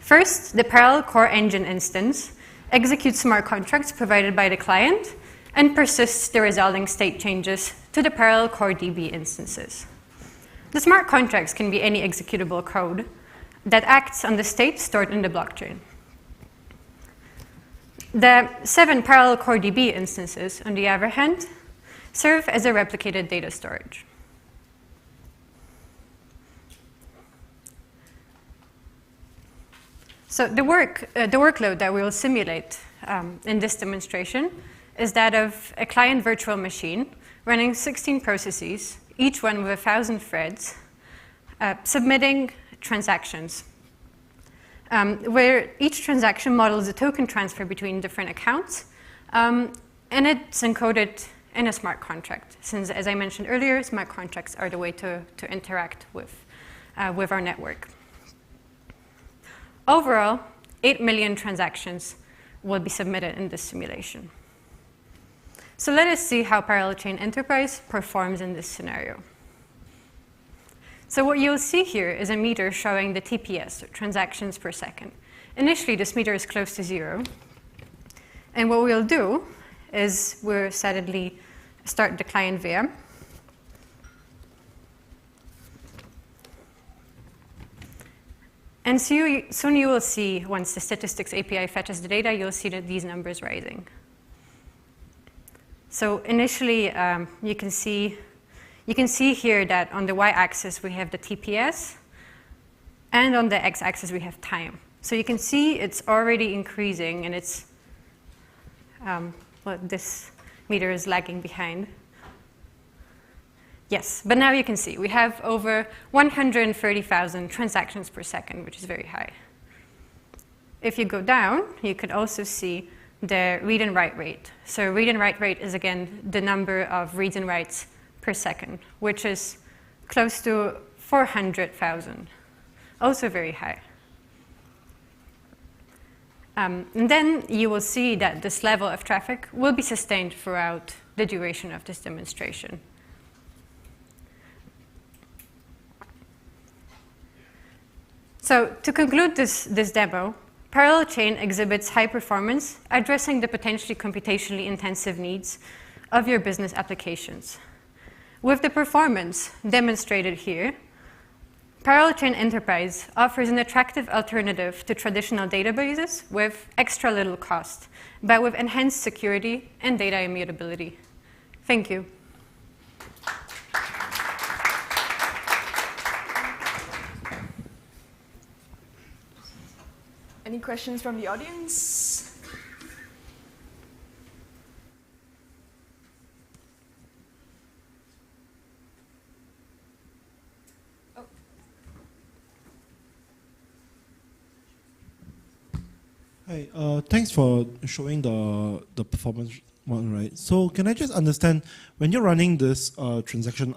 First, the Parallel Core Engine instance executes smart contracts provided by the client and persists the resulting state changes to the Parallel Core DB instances. The smart contracts can be any executable code that acts on the state stored in the blockchain. The 7 Parallel Core DB instances, on the other hand, serve as a replicated data storage. So the workload that we will simulate in this demonstration is that of a client virtual machine running 16 processes, each one with 1,000 threads, submitting transactions, where each transaction models a token transfer between different accounts, and it's encoded in a smart contract, since, as I mentioned earlier, smart contracts are the way to interact with our network. Overall, 8 million transactions will be submitted in this simulation. So let us see how ParallelChain Enterprise performs in this scenario. So what you'll see here is a meter showing the TPS, or transactions per second. Initially, this meter is close to 0. And what we'll do is we'll suddenly start the client VM. And soon you will see, once the statistics API fetches the data, you'll see that these numbers rising. So initially, you can see here that on the y-axis we have the TPS, and on the x-axis we have time. So you can see it's already increasing, and it's well, this meter is lagging behind. Yes, but now you can see we have over 130,000 transactions per second, which is very high. If you go down, you could also see the read and write rate. So read and write rate is, again, the number of reads and writes per second, which is close to 400,000, also very high. And then you will see that this level of traffic will be sustained throughout the duration of this demonstration. So to conclude this demo, ParallelChain exhibits high performance, addressing the potentially computationally intensive needs of your business applications. With the performance demonstrated here, ParallelChain Enterprise offers an attractive alternative to traditional databases with extra little cost, but with enhanced security and data immutability. Thank you. Any questions from the audience? Hi, thanks for showing the performance one, right? So can I just understand, when you're running this transaction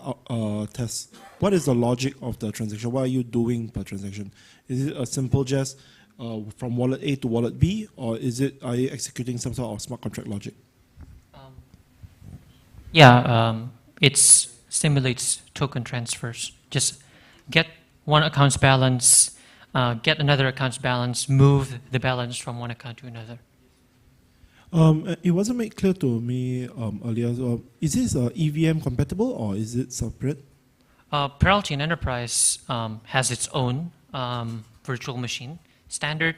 test, what is the logic of the transaction? What are you doing per transaction? Is it a simple just from wallet A to wallet B, or are you executing some sort of smart contract logic? It simulates token transfers. Just get one account's balance, get another account's balance, move the balance from one account to another. It wasn't made clear to me earlier. Is this EVM compatible or is it separate? ParallelChain Enterprise has its own virtual machine standard.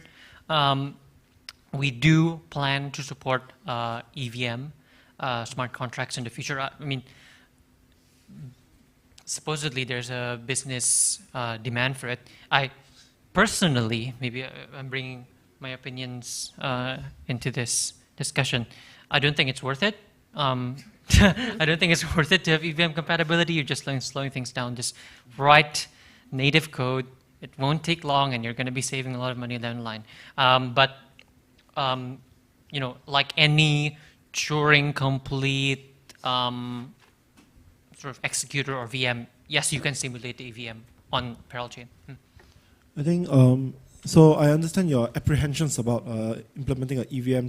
We do plan to support EVM smart contracts in the future. I mean, supposedly there's a business demand for it. I personally, maybe I'm bringing my opinions into this discussion. I don't think it's worth it. I don't think it's worth it to have EVM compatibility. You're just slowing things down. Just write native code. It won't take long, and you're going to be saving a lot of money down the line. You know, like any Turing complete sort of executor or VM, yes, you can simulate the EVM on ParallelChain. I think, so I understand your apprehensions about implementing an EVM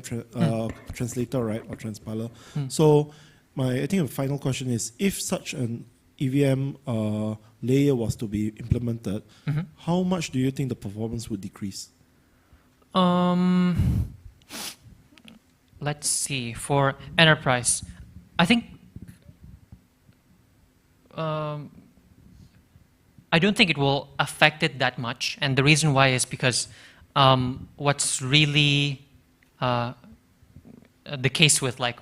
translator, right, or transpiler. So I think the final question is, if such an EVM layer was to be implemented, how much do you think the performance would decrease? Let's see, for enterprise, I think I don't think it will affect it that much, and the reason why is because what's really the case with like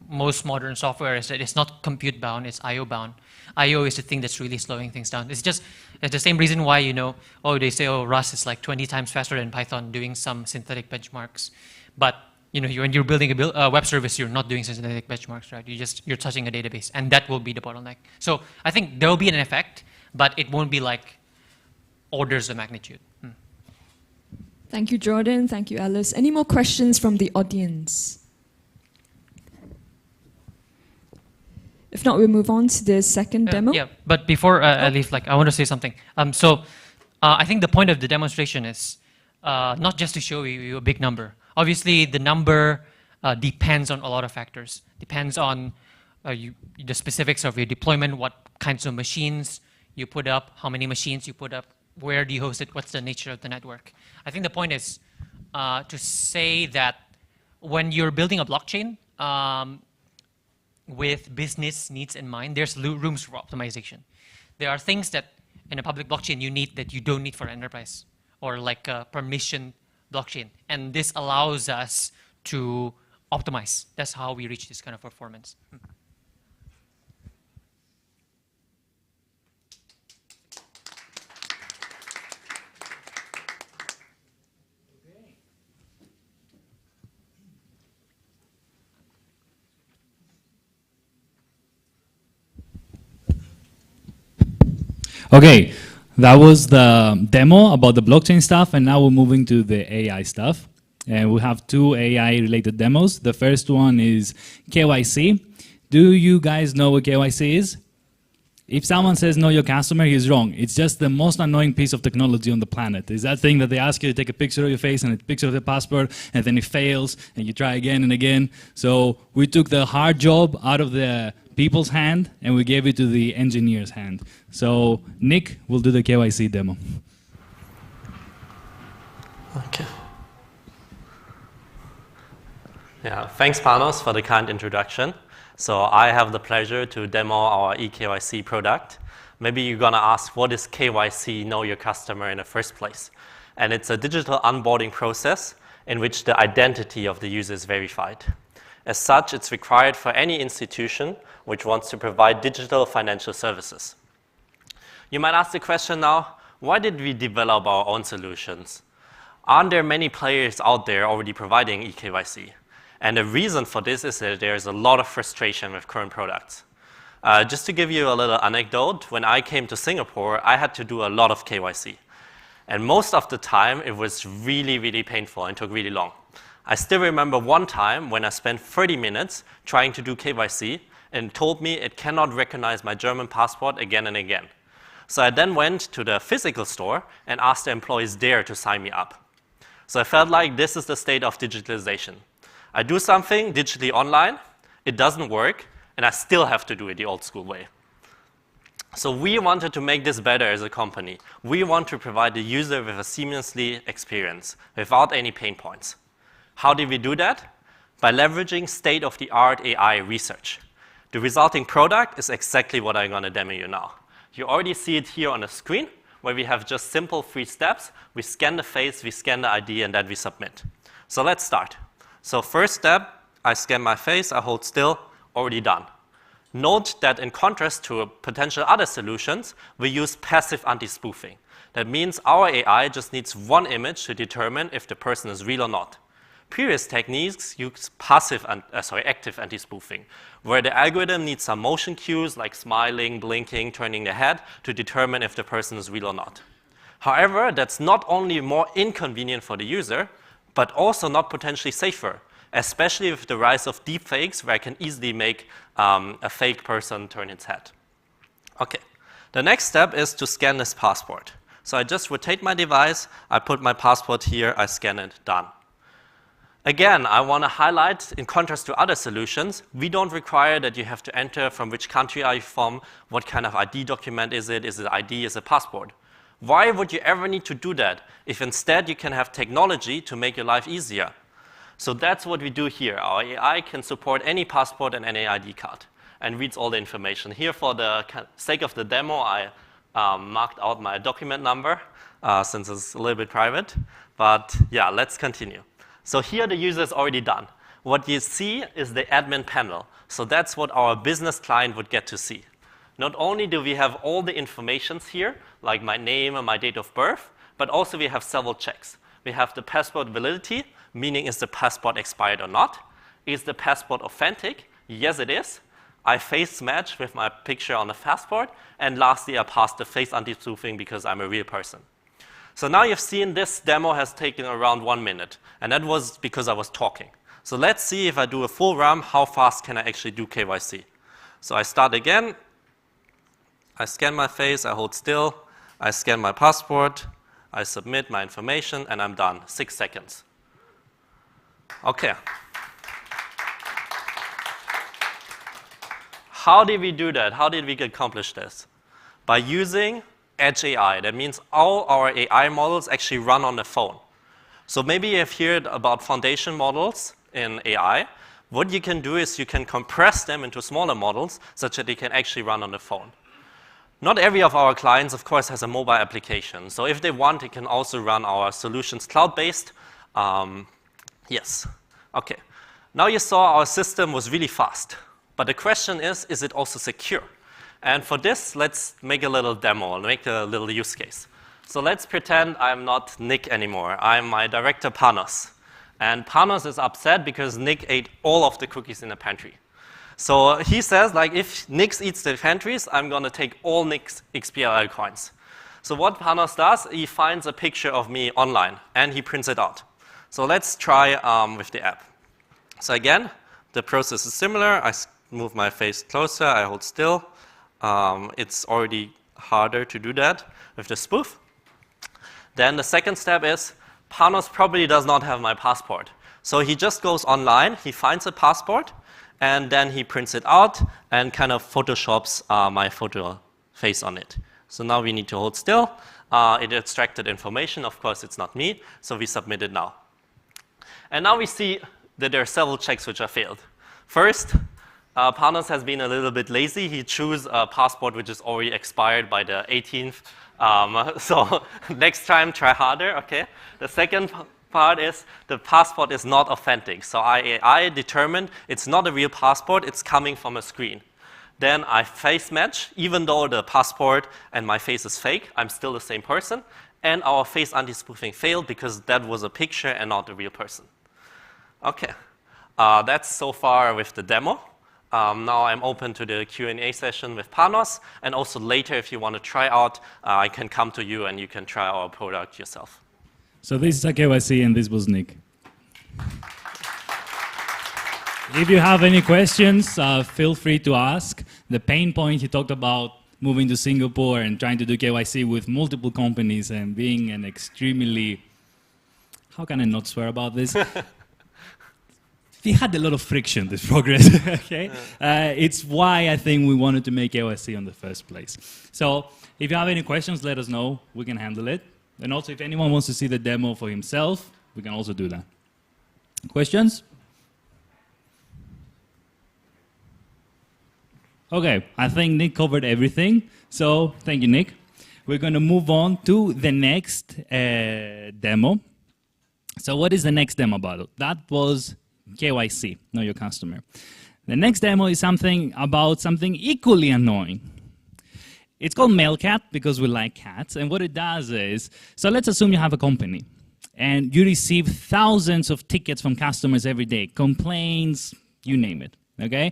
most modern software is that it's not compute bound, it's IO bound. IO is the thing that's really slowing things down. It's the same reason why, you know, they say, Rust is like 20 times faster than Python doing some synthetic benchmarks. But you know, when you're building a web service, you're not doing synthetic benchmarks, right? You're touching a database, and that will be the bottleneck. So I think there will be an effect, but it won't be like orders of magnitude. Thank you, Jordan. Thank you, Alice. Any more questions from the audience? If not, we'll move on to the second demo. Yeah, but before I leave, like, I want to say something. I think the point of the demonstration is not just to show you a big number. Obviously, the number depends on a lot of factors. Depends on the specifics of your deployment, what kinds of machines you put up, how many machines you put up, where do you host it, what's the nature of the network. I think the point is to say that when you're building a blockchain with business needs in mind, there's rooms for optimization. There are things that in a public blockchain you need that you don't need for enterprise, or like a permission blockchain. And this allows us to optimize. That's how we reach this kind of performance. Okay, that was the demo about the blockchain stuff, and now we're moving to the AI stuff. And we have two AI-related demos. The first one is KYC. Do you guys know what KYC is? If someone says know your customer, he's wrong. It's just the most annoying piece of technology on the planet. It's that thing that they ask you to take a picture of your face and a picture of the passport, and then it fails, and you try again and again. So we took the hard job out of the people's hand, and we gave it to the engineer's hand. So Nick will do the KYC demo. Okay. Yeah, thanks Panos for the kind introduction. So I have the pleasure to demo our eKYC product. Maybe you're gonna ask, what is KYC, know your customer, in the first place? And it's a digital onboarding process in which the identity of the user is verified. As such, it's required for any institution which wants to provide digital financial services. You might ask the question now, why did we develop our own solutions? Aren't there many players out there already providing eKYC? And the reason for this is that there's a lot of frustration with current products. Just to give you a little anecdote, when I came to Singapore, I had to do a lot of KYC. And most of the time, it was really, really painful and took really long. I still remember one time when I spent 30 minutes trying to do KYC and told me it cannot recognize my German passport again and again. So I then went to the physical store and asked the employees there to sign me up. So I felt like this is the state of digitalization. I do something digitally online, it doesn't work, and I still have to do it the old school way. So we wanted to make this better as a company. We want to provide the user with a seamlessly experience without any pain points. How did we do that? By leveraging state-of-the-art AI research. The resulting product is exactly what I'm going to demo you now. You already see it here on the screen, where we have just simple 3 steps. We scan the face, we scan the ID, and then we submit. So let's start. So first step, I scan my face, I hold still, already done. Note that in contrast to potential other solutions, we use passive anti-spoofing. That means our AI just needs one image to determine if the person is real or not. Previous techniques use active anti-spoofing, where the algorithm needs some motion cues like smiling, blinking, turning the head to determine if the person is real or not. However, that's not only more inconvenient for the user, but also not potentially safer, especially with the rise of deepfakes, where I can easily make a fake person turn its head. Okay, the next step is to scan this passport. So I just rotate my device, I put my passport here, I scan it, done. Again, I want to highlight, in contrast to other solutions, we don't require that you have to enter from which country are you from, what kind of ID document is it ID, is it passport? Why would you ever need to do that if instead you can have technology to make your life easier? So that's what we do here. Our AI can support any passport and any ID card and reads all the information. Here, for the sake of the demo, I marked out my document number since it's a little bit private. But yeah, let's continue. So here the user is already done. What you see is the admin panel. So that's what our business client would get to see. Not only do we have all the informations here, like my name and my date of birth, but also we have several checks. We have the passport validity, meaning is the passport expired or not? Is the passport authentic? Yes, it is. I face match with my picture on the passport. And lastly, I passed the face anti-spoofing because I'm a real person. So now you've seen this demo has taken around 1 minute. And that was because I was talking. So let's see if I do a full run, how fast can I actually do KYC? So I start again. I scan my face, I hold still, I scan my passport, I submit my information, and I'm done. 6 seconds. Okay. How did we do that? How did we accomplish this? By using Edge AI. That means all our AI models actually run on the phone. So maybe you've heard about foundation models in AI. What you can do is you can compress them into smaller models such that they can actually run on the phone. Not every of our clients, of course, has a mobile application. So if they want, they can also run our solutions cloud-based. Yes. Okay. Now you saw our system was really fast. But the question is it also secure? And for this, let's make a little demo, make a little use case. So let's pretend I'm not Nick anymore. I'm my director, Panos. And Panos is upset because Nick ate all of the cookies in the pantry. So he says, like, if Nick eats the pantries, I'm going to take all Nick's XBRL coins. So what Panos does, he finds a picture of me online, and he prints it out. So let's try with the app. So again, the process is similar. I move my face closer. I hold still. It's already harder to do that with the spoof. Then the second step is, Panos probably does not have my passport. So he just goes online, he finds a passport, and then he prints it out and kind of photoshops my photo face on it. So now we need to hold still. It extracted information. Of course, it's not me, so we submit it now. And now we see that there are several checks which are failed. First, Panos has been a little bit lazy. He chose a passport which is already expired by the 18th. So next time, try harder, okay? The second part is the passport is not authentic. So I determined it's not a real passport, it's coming from a screen. Then I face match, even though the passport and my face is fake, I'm still the same person. And our face anti-spoofing failed because that was a picture and not a real person. Okay, that's so far with the demo. Now I'm open to the Q&A session with Panos, and also later if you want to try out, I can come to you and you can try our product yourself. So this is a KYC and this was Nick. If you have any questions, feel free to ask. The pain point he talked about moving to Singapore and trying to do KYC with multiple companies and being an extremely, how can I not swear about this? We had a lot of friction, this progress, okay? It's why I think we wanted to make KYC in the first place. So if you have any questions, let us know. We can handle it. And also, if anyone wants to see the demo for himself, we can also do that. Questions? Okay, I think Nick covered everything. So thank you, Nick. We're going to move on to the next demo. So what is the next demo about? That was KYC, know your customer. The next demo is about something equally annoying. It's called Mailcat because we like cats, and what it does is, so let's assume you have a company, and you receive thousands of tickets from customers every day, complaints, you name it, okay?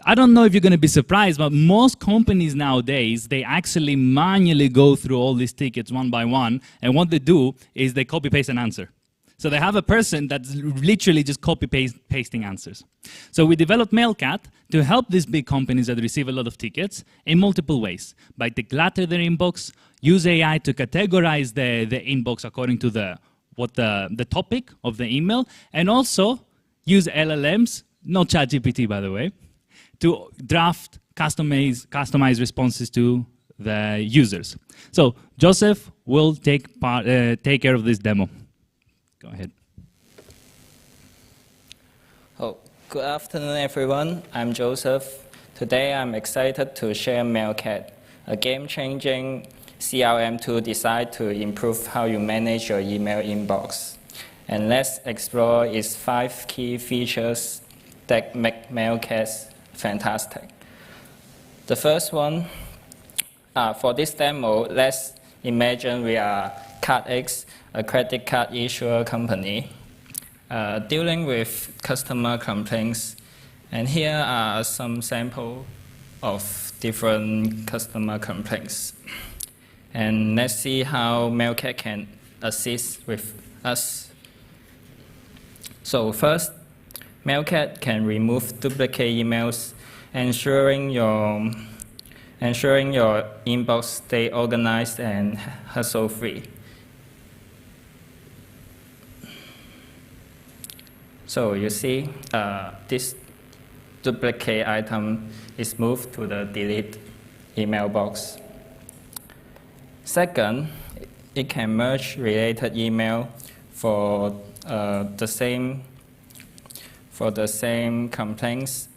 I don't know if you're going to be surprised, but most companies nowadays, they actually manually go through all these tickets one by one, and what they do is they copy-paste an answer. So they have a person that's literally just copy-pasting answers. So we developed Mailcat to help these big companies that receive a lot of tickets in multiple ways. By declutter their inbox, use AI to categorize the inbox according to the topic of the email, and also use LLMs, not ChatGPT by the way, to draft customized responses to the users. So Joseph will take care of this demo. Go ahead. Oh, good afternoon, everyone. I'm Joseph. Today, I'm excited to share Mailcat, a game-changing CRM tool designed to improve how you manage your email inbox. And let's explore its 5 key features that make Mailcat fantastic. The first one, for this demo, let's imagine we are CardX, a credit card issuer company, dealing with customer complaints. And here are some samples of different customer complaints. And let's see how Mailcat can assist with us. So first, Mailcat can remove duplicate emails, ensuring your inbox stay organized and hassle-free. So you see, this duplicate item is moved to the delete email box. Second, it can merge related email for the same complaints,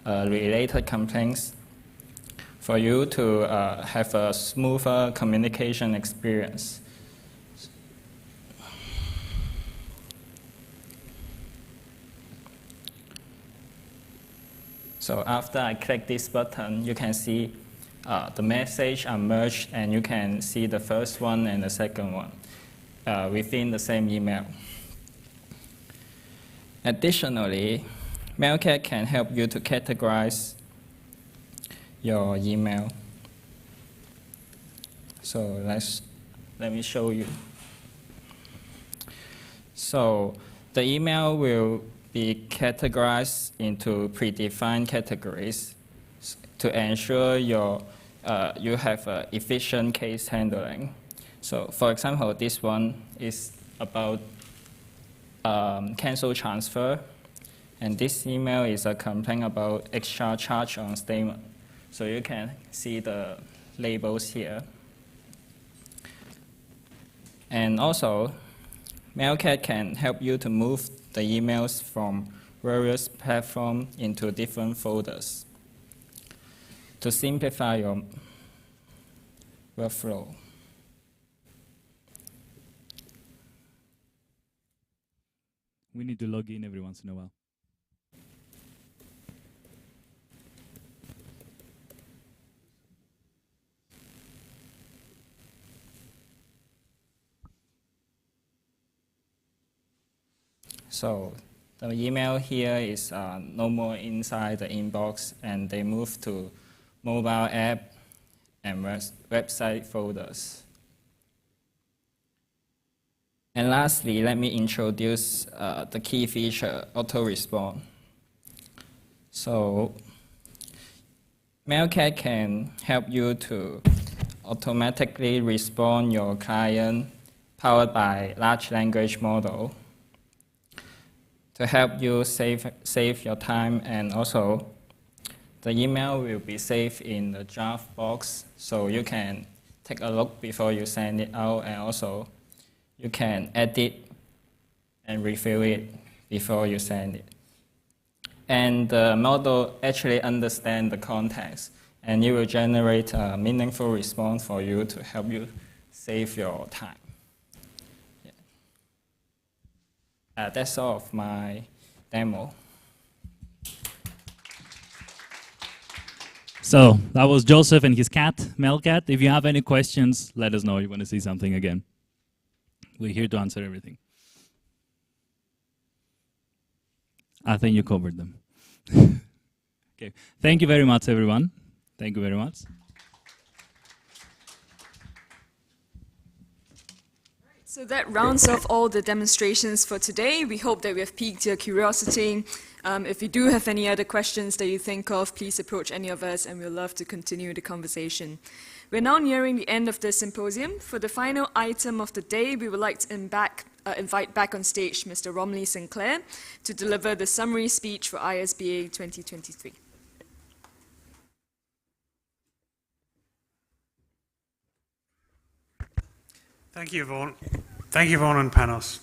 related complaints, for you to have a smoother communication experience. So after I click this button, you can see the message are merged, and you can see the first one and the second one within the same email. Additionally, Mailcat can help you to categorize your email. So let me show you. So the email will be categorized into predefined categories to ensure you have efficient case handling. So for example, this one is about cancel transfer, and this email is a complaint about extra charge on statement. So you can see the labels here. And also, Mailcat can help you to move the emails from various platforms into different folders to simplify your workflow. We need to log in every once in a while. So the email here is no more inside the inbox, and they move to mobile app and website folders. And lastly, let me introduce the key feature, auto-respond. So Mailcat can help you to automatically respond your client powered by large language model to help you save your time, and also the email will be saved in the draft box, so you can take a look before you send it out, and also you can edit and review it before you send it. And the model actually understands the context, and it will generate a meaningful response for you to help you save your time. Yeah. That's all of my demo. So that was Joseph and his cat, Mailcat. If you have any questions, let us know. You want to see something again. We're here to answer everything. I think you covered them. Okay. Thank you very much, everyone. Thank you very much. So that rounds off all the demonstrations for today. We hope that we have piqued your curiosity. If you do have any other questions that you think of, please approach any of us, and we'll love to continue the conversation. We're now nearing the end of the symposium. For the final item of the day, we would like to invite back on stage Mr. Romley Sinclair to deliver the summary speech for ISBA 2023. Thank you, Vaughan. Thank you, Vaughan and Panos.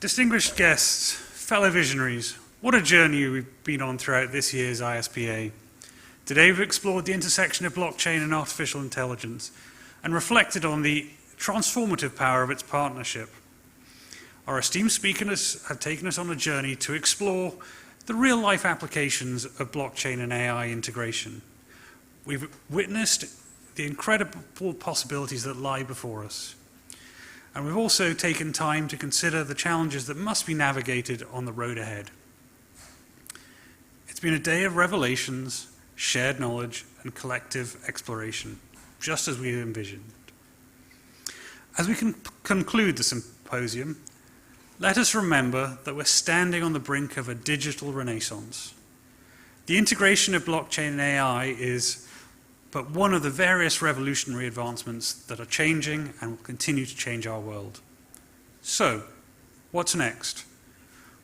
Distinguished guests, fellow visionaries, what a journey we've been on throughout this year's ISBA. Today we've explored the intersection of blockchain and artificial intelligence and reflected on the transformative power of its partnership. Our esteemed speakers have taken us on a journey to explore the real-life applications of blockchain and AI integration. We've witnessed the incredible possibilities that lie before us. And we've also taken time to consider the challenges that must be navigated on the road ahead. It's been a day of revelations, shared knowledge, and collective exploration, just as we envisioned. As we conclude the symposium, let us remember that we're standing on the brink of a digital renaissance. The integration of blockchain and AI is but one of the various revolutionary advancements that are changing and will continue to change our world. So, what's next?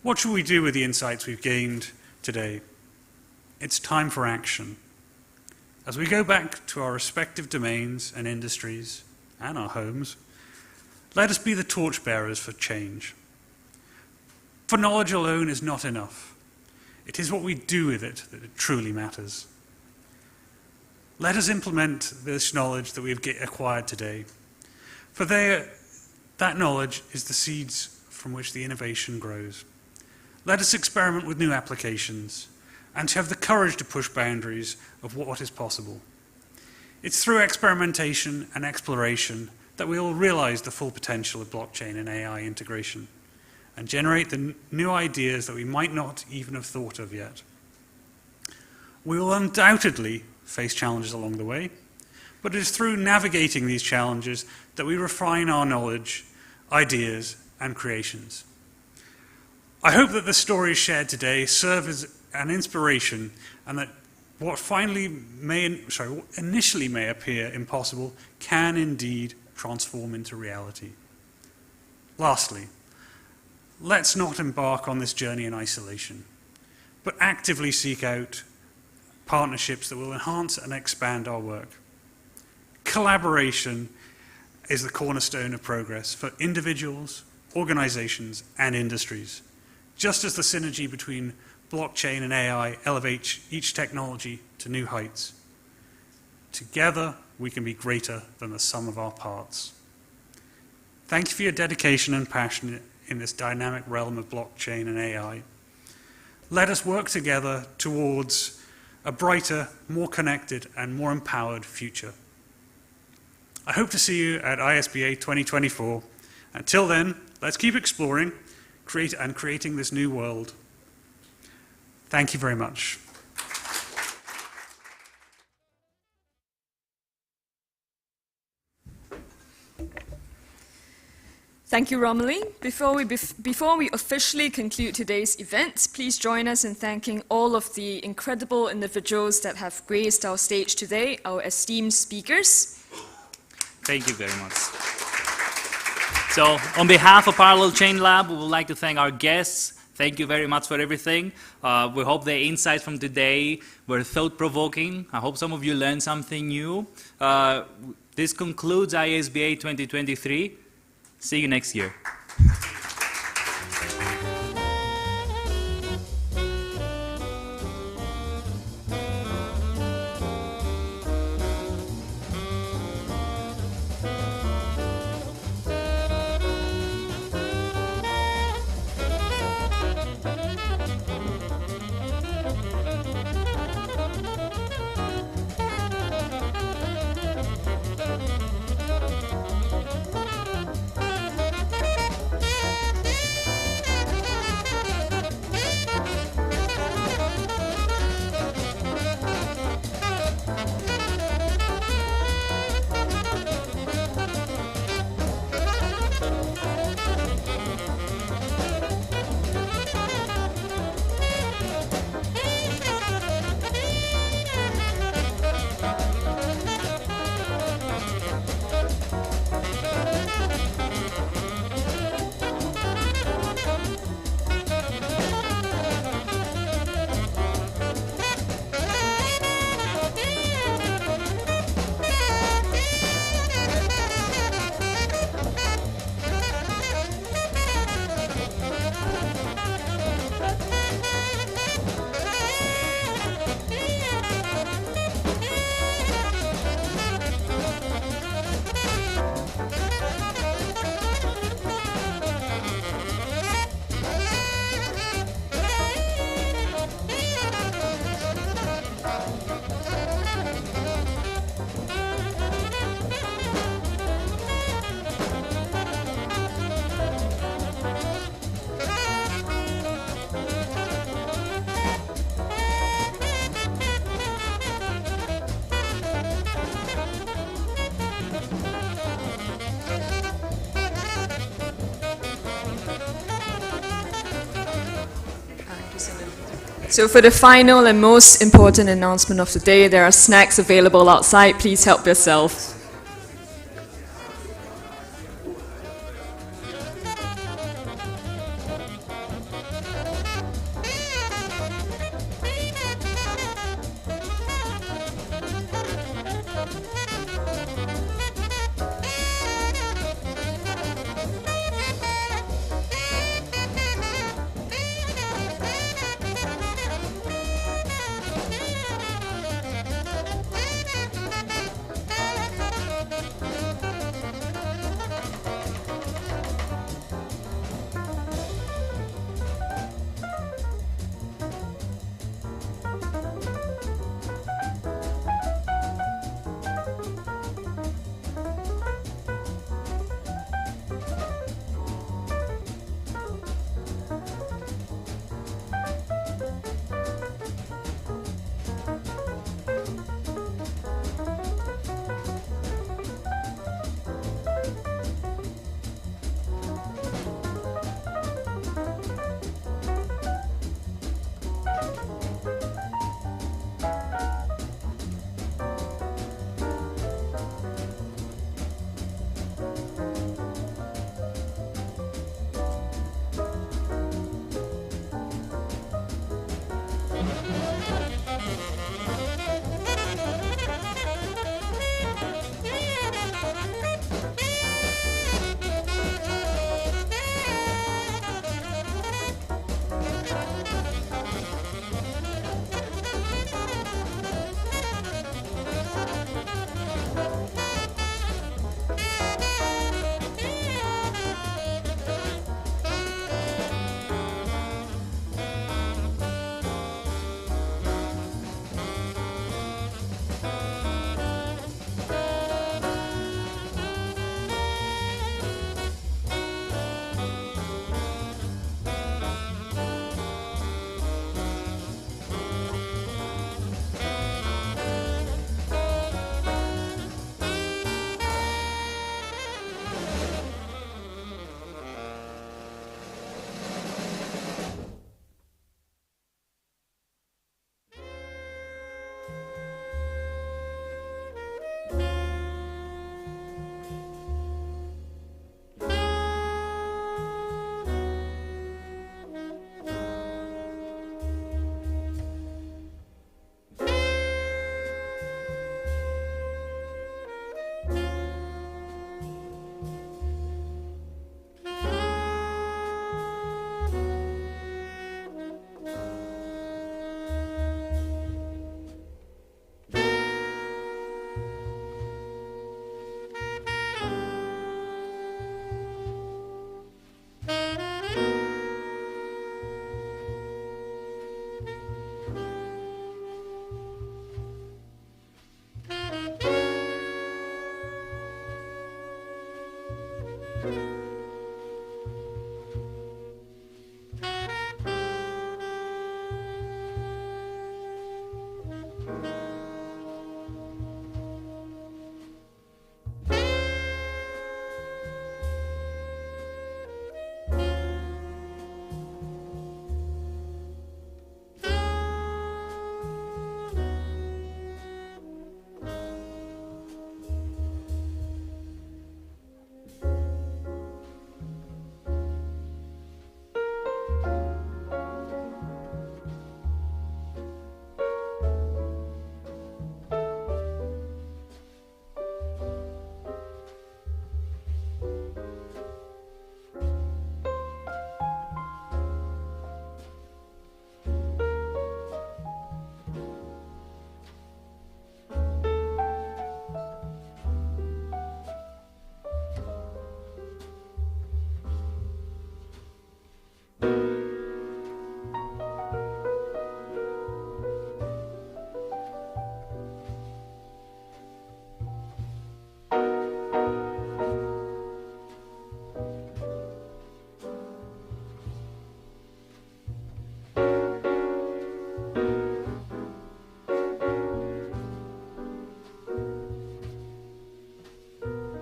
What should we do with the insights we've gained today? It's time for action. As we go back to our respective domains and industries and our homes, let us be the torchbearers for change. For knowledge alone is not enough. It is what we do with it that truly matters. Let us implement this knowledge that we've acquired today. For that knowledge is the seeds from which the innovation grows. Let us experiment with new applications and to have the courage to push boundaries of what is possible. It's through experimentation and exploration that we will realize the full potential of blockchain and AI integration and generate the new ideas that we might not even have thought of yet. We will undoubtedly face challenges along the way, but it is through navigating these challenges that we refine our knowledge, ideas, and creations. I hope that the stories shared today serve as an inspiration, and that what initially may appear impossible can indeed transform into reality. Lastly, let's not embark on this journey in isolation, but actively seek out partnerships that will enhance and expand our work. Collaboration is the cornerstone of progress for individuals, organizations, and industries, just as the synergy between blockchain and AI elevates each technology to new heights. Together, we can be greater than the sum of our parts. Thank you for your dedication and passion in this dynamic realm of blockchain and AI. Let us work together towards a brighter, more connected, and more empowered future. I hope to see you at ISBA 2024. Until then, let's keep exploring, creating this new world. Thank you very much. Thank you, Romilly. Before we officially conclude today's event, please join us in thanking all of the incredible individuals that have graced our stage today, our esteemed speakers. Thank you very much. So, on behalf of ParallelChain Lab, we would like to thank our guests. Thank you very much for everything. We hope the insights from today were thought-provoking. I hope some of you learned something new. This concludes ISBA 2023. See you next year. So for the final and most important announcement of the day, there are snacks available outside. Please help yourself. you.